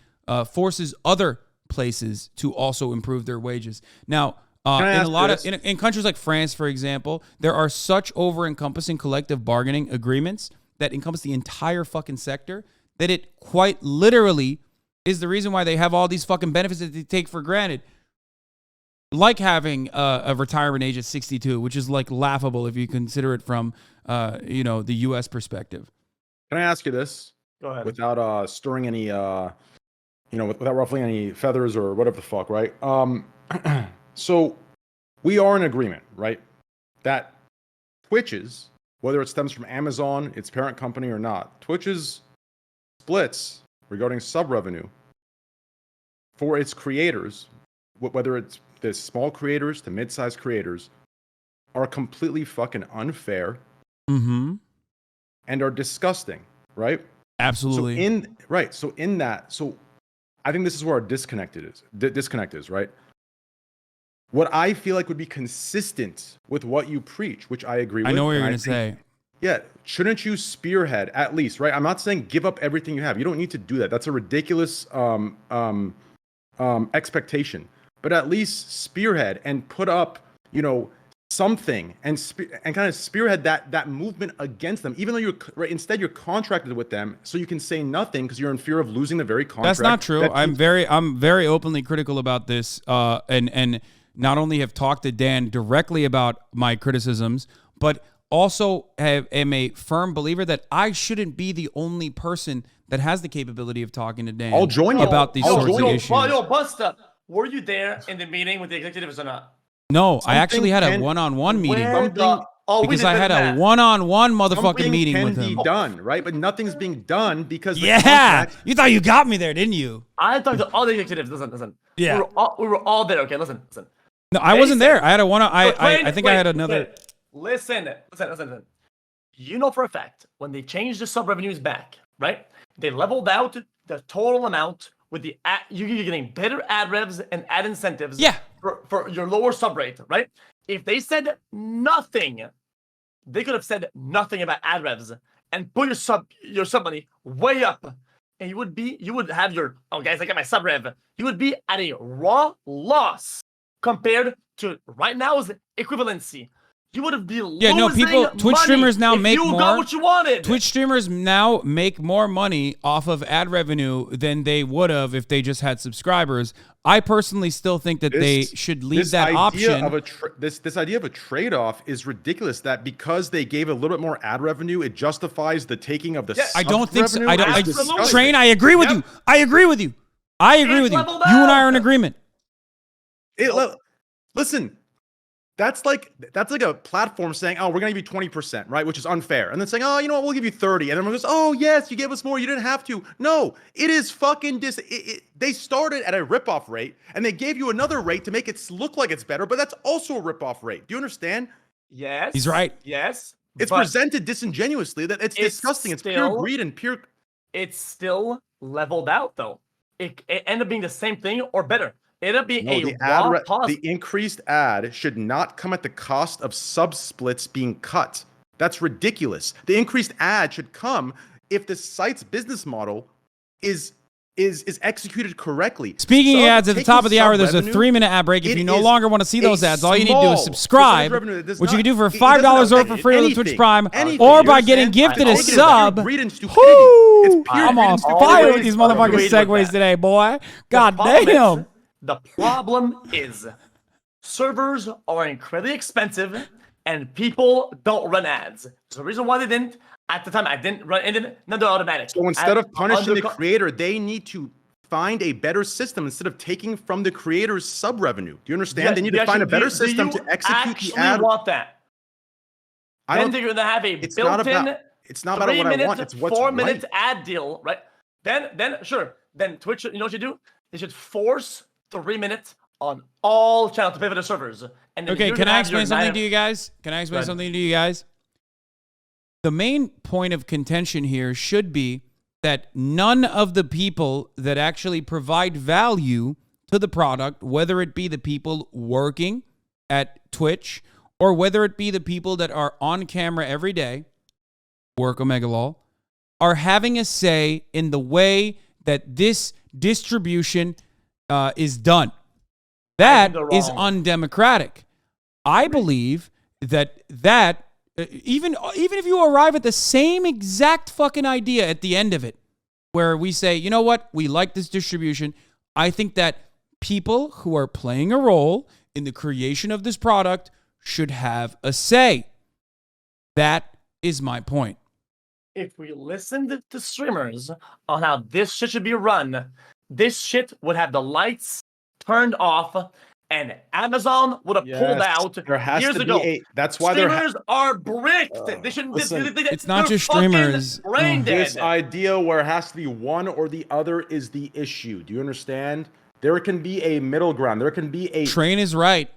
forces other places to also improve their wages. Now, in countries like France, for example, there are such over-encompassing collective bargaining agreements that encompass the entire fucking sector that it quite literally is the reason why they have all these fucking benefits that they take for granted. Like having a retirement age at 62, which is like laughable if you consider it from, the U.S. perspective. Can I ask you this? Go ahead. Without stirring any, without ruffling any feathers or whatever the fuck, right? So we are in agreement, right? That Twitch's, whether it stems from Amazon, its parent company or not, Twitch's splits regarding sub-revenue for its creators, whether it's the small creators to mid-sized creators, are completely fucking unfair. Mm-hmm. and are disgusting, right? Absolutely. So I think this is where our disconnect is, right? What I feel like would be consistent with what you preach, which I agree with. I know what you're going to say. Yeah, shouldn't you spearhead at least, right? I'm not saying give up everything you have. You don't need to do that. That's a ridiculous expectation. But at least spearhead and put up, something and kind of spearhead that movement against them, even though instead you're contracted with them, so you can say nothing because you're in fear of losing the very contract. That's not true. I'm very openly critical about this, and not only have talked to Dan directly about my criticisms, but also am a firm believer that I shouldn't be the only person that has the capability of talking to Dan. I'll join you about these sorts of issues. Busta, were you there in the meeting with the executives or not? No, I actually had a one-on-one meeting because I had a one-on-one motherfucking meeting with him. Something can be done, right? But nothing's being done because you thought you got me there, didn't you? I talked to all the executives. Listen. Yeah, we were all there. Okay, listen. No, I wasn't there. I had a one. I think I had another. Listen. You know for a fact when they changed the sub revenues back, right? They leveled out the total amount with the you're getting better ad revs and ad incentives. Yeah. For your lower sub rate, right? If they said nothing, they could have said nothing about ad revs and put your sub money way up, and you would have your guys, I got my sub rev. You would be at a raw loss compared to right now's equivalency. You would be losing Twitch streamers now make more. You got what you wanted. Twitch streamers now make more money off of ad revenue than they would have if they just had subscribers. I personally still think that they should leave that option. This idea of a trade-off is ridiculous. That because they gave a little bit more ad revenue, it justifies the taking of the. I don't think so. Absolutely. Train, I agree with you. I agree with you. You and I are in agreement. Listen. That's like a platform saying, "Oh, we're gonna give you 20%, right?" Which is unfair, and then saying, "Oh, you know what? We'll give you 30," and everyone goes, "Oh, yes, you gave us more. You didn't have to." No, it is fucking they started at a ripoff rate, and they gave you another rate to make it look like it's better, but that's also a ripoff rate. Do you understand? Yes, he's right. Yes, it's presented disingenuously. That it's disgusting. It's pure greed and pure. It's still leveled out though. It ended up being the same thing or better. It'll be the increased ad should not come at the cost of sub splits being cut. That's ridiculous. The increased ad should come if the site's business model is executed correctly. Speaking of ads, at the top of the hour, there's a 3-minute ad break. If you no longer want to see those ads, all you need to do is subscribe, which you can do for $5 or for free on the Twitch Prime, or by getting gifted a sub. I'm on fire with these motherfucking segues today, boy. God damn. The problem is servers are incredibly expensive and people don't run ads. So the reason why they didn't, at the time I didn't run it, now they're automatic. So instead of punishing the creator, they need to find a better system instead of taking from the creator's sub revenue. Do you understand? Yes, they need to find a better system to execute the ad. I want that. I don't think you're gonna have a built-in. It's not about what I want. It's what's 4-minute ad deal, right? Then sure. Then Twitch, you know what you do? They should force 3 minutes on all channels to pay for the servers. And okay, can I explain something to you guys? The main point of contention here should be that none of the people that actually provide value to the product, whether it be the people working at Twitch or whether it be the people that are on camera every day, work Omegalol, are having a say in the way that this distribution is done. That is undemocratic. I believe that even if you arrive at the same exact fucking idea at the end of it, where we say, you know what, we like this distribution, I think that people who are playing a role in the creation of this product should have a say. That is my point. If we listened to streamers on how this shit should be run, this shit would have the lights turned off and Amazon would have pulled out years ago. That's why streamers are bricked. They shouldn't. It's not just streamers. This idea where it has to be one or the other is the issue. Do you understand? There can be a middle ground. There can be a Train is right.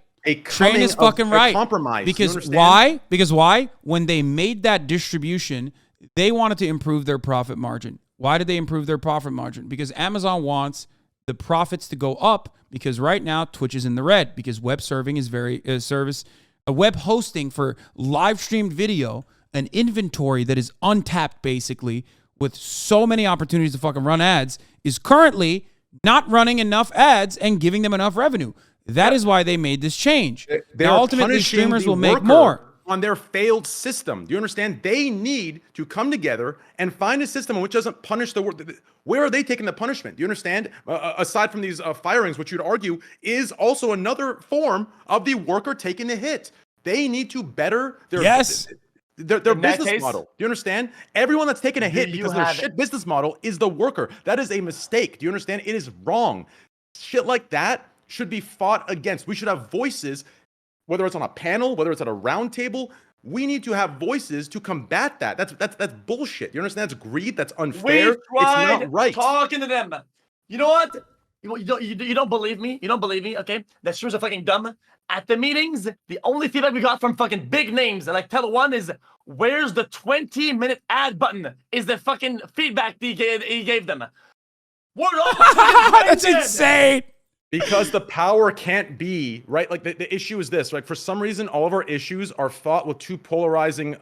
Train is fucking right. Compromise. Because why? When they made that distribution, they wanted to improve their profit margin. Why did they improve their profit margin? Because Amazon wants the profits to go up, because right now Twitch is in the red because web serving is a web hosting for live streamed video, an inventory that is untapped basically with so many opportunities to fucking run ads, is currently not running enough ads and giving them enough revenue. That is why they made this change. They're Now, ultimately, punishing streamers the will make worker more. on their failed system. Do you understand? They need to come together and find a system which doesn't punish the work. Where are they taking the punishment? Do you understand? Aside from these firings, which you'd argue is also another form of the worker taking the hit. They need to better their business model. Do you understand? Everyone that's taking a hit because of their shit business model is the worker. That is a mistake. Do you understand? It is wrong. Shit like that should be fought against. We should have voices, whether it's on a panel, whether it's at a round table. We need to have voices to combat that. That's bullshit. You understand? That's greed. That's unfair. It's not right. Talking to them. You know what? You don't believe me? You don't believe me? Okay, that streamers are fucking dumb. At the meetings, the only feedback we got from fucking big names, like Tele1, is where's the 20-minute ad button? Is the fucking feedback he gave them? We're all That's insane. Because the power can't be, right? Like the issue is this, right? For some reason, all of our issues are fought with two polarizing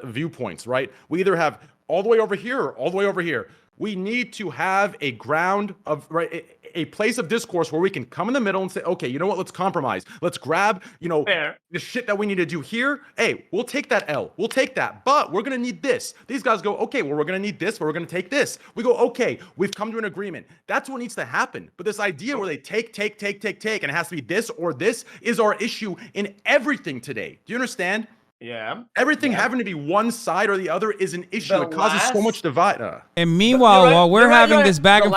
viewpoints, right? We either have all the way over here or all the way over here. We need to have a ground of, right, a place of discourse where we can come in the middle and say, okay, you know what? Let's compromise. Let's grab, the shit that we need to do here. Hey, we'll take that L. We'll take that. But we're going to need this. These guys go, okay, well, we're going to need this, but we're going to take this. We go, okay, we've come to an agreement. That's what needs to happen. But this idea where they take, and it has to be this or this is our issue in everything today. Do you understand? Yeah. Everything having to be one side or the other is an issue. It causes so much divide. And meanwhile, while we're having this back and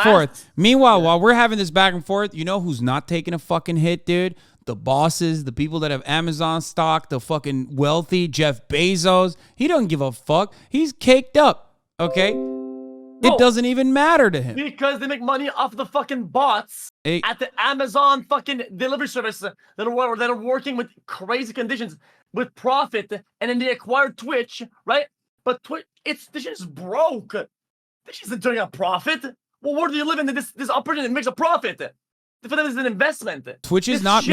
forth, you know who's not taking a fucking hit, dude? The bosses, the people that have Amazon stock, the fucking wealthy Jeff Bezos. He doesn't give a fuck. He's caked up, okay? It doesn't even matter to him. Because they make money off the fucking bots at the Amazon fucking delivery service that are working with crazy conditions with profit, and then they acquired Twitch, right? But this shit is broke. This isn't turning a profit. Well, where do you live in this operation that makes a profit? For them, it's an investment. Twitch is not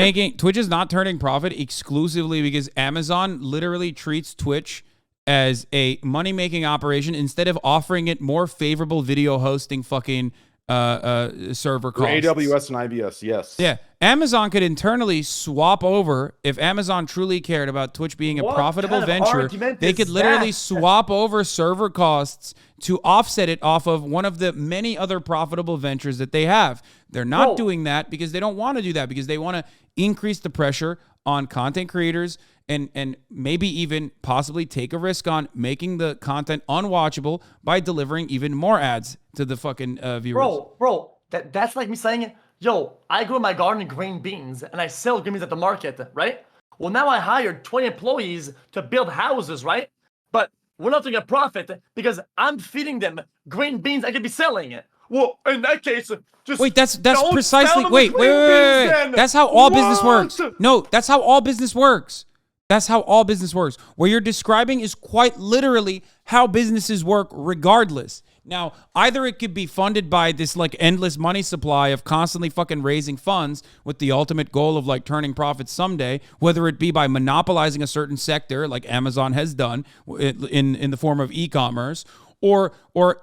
turning profit exclusively because Amazon literally treats Twitch as a money-making operation instead of offering it more favorable video hosting fucking server costs. AWS and IBS, yes. Yeah. Amazon could internally swap over, if Amazon truly cared about Twitch being a profitable venture, they could literally swap over server costs to offset it off of one of the many other profitable ventures that they have. They're not doing that because they don't want to do that, because they want to increase the pressure on content creators and maybe even possibly take a risk on making the content unwatchable by delivering even more ads to the fucking viewers. Bro, that's like me saying, yo, I grow my garden green beans and I sell green beans at the market, right? Well, now I hired 20 employees to build houses, right? But we're not doing a profit because I'm feeding them green beans I could be selling. Well, in that case, just wait, that's precisely wait. That's how all business works. No, that's how all business works. That's how all business works. What you're describing is quite literally how businesses work regardless. Now, either it could be funded by this like endless money supply of constantly fucking raising funds with the ultimate goal of like turning profits someday, whether it be by monopolizing a certain sector like Amazon has done in the form of e-commerce, or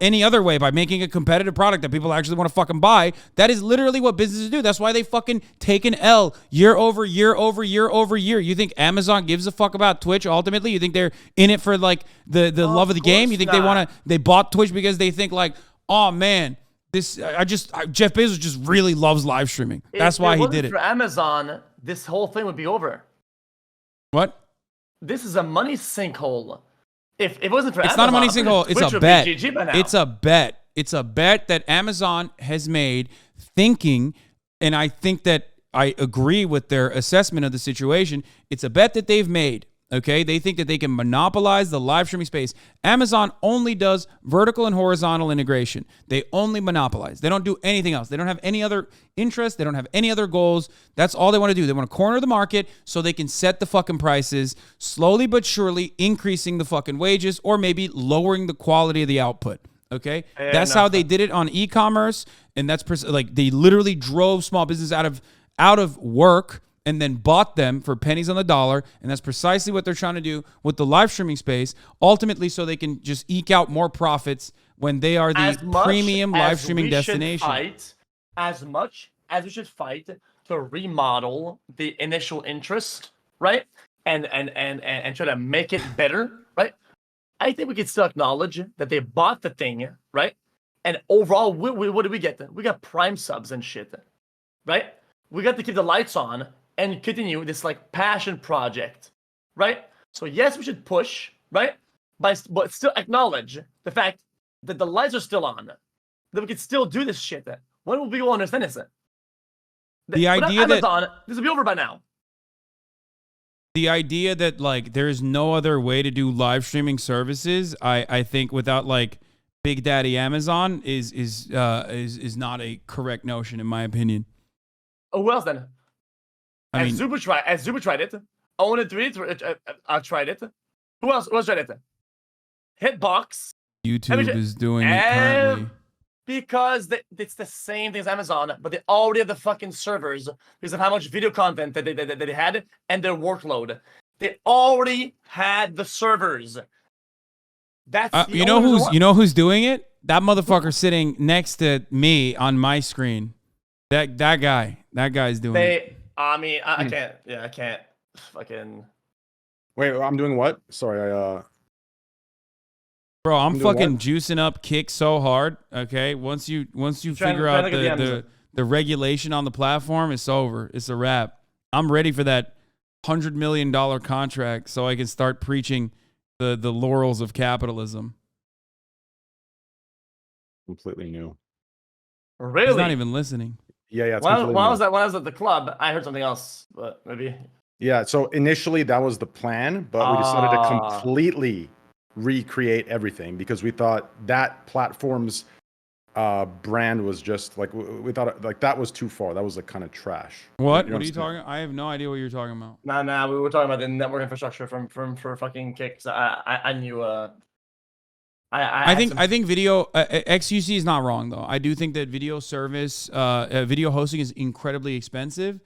any other way by making a competitive product that people actually want to fucking buy. That is literally what businesses do. That's why they fucking take an L year over year over year over year. You think Amazon gives a fuck about Twitch ultimately? You think they're in it for like the love of the game? You think they bought Twitch because they think like, oh man, Jeff Bezos just really loves live streaming. That's why he did it. For Amazon, this whole thing would be over. What? This is a money sinkhole. If it wasn't for Amazon, not a money sinkhole. It's a bet. It's a bet. It's a bet that Amazon has made, thinking, and I think that I agree with their assessment of the situation. It's a bet that they've made, Okay, they think that they can monopolize the live streaming space. Amazon only does vertical and horizontal integration. They only monopolize. They don't do anything else. They don't have any other interest. They don't have any other goals. That's all they want to do. They want to corner the market so they can set the fucking prices, slowly but surely increasing the fucking wages or maybe lowering the quality of the output. Okay, that's how they did it on e-commerce, and that's like they literally drove small business out of work and then bought them for pennies on the dollar. And that's precisely what they're trying to do with the live streaming space, ultimately so they can just eke out more profits when they are the premium live streaming destination. As much as we should fight to remodel the initial interest, right? And try to make it better, right? I think we can still acknowledge that they bought the thing, right? And overall, what did we get? We got Prime subs and shit, right? We got to keep the lights on and continue this like passion project, right? So yes, we should push, right? But still acknowledge the fact that the lights are still on, that we can still do this shit. When will people understand this? The idea Amazon, this will be over by now. The idea that like there's no other way to do live streaming services, I think without like Big Daddy Amazon is not a correct notion in my opinion. Oh, who else then? As Zuba tried it. Own it, I tried it. Who else tried it? Hitbox. YouTube is doing it currently. Because it's the same thing as Amazon, but they already have the fucking servers because of how much video content that they had and their workload. They already had the servers. That's you know who's doing it? That motherfucker sitting next to me on my screen. That guy's doing it. I can't. Yeah, I can't. Fucking. Wait, I'm doing what? Sorry, Bro, I'm fucking juicing up Kick so hard. Okay, once you figure out the regulation on the platform, it's over. It's a wrap. I'm ready for that $100 million contract so I can start preaching the laurels of capitalism. completely new. Really? He's not even listening. Yeah. It's when I was at the club, I heard something else, but maybe. Yeah. So initially that was the plan, but we decided to completely recreate everything because we thought that platform's brand was just like we thought like that was too far. That was like kind of trash. What? What are you talking? I have no idea what you're talking about. Nah. We were talking about the network infrastructure for fucking Kick. I knew. I think video xQc is not wrong though. I do think that video service, video hosting is incredibly expensive.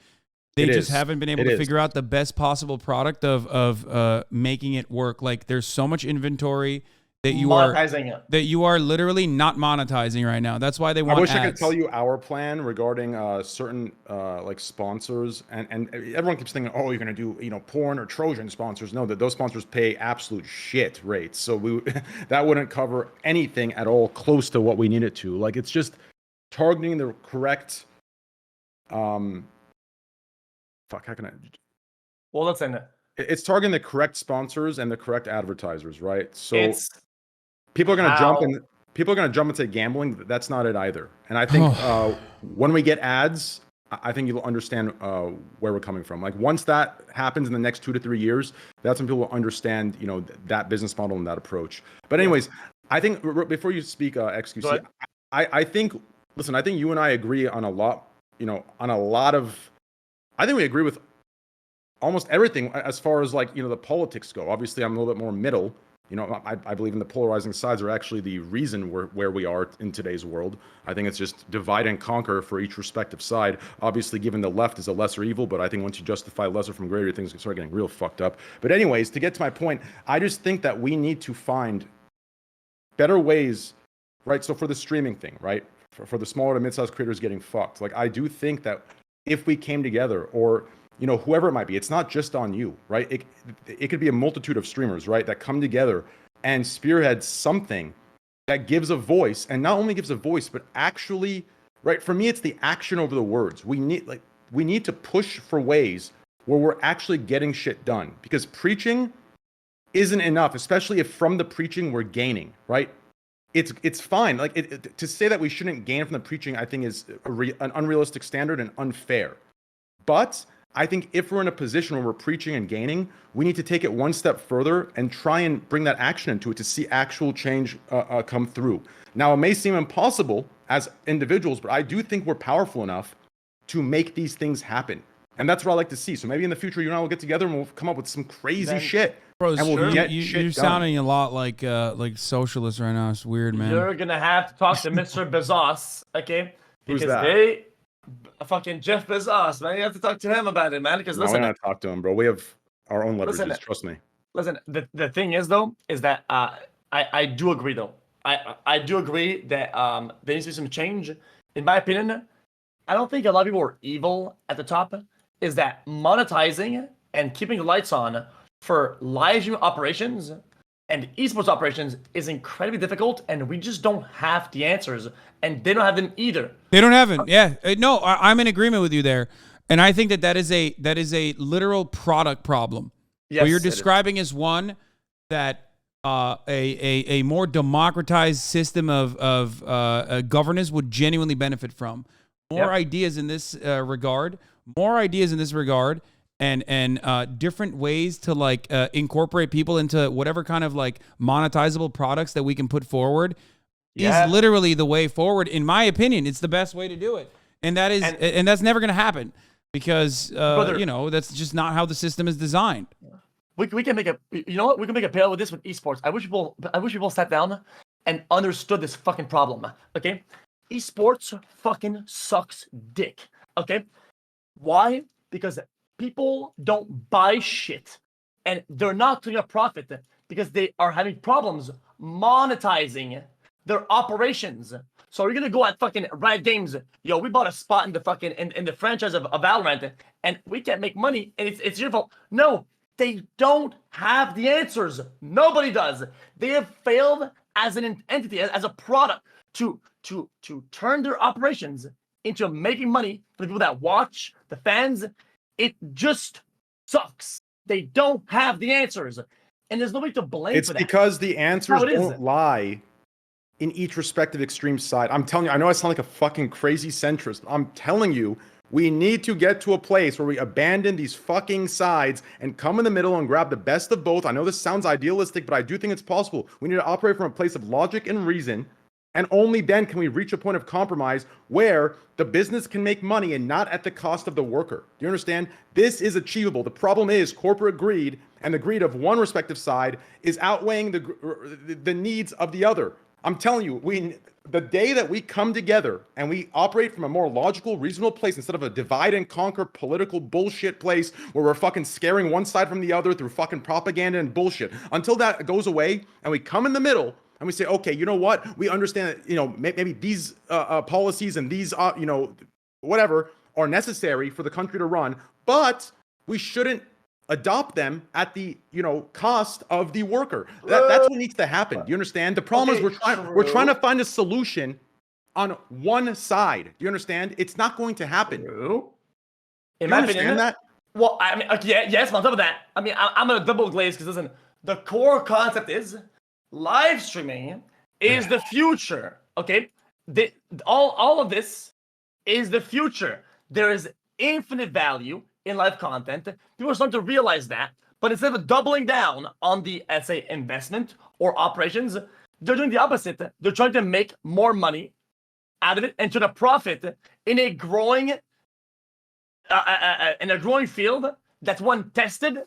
They just haven't been able to figure out the best possible product of making it work. Like there's so much inventory that you are literally not monetizing right now. That's why they want. I wish ads. I could tell you our plan regarding certain like sponsors, and everyone keeps thinking, oh, you're gonna do porn or Trojan sponsors. No, those sponsors pay absolute shit rates, so that wouldn't cover anything at all close to what we need it to. Like it's just targeting the correct. Fuck, how can I? Well, let's end it. It's targeting the correct sponsors and the correct advertisers, right? So people are gonna jump and say gambling. That's not it either. And I think when we get ads, I think you'll understand where we're coming from. Like once that happens in the next 2 to 3 years, that's when people will understand, that business model and that approach. But anyways, I think before you speak, xQc, I think you and I agree on a lot. I think we agree with almost everything as far as like, the politics go. Obviously, I'm a little bit more middle. I believe in the polarizing sides are actually the reason where we are in today's world. I think it's just divide and conquer for each respective side. Obviously, given the left is a lesser evil, but I think once you justify lesser from greater, things can start getting real fucked up. But anyways, to get to my point, I just think that we need to find better ways, right? So for the streaming thing, right? For the smaller to mid-sized creators getting fucked. Like I do think that if we came together or whoever it might be, it's not just on you, right? It could be a multitude of streamers, right, that come together and spearhead something that gives a voice, and not only gives a voice, but actually, right? For me, it's the action over the words. We need to push for ways where we're actually getting shit done, because preaching isn't enough, especially if from the preaching we're gaining, right? It's fine. Like to say that we shouldn't gain from the preaching, I think is an unrealistic standard and unfair. But I think if we're in a position where we're preaching and gaining, we need to take it one step further and try and bring that action into it to see actual change come through. Now, it may seem impossible as individuals, but I do think we're powerful enough to make these things happen. And that's what I like to see. So maybe in the future, you and I will get together and we'll come up with some crazy shit. Bro, and we'll get you're sounding a lot like socialist right now. It's weird, man. You're gonna have to talk to Mr. Bezos, okay? Who's Because that? fucking Jeff Bezos, man. You have to talk to him about it, man. Because No, we're listen, not talk to him, bro. We have our own leverages. Listen, Trust me. listen. The thing is though, is that I do agree though. I do agree that there needs to be some change. In my opinion, I don't think a lot of people are evil at the top. Is that monetizing and keeping the lights on for live stream operations and esports operations is incredibly difficult, and we just don't have the answers, and they don't have them either. They don't have it. Yeah, no, I'm in agreement with you there, and I think that is a literal product problem. Yes, what you're describing is one that a more democratized system of governance would genuinely benefit from. More ideas in this regard. More ideas in this regard. And different ways to like incorporate people into whatever kind of like monetizable products that we can put forward is literally the way forward. In my opinion, it's the best way to do it, and that is and that's never going to happen because brother, you know, that's just not how the system is designed. We can make a we can make a parallel with this with esports. I wish people sat down and understood this fucking problem. Okay, esports fucking sucks dick. Okay, why? Because people don't buy shit, and they're not doing a profit because they are having problems monetizing their operations. So we're gonna go at fucking Riot Games. Yo, we bought a spot in the fucking in the franchise of Valorant, and we can't make money, and it's your fault. No, they don't have the answers. Nobody does. They have failed as an entity, as a product, to turn their operations into making money for the people that watch, the fans. It just sucks. They don't have the answers, and there's nobody to blame It's for that. because the answers don't lie in each respective extreme side. I'm telling you, I know I sound like a fucking crazy centrist. I'm telling you, we need to get to a place where we abandon these fucking sides and come in the middle and grab the best of both. I know this sounds idealistic, but I do think it's possible. We need to operate from a place of logic and reason. And only then can we reach a point of compromise where the business can make money and not at the cost of the worker. Do you understand? This is achievable. The problem is corporate greed, and the greed of one respective side is outweighing the needs of the other. I'm telling you, the day that we come together and we operate from a more logical, reasonable place instead of a divide and conquer political bullshit place where we're fucking scaring one side from the other through fucking propaganda and bullshit, until that goes away and we come in the middle and we say, okay, you know what? We understand that, you know, maybe these policies and these, you know, whatever are necessary for the country to run, but we shouldn't adopt them at the, you know, cost of the worker. That's what needs to happen. Do you understand? The problem is we're trying to find a solution on one side. Do you understand? It's not going to happen. True. In my opinion, that? Well, I mean, yes, on top of that, I mean, I'm gonna double glaze because listen, the core concept is live streaming is the future. Okay, all of this is the future. There is infinite value in live content. People are starting to realize that, but instead of doubling down on the, let's say, investment or operations, they're doing the opposite. They're trying to make more money out of it and turn a profit in a growing field that's one tested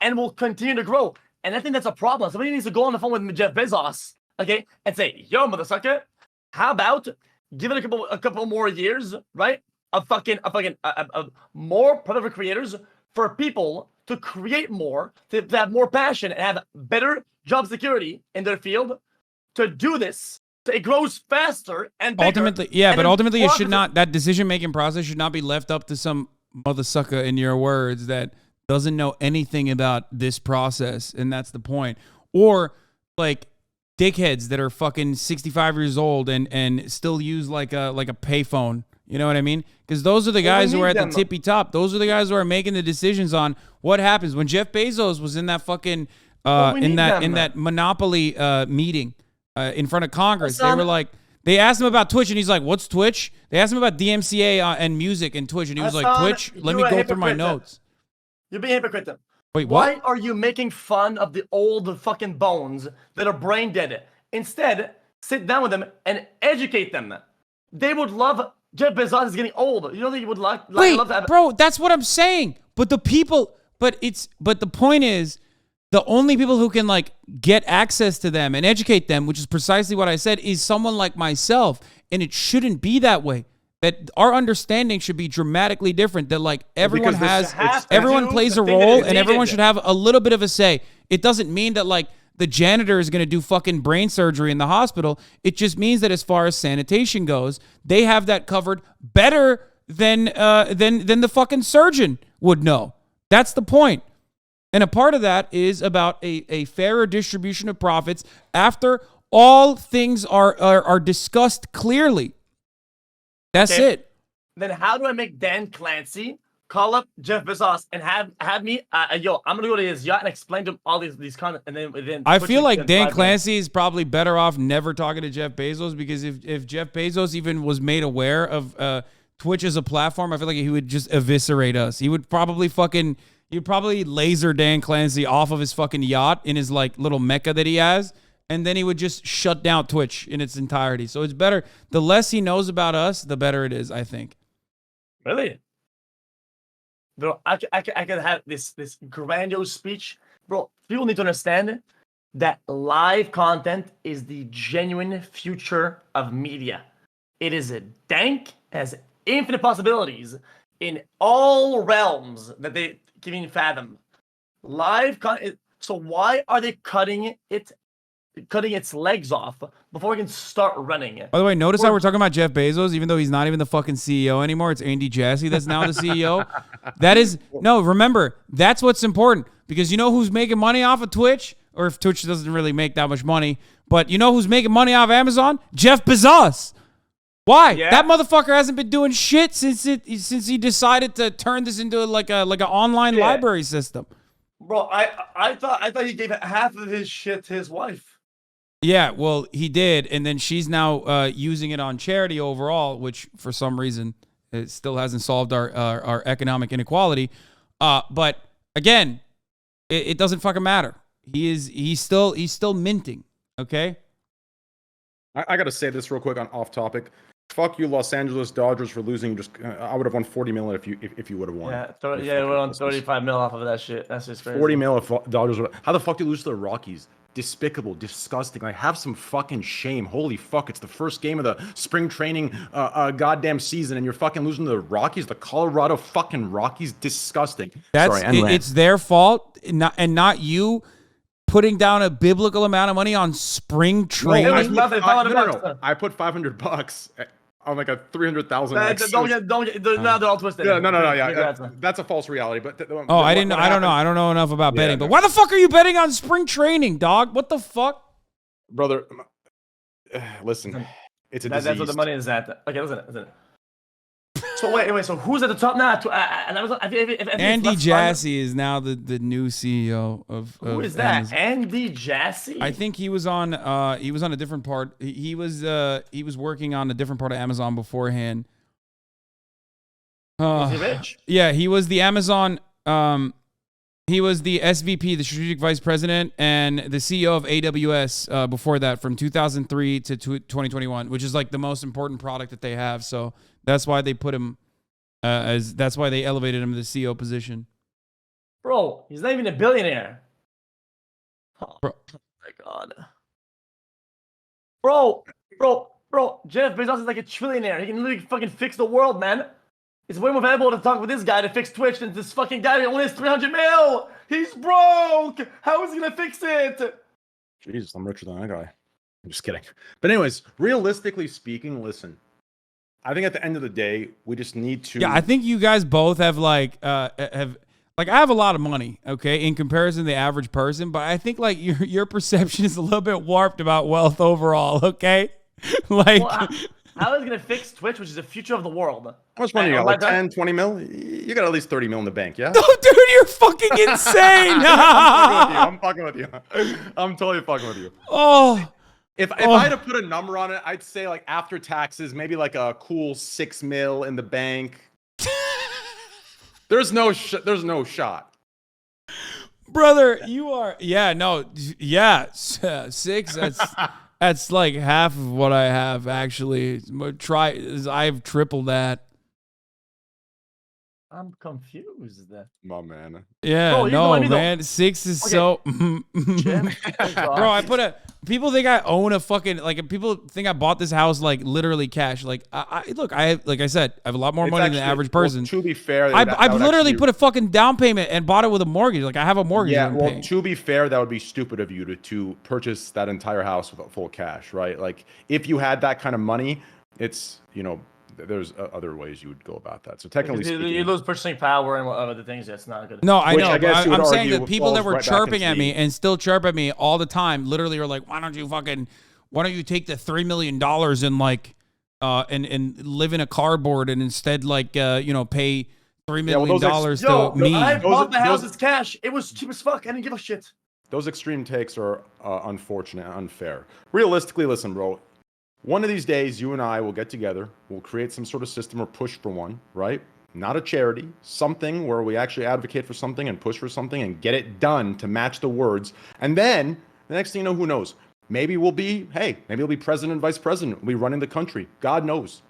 and will continue to grow. And I think that's a problem. Somebody needs to go on the phone with Jeff Bezos, okay, and say, "Yo, motherfucker, how about give it a couple more years, right? Of more prolific creators for people to create more, to have more passion and have better job security in their field. To do this, it grows faster and bigger, ultimately, yeah, but ultimately, it should not. That decision-making process should not be left up to some motherfucker, in your words, that doesn't know anything about this process, and that's the point. Or like dickheads that are fucking 65 years old and still use like a payphone. You know what I mean? Because those are the guys who are at the tippy top. Those are the guys who are making the decisions on what happens. When Jeff Bezos was in that fucking in that monopoly meeting in front of Congress, they were like, They asked him about Twitch, and he's like, "What's Twitch?" They asked him about DMCA and music and Twitch, and he was like, Hasan, "Twitch? Let me you're a go through my hypocrite. notes." You're being a hypocrite. Wait, what? Why are you making fun of the old fucking bones that are brain dead? Instead, sit down with them and educate them. They would love. Jeff Bezos is getting old. You know that you would Wait, love to have. bro, that's what I'm saying. But the point is, the only people who can like get access to them and educate them, which is precisely what I said, is someone like myself. And it shouldn't be that way. That our understanding should be dramatically different. That like everyone everyone plays a role, and everyone should have a little bit of a say. It doesn't mean that like the janitor is going to do fucking brain surgery in the hospital. It just means that as far as sanitation goes, they have that covered better than the fucking surgeon would know. That's the point. And a part of that is about a fairer distribution of profits after all things are discussed clearly. That's it. Then how do I make Dan Clancy call up Jeff Bezos and have me I'm gonna go to his yacht and explain to him all these content, and then I feel like Dan Clancy is probably better off never talking to Jeff Bezos, because if Jeff Bezos even was made aware of Twitch as a platform, I feel like he would just eviscerate us. He'd probably laser Dan Clancy off of his fucking yacht in his like little mecca that he has, and then he would just shut down Twitch in its entirety. So it's better. The less he knows about us, the better it is, I think. Really? Bro, I could have this grandiose speech. Bro, people need to understand that live content is the genuine future of media. It is a dank, has infinite possibilities in all realms that they can even fathom. Live content. So why are they cutting its legs off before we can start running? By the way, notice how we're talking about Jeff Bezos, even though he's not even the fucking CEO anymore. It's Andy Jassy that's now the CEO. Remember, that's what's important, because you know who's making money off of Twitch? Or if Twitch doesn't really make that much money, but you know who's making money off Amazon? Jeff Bezos. Why? Yeah. That motherfucker hasn't been doing shit since he decided to turn this into like an online library system. Bro, I thought he gave half of his shit to his wife. Yeah, well, he did, and then she's now using it on charity overall, which for some reason it still hasn't solved our economic inequality. But again, it doesn't fucking matter. He's still minting. Okay. I gotta say this real quick on off topic. Fuck you, Los Angeles Dodgers, for losing. I would have won 40 million if you would have won. Yeah, we're on 35 mil off of that shit. That's just crazy. 40 mil if Dodgers. How the fuck do you lose to the Rockies? Despicable, disgusting. Like, have some fucking shame. Holy fuck! It's the first game of the spring training goddamn season, and you're fucking losing to the Rockies, the Colorado fucking Rockies. Disgusting. It's their fault, not you putting down a biblical amount of money on spring training. No. I put $500 on like a 300,000. Now they're all twisted. Yeah, no. Yeah, that's a false reality. But I don't know. I don't know enough about betting. But why the fuck are you betting on spring training, dog? What the fuck, brother? Listen, it's a disease. That's what the money is at. Okay, listen. So wait. So who's at the top now? Andy Jassy is now the new CEO of. Who is that? Amazon. Andy Jassy? I think he was on a different part. He was working on a different part of Amazon beforehand. Is he rich? Yeah, he was the Amazon. He was the SVP, the strategic vice president, and the CEO of AWS before that, from 2003 to 2021, which is like the most important product that they have. So that's why they put him that's why they elevated him to the CEO position. Bro, he's not even a billionaire. Oh my god. Bro, Jeff Bezos is like a trillionaire. He can literally fucking fix the world, man. It's way more valuable to talk with this guy to fix Twitch than this fucking guy that only has 300 mil. He's broke. How is he gonna fix it? Jesus, I'm richer than that guy. I'm just kidding. But anyways, realistically speaking, listen. I think at the end of the day, we just need to. Yeah, I think you guys both have I have a lot of money, okay, in comparison to the average person, but I think like your perception is a little bit warped about wealth overall, okay? Like. Well, how is it gonna fix Twitch, which is the future of the world? How much money you got? Like 10, 20 mil? You got at least 30 mil in the bank, yeah? No, dude, you're fucking insane. I'm fucking with you. I'm totally fucking with you. Oh, If I had to put a number on it, I'd say like after taxes, maybe like a cool 6 mil in the bank. There's no shot. Brother, you are 6. That's like half of what I have actually. I've tripled that. I'm confused. My man. Yeah, Bro, you know what I mean, man. 6 is so. Jim, Bro, people think I own a fucking people think I bought this house like literally cash. Like like I said, I have a lot more money than the average person. Well, to be fair, I've literally put a fucking down payment and bought it with a mortgage. Like I have a mortgage. Yeah, well, to be fair, that would be stupid of you to purchase that entire house with full cash, right? Like if you had that kind of money, it's there's other ways you would go about that. So technically speaking, you lose purchasing power and other things. That's not good. No, I Which know. I guess you would I'm saying argue that people that were falls right back chirping into at me the- and still chirp at me all the time, literally are like, why don't you take the $3 million and like and live in a cardboard and instead like pay $3 million to me. I bought the house as cash. It was cheap as fuck. I didn't give a shit. Those extreme takes are unfortunate, unfair. Realistically, listen, bro. One of these days, you and I will get together. We'll create some sort of system or push for one, right? Not a charity, something where we actually advocate for something and push for something and get it done to match the words. And then the next thing you know, who knows? Maybe we'll be president and vice president. We'll be running the country. God knows.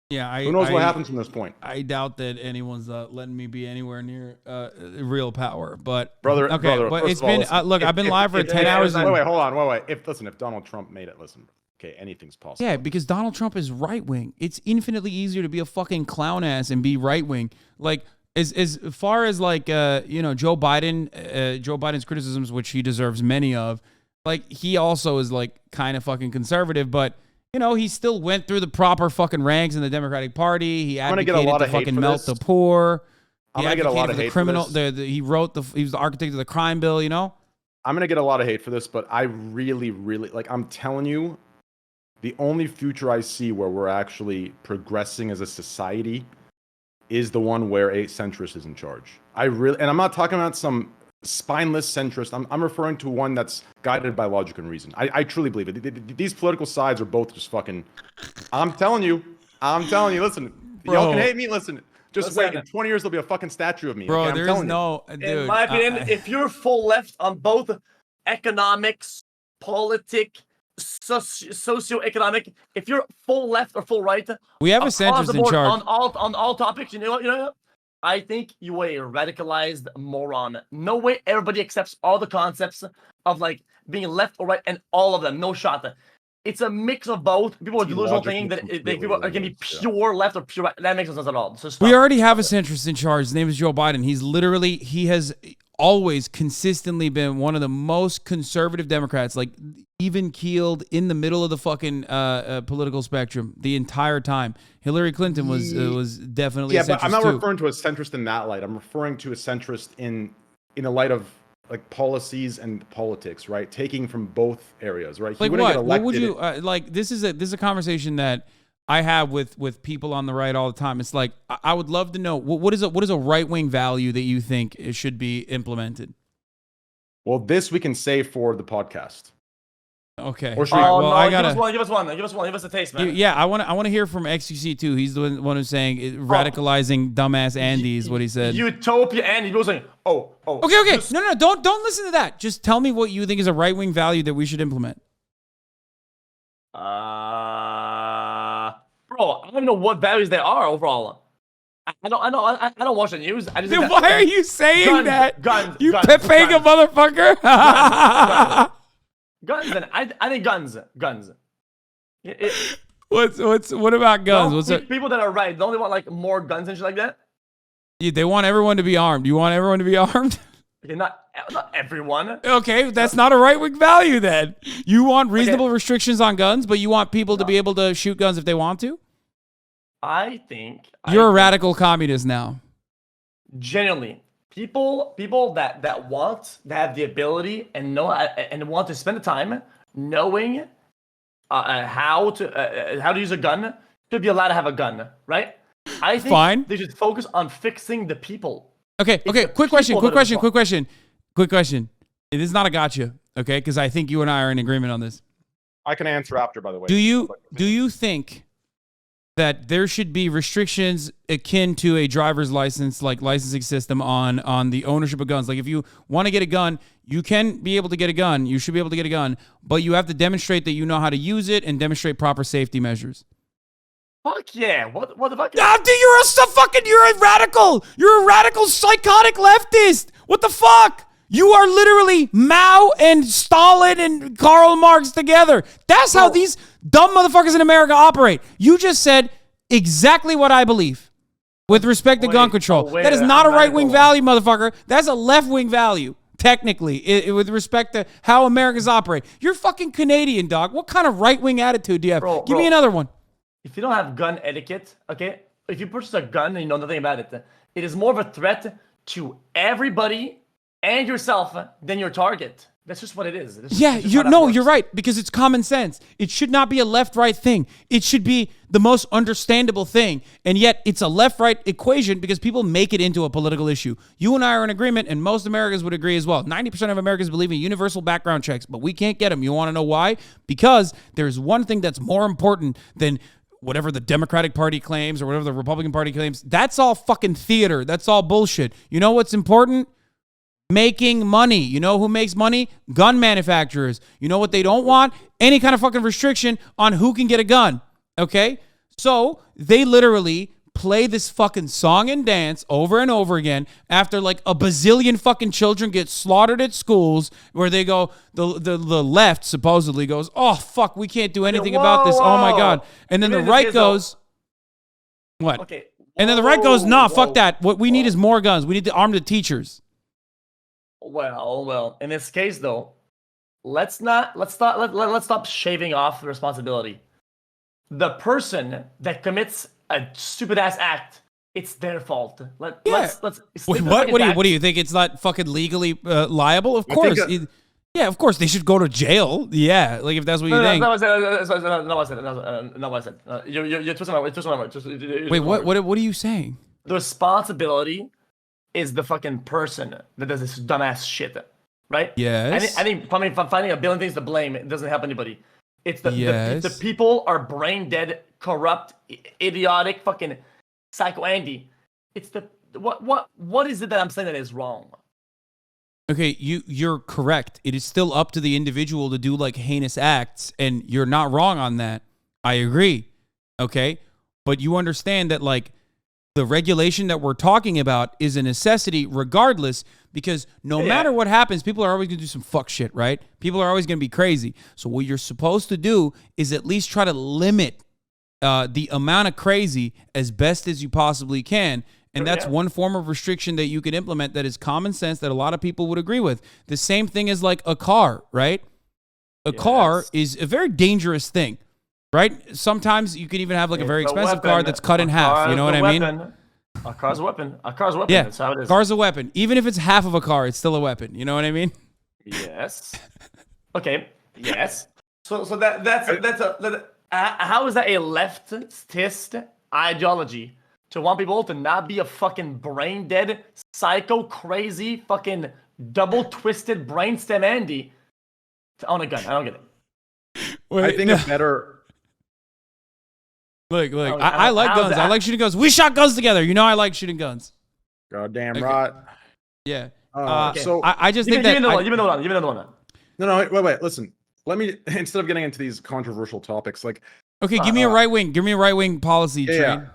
Yeah, who knows what happens from this point? I doubt that anyone's letting me be anywhere near real power. But brother, but it's been look. I've been live for 10 hours. Wait, hold on. If Donald Trump made it, listen. Okay, anything's possible. Yeah, because Donald Trump is right wing. It's infinitely easier to be a fucking clown ass and be right wing. Like as far as like Joe Biden's criticisms, which he deserves many of, like he also is like kind of fucking conservative, but he still went through the proper fucking ranks in the Democratic Party. He advocated to fucking melt the poor. I'm gonna get a lot of hate for this. He was the architect of the crime bill. I'm gonna get a lot of hate for this, but I really, really I'm telling you. The only future I see where we're actually progressing as a society is the one where a centrist is in charge. And I'm not talking about some spineless centrist. I'm referring to one that's guided by logic and reason. I truly believe it. These political sides are both just fucking. I'm telling you. Listen, y'all can hate me. Listen, just wait. In 20 years, there'll be a fucking statue of me. Bro, okay? there's no. Dude, in my opinion, if you're full left on both economics, politics, socioeconomic, if you're full left or full right, we have a centrist in charge on all topics. You know what? I think you are a radicalized moron. No way everybody accepts all the concepts of like being left or right and all of them. No shot. It's a mix of both. People are delusional thinking that people are going to be pure left or pure right. That makes no sense at all. So we already have a centrist in charge. His name is Joe Biden. He has always consistently been one of the most conservative Democrats, like even keeled in the middle of the fucking political spectrum the entire time. Hillary Clinton was definitely a centrist but I'm not too. referring to a centrist in that light. I'm referring to a centrist in a light of like policies and politics, right? Taking from both areas, right? Like what? What would you like? This is a conversation that I have with people on the right all the time. It's like I would love to know what is a right wing value that you think it should be implemented. Well, this we can save for the podcast. Okay. Or should we, I gotta give us one. Give us a taste, man. Yeah, I want to hear from xQc too. He's the one who's saying radicalizing dumbass Andy is what he said. Utopia Andy. People saying, oh. Okay. No, don't listen to that. Just tell me what you think is a right wing value that we should implement. Bro, I don't know what values there are overall. I don't watch the news. I just Then why are you saying that? Guns. You pepega motherfucker. Guns, and I think guns. What about guns? No, What's it? People that are right, don't they want like more guns and shit like that? Yeah, they want everyone to be armed. You want everyone to be armed? Okay, not everyone. Okay, that's not a right wing value then. You want reasonable restrictions on guns, but you want people to be able to shoot guns if they want to? I think you're a radical communist now. Genuinely. People that want to have the ability and know and want to spend the time knowing how to use a gun should be allowed to have a gun, right? I think they should focus on fixing the people. Okay. Quick question. This is not a gotcha, okay? Because I think you and I are in agreement on this. I can answer after, by the way. Do you think that there should be restrictions akin to a driver's license, like licensing system on the ownership of guns? Like if you want to get a gun, you can be able to get a gun. You should be able to get a gun, but you have to demonstrate that you know how to use it and demonstrate proper safety measures. Fuck yeah! What the fuck? You're a radical. You're a radical psychotic leftist. What the fuck? You are literally Mao and Stalin and Karl Marx together. That's how these dumb motherfuckers in America operate. You just said exactly what I believe with respect to gun control. That is not a right-wing value, motherfucker. That's a left-wing value, technically, with respect to how Americans operate. You're fucking Canadian, dog. What kind of right-wing attitude do you have? Give me another one. If you don't have gun etiquette, okay, if you purchase a gun and you know nothing about it, it is more of a threat to everybody and yourself than your target. That's just what it is. You're right, because it's common sense. It should not be a left-right thing. It should be the most understandable thing, and yet it's a left-right equation because people make it into a political issue. You and I are in agreement, and most Americans would agree as well. 90% of Americans believe in universal background checks, but we can't get them. You want to know why? Because there's one thing that's more important than whatever the Democratic Party claims or whatever the Republican Party claims. That's all fucking theater. That's all bullshit. You know what's important? Making money. You know who makes money? Gun manufacturers. You know what they don't want? Any kind of fucking restriction on who can get a gun. Okay? So they literally play this fucking song and dance over and over again after like a bazillion fucking children get slaughtered at schools where they go, the left supposedly goes, oh, fuck, we can't do anything about this. Oh, my God. And then the right goes, what? Okay. And then the right goes, nah, fuck that. What we need is more guns. We need to arm the teachers. Well. In this case, though, let's stop shaving off the responsibility. The person that commits a stupid ass act, it's their fault. Let's. Wait, what do you think? It's not fucking legally liable? Of course. Yeah, of course they should go to jail. Yeah, like if that's what you think. No, I said. You're twisting my words. Wait, what are you saying? The responsibility is the fucking person that does this dumbass shit, right? Yes. I think finding a billion things to blame, it doesn't help anybody. It's the people are brain dead, corrupt, idiotic, fucking psycho Andy. It's the what is it that I'm saying that is wrong? Okay, you're correct. It is still up to the individual to do like heinous acts, and you're not wrong on that. I agree. Okay, but you understand that like the regulation that we're talking about is a necessity regardless, because no matter what happens, people are always going to do some fuck shit, right? People are always going to be crazy. So what you're supposed to do is at least try to limit the amount of crazy as best as you possibly can. And that's one form of restriction that you can implement that is common sense that a lot of people would agree with. The same thing is like a car, right? A car is a very dangerous thing. Right? Sometimes you can even have like a very expensive car that's cut in half. You know what I mean? A car's a weapon. A car's a weapon. Yeah, that's how it is. Car's a weapon. Even if it's half of a car, it's still a weapon. You know what I mean? Yes. Okay. Yes. So that's how is that a leftist ideology to want people to not be a fucking brain dead, psycho, crazy, fucking double twisted brainstem Andy to own a gun? I don't get it. Wait, I think it's better. Look, I like guns. I like shooting guns. We shot guns together. You know I like shooting guns. Goddamn right. Yeah. Okay. So I just think that... Give me another one. No, wait, listen. Let me, instead of getting into these controversial topics, like... Okay, give me a right wing. Give me a right wing policy train. Yeah.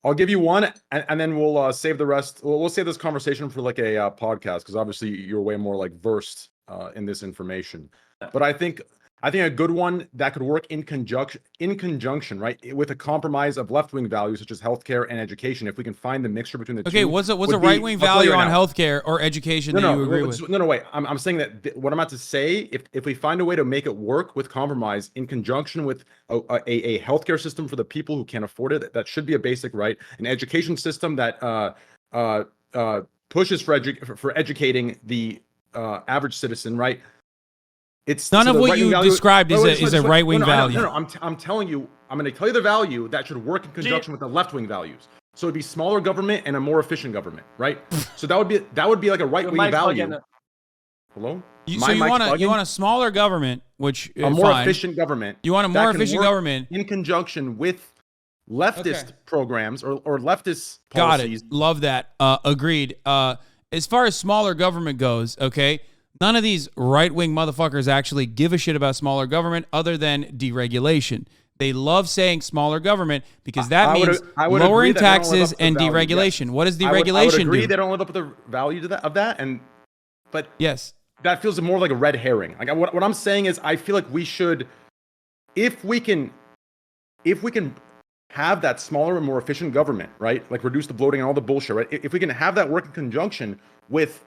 I'll give you one, and then we'll save the rest. We'll save this conversation for like a podcast, because obviously you're way more like versed in this information. But I think a good one that could work in conjunction, right, with a compromise of left-wing values such as healthcare and education. If we can find the mixture between the two. Okay, what's a right-wing value on healthcare or education that you agree with? No, wait. I'm saying that what I'm about to say, if we find a way to make it work with compromise in conjunction with a healthcare system for the people who can't afford it, that should be a basic right. An education system that pushes for educating the average citizen, right? It's none of what you described is a right-wing value. No, I'm telling you, I'm going to tell you the value that should work in conjunction with the left-wing values. So it'd be smaller government and a more efficient government, right? So that would be like a right-wing value. Hello? So you want a smaller government, which a more efficient government. You want a more efficient government in conjunction with leftist programs or leftist policies. Got it. Love that. Agreed. As far as smaller government goes, okay, none of these right-wing motherfuckers actually give a shit about smaller government other than deregulation. They love saying smaller government because that means lowering taxes and deregulation. What does deregulation I would agree do? They don't live up to the value of that, but yes, that feels more like a red herring. Like what I'm saying is, I feel like we should, if we can have that smaller and more efficient government, right? Like reduce the bloating and all the bullshit, right? If we can have that work in conjunction with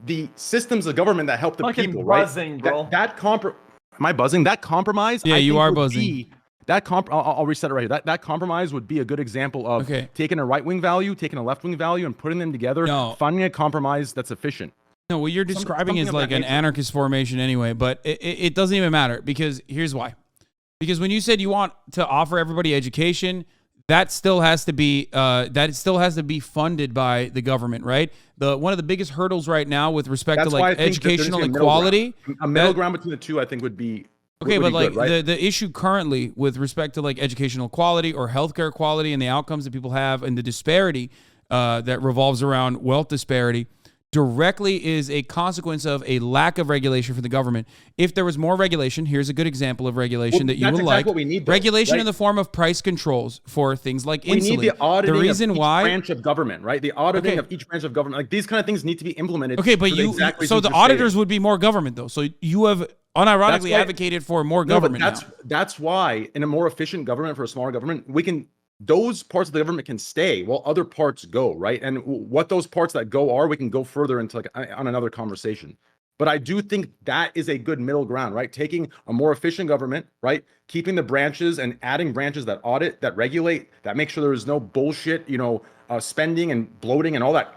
the systems of government that help the people, buzzing, right? Bro. Am I buzzing? That compromise. Yeah, you are buzzing. I'll reset it right here. That compromise would be a good example of taking a right wing value, taking a left wing value, and putting them together, finding a compromise that's efficient. No, what you're describing is like an anarchist formation anyway, but it doesn't even matter because here's why. Because when you said you want to offer everybody education, that still has to be funded by the government, right? One of the biggest hurdles right now with respect to like educational equality, a middle ground between the two, I think would be. Okay, but like the issue currently with respect to like educational equality or healthcare equality and the outcomes that people have and the disparity that revolves around wealth disparity directly is a consequence of a lack of regulation for the government. If there was more regulation, here's a good example of regulation that you would like. What we need, though, regulation right? In the form of price controls for things like insulin. We need the auditing of each branch of government, right? The auditing of each branch of government. Like these kind of things need to be implemented. Okay, but so the auditors would be more government though. So you have unironically advocated for more government. That's why in a more efficient government for a smaller government, those parts of the government can stay while other parts go, right? And what those parts that go are, we can go further into like on another conversation. But I do think that is a good middle ground, right? Taking a more efficient government, right? Keeping the branches and adding branches that audit, that regulate, that make sure there is no bullshit, spending and bloating and all that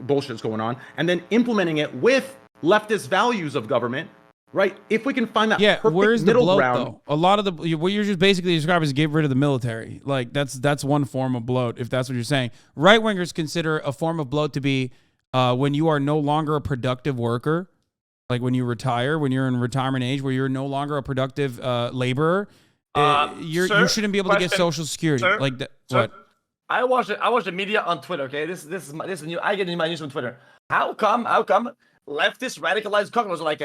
bullshit that's going on. And then implementing it with leftist values of government. Right, if we can find that perfect where's the middle bloat, ground. Though? A lot of what you're just basically describing is get rid of the military. Like that's one form of bloat, if that's what you're saying. Right wingers consider a form of bloat to be when you are no longer a productive worker, like when you retire, when you're in retirement age, where you're no longer a productive laborer. You shouldn't be able to get Social Security. Sir, like that. Sir, What? I watch the media on Twitter. Okay, this is new. I get my news from Twitter. How come leftist radicalized cockroaches are like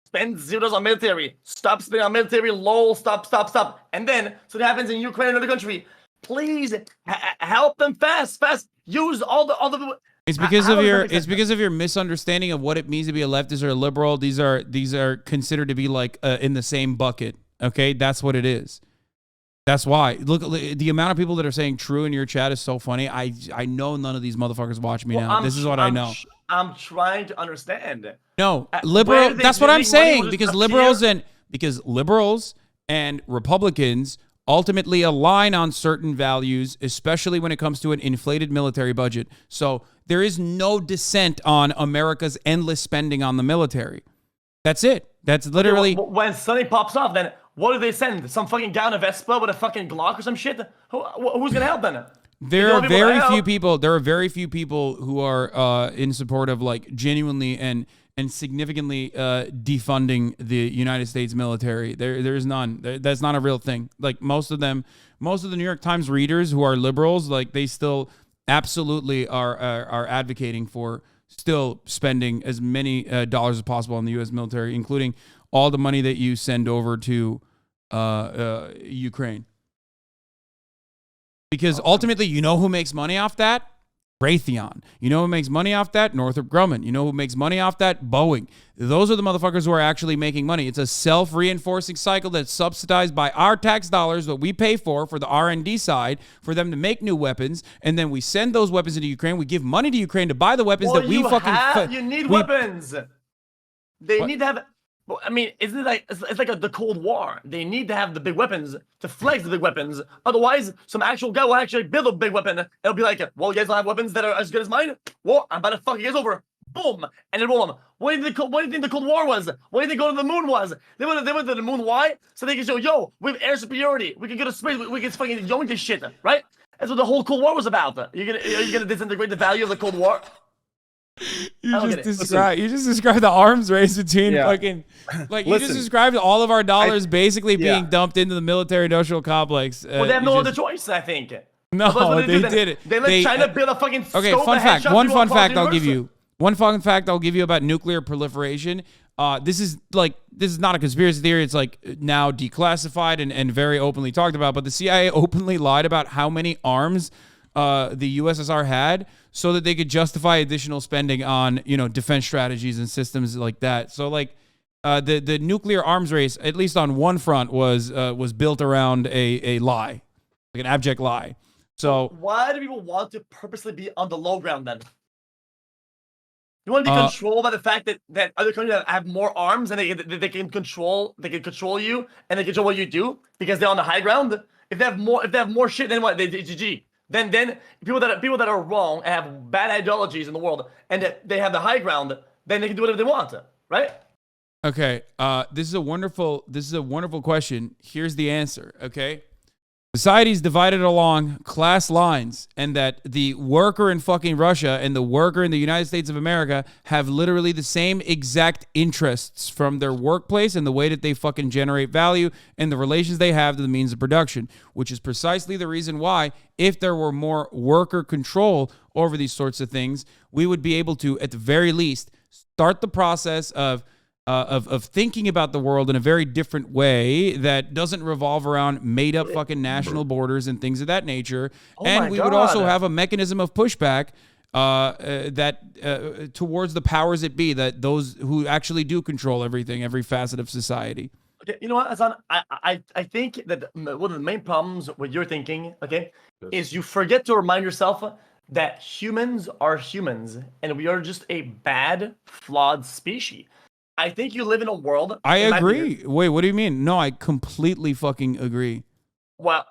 spend $0 on military. Stop spending on military. Lol. Stop. And then, so that happens in Ukraine and another country. Please help them fast. Use all the. It's because of your misunderstanding of what it means to be a leftist or a liberal. These are considered to be like in the same bucket. Okay, that's what it is. That's why. Look, the amount of people that are saying true in your chat is so funny. I know none of these motherfuckers watch me now. This is what I know. I'm trying to understand. No, liberal. That's what I'm saying. Because liberals and Republicans ultimately align on certain values, especially when it comes to an inflated military budget. So there is no dissent on America's endless spending on the military. That's it. That's literally when Sonny pops off. Then what do they send? Some fucking guy on a Vespa with a fucking Glock or some shit? Who's gonna help then? There are very few people. There are very few people who are in support of like genuinely and significantly defunding the United States military. There's none. That's not a real thing. Like most of the New York Times readers who are liberals, like they still absolutely are advocating for still spending as many dollars as possible on the U.S. military, including all the money that you send over to Ukraine. Because ultimately, you know who makes money off that? Raytheon. You know who makes money off that? Northrop Grumman. You know who makes money off that? Boeing. Those are the motherfuckers who are actually making money. It's a self-reinforcing cycle that's subsidized by our tax dollars that we pay for the R&D side for them to make new weapons, and then we send those weapons into Ukraine. We give money to Ukraine to buy the weapons that we fucking... You need weapons. They need to have... I mean, isn't it like it's like the Cold War? They need to have the big weapons to flex the big weapons. Otherwise, some actual guy will actually build a big weapon. It'll be like, well, you guys don't have weapons that are as good as mine? Well, I'm about to fuck you guys over. Boom, and then roll them. What do you think the Cold War was? What do you think going to the moon was? They went to the moon. Why? So they can show, yo, we have air superiority. We can go to space. We can fucking yoink this shit, right? That's what the whole Cold War was about. Are you gonna disintegrate the value of the Cold War? I don't get it. You just described the arms race between Yeah. fucking like you Listen. just described all of our dollars basically being yeah. dumped into the military industrial complex. Well, they have no other choice, I think. No, Otherwise, what they do? did it. They let China build a fucking Okay, scope fun and fact. headshot One people fun across fact the I'll give universe. you. One fun fact I'll give you about nuclear proliferation. This is not a conspiracy theory. It's like now declassified and very openly talked about. But the CIA openly lied about how many arms the USSR had so that they could justify additional spending on, defense strategies and systems like that. So like the nuclear arms race, at least on one front, was built around a lie, like an abject lie. So why do people want to purposely be on the low ground then? You want to be controlled by the fact that other countries that have more arms and they can control you and they control what you do because they're on the high ground. If they have more shit, then what? They GG. Then people that are wrong and have bad ideologies in the world and they have the high ground, then they can do whatever they want, right? okay, this is a wonderful question. Here's the answer. Okay. Society is divided along class lines, and that the worker in fucking Russia and the worker in the United States of America have literally the same exact interests from their workplace and the way that they fucking generate value and the relations they have to the means of production, which is precisely the reason why, if there were more worker control over these sorts of things, we would be able to, at the very least, start the process of thinking about the world in a very different way that doesn't revolve around made up fucking national borders and things of that nature. And we would also have a mechanism of pushback towards the powers that be, that those who actually do control everything, every facet of society. Okay, you know what, Hasan? I think that one of the main problems with your thinking, okay, is you forget to remind yourself that humans are humans and we are just a bad, flawed species. I think you live in a world. I agree. Wait, what do you mean? No, I completely fucking agree. Well,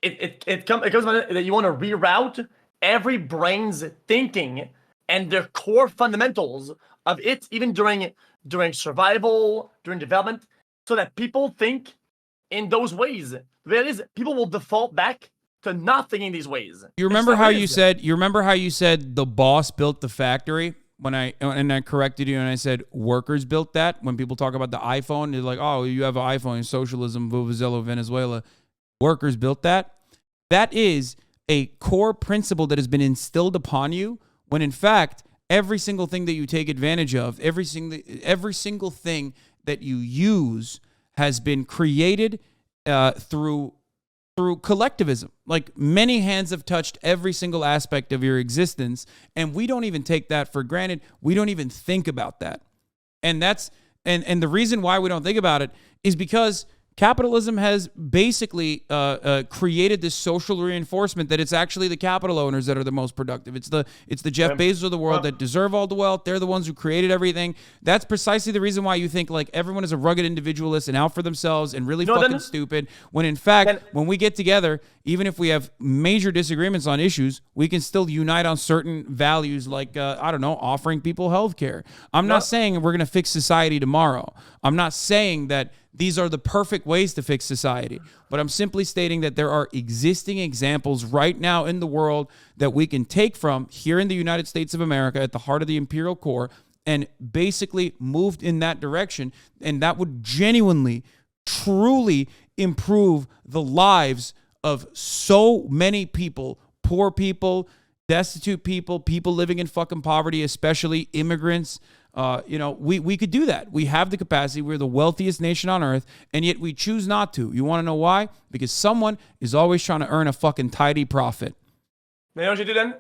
it comes down that you want to reroute every brain's thinking and their core fundamentals of it, even during survival, during development, so that people think in those ways. The reality is, people will default back to not thinking these ways. You remember how you said the boss built the factory? When I corrected you and I said workers built that. When people talk about the iPhone, they're like, oh, you have an iPhone, socialism, Vuvuzela, Venezuela. Workers built that. That is a core principle that has been instilled upon you, when in fact, every single thing that you take advantage of, every single thing that you use has been created through collectivism. Like, many hands have touched every single aspect of your existence, and we don't even take that for granted. We don't even think about that. And that's and the reason why we don't think about it is because capitalism has basically created this social reinforcement that it's actually the capital owners that are the most productive. It's the Jeff Bezos of the world that deserve all the wealth. They're the ones who created everything. That's precisely the reason why you think like everyone is a rugged individualist and out for themselves and really fucking stupid. When in fact, when we get together, even if we have major disagreements on issues, we can still unite on certain values like, offering people health care. I'm not saying we're going to fix society tomorrow. I'm not saying that these are the perfect ways to fix society, but I'm simply stating that there are existing examples right now in the world that we can take from here in the United States of America at the heart of the imperial core and basically move in that direction. And that would genuinely, truly improve the lives of so many people, poor people, destitute people, people living in fucking poverty, especially immigrants. We could do that. We have the capacity. We're the wealthiest nation on earth, and yet we choose not to. You want to know why? Because someone is always trying to earn a fucking tidy profit. You know what you do then?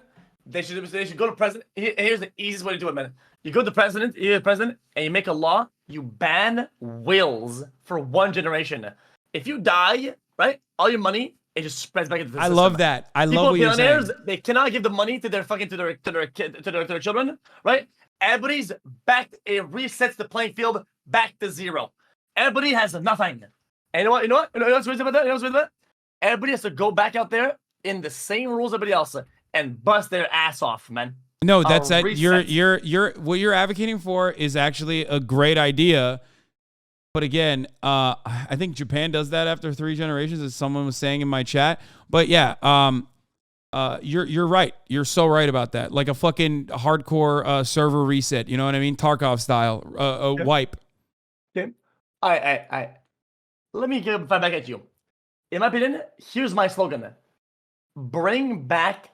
They should go to president. Here's the easiest way to do it, man. You go to president, and you make a law. You ban wills for one generation. If you die, right, all your money, it just spreads back into the system. I love that. I love what you're saying. They cannot give the money to their children, right? Everybody's back. It resets the playing field back to zero. Everybody has nothing. And you know what's weird about that? Everybody has to go back out there in the same rules as everybody else and bust their ass off, man. No, that's that. You're what you're advocating for is actually a great idea. But again, I think Japan does that after 3 generations, as someone was saying in my chat. But yeah, you're right. You're so right about that. Like a fucking hardcore server reset. You know what I mean? Tarkov style. Wipe. Okay. I. Let me fight back at you. In my opinion, here's my slogan: bring back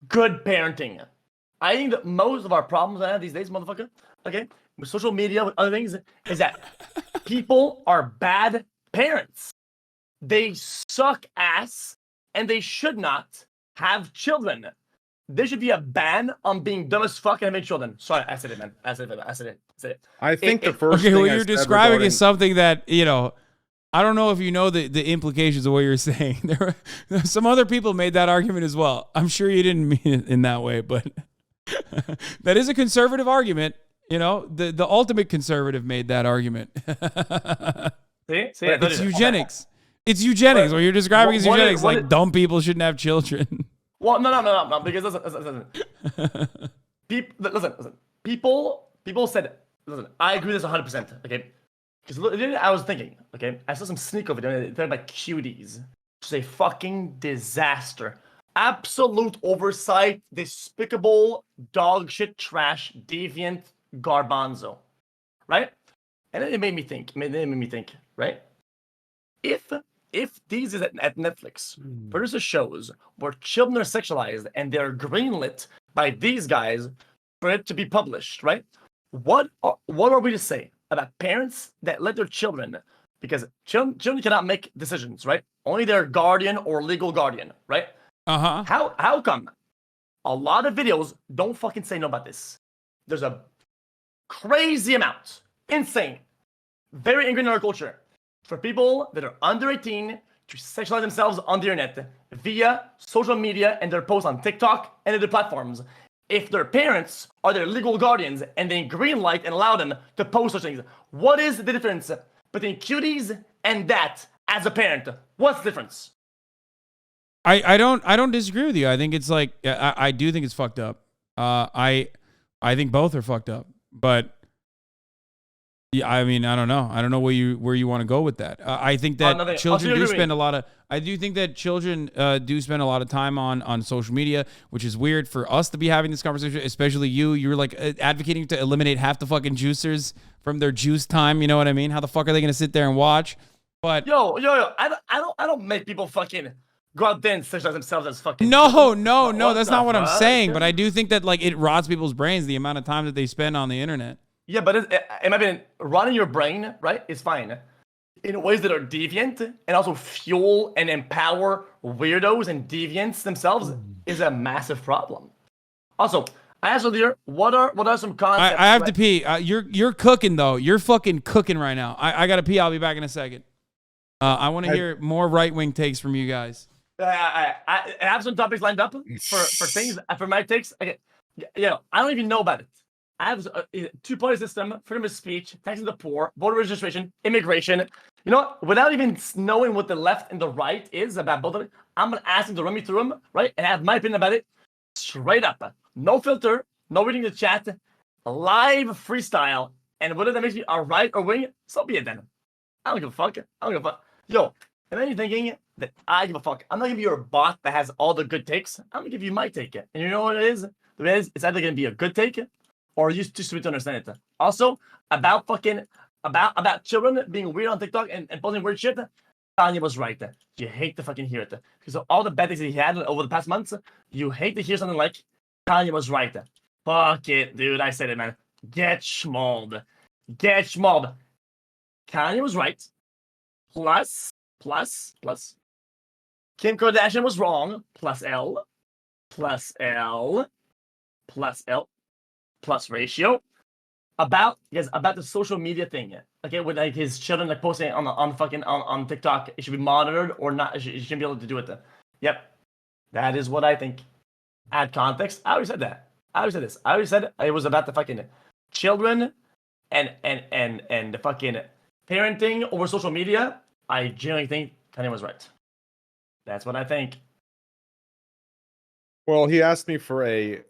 good parenting. I think that most of our problems I have these days, motherfucker, okay, with social media, with other things, is that people are bad parents. They suck ass, and they should not have children. There should be a ban on being dumb as fuck and having children. Sorry, I said it, man. I said it. I think the first Okay, thing what I you're said describing regarding- is something that, you know, I don't know if you know the implications of what you're saying. Some other people made that argument as well. I'm sure you didn't mean it in that way, but that is a conservative argument. You know, the ultimate conservative made that argument. See? It's eugenics. It's eugenics. What you're describing is eugenics. Like dumb people shouldn't have children. Well, no. Because listen. Listen. People said, listen, I agree with this 100%. Okay. Because I was thinking, okay, I saw some sneaker video talking about cuties. It's a fucking disaster. Absolute oversight, despicable, dog shit, trash, deviant, garbanzo. Right? And then it made me think, right? If these is at Netflix, produces shows where children are sexualized and they're greenlit by these guys for it to be published, right? What are we to say about parents that let their children, because children cannot make decisions, right? Only their guardian or legal guardian, right? How come a lot of videos don't fucking say no about this? There's a crazy amount, insane, very angry in our culture, for people that are under 18 to sexualize themselves on the internet via social media and their posts on TikTok and other platforms. If their parents are their legal guardians and they greenlight and allow them to post such things, what is the difference between cuties and that as a parent? What's the difference? I don't disagree with you. I think it's like I do think it's fucked up. I think both are fucked up, but yeah, I mean, I don't know. I don't know where you want to go with that. I think that children do spend a lot of. I do think that children do spend a lot of time on social media, which is weird for us to be having this conversation, especially you. You're like advocating to eliminate half the fucking juicers from their juice time. You know what I mean? How the fuck are they gonna sit there and watch? But yo, I don't make people fucking go out there and sexualize themselves as fucking. No, that's not what I'm saying. But I do think that like it rots people's brains the amount of time that they spend on the internet. Yeah, but in my opinion, running your brain, right, is fine. In ways that are deviant and also fuel and empower weirdos and deviants themselves is a massive problem. Also, I asked earlier, what are some concepts? I have to pee. You're cooking though. You're fucking cooking right now. I gotta pee. I'll be back in a second. I want to hear more right-wing takes from you guys. I have some topics lined up for things for my takes. Okay, I don't even know about it. I have a two-party system, freedom of speech, taxing the poor, voter registration, immigration. You know what? Without even knowing what the left and the right is about both of it, I'm going to ask them to run me through them, right? And have my opinion about it straight up. No filter, no reading the chat, live freestyle. And whether that makes me a right or wing, so be it then. I don't give a fuck. Yo, and then you're thinking that I give a fuck. I'm not going to be your bot that has all the good takes. I'm going to give you my take. And you know what it is? It's either going to be a good take or you're too sweet to understand it. Also, about children being weird on TikTok and posting weird shit, Kanye was right. You hate to fucking hear it. Because of all the bad things that he had over the past months, you hate to hear something like, Kanye was right. Fuck it, dude. I said it, man. Get schmolled. Kanye was right. Plus. Kim Kardashian was wrong. Plus L. Plus ratio about the social media thing. Okay, with like his children like posting on TikTok, it should be monitored or not. You shouldn't be able to do it. Yep, that is what I think. Add context. I already said that. I already said it was about the fucking children and the fucking parenting over social media. I genuinely think Kanye was right. That's what I think. Well, he asked me for a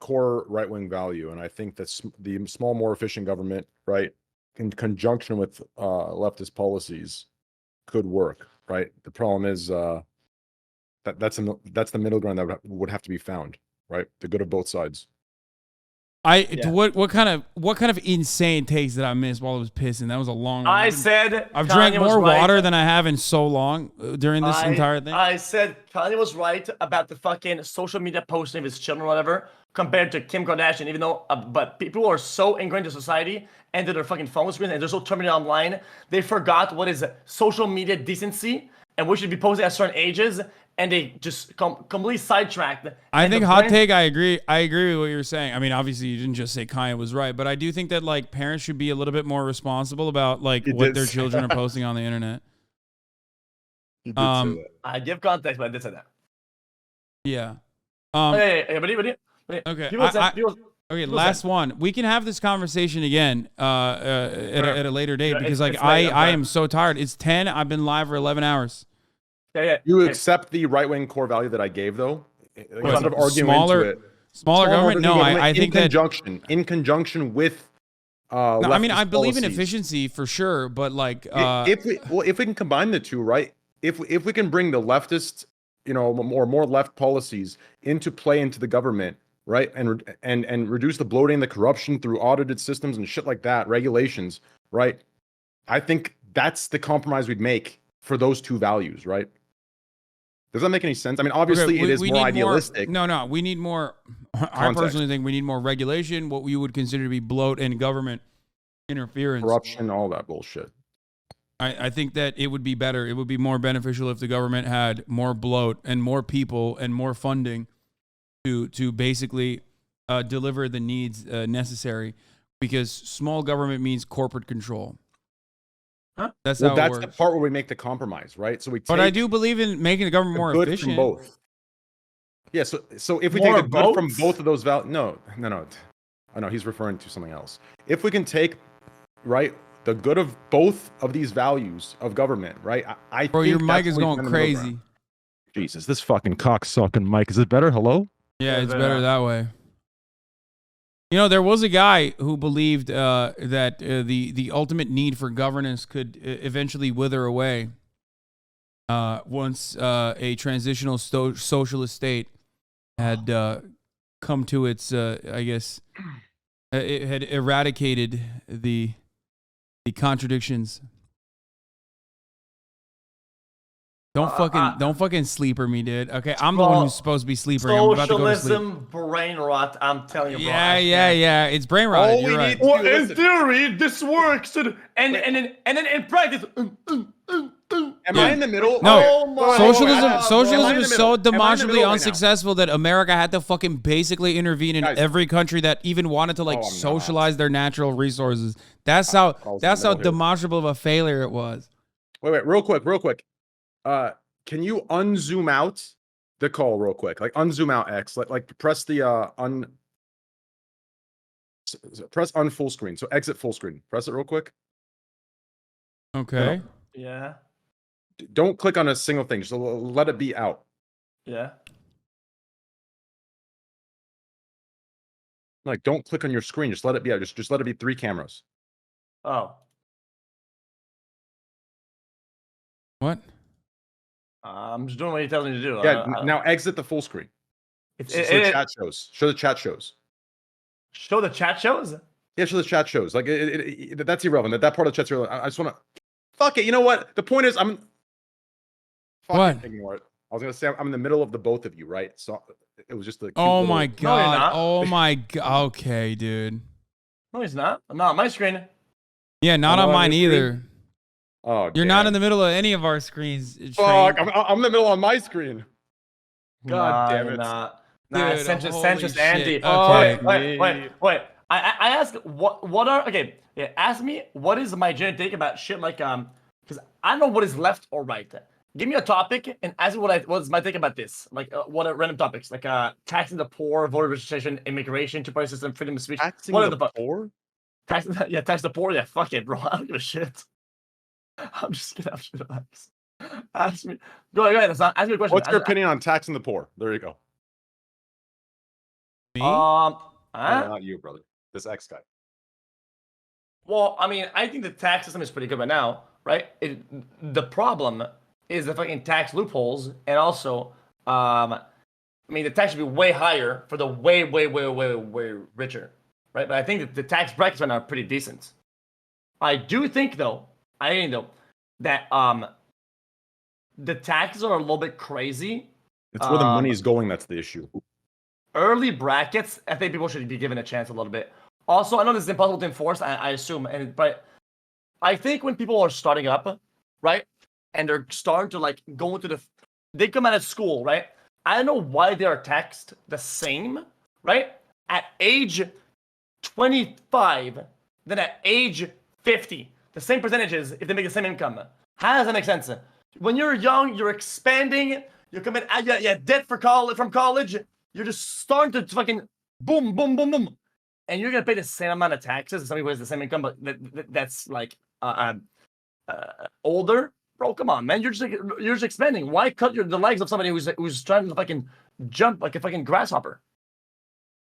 core right-wing value, and I think that the small, more efficient government, right, in conjunction with leftist policies, could work. Right. The problem is That's the middle ground that would have to be found, right? The good of both sides. What kind of insane takes did I miss while I was pissing? That was a long one. I've drank more water than I have in so long during this entire thing. I said Kanye was right about the fucking social media posting of his children or whatever compared to Kim Kardashian, even though, but people are so ingrained in society and to their fucking phone screens and they're so terminated online, they forgot what is social media decency and we should be posting at certain ages, and they just completely sidetracked. I think hot take. I agree with what you're saying. I mean, obviously you didn't just say Kanye was right, but I do think that like parents should be a little bit more responsible about like what their children are posting on the internet. He did say that. I give context, but I did say that. Yeah. Okay. Last one. We can have this conversation again at a later date because like I am so tired. It's 10. I've been live for 11 hours. You accept the right-wing core value that I gave, though? Instead of arguing into it. Smaller government? No, I think that in conjunction with. No, I mean, I believe in efficiency for sure, but like, if we can combine the two, right? If we can bring the leftist, more left policies into play into the government, right, and reduce the bloating, the corruption through audited systems and shit like that, regulations, right? I think that's the compromise we'd make for those two values, right? Does that make any sense? I mean, obviously it is more idealistic. No, we need more. I personally think we need more regulation, what we would consider to be bloat and government interference. Corruption, all that bullshit. I think that it would be better. It would be more beneficial if the government had more bloat and more people and more funding to basically deliver the needs necessary, because small government means corporate control. Huh? That's how it works. That's the part where we make the compromise, right? So but I do believe in making the government more good efficient. From both. Yeah. So if we take the good from both of those values, no. I know he's referring to something else. If we can take, right, the good of both of these values of government, right? I Bro, think your mic is going crazy. Jesus, this fucking cocksucking mic. Is it better? Hello? Yeah, it's better that way. There was a guy who believed that the ultimate need for governance could eventually wither away once a transitional socialist state had come to its, I guess, it had eradicated the contradictions. Don't fucking sleeper me, dude. Okay, I'm the one who's supposed to be sleepering. I'm about to go to sleep. Socialism, brain rot. I'm telling you, bro. Yeah. It's brain rot. You're right. Well, in theory, this works, and then in practice. Am I in the middle? No. Socialism is so demonstrably unsuccessful that America had to fucking basically intervene in every country that even wanted to socialize their natural resources. That's how demonstrable of a failure it was. Wait, real quick. Can you unzoom out the call real quick? Like unzoom out X. Like press the press on full screen. So exit full screen. Press it real quick. Okay. Yeah. Don't click on a single thing. Just let it be out. Yeah. Like don't click on your screen. Just let it be out. Just let it be 3 cameras. Oh. What? I'm just doing what you're telling me to do. Yeah. Now exit the full screen. Chat shows. Show the chat shows. Show the chat shows? Yeah, show the chat shows. Like that's irrelevant. That part of the chat's irrelevant. I just want to. Fuck it. You know what? The point is, What? Ignore it. I was gonna say I'm in the middle of the both of you, right? So it was just the. Oh my god! Oh my god! Okay, dude. No, he's not. I'm not on my screen. Yeah, not on mine either. Oh, you're not in the middle of any of our screens. Fuck! I'm in the middle on my screen. God damn it! Nah, dude, Sanchez Andy. Okay. Wait. I asked what are okay. Yeah, ask me what is my general take about shit like because I don't know what is left or right. Give me a topic and ask me what's my take about this. Like what are random topics like taxing the poor, voter registration, immigration, two-party system, freedom of speech. Taxing what the poor? Tax the poor. Yeah, fuck it, bro. I don't give a shit. I'm just gonna relax. Ask me. Go ahead. Ask me a question. What's your opinion on taxing the poor? There you go. Me? No, not you, brother. This X guy. Well, I mean, I think the tax system is pretty good right now, right? The problem is the fucking tax loopholes and also I mean, the tax should be way higher for the way richer, right? But I think that the tax brackets right now are pretty decent. I do think though, that the taxes are a little bit crazy. It's where the money is going. That's the issue. Early brackets, I think people should be given a chance a little bit. Also, I know this is impossible to enforce, I assume, but I think when people are starting up, right, and they're starting to like go into they come out of school, right? I don't know why they are taxed the same, right, at age 25 than at age 50. The same percentages if they make the same income. How does that make sense? When you're young, you're expanding, you're coming out, you debt from college, you're just starting to fucking boom, boom, boom, boom. And you're gonna pay the same amount of taxes as somebody who has the same income, but that's like older. Bro, come on, man. You're just expanding. Why cut the legs of somebody who's trying to fucking jump like a fucking grasshopper?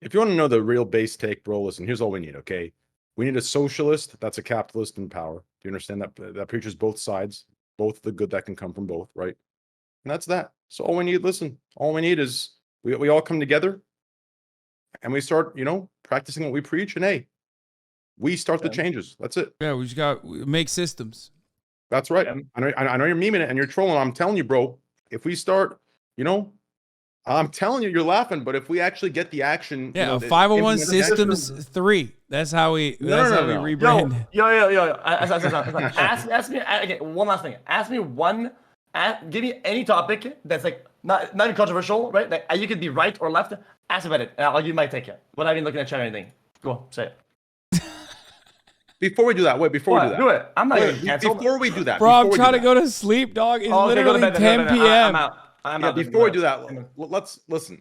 If you want to know the real base take, bro, listen, here's all we need, okay? We need a socialist that's a capitalist in power. Do you understand that preaches both sides, both the good that can come from both, right? And that's that. So all we need, listen, all we need is we all come together and we start, practicing what we preach, and hey, we start the changes. That's it. Yeah, we just got make systems. That's right. Yeah. I know you're memeing it and you're trolling. I'm telling you, bro, if we start, I'm telling you, you're laughing, but if we actually get the action, 501 Systems 3. That's how we rebrand. Yo. Ask me one last thing. Ask me one. Give me any topic that's like not controversial, right? Like you could be right or left. Ask about it. I'll give you my take. Without even looking at chat or anything. Go on, say it. Before we do that, do it. I'm not gonna cancel. Before we do that, bro, I'm trying to go to sleep, dog. It's literally 10 p.m. I'm out. Before we do that, let's listen.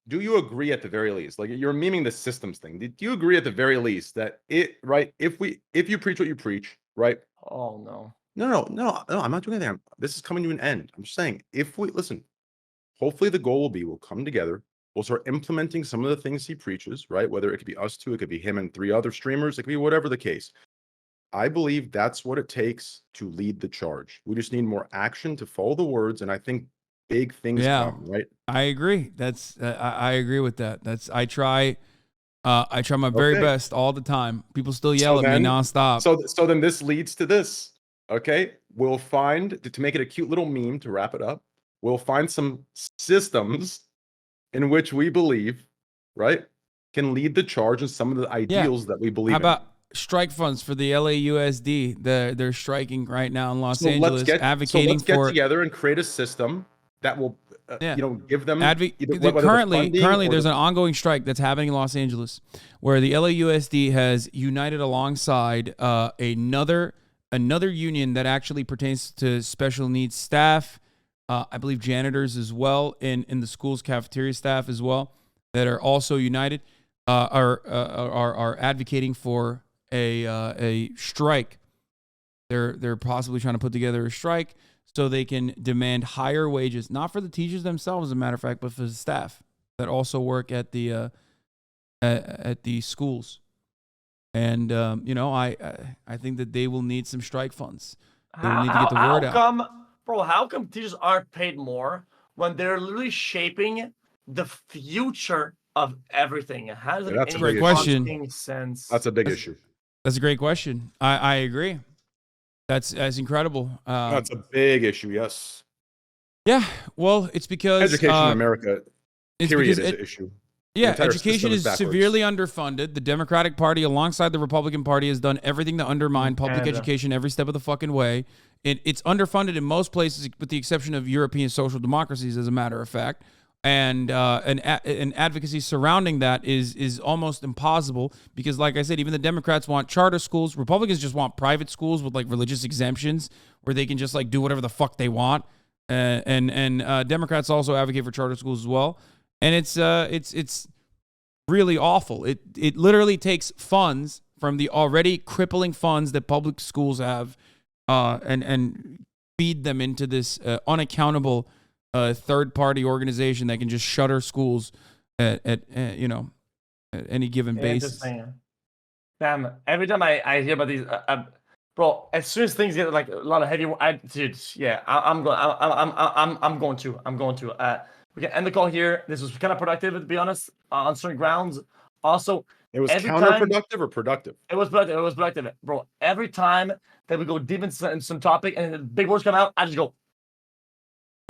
Do you agree at the very least? Like you're memeing the systems thing. Do you agree at the very least that if you preach what you preach, right? Oh no. No, I'm not doing anything. This is coming to an end. I'm just saying, if we listen, hopefully the goal will be we'll come together, we'll start implementing some of the things he preaches, right? Whether it could be us two, it could be him and 3 other streamers, it could be whatever the case. I believe that's what it takes to lead the charge. We just need more action to follow the words, and I think big things come, right? I agree. That's I agree with that. I try my very best all the time. People still yell at me nonstop. So then this leads to this. Okay, we'll find, to make it a cute little meme to wrap it up, we'll find some systems in which we believe, right, can lead the charge in some of the ideals that we believe in. How about strike funds for the LAUSD? They're striking right now in Los Angeles, advocating let's get together and create a system that will, give them currently there's an ongoing strike that's happening in Los Angeles where the LAUSD has united alongside another union that actually pertains to special needs staff, I believe janitors as well, in the school's cafeteria staff as well, that are also united, are advocating for a strike. They're possibly trying to put together a strike so they can demand higher wages, not for the teachers themselves, as a matter of fact, but for the staff that also work at the schools. And I think that they will need some strike funds. They will need to get the word out. How come teachers aren't paid more when they're literally shaping the future of everything? How does that's a great question. Sense? That's a big issue. That's a great question. I agree. That's incredible. That's a big issue. Yes. Yeah. Well, it's because education in America, period, is an issue. Yeah, education is severely underfunded. The Democratic Party, alongside the Republican Party, has done everything to undermine public education every step of the fucking way. It's underfunded in most places, with the exception of European social democracies, as a matter of fact. And an advocacy surrounding that is almost impossible because, like I said, even the Democrats want charter schools. Republicans just want private schools with like religious exemptions where they can just like do whatever the fuck they want. And Democrats also advocate for charter schools as well. And it's really awful. It literally takes funds from the already crippling funds that public schools have, and feed them into this unaccountable third-party organization that can just shutter schools at any given basis. Damn! Every time I hear about these, bro, as soon as things get like a lot of heavy, I'm going to. We can end the call here. This was kind of productive, to be honest, on certain grounds. Also, It was every time- counterproductive or productive? it was productive. It was productive, bro. Every time that we go deep in some topic and the big words come out, I just go.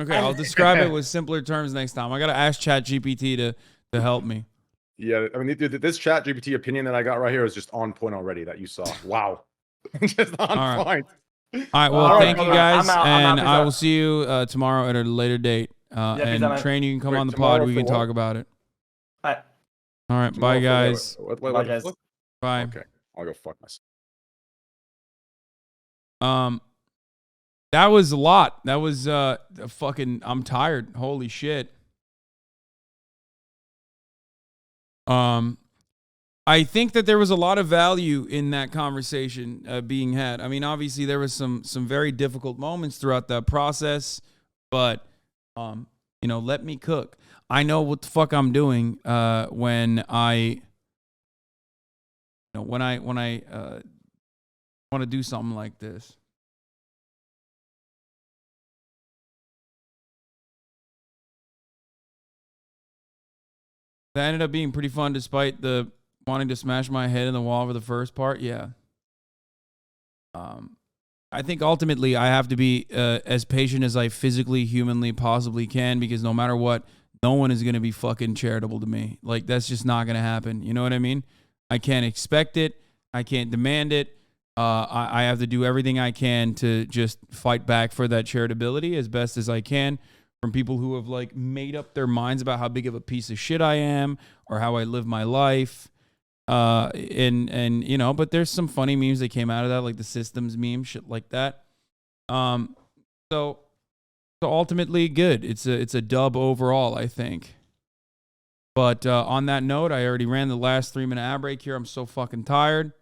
Okay, I'll describe it with simpler terms next time. I gotta ask ChatGPT to help me. Yeah, I mean, this chat GPT opinion that I got right here is just on point already that you saw. Wow. Just on All right. point. All right, well, All right, thank you brother. guys, I'm out. and Peace I out. will see you tomorrow at a later date. peace And out, man. Train, you can come Wait, on the pod. tomorrow We for can what? talk about it. All right. All right, bye, guys. Bye, guys. Bye. Okay, I'll go fuck myself. That was a lot. That was fucking. I'm tired. Holy shit. I think that there was a lot of value in that conversation being had. I mean, obviously there was some very difficult moments throughout that process, but you know, let me cook. I know what the fuck I'm doing when I want to do something like this. That ended up being pretty fun despite the wanting to smash my head in the wall for the first part. Yeah. I think ultimately I have to be as patient as I physically, humanly possibly can, because no matter what, no one is going to be fucking charitable to me. Like, that's just not going to happen. You know what I mean? I can't expect it. I can't demand it. I have to do everything I can to just fight back for that charitability as best as I can from people who have like made up their minds about how big of a piece of shit I am or how I live my life. And you know, but there's some funny memes that came out of that, like the systems meme, shit like that. So ultimately good. It's a dub overall, I think. But on that note, I already ran the last 3-minute ad break here. I'm so fucking tired.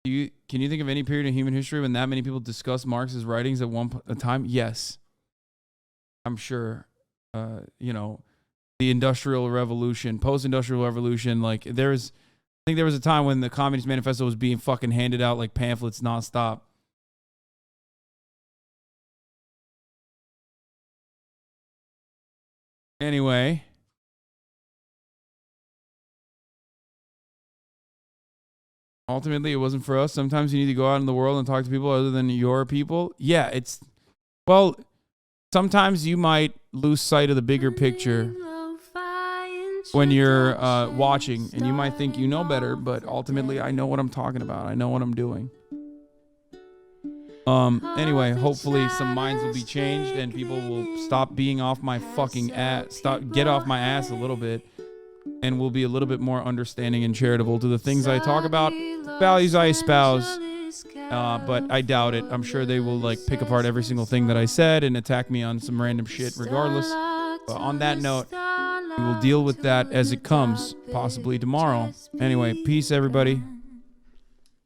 Can you think of any period in human history when that many people discussed Marx's writings at one time? Yes. I'm sure. You know, the Industrial Revolution, post-Industrial Revolution, like I think there was a time when the Communist Manifesto was being fucking handed out like pamphlets nonstop. Anyway. Ultimately, it wasn't for us. Sometimes you need to go out in the world and talk to people other than your people. Yeah, well, sometimes you might lose sight of the bigger picture when you're watching, and you might think you know better, but ultimately I know what I'm talking about. I know what I'm doing. Anyway, hopefully some minds will be changed and people will stop being off my fucking ass, get off my ass a little bit, and will be a little bit more understanding and charitable to the things I talk about, values I espouse. But I doubt it. I'm sure they will like pick apart every single thing that I said and attack me on some random shit regardless. But on that note, we will deal with that as it comes, possibly tomorrow. Anyway, peace, everybody.